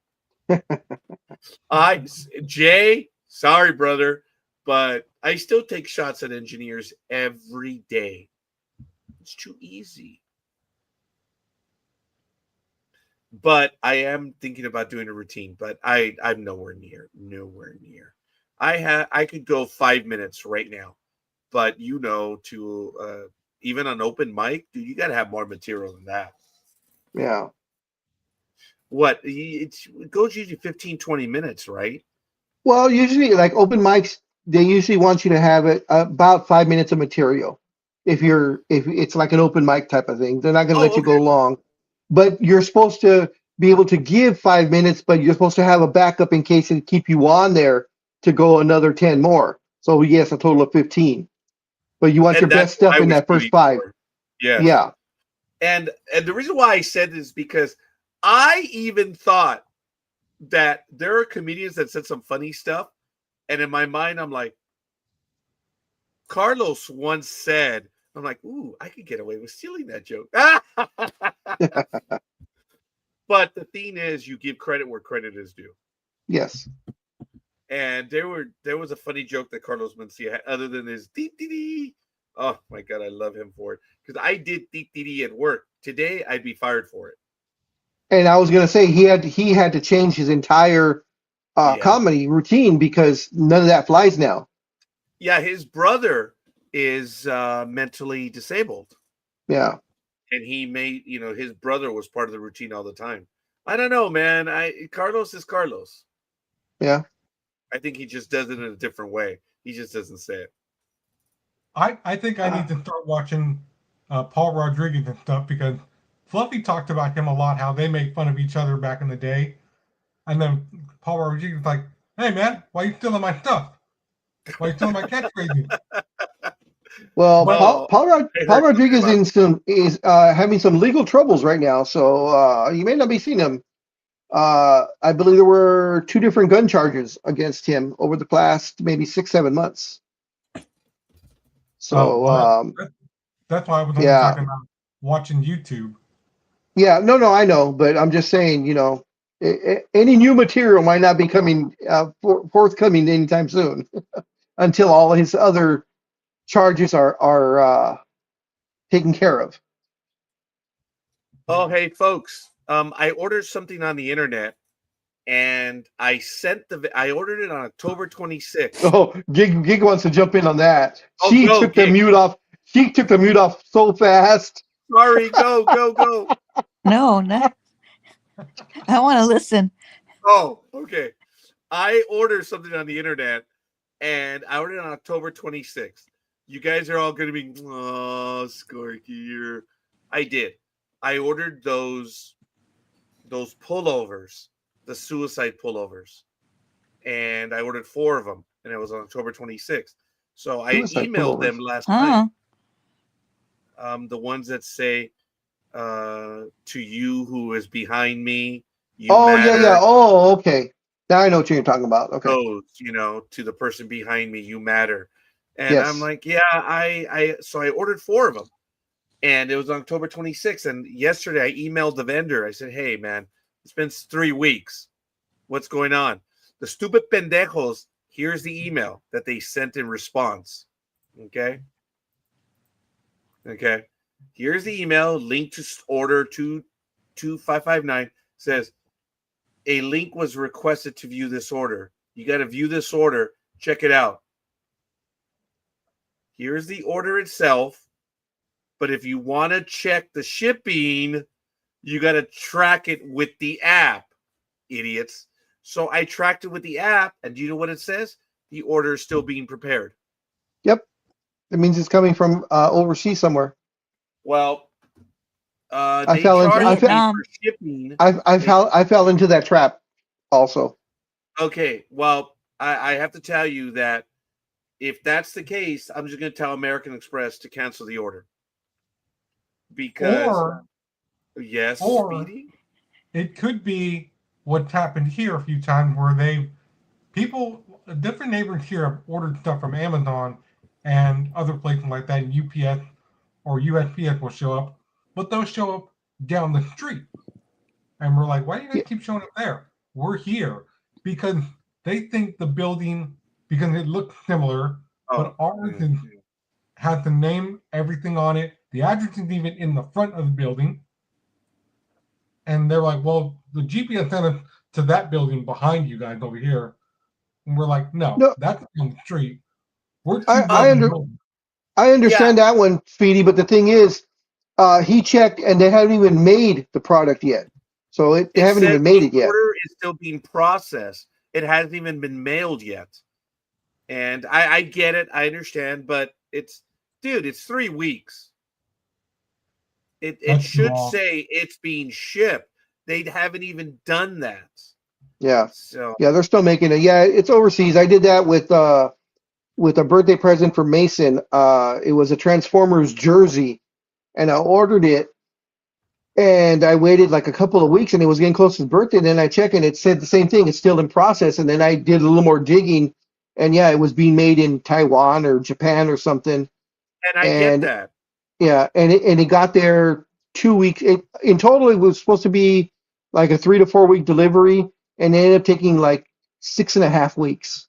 Jay, sorry, brother, but I still take shots at engineers every day. It's too easy. But I am thinking about doing a routine, but I'm nowhere near. I could go 5 minutes right now, but to even on open mic, dude, you got to have more material than that. Yeah. What? It goes usually 15, 20 minutes, right? Well, usually like open mics, they usually want you to have it about 5 minutes of material. If it's like an open mic type of thing, they're not going to let you go long. But you're supposed to be able to give 5 minutes, but you're supposed to have a backup in case it keep you on there to go another 10 more. So yes, a total of 15. But you want your best stuff in that first 5. Yes. Yeah. And the reason why I said this is because I even thought that there are comedians that said some funny stuff, and in my mind, I'm like, Carlos once said, I'm like, ooh, I could get away with stealing that joke. But the thing is, you give credit where credit is due. Yes. And there was a funny joke that Carlos Mencia had, other than his dee dee dee. Oh my god, I love him for it. Because I did dee dee dee at work. Today I'd be fired for it. And I was gonna say he had to change his entire Yeah. comedy routine because none of that flies now. Yeah, his brother is mentally disabled. Yeah. And he made, his brother was part of the routine all the time. I don't know, man. Carlos is Carlos. Yeah. I think he just does it in a different way. He just doesn't say it. I think I need to start watching Paul Rodriguez and stuff because Fluffy talked about him a lot, how they made fun of each other back in the day. And then Paul Rodriguez was like, hey, man, why are you stealing my stuff? Why are you stealing my catchphrases? Well, Well, Paul Rodriguez is having some legal troubles right now, so you may not be seeing him. I believe there were 2 different gun charges against him over the past maybe 6-7 months. So that's why I was only yeah. talking about watching YouTube. Yeah, no, I know, but I'm just saying, any new material might not be coming forthcoming anytime soon until all his other charges are taken care of. Oh, hey, folks. I ordered something on the internet, and I ordered it on October 26th. Oh, Gig wants to jump in on that. Oh, She go, took the Gig. mute off. She took the mute off so fast. Sorry, go. No, I want to listen. Oh, okay. I ordered something on the internet, and I ordered it on October 26th. You guys are all going to be, oh, Scorky. I did. I ordered those pullovers, the suicide pullovers, and I ordered 4 of them, and it was on October 26th. So I Suicide emailed pullovers. them last Huh. night. The ones that say, to you who is behind me, you Oh, matter. yeah. Oh, okay. Now I know what you're talking about. Okay. Those, to the person behind me, you matter. And Yes. I'm like, yeah, so I ordered 4 of them. And it was on October 26th. And yesterday I emailed the vendor. I said, hey, man, it's been 3 weeks. What's going on? The stupid pendejos, here's the email that they sent in response. Okay. Here's the email, link to order 22559. Says, a link was requested to view this order. You got to view this order. Check it out. Here's the order itself. But if you want to check the shipping, you got to track it with the app, idiots. So I tracked it with the app, and do you know what it says? The order is still being prepared. Yep. It means it's coming from overseas somewhere. Well, I they fell into charged me for shipping. I fell into that trap also. Okay, well, I have to tell you that if that's the case, I'm just going to tell American Express to cancel the order. Because, yes, Speedy? It could be what's happened here a few times where different neighbors here have ordered stuff from Amazon and other places like that, and UPS or USPS will show up, but they'll show up down the street. And we're like, why do you guys keep showing up there? We're here because they think the building, because it looks similar, but ours has the name, everything on it. The address is even in the front of the building. And they're like, well, the GPS sent us to that building behind you guys over here. And we're like, no. That's on the street. We're I understand that one, Speedy, but the thing is, he checked and they haven't even made the product yet. So they haven't even made it yet. The order is still being processed. It hasn't even been mailed yet. And I get it. I understand. But it's 3 weeks. It should say it's being shipped. They haven't even done that. Yeah. So yeah, they're still making it. Yeah, it's overseas. I did that with a birthday present for Mason. It was a Transformers jersey, and I ordered it, and I waited like a couple of weeks, and it was getting close to his birthday. And then I checked, and it said the same thing. It's still in process. And then I did a little more digging, and yeah, it was being made in Taiwan or Japan or something. And I get And that. yeah, and it got there 2 weeks. In total, it was supposed to be like a 3 to 4 week delivery, and it ended up taking like 6.5 weeks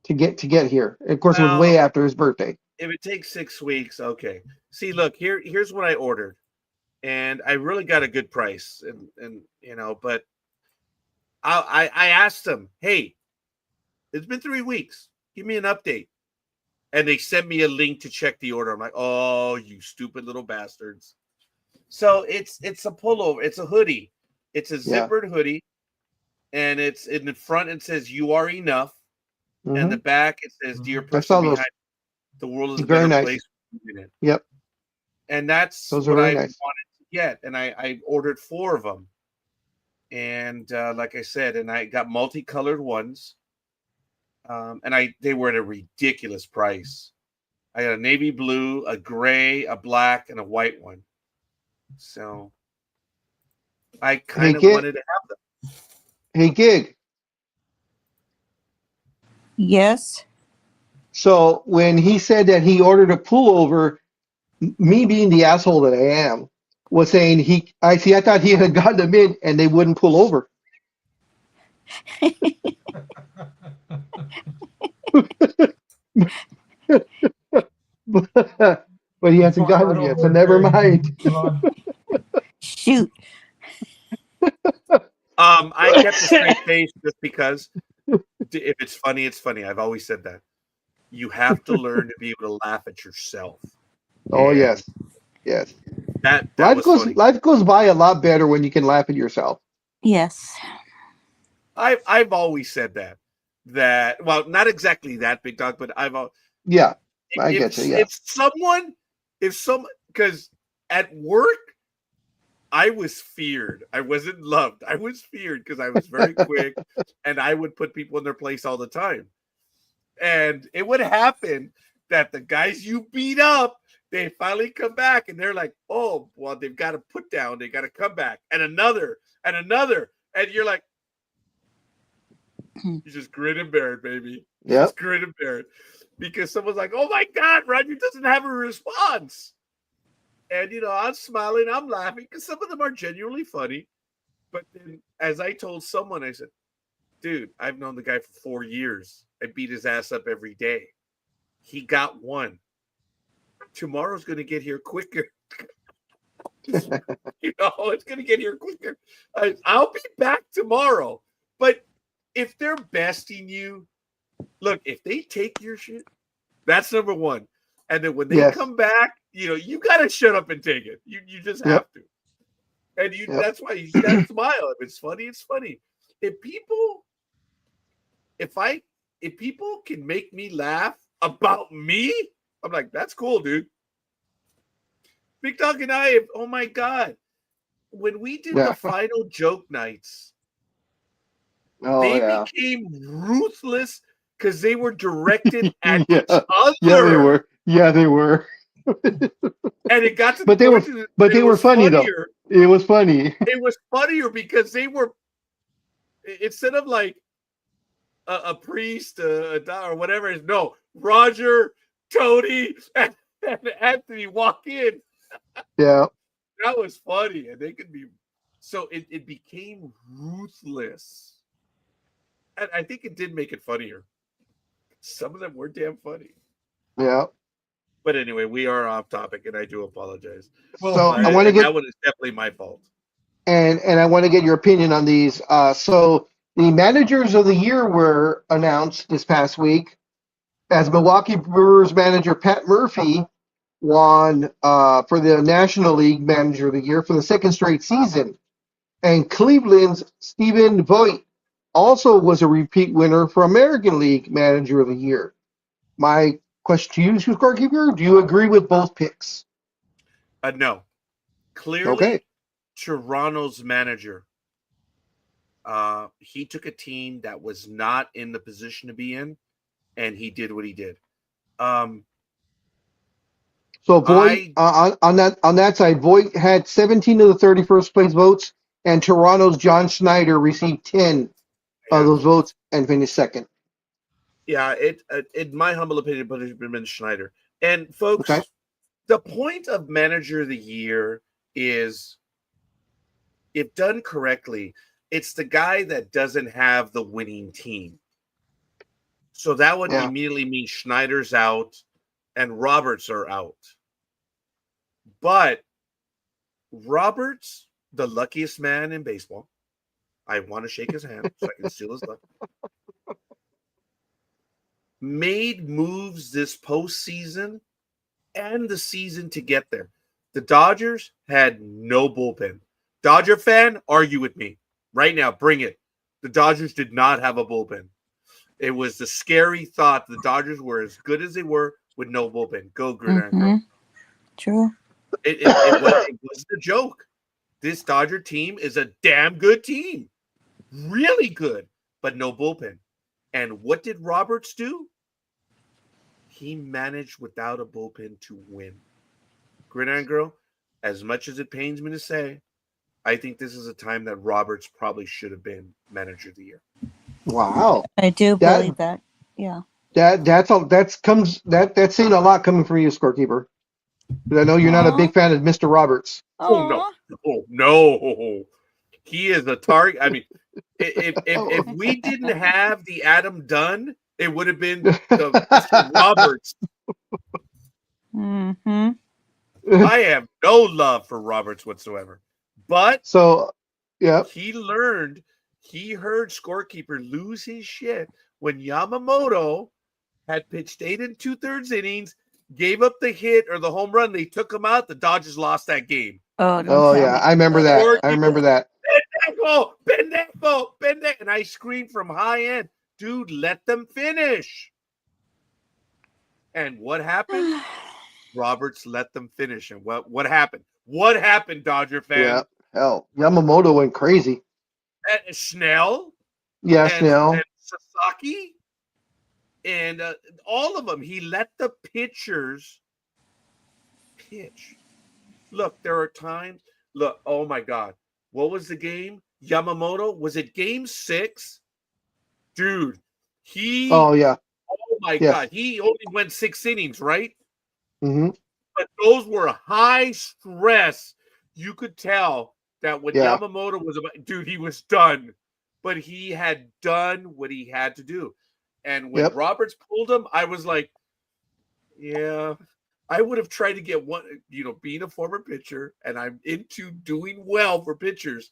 to get here. And of course, it was Well, way after his birthday. if it takes 6 weeks, okay. See, look, here's what I ordered. And I really got a good price. And but I asked them, hey, it's been 3 weeks. Give me an update. And they sent me a link to check the order. I'm like, oh, you stupid little bastards. So it's a pullover. It's a hoodie. It's a zippered hoodie. And it's in the front. It says, you are enough. And the back, it says, dear person behind the world is a Very better nice. place. Yep. And that's Those what are I very nice. wanted to get. And I ordered 4 of them. And like I said, and I got multicolored ones. And they were at a ridiculous price. I got a navy blue, a gray, a black, and a white one. So I kind of wanted to have them. Hey, Gig. Yes. So when he said that he ordered a pullover, me being the asshole that I am, was saying I thought he had gotten them in and they wouldn't pull over. But he hasn't gotten them yet, so never mind. Shoot. I kept a straight face just because if it's funny, it's funny. I've always said that. You have to learn to be able to laugh at yourself. Oh, And yes. Yes. That Life was goes funny. life goes by a lot better when you can laugh at yourself. Yes. I've always said that well, not exactly that, Big Dog, but Yeah, I get you. Yeah. if someone, because at work I was feared. I wasn't loved. I was feared because I was very quick and I would put people in their place all the time. And it would happen that the guys you beat up, they finally come back and they're like, oh, well, they've got to put down. They got to come back. And another. And you're like, you just grin and bear it, baby. Yep. Just grin and bear it. Because someone's like, oh my God, Roger doesn't have a response. And, I'm smiling, I'm laughing because some of them are genuinely funny. But then, as I told someone, I said, dude, I've known the guy for 4 years. I beat his ass up every day. He got one. Tomorrow's going to get here quicker. It's going to get here quicker. I'll be back tomorrow. But if they're besting you, look, if they take your shit, that's number one. And then when they come back, you got to shut up and take it. You just have to. And that's why you got to smile. If it's funny, it's funny. If people can make me laugh about me, I'm like, that's cool, dude. Big Dog and I, oh my God. When we did the final joke nights, they became ruthless because they were directed at each other. Yeah, they were. And it got to but they were funny though. It was funny. It was funnier because they were, instead of like a priest, or whatever. No, Roger, Tony, and Anthony walk in. Yeah. That was funny. And they could be, so it became ruthless. And I think it did make it funnier. Some of them were damn funny. Yeah. But anyway, we are off topic, and I do apologize. Well, so I want to get that one is definitely my fault. And I want to get your opinion on these. So the managers of the year were announced this past week, as Milwaukee Brewers manager Pat Murphy won for the National League Manager of the Year for the second straight season, and Cleveland's Stephen Vogt also was a repeat winner for American League Manager of the Year. My question to you, Scorekeeper, do you agree with both picks? No. Clearly, Toronto's manager, he took a team that was not in the position to be in, and he did what he did. So So Voight on that side, Voight had 17 of the 31st place votes, and Toronto's John Schneider received 10 of those votes and finished second. Yeah, in my humble opinion, but it's been Schneider. And folks, Okay. the point of Manager of the Year is, if done correctly, it's the guy that doesn't have the winning team. So that would immediately mean Schneider's out and Roberts are out. But Roberts, the luckiest man in baseball, I want to shake his hand so I can steal his luck, made moves this postseason and the season to get there. The Dodgers had no bullpen. Dodger fan, argue with me right now. Bring it. The Dodgers did not have a bullpen. It was the scary thought the Dodgers were as good as they were with no bullpen. Go, Gridiron. True. It was a joke. This Dodger team is a damn good team. Really good, but no bullpen. And what did Roberts do? He managed without a bullpen to win. Gridiron Girl, as much as it pains me to say, I think this is a time that Roberts probably should have been Manager of the Year. Wow. I do believe that. Yeah. That's saying a lot coming from you, scorekeeper. Because I know you're not a big fan of Mr. Roberts. Oh no. He is a target. I mean, if we didn't have the Adam Dunn, it would have been the Mr. Roberts. I have no love for Roberts whatsoever. But he heard scorekeeper lose his shit when Yamamoto had pitched 8 2/3 innings, gave up the hit or the home run. They took him out. The Dodgers lost that game. Oh yeah, I remember that. I remember that. Pendejo. And I screamed from high end, dude, let them finish. And what happened? Roberts let them finish. And what happened? What happened, Dodger fan? Yeah, hell, Yamamoto went crazy. And Snell. Yeah, Snell. And Sasaki. And all of them. He let the pitchers pitch. Look, there are times. Look, oh my God. What was the game? Yamamoto? Was it game 6? Dude, Oh, yeah. Oh my God. He only went 6 innings, right? Mm-hmm. But those were high stress. You could tell that when Yamamoto was about, dude, he was done. But he had done what he had to do. And when Roberts pulled him, I was like, yeah, I would have tried to get one, being a former pitcher, and I'm into doing well for pitchers.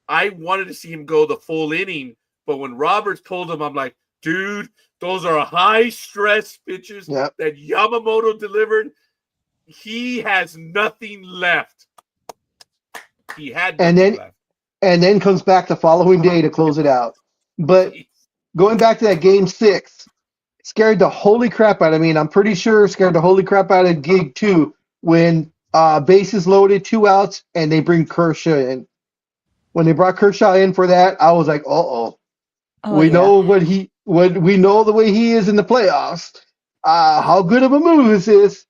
I wanted to see him go the full inning. But when Roberts pulled him, I'm like, dude, those are high stress pitches that Yamamoto delivered. He has nothing left. He had nothing left. And then comes back the following day to close it out. But going back to that game 6, scared the holy crap out of me, and I'm pretty sure scared the holy crap out of Gig too, when bases loaded, 2 outs, and they bring Kershaw in. When they brought Kershaw in for that, I was like, we know we know the way he is in the playoffs. How good of a move is this?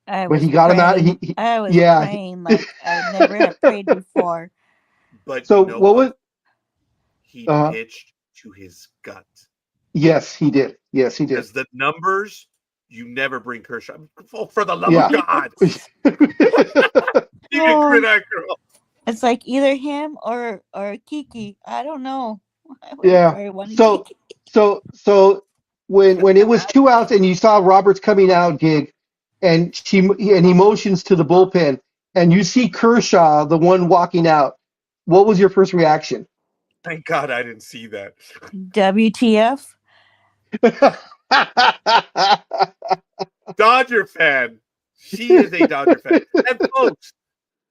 But he got him out. I was praying like I never had prayed before. But so what was he pitched to his gut? Yes, he did. Because the numbers, you never bring Kershaw. Oh, for the love of God. It's like either him or Kiki. I don't know. Yeah. So when it was 2 outs and you saw Roberts coming out, Gig, and he motions to the bullpen, and you see Kershaw, the one walking out, what was your first reaction? Thank God I didn't see that. WTF? Dodger fan. She is a Dodger fan. And folks,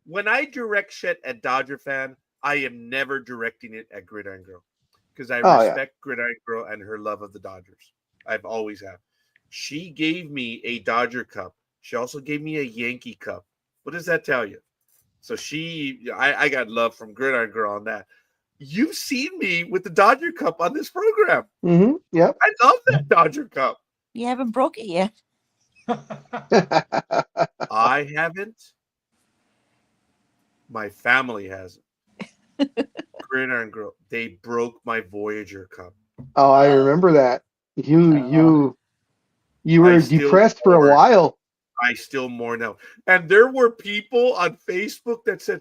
when I direct shit at Dodger fan, I am never directing it at Gridiron Girl. Because I respect Gridiron Girl and her love of the Dodgers. I've always have. She gave me a Dodger cup. She also gave me a Yankee cup. What does that tell you? So I got love from Gridiron Girl on that. You've seen me with the Dodger cup on this program. Mm-hmm. Yep. I love that Dodger cup. You haven't broke it yet. I haven't. My family hasn't. Gridiron Girl, they broke my Voyager cup. Oh, I remember that. You I were still depressed for a mourn. while. I still mourn now. And there were people on Facebook that said,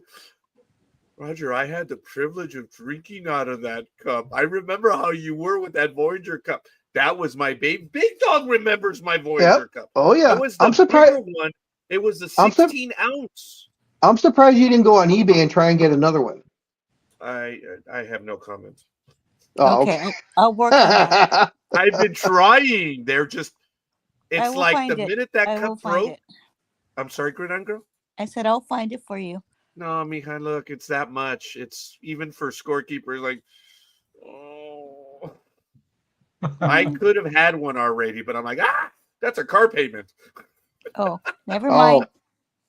Roger, I had the privilege of drinking out of that cup. I remember how you were with that Voyager cup. That was my baby. Big Dog remembers my Voyager Yep. cup. Oh It yeah. was I'm the surprised. bigger one. It was the I'm 16 ounce. I'm surprised you didn't go on eBay and try and get another one. I have no comments. Oh, Okay, I'll work on that. I've been trying. They're just, I it's will like find the it. minute that I will cup find broke. it. I'm sorry, Gridiron Girl? I said I'll find it for you. No, Mija, look, it's that much. It's even for scorekeepers, like, oh. I could have had one already, but I'm like, that's a car payment. Oh, never mind.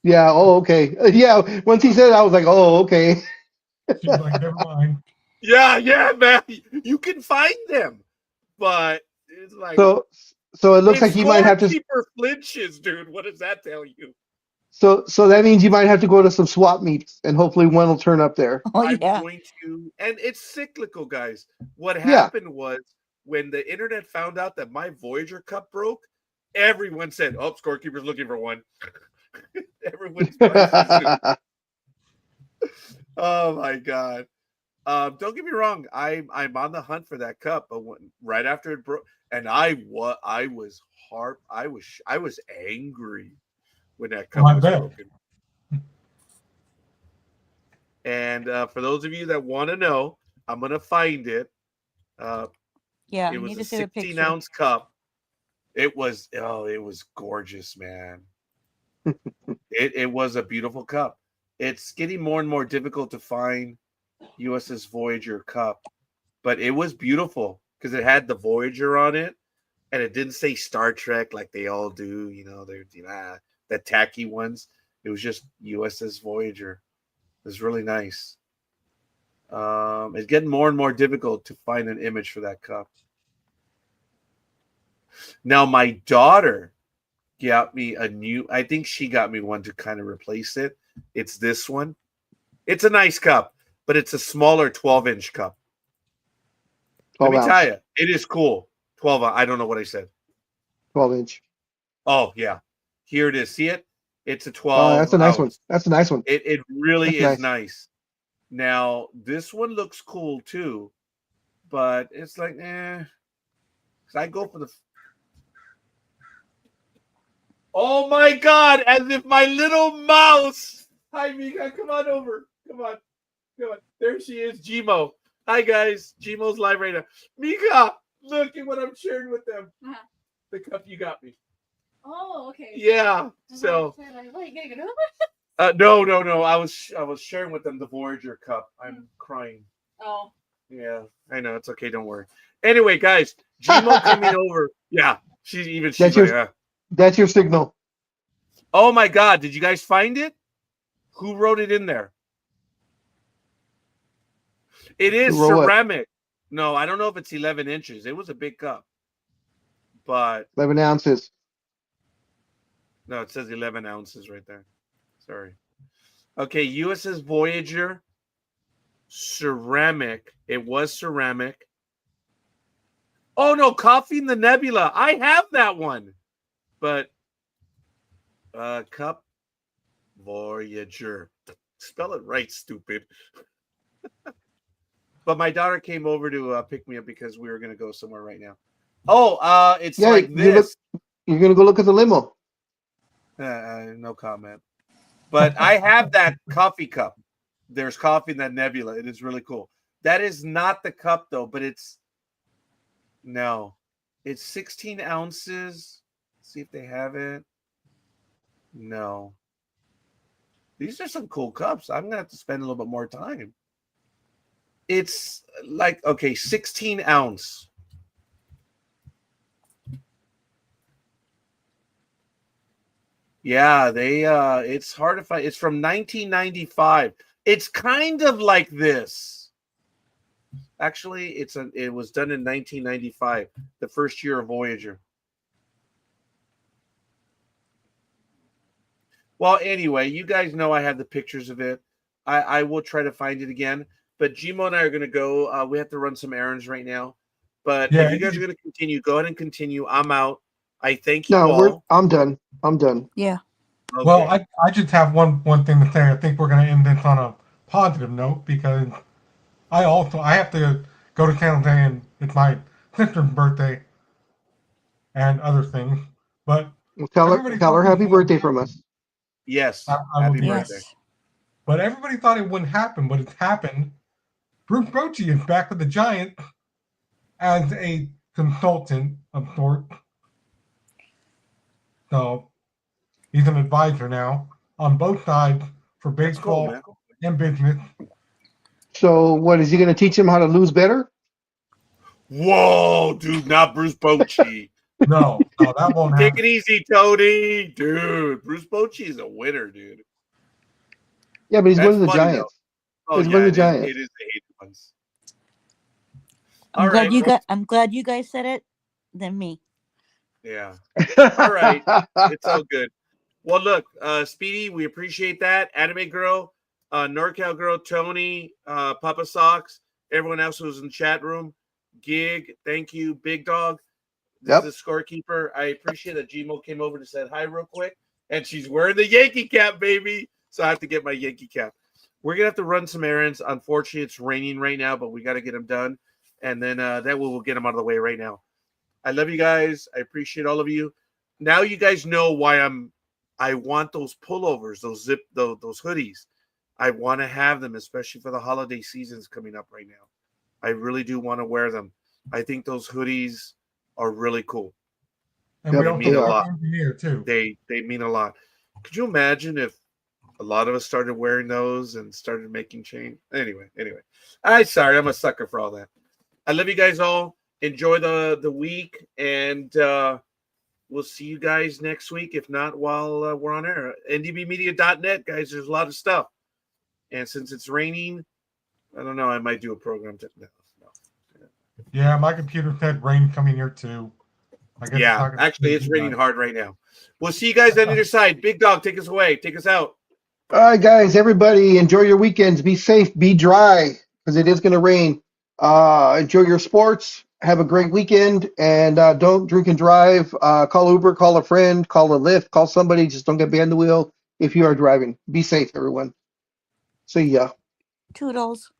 Yeah. Oh, okay. Yeah. Once he said it, I was like, oh, okay. She's like, never mind. Yeah, man. You can find them, but it's like, So it looks if like you might have to. scorekeeper flinches, dude, what does that tell you? So that means you might have to go to some swap meets, and hopefully one will turn up there. Oh I'm yeah. going to, and it's cyclical, guys. What Yeah. happened was when the internet found out that my Voyager cup broke, everyone said, "Oh, scorekeeper's looking for one." Everyone's oh my god! Don't get me wrong. I'm on the hunt for that cup, but right after it broke, and I was angry when that cup was broken. And for those of you that want to know, I'm gonna find it. Yeah, it I was need a to see the 16 picture. ounce cup. It was gorgeous, man. It was a beautiful cup. It's getting more and more difficult to find USS Voyager cup, but it was beautiful because it had the Voyager on it, and it didn't say Star Trek like they all do. They're the tacky ones. It was just USS Voyager. It was really nice. It's getting more and more difficult to find an image for that cup. Now, my daughter got me I think she got me one to kind of replace it. It's this one. It's a nice cup, but it's a smaller 12-inch cup. Let me tell you, it is cool. 12, I don't know what I said. 12-inch. Oh, yeah. Here it is. See it? It's a 12 Oh, that's a nice ounce. one. That's a nice one. It really That's is nice. Now, this one looks cool too, but it's like, I go for the. Oh my God! As if my little mouse. Hi, Mika. Come on over. Come on. There she is, Gmo. Hi, guys. Gmo's live right now. Mika, look at what I'm sharing with them. The cup you got me. Oh, okay. Yeah. So. No. I was sharing with them the Voyager cup. I'm crying. Oh. Yeah, I know. It's okay. Don't worry. Anyway, guys, Gmo coming over. Yeah, she's like, That's your signal. Oh my God! Did you guys find it? Who wrote it in there? It is ceramic. No, I don't know if it's 11 inches. It was a big cup, but 11 ounces. No, it says 11 ounces right there. Sorry. Okay, USS Voyager, ceramic. It was ceramic. Oh no, Coffee in the Nebula. I have that one, but cup Voyager. Spell it right, stupid. But my daughter came over to pick me up because we were going to go somewhere right now. Oh, it's like this. You're going to go look at the limo. No comment. But I have that coffee cup. There's coffee in that nebula. It is really cool. That is not the cup, though, but it's 16 ounces. Let's see if they have it. No. These are some cool cups. I'm going to have to spend a little bit more time. It's like, 16 ounce. Yeah, it's hard to find. It's from 1995. It's kind of like this. Actually, it was done in 1995, the first year of Voyager. Well, anyway, you guys know I have the pictures of it. I will try to find it again. But Gmo and I are going to go. We have to run some errands right now. But Yeah, if you guys are going to continue, go ahead and continue. I'm out. I thank you No, all. I'm done. I'm done. Yeah. Okay. Well, I just have one thing to say. I think we're going to end this on a positive note because I have to go to San Jose and it's my sister's birthday and other things. But Well, everybody tell thought her this happy wouldn't birthday from happen. us. Yes. I will Happy do birthday. that. Yes. But everybody thought it wouldn't happen, but it's happened. Bruce Bochy is back with the Giants as a consultant of sorts. So he's an advisor now on both sides for That's cool, baseball man. and business. So what is he going to teach him how to lose better? Whoa, dude, not Bruce Bochy. No, that won't Take happen. it easy, Tony. Dude, Bruce Bochy is a winner, dude. Yeah, but he's one That's of the funny, though. Giants. Oh, He's one yeah, of the it Giants. is the hated ones. I'm All glad right. you got. I'm glad you guys said it than me. Yeah. All right. It's all good. Well, look, Speedy, we appreciate that. Anime Girl, NorCal Girl, Tony, Papa Socks, everyone else who's in the chat room. Gig, thank you. Big Dog, this Yep. is the scorekeeper. I appreciate that Gmo came over to say hi real quick. And she's wearing the Yankee cap, baby. So I have to get my Yankee cap. We're going to have to run some errands. Unfortunately, it's raining right now, but we got to get them done. And then that we'll get them out of the way right now. I love you guys. I appreciate all of you. Now you guys know why I want those pullovers, those hoodies. I want to have them, especially for the holiday seasons coming up right now. I really do want to wear them. I think those hoodies are really cool. And Yep, we also mean a have lot. one here too. They mean a lot. Could you imagine if a lot of us started wearing those and started making change? Anyway. I'm sorry, I'm a sucker for all that. I love you guys all. Enjoy the week, and we'll see you guys next week. If not, while we're on air, ndbmedia.net, guys. There's a lot of stuff, and since it's raining, I don't know. I might do a program. No. Yeah, my computer said rain coming here too. I guess Yeah, actually, it's raining hard right now. We'll see you guys on either side. Big Dog, take us away. Take us out. All right, guys, everybody, enjoy your weekends. Be safe, be dry, because it is going to rain. Enjoy your sports. Have a great weekend, and don't drink and drive. Call Uber, call a friend, call a Lyft, call somebody. Just don't get behind the wheel if you are driving. Be safe, everyone. See ya. Toodles.